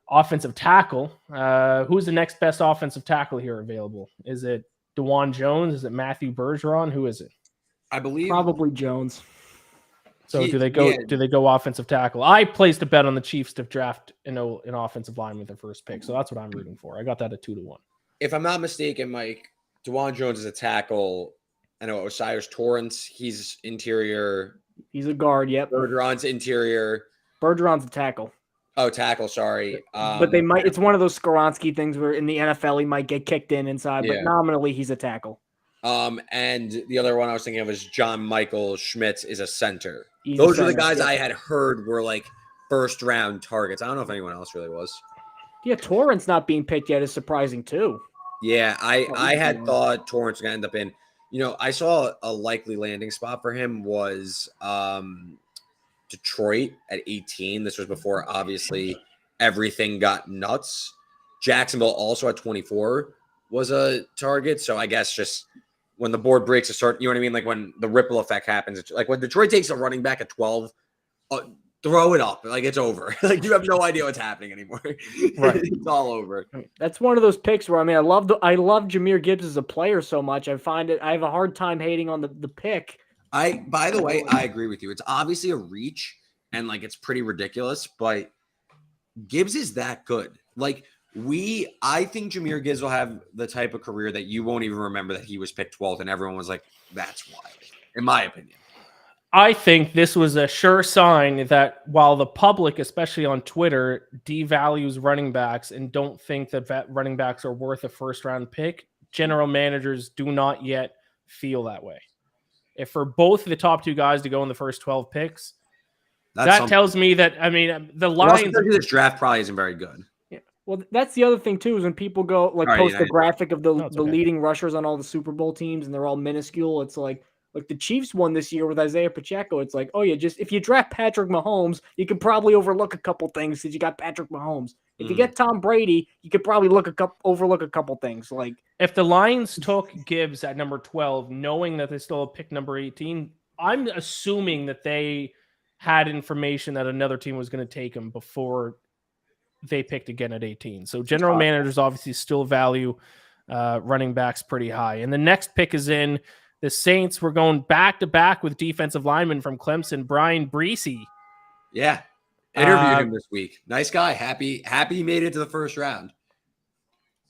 offensive tackle. Who's the next best offensive tackle here available? Is it DeJuan Jones? Is it Matthew Bergeron? Who is it? I believe probably Jones. So do they go offensive tackle? I placed a bet on the Chiefs to draft an offensive line with their first pick, so that's what I'm rooting for. I got that at 2-1. If I'm not mistaken, Mike, DeJuan Jones is a tackle. I know Osiris Torrance, he's interior. He's a guard, yep. Bergeron's interior. Bergeron's a tackle. Oh, tackle, sorry. But they might. It's one of those Skoronski things where in the NFL he might get kicked inside, but nominally he's a tackle. And the other one I was thinking of was John Michael Schmitz is a center. He's Those are the guys I had heard were like first round targets. I don't know if anyone else really was. Yeah, Torrance not being picked yet is surprising too. Yeah, I had thought Torrance was going to end up in. You know, I saw a likely landing spot for him was Detroit at 18. This was before, obviously, everything got nuts. Jacksonville also at 24 was a target. So I guess just when the board breaks, you know what I mean? Like when the ripple effect happens, it's like when Detroit takes a running back at 12, throw it up. Like it's over. Like you have no idea what's happening anymore. Right. It's all over. That's one of those picks where, I mean, I love Jahmyr Gibbs as a player so much. I have a hard time hating on the pick. By the way, I agree with you. It's obviously a reach and like it's pretty ridiculous, but Gibbs is that good. Like I think Jahmyr Gibbs will have the type of career that you won't even remember that he was picked 12th and everyone was like, that's wild, in my opinion. I think this was a sure sign that while the public, especially on Twitter, devalues running backs and don't think that running backs are worth a first-round pick, general managers do not yet feel that way. If for both of the top two guys to go in the first 12 picks, that tells me that, I mean, the Lions... This draft probably isn't very good. Yeah. Well, that's the other thing, too, is when people go, post the graphic of the leading rushers on all the Super Bowl teams, and they're all minuscule, it's like the Chiefs won this year with Isaiah Pacheco. It's like, oh, if you draft Patrick Mahomes, you can probably overlook a couple things because you got Patrick Mahomes. If you get Tom Brady, you could probably overlook a couple things. Like if the Lions took Gibbs at number 12, knowing that they still have pick number 18, I'm assuming that they had information that another team was going to take him before they picked again at 18. So general managers obviously still value running backs pretty high. And the next pick is in. The Saints were going back-to-back with defensive lineman from Clemson, Brian Breesy. Yeah. Interviewed him this week. Nice guy. Happy he made it to the first round.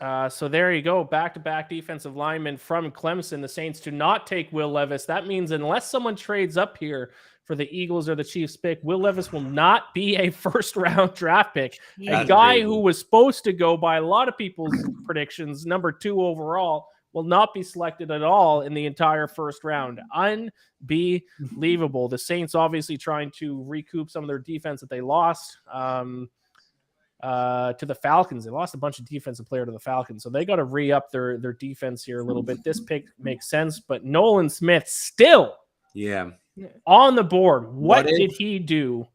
So there you go. Back-to-back defensive lineman from Clemson. The Saints do not take Will Levis. That means unless someone trades up here for the Eagles or the Chiefs pick, Will Levis will not be a first-round draft pick. A guy who was supposed to go by a lot of people's predictions, number 2 overall, will not be selected at all in the entire first round. Unbelievable. The Saints obviously trying to recoup some of their defense that they lost to the Falcons. They lost a bunch of defensive player to the Falcons, so they got to re-up their defense here a little bit. This pick makes sense, but Nolan Smith still on the board. What did he do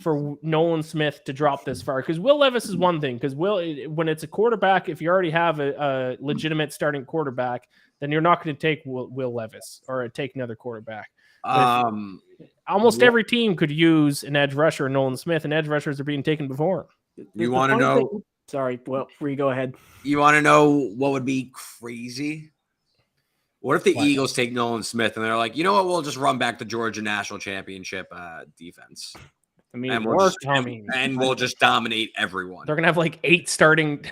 for Nolan Smith to drop this far, because Will Levis is one thing. Because when it's a quarterback, if you already have a legitimate starting quarterback, then you're not going to take Will Levis or take another quarterback. Almost every team could use an edge rusher, Nolan Smith, and edge rushers are being taken before him. You want to know? Sorry, well, Free, go ahead. You want to know what would be crazy? What if the Eagles take Nolan Smith and they're like, you know what? We'll just run back the Georgia National Championship defense. I mean, and we'll just dominate everyone. They're gonna have like 8 starting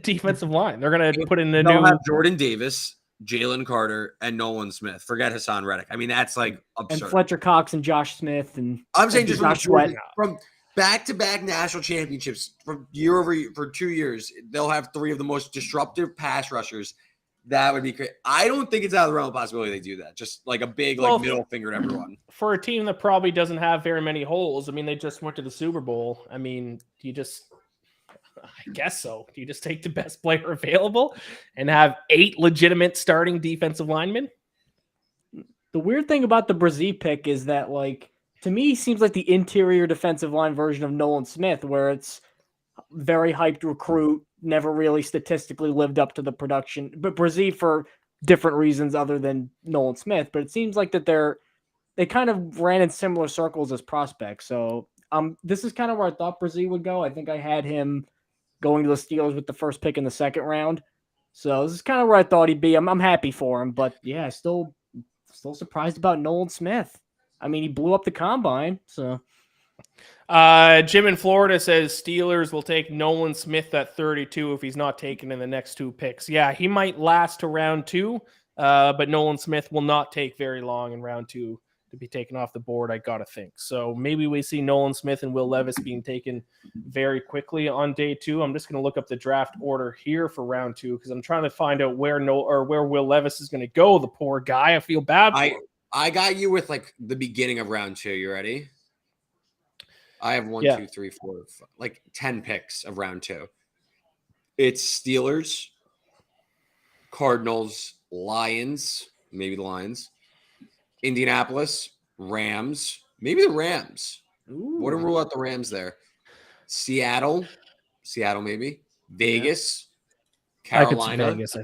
defensive line. They're gonna put in They'll have Jordan Davis, Jalen Carter, and Nolan Smith. Forget Hassan Reddick. I mean, that's like absurd. And Fletcher Cox and Josh Smith and I'm saying just Josh Sweat. from back-to-back national championships from year over year for 2 years, they'll have 3 of the most disruptive pass rushers. That would be great. I don't think it's out of the realm of possibility they do that. Just like a big middle finger to everyone. For a team that probably doesn't have very many holes, I mean, they just went to the Super Bowl. I mean, I guess so. Do you just take the best player available and have 8 legitimate starting defensive linemen? The weird thing about the Brazil pick is that, like, to me, he seems like the interior defensive line version of Nolan Smith, where it's very hyped recruit, never really statistically lived up to the production. But Brazil for different reasons other than Nolan Smith. But it seems like that they kind of ran in similar circles as prospects. So this is kind of where I thought Brazil would go. I think I had him going to the Steelers with the first pick in the 2nd round. So this is kind of where I thought he'd be. I'm happy for him. But yeah, still surprised about Nolan Smith. I mean, he blew up the combine, so. Jim in Florida says Steelers will take Nolan Smith at 32 if he's not taken in the next 2 picks. Yeah, he might last to round 2, but Nolan Smith will not take very long in round 2 to be taken off the board, I got to think. So maybe we see Nolan Smith and Will Levis being taken very quickly on day 2. I'm just going to look up the draft order here for round 2 because I'm trying to find out where Will Levis is going to go. The poor guy. I feel bad for him. I got you with like the beginning of round 2. You ready? I have 1, 2, 3, 4, 5, like 10 picks of round 2. It's Steelers, Cardinals, Lions, maybe the Lions, Indianapolis, Rams, maybe the Rams. Wouldn't rule out the Rams there. Seattle maybe. Vegas, Carolina. I could see Vegas, I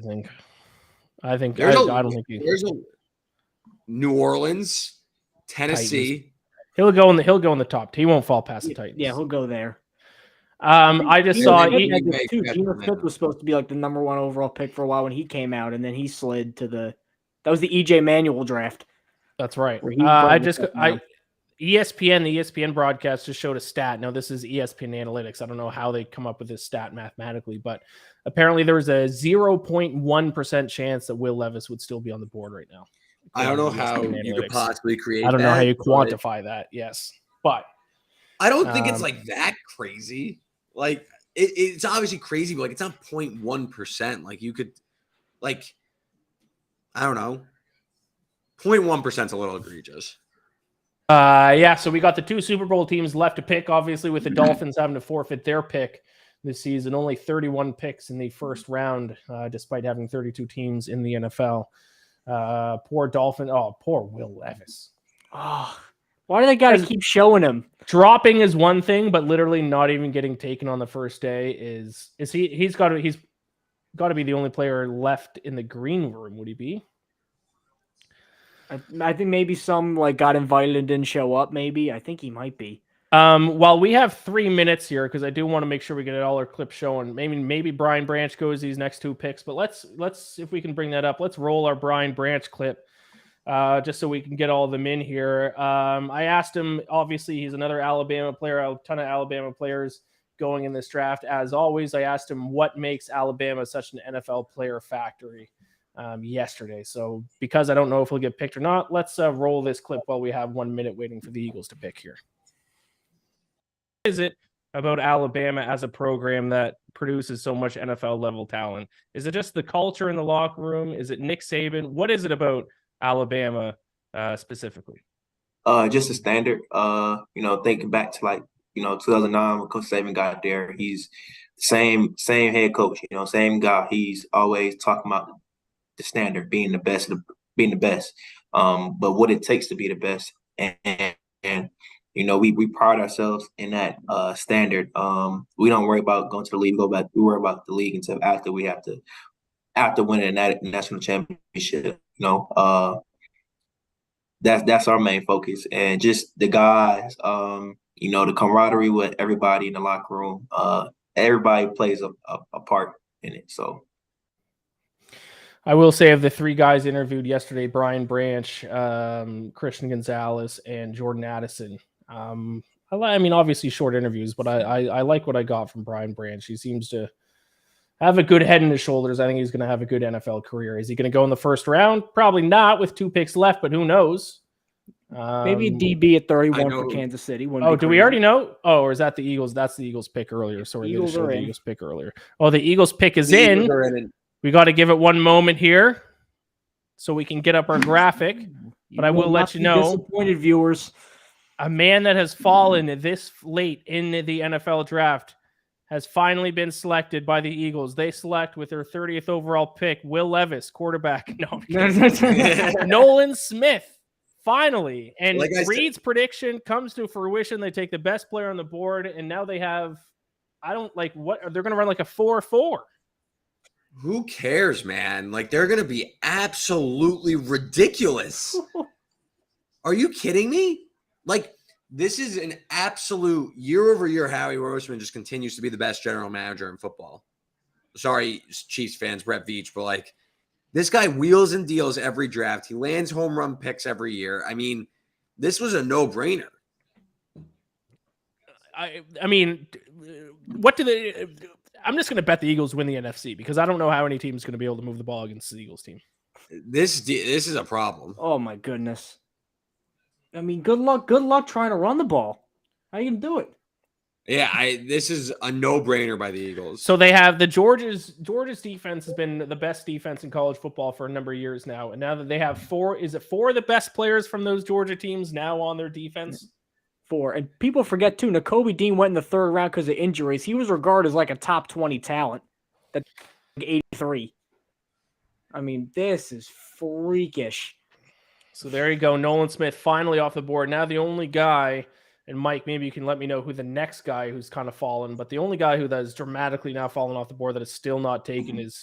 think. There's I don't think there's a New Orleans, Tennessee. Titans. He'll go in the top. He won't fall past the Titans. Yeah, he'll go there. I just saw Geno Smith was supposed to be like the number 1 overall pick for a while when he came out, and then he slid to that was the EJ Manuel draft. That's right. The ESPN broadcast just showed a stat. Now this is ESPN Analytics. I don't know how they come up with this stat mathematically, but apparently there was a 0.1% chance that Will Levis would still be on the board right now. I don't know how you could possibly create. I don't know how you quantify that. Yes, but I don't think it's like that crazy. Like it's obviously crazy, but like it's not 0.1%. Like you could, like, I don't know, 0.1% is a little egregious. Yeah. So we got the 2 Super Bowl teams left to pick. Obviously, with the Dolphins having to forfeit their pick this season, only 31 picks in the first round, despite having 32 teams in the NFL. Poor Dolphin. Oh, poor Will Levis. Oh, why do they got to keep showing him? Dropping is one thing, but literally not even getting taken on the first day is he's got to be the only player left in the green room. Would he be? I think maybe some like got invited and didn't show up. Maybe I think he might be. While we have 3 minutes here, because I do want to make sure we get all our clips showing. Maybe Brian Branch goes these next 2 picks, but let's if we can bring that up, let's roll our Brian Branch clip, just so we can get all of them in here. I asked him. Obviously, he's another Alabama player. A ton of Alabama players going in this draft. As always, I asked him what makes Alabama such an NFL player factory yesterday. So because I don't know if he'll get picked or not, let's roll this clip while we have 1 minute waiting for the Eagles to pick here. Is it about Alabama as a program that produces so much NFL level talent? Is it just the culture in the locker room? Is it Nick Saban? What is it about Alabama specifically? Just a standard. Thinking back to 2009 when Coach Saban got there, he's same head coach. Same guy. He's always talking about the standard, being the best. But what it takes to be the best, and we pride ourselves in that standard. We don't worry about going to the league, we worry about the league until after we have to win a national championship. That's our main focus, and just the guys, the camaraderie with everybody in the locker room. Everybody plays a part in it. So I will say of the three guys interviewed yesterday, Brian Branch, Christian Gonzalez, and Jordan Addison. I mean, obviously short interviews, but I like what I got from Brian Branch. He seems to have a good head in his shoulders. I think he's going to have a good NFL career. Is he going to go in the first round? Probably not with 2 picks left, but who knows? Maybe a DB at 31 for Kansas City. Oh, do we already know? Oh, or is that the Eagles? That's the Eagles pick earlier. Sorry, they just showed the Eagles pick earlier. Oh, the Eagles pick is in. We got to give it one moment here so we can get up our graphic. But I will let you know, disappointed viewers, a man that has fallen this late in the NFL draft has finally been selected by the Eagles. They select with their 30th overall pick, Will Levis, quarterback. No, Nolan Smith, finally. And Reed's prediction comes to fruition. They take the best player on the board, and now they have, they're going to run like a 4-4. Who cares, man? Like, they're going to be absolutely ridiculous. Are you kidding me? Like, this is an absolute year-over-year. Howie Roseman just continues to be the best general manager in football. Sorry, Chiefs fans, Brett Veach, but like, this guy wheels and deals every draft. He lands home run picks every year. I mean, this was a no-brainer. I mean, what do they? I'm just going to bet the Eagles win the NFC because I don't know how any team is going to be able to move the ball against the Eagles team. This is a problem. Oh my goodness. I mean, good luck trying to run the ball. How you gonna do it? Yeah, this is a no-brainer by the Eagles. So they have Georgia's defense has been the best defense in college football for a number of years now. And now that they have four of the best players from those Georgia teams now on their defense? 4. And people forget too, Nakobe Dean went in the 3rd round because of injuries. He was regarded as like a top 20 talent. That's 83. I mean, this is freakish. So there you go. Nolan Smith finally off the board. Now the only guy, and Mike, maybe you can let me know who the next guy who's kind of fallen, but the only guy who has dramatically now fallen off the board that is still not taken is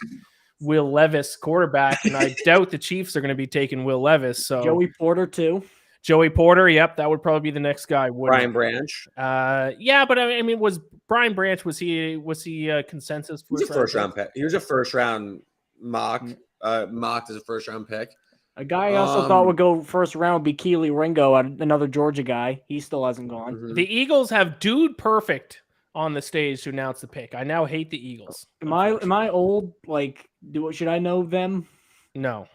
Will Levis, quarterback. And I doubt the Chiefs are going to be taking Will Levis. So Joey Porter too. Joey Porter, yep, that would probably be the next guy. Brian Branch. Yeah, but I mean, was Brian Branch, was he consensus? He was a first-round pick. He was a first-round mocked as a first-round pick. A guy I also thought would go first round would be Keely Ringo, another Georgia guy. He still hasn't gone. Mm-hmm. The Eagles have Dude Perfect on the stage to announce the pick. I now hate the Eagles. Am I old? Like, should I know them? No.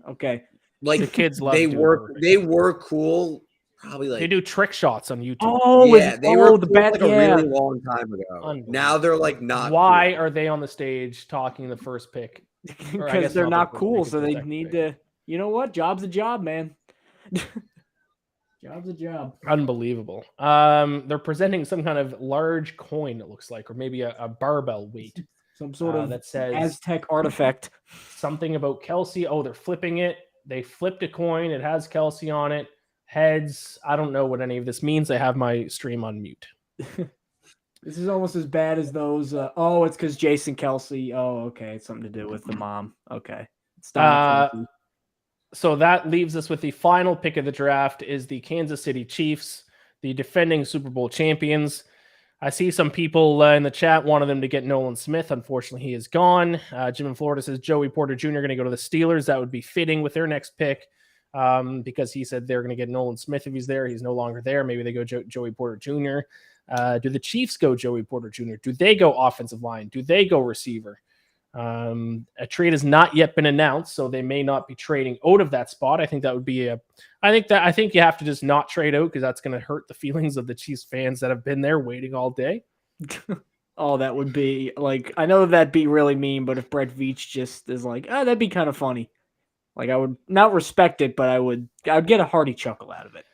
Okay. Like, the kids love they Dude were Perfect. they were cool. Probably like they do trick shots on YouTube. Oh, yeah, they were the cool bat, like a yeah. really long time ago. Now they're like not. Why cool. are they on the stage talking the first pick? Because they're not cool, so they need to. You know what? Job's a job, man. Job's a job. Unbelievable. They're presenting some kind of large coin, it looks like, or maybe a barbell weight. Some sort of that says Aztec artifact. Something about Kelsey. Oh, they're flipping it. They flipped a coin. It has Kelsey on it. Heads. I don't know what any of this means. I have my stream on mute. This is almost as bad as those. It's because Jason Kelsey. Oh, okay. It's something to do with the mom. Okay. So that leaves us with the final pick of the draft is the Kansas City Chiefs, the defending Super Bowl champions. I see some people in the chat wanted them to get Nolan Smith. Unfortunately, he is gone. Jim in Florida says Joey Porter Jr. going to go to the Steelers. That would be fitting with their next pick because he said they're going to get Nolan Smith if he's there. He's no longer there. Maybe they go Joey Porter Jr. Do the Chiefs go Joey Porter Jr.? Do they go offensive line? Do they go receiver? A trade has not yet been announced, so they may not be trading out of that spot. I think that would be I think you have to just not trade out because that's going to hurt the feelings of the Chiefs fans that have been there waiting all day. Oh, that would be like, I know that'd be really mean, but if Brett Veach just is like, that'd be kind of funny. Like, I would not respect it, but I'd get a hearty chuckle out of it.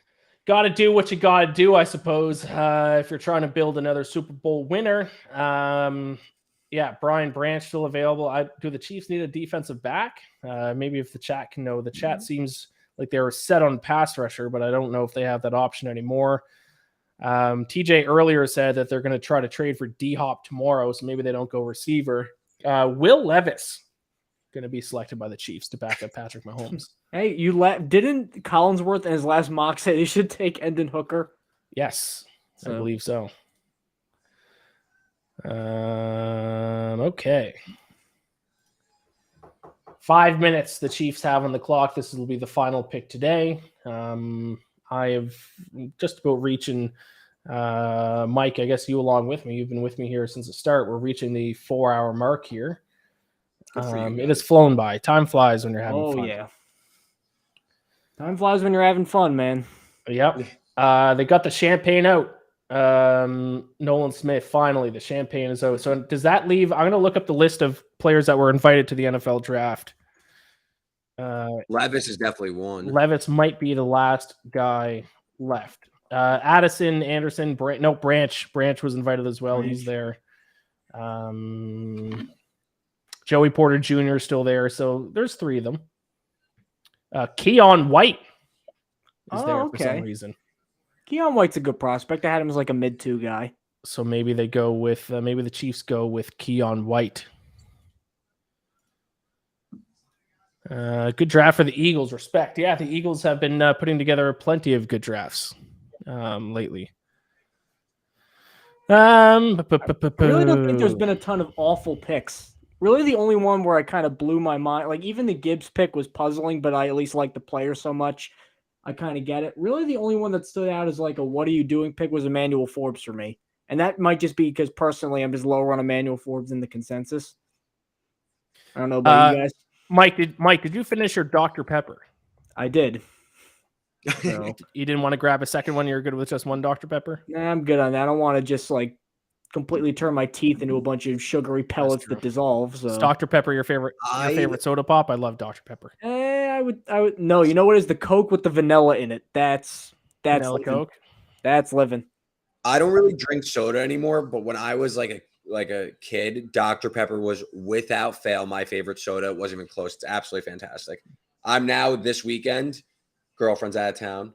Got to do what you got to do, I suppose. If you're trying to build another Super Bowl winner. Yeah, Brian Branch still available. Do the Chiefs need a defensive back? Maybe if the chat can know. The chat seems like they were set on pass rusher, but I don't know if they have that option anymore. TJ earlier said that they're going to try to trade for D-Hop tomorrow, so maybe they don't go receiver. Will Levis going to be selected by the Chiefs to back up Patrick Mahomes. Hey, didn't Collinsworth in his last mock say they should take Endon Hooker? Yes, I believe so. Okay. 5 minutes the Chiefs have on the clock. This will be the final pick today. I have just about reaching, Mike, I guess you along with me. You've been with me here since the start. We're reaching the 4-hour mark here. It has flown by. Time flies when you're having fun. Oh, yeah. Time flies when you're having fun, man. Yep. They got the champagne out. Nolan Smith, finally, the champagne is out. So does that leave? I'm going to look up the list of players that were invited to the NFL draft. Levis is definitely one. Levis might be the last guy left. Addison, Anderson, Branch. Branch was invited as well. He's there. Joey Porter Jr. is still there. So there's 3 of them. Keon White is there for some reason. Keon White's a good prospect. I had him as like a mid-2 guy. So maybe they go with maybe the Chiefs go with Keon White. Good draft for the Eagles. Respect. Yeah, the Eagles have been putting together plenty of good drafts lately. I really don't think there's been a ton of awful picks. Really, the only one where I kind of blew my mind, like even the Gibbs pick was puzzling, but I at least like the player so much. I kind of get it. Really, the only one that stood out as like a what are you doing pick was Emmanuel Forbes for me. And that might just be because personally I'm just lower on Emmanuel Forbes in the consensus. I don't know about you guys. Mike, did you finish your Dr. Pepper? I did. So, you didn't want to grab a second one? You're good with just one Dr. Pepper? Nah, I'm good on that. I don't want to just like completely turn my teeth into a bunch of sugary pellets that dissolve. So. Is Dr. Pepper your favorite soda pop? I love Dr. Pepper. I would no. You know what is the Coke with the vanilla in it? That's vanilla living. Coke. That's living. I don't really drink soda anymore, but when I was like a kid, Dr. Pepper was without fail my favorite soda. It wasn't even close. It's absolutely fantastic. I'm now this weekend, girlfriend's out of town.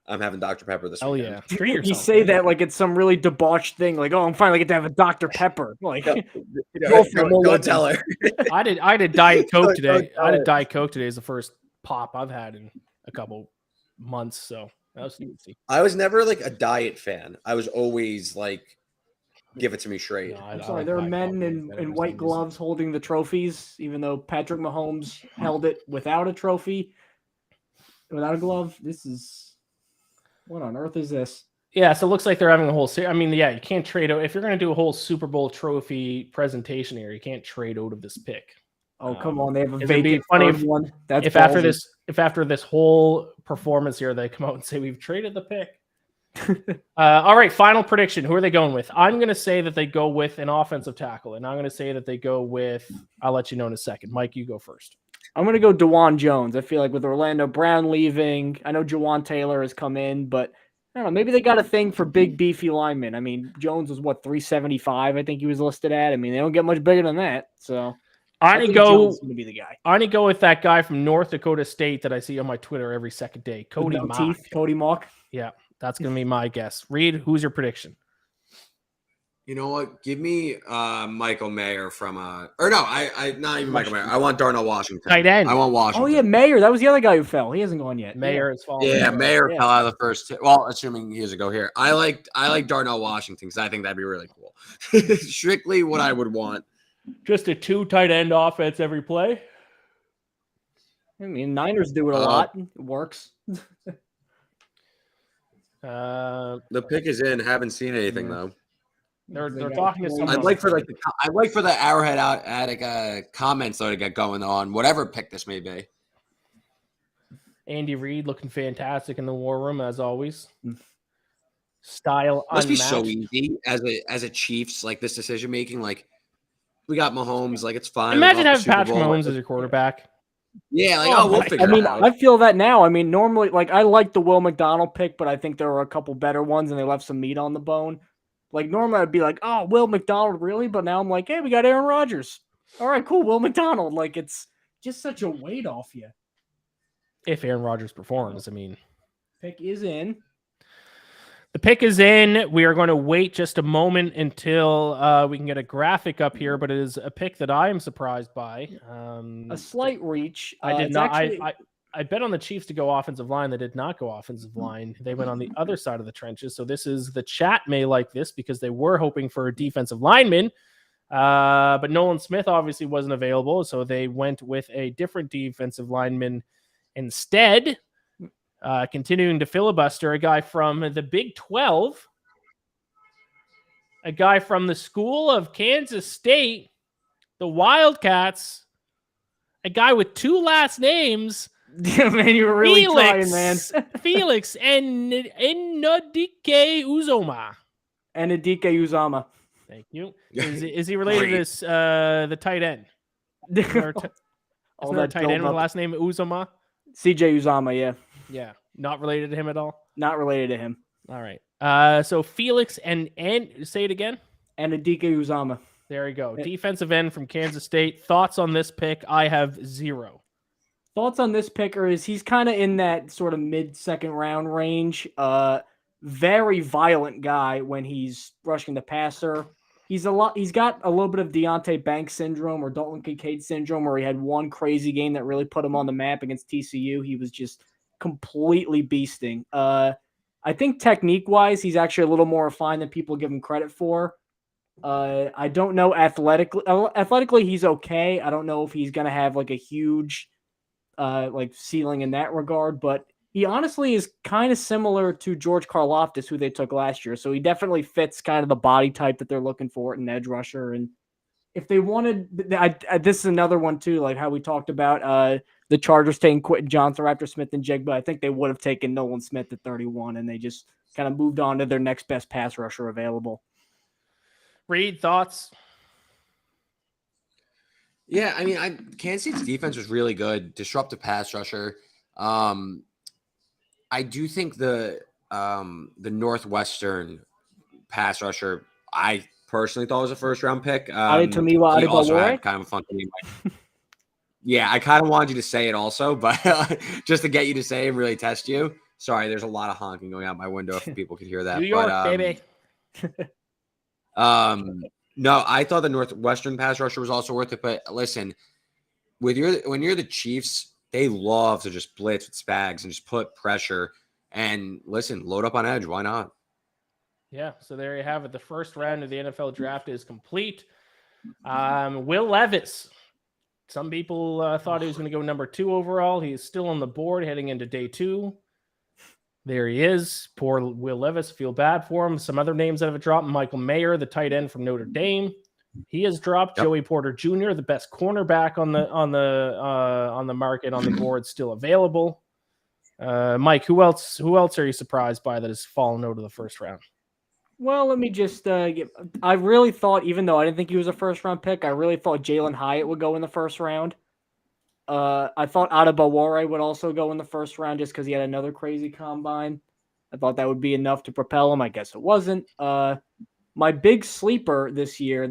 I'm having Dr. Pepper this weekend. Yeah. Treat yourself. You say that like it's some really debauched thing. Like, oh, I'm finally get to have a Dr. Pepper. Like, don't tell her. I did Diet Coke today. I did Diet Coke today as the first pop I've had in a couple months. So that was easy. I was never like a diet fan. I was always like, give it to me straight. No, I'm sorry, there are men in white gloves holding the trophies, even though Patrick Mahomes held it without a trophy, without a glove. This is. What on earth is this? Yeah, so it looks like they're having a whole series. I mean, yeah, you can't trade out. If you're going to do a whole Super Bowl trophy presentation here, you can't trade out of this pick. Oh, come on. They have a vacant third one. That's if after this whole performance here, they come out and say, we've traded the pick. All right, final prediction. Who are they going with? I'm going to say that they go with an offensive tackle, and I'm going to say that they go with, I'll let you know in a second. Mike, you go first. I'm going to go DeJuan Jones. I feel like with Orlando Brown leaving, I know Jawan Taylor has come in, but I don't know. Maybe they got a thing for big, beefy linemen. I mean, Jones was, 375, I think he was listed at. I mean, they don't get much bigger than that. So I'm going to be the guy. I'm going to go with that guy from North Dakota State that I see on my Twitter every second day, Cody Mock. Cody Mock? Yeah, that's going to be my guess. Reed, who's your prediction? You know what? Give me Michael Mayer from or no, I not even Michael Mayer. I want Darnell Washington. Tight end. I want Washington. Oh yeah, Mayer. That was the other guy who fell. He hasn't gone yet. Mayer is falling. Yeah, Mayer fell out of the first. Well, assuming he doesn't go here. I like Darnell Washington because I think that'd be really cool. Strictly what I would want. Just a 2 tight end offense every play. I mean, Niners do it a lot. It works. The pick is in. Haven't seen anything though. They're talking to someone. I'd like for the Arrowhead Attic comments though to get going on whatever pick this may be. Andy Reid looking fantastic in the war room as always. Style must unmatched. be so easy as a Chiefs like this decision making. Like we got Mahomes, like it's fine. Imagine having Patrick Mahomes as your quarterback. Yeah, we'll figure it out. I feel that now. I mean, normally, like I like the Will McDonald pick, but I think there were a couple better ones, and they left some meat on the bone. Like, normally I'd be like, oh, Will McDonald, really? But now I'm like, hey, we got Aaron Rodgers. All right, cool, Will McDonald. Like, it's just such a weight off you. If Aaron Rodgers performs, I mean. Pick is in. The pick is in. We are going to wait just a moment until we can get a graphic up here, but it is a pick that I am surprised by. A slight reach. I did it's not. actually- I bet on the Chiefs to go offensive line. They did not go offensive line. They went on the other side of the trenches. So this is the chat may like this because they were hoping for a defensive lineman. But Nolan Smith obviously wasn't available. So they went with a different defensive lineman instead. Continuing to filibuster, a guy from the Big 12, a guy from the school of Kansas State, the Wildcats, a guy with two last names. Yeah, man, you were really trying, man. Felix and Enodike Uzoma. Enodike Uzama. Thank you. Is he related to this, the tight end? Isn't there a tight end with the last name Uzoma? CJ Uzama, yeah. Yeah, not related to him at all? Not related to him. All right. So Felix and say it again? Enodike Uzama. There you go. Defensive end from Kansas State. Thoughts on this pick? I have 0. Thoughts on this picker is he's kind of in that sort of mid-second round range. Very violent guy when he's rushing the passer. He's got a little bit of Deontay Banks syndrome or Dalton Kincaid syndrome, where he had one crazy game that really put him on the map against TCU. He was just completely beasting. I think technique-wise, he's actually a little more refined than people give him credit for. I don't know athletically. Athletically, he's okay. I don't know if he's gonna have like a huge ceiling in that regard, but he honestly is kind of similar to George Karlaftis, who they took last year. So he definitely fits kind of the body type that they're looking for in an edge rusher. And if they wanted, this is another one too, like how we talked about the Chargers taking Quentin Johnson after Smith-Njigba. I think they would have taken Nolan Smith at 31, and they just kind of moved on to their next best pass rusher available. Reed, thoughts? Yeah, I mean, Kansas State's defense was really good, disruptive pass rusher. I do think the Northwestern pass rusher, I personally thought was a first round pick. He also had kind of a fun name. Yeah, I kind of wanted you to say it also, but just to get you to say and really test you. Sorry, there's a lot of honking going out my window if people could hear that. New York, baby. No, I thought the Northwestern pass rusher was also worth it. But listen, when you're the Chiefs, they love to just blitz with Spags and just put pressure. And listen, load up on edge. Why not? Yeah, so there you have it. The first round of the NFL draft is complete. Will Levis. Some people thought he was going to go number 2 overall. He is still on the board heading into day 2. There he is. Poor Will Levis. Feel bad for him. Some other names that have dropped. Michael Mayer, the tight end from Notre Dame. He has dropped. Yep. Joey Porter Jr., the best cornerback on the market, on the board, still available. Mike, who else are you surprised by that has fallen out of the first round? Well, let me just I really thought, even though I didn't think he was a first-round pick, I really thought Jalen Hyatt would go in the first round. I thought Adebawore would also go in the first round just because he had another crazy combine. I thought that would be enough to propel him. I guess it wasn't. My big sleeper this year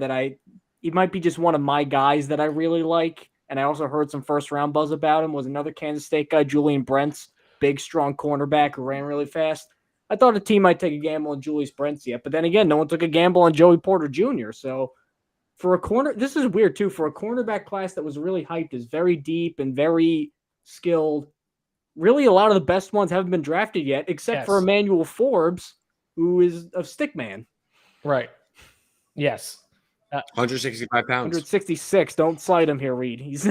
he might be just one of my guys that I really like, and I also heard some first-round buzz about him, was another Kansas State guy, Julian Brents, big, strong cornerback who ran really fast. I thought a team might take a gamble on Julius Brents yet, but then again, no one took a gamble on Joey Porter Jr., so for a corner, this is weird too. For a cornerback class that was really hyped, is very deep and very skilled. Really, a lot of the best ones haven't been drafted yet, except for Emmanuel Forbes, who is a stickman. Right. Yes. 165 pounds. 166. Don't slide him here, Reed. He's.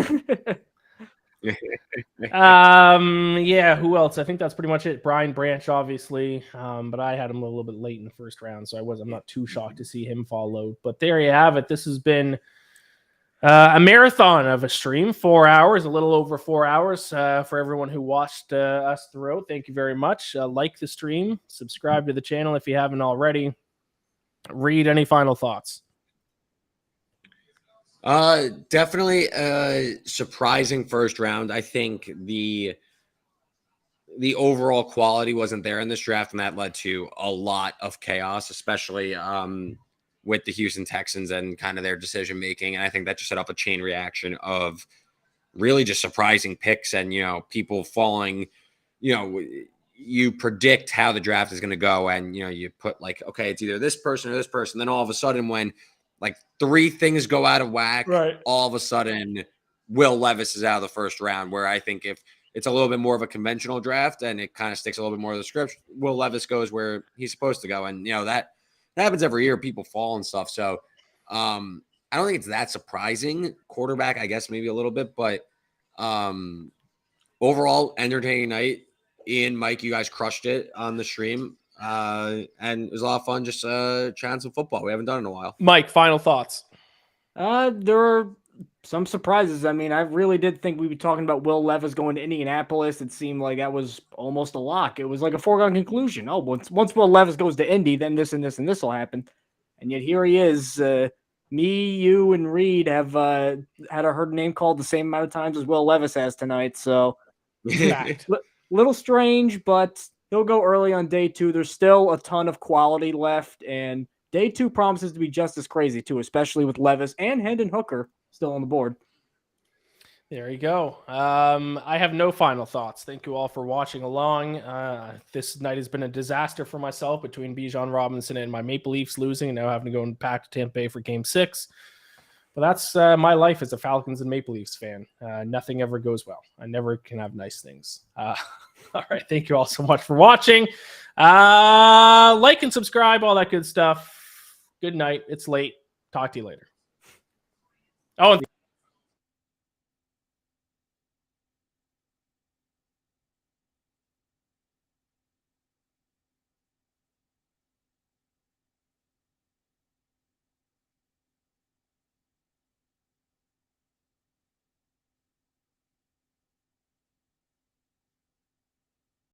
Yeah, who else? I think that's pretty much it. Brian Branch, obviously, but I had him a little bit late in the first round, so I'm not too shocked to see him fall low. But there you have it. This has been a marathon of a stream, 4 hours, a little over 4 hours for everyone who watched us throughout. Thank you very much. Like the stream, subscribe to the channel if you haven't already. Reed, any final thoughts? Definitely a surprising first round. I think the overall quality wasn't there in this draft, and that led to a lot of chaos, especially with the Houston Texans and kind of their decision making. And I think that just set up a chain reaction of really just surprising picks and, people falling, you predict how the draft is going to go, and you put like, okay, it's either this person or this person. Then all of a sudden, when like 3 things go out of whack, right, all of a sudden Will Levis is out of the first round. Where I think if it's a little bit more of a conventional draft and it kind of sticks a little bit more of the script, Will Levis goes where he's supposed to go, and that happens every year. People fall and stuff, so I don't think it's that surprising. Quarterback, I guess maybe a little bit, but overall entertaining night. Ian, Mike, you guys crushed it on the stream. And it was a lot of fun just chatting some football. We haven't done it in a while. Mike, final thoughts. There are some surprises. I mean, I really did think we'd be talking about Will Levis going to Indianapolis. It seemed like that was almost a lock. It was like a foregone conclusion. Oh, once Will Levis goes to Indy, then this and this and this will happen. And yet here he is. Me, you, and Reed have had her name called the same amount of times as Will Levis has tonight. So little strange, but he'll go early on day 2. There's still a ton of quality left, and day 2 promises to be just as crazy too, especially with Levis and Hendon Hooker still on the board. There you go. I have no final thoughts. Thank you all for watching along. This night has been a disaster for myself between Bijan Robinson and my Maple Leafs losing and now having to go and pack to Tampa Bay for Game 6. But that's my life as a Falcons and Maple Leafs fan. Nothing ever goes well. I never can have nice things. All right. Thank you all so much for watching. Like and subscribe, all that good stuff. Good night. It's late. Talk to you later. Oh, and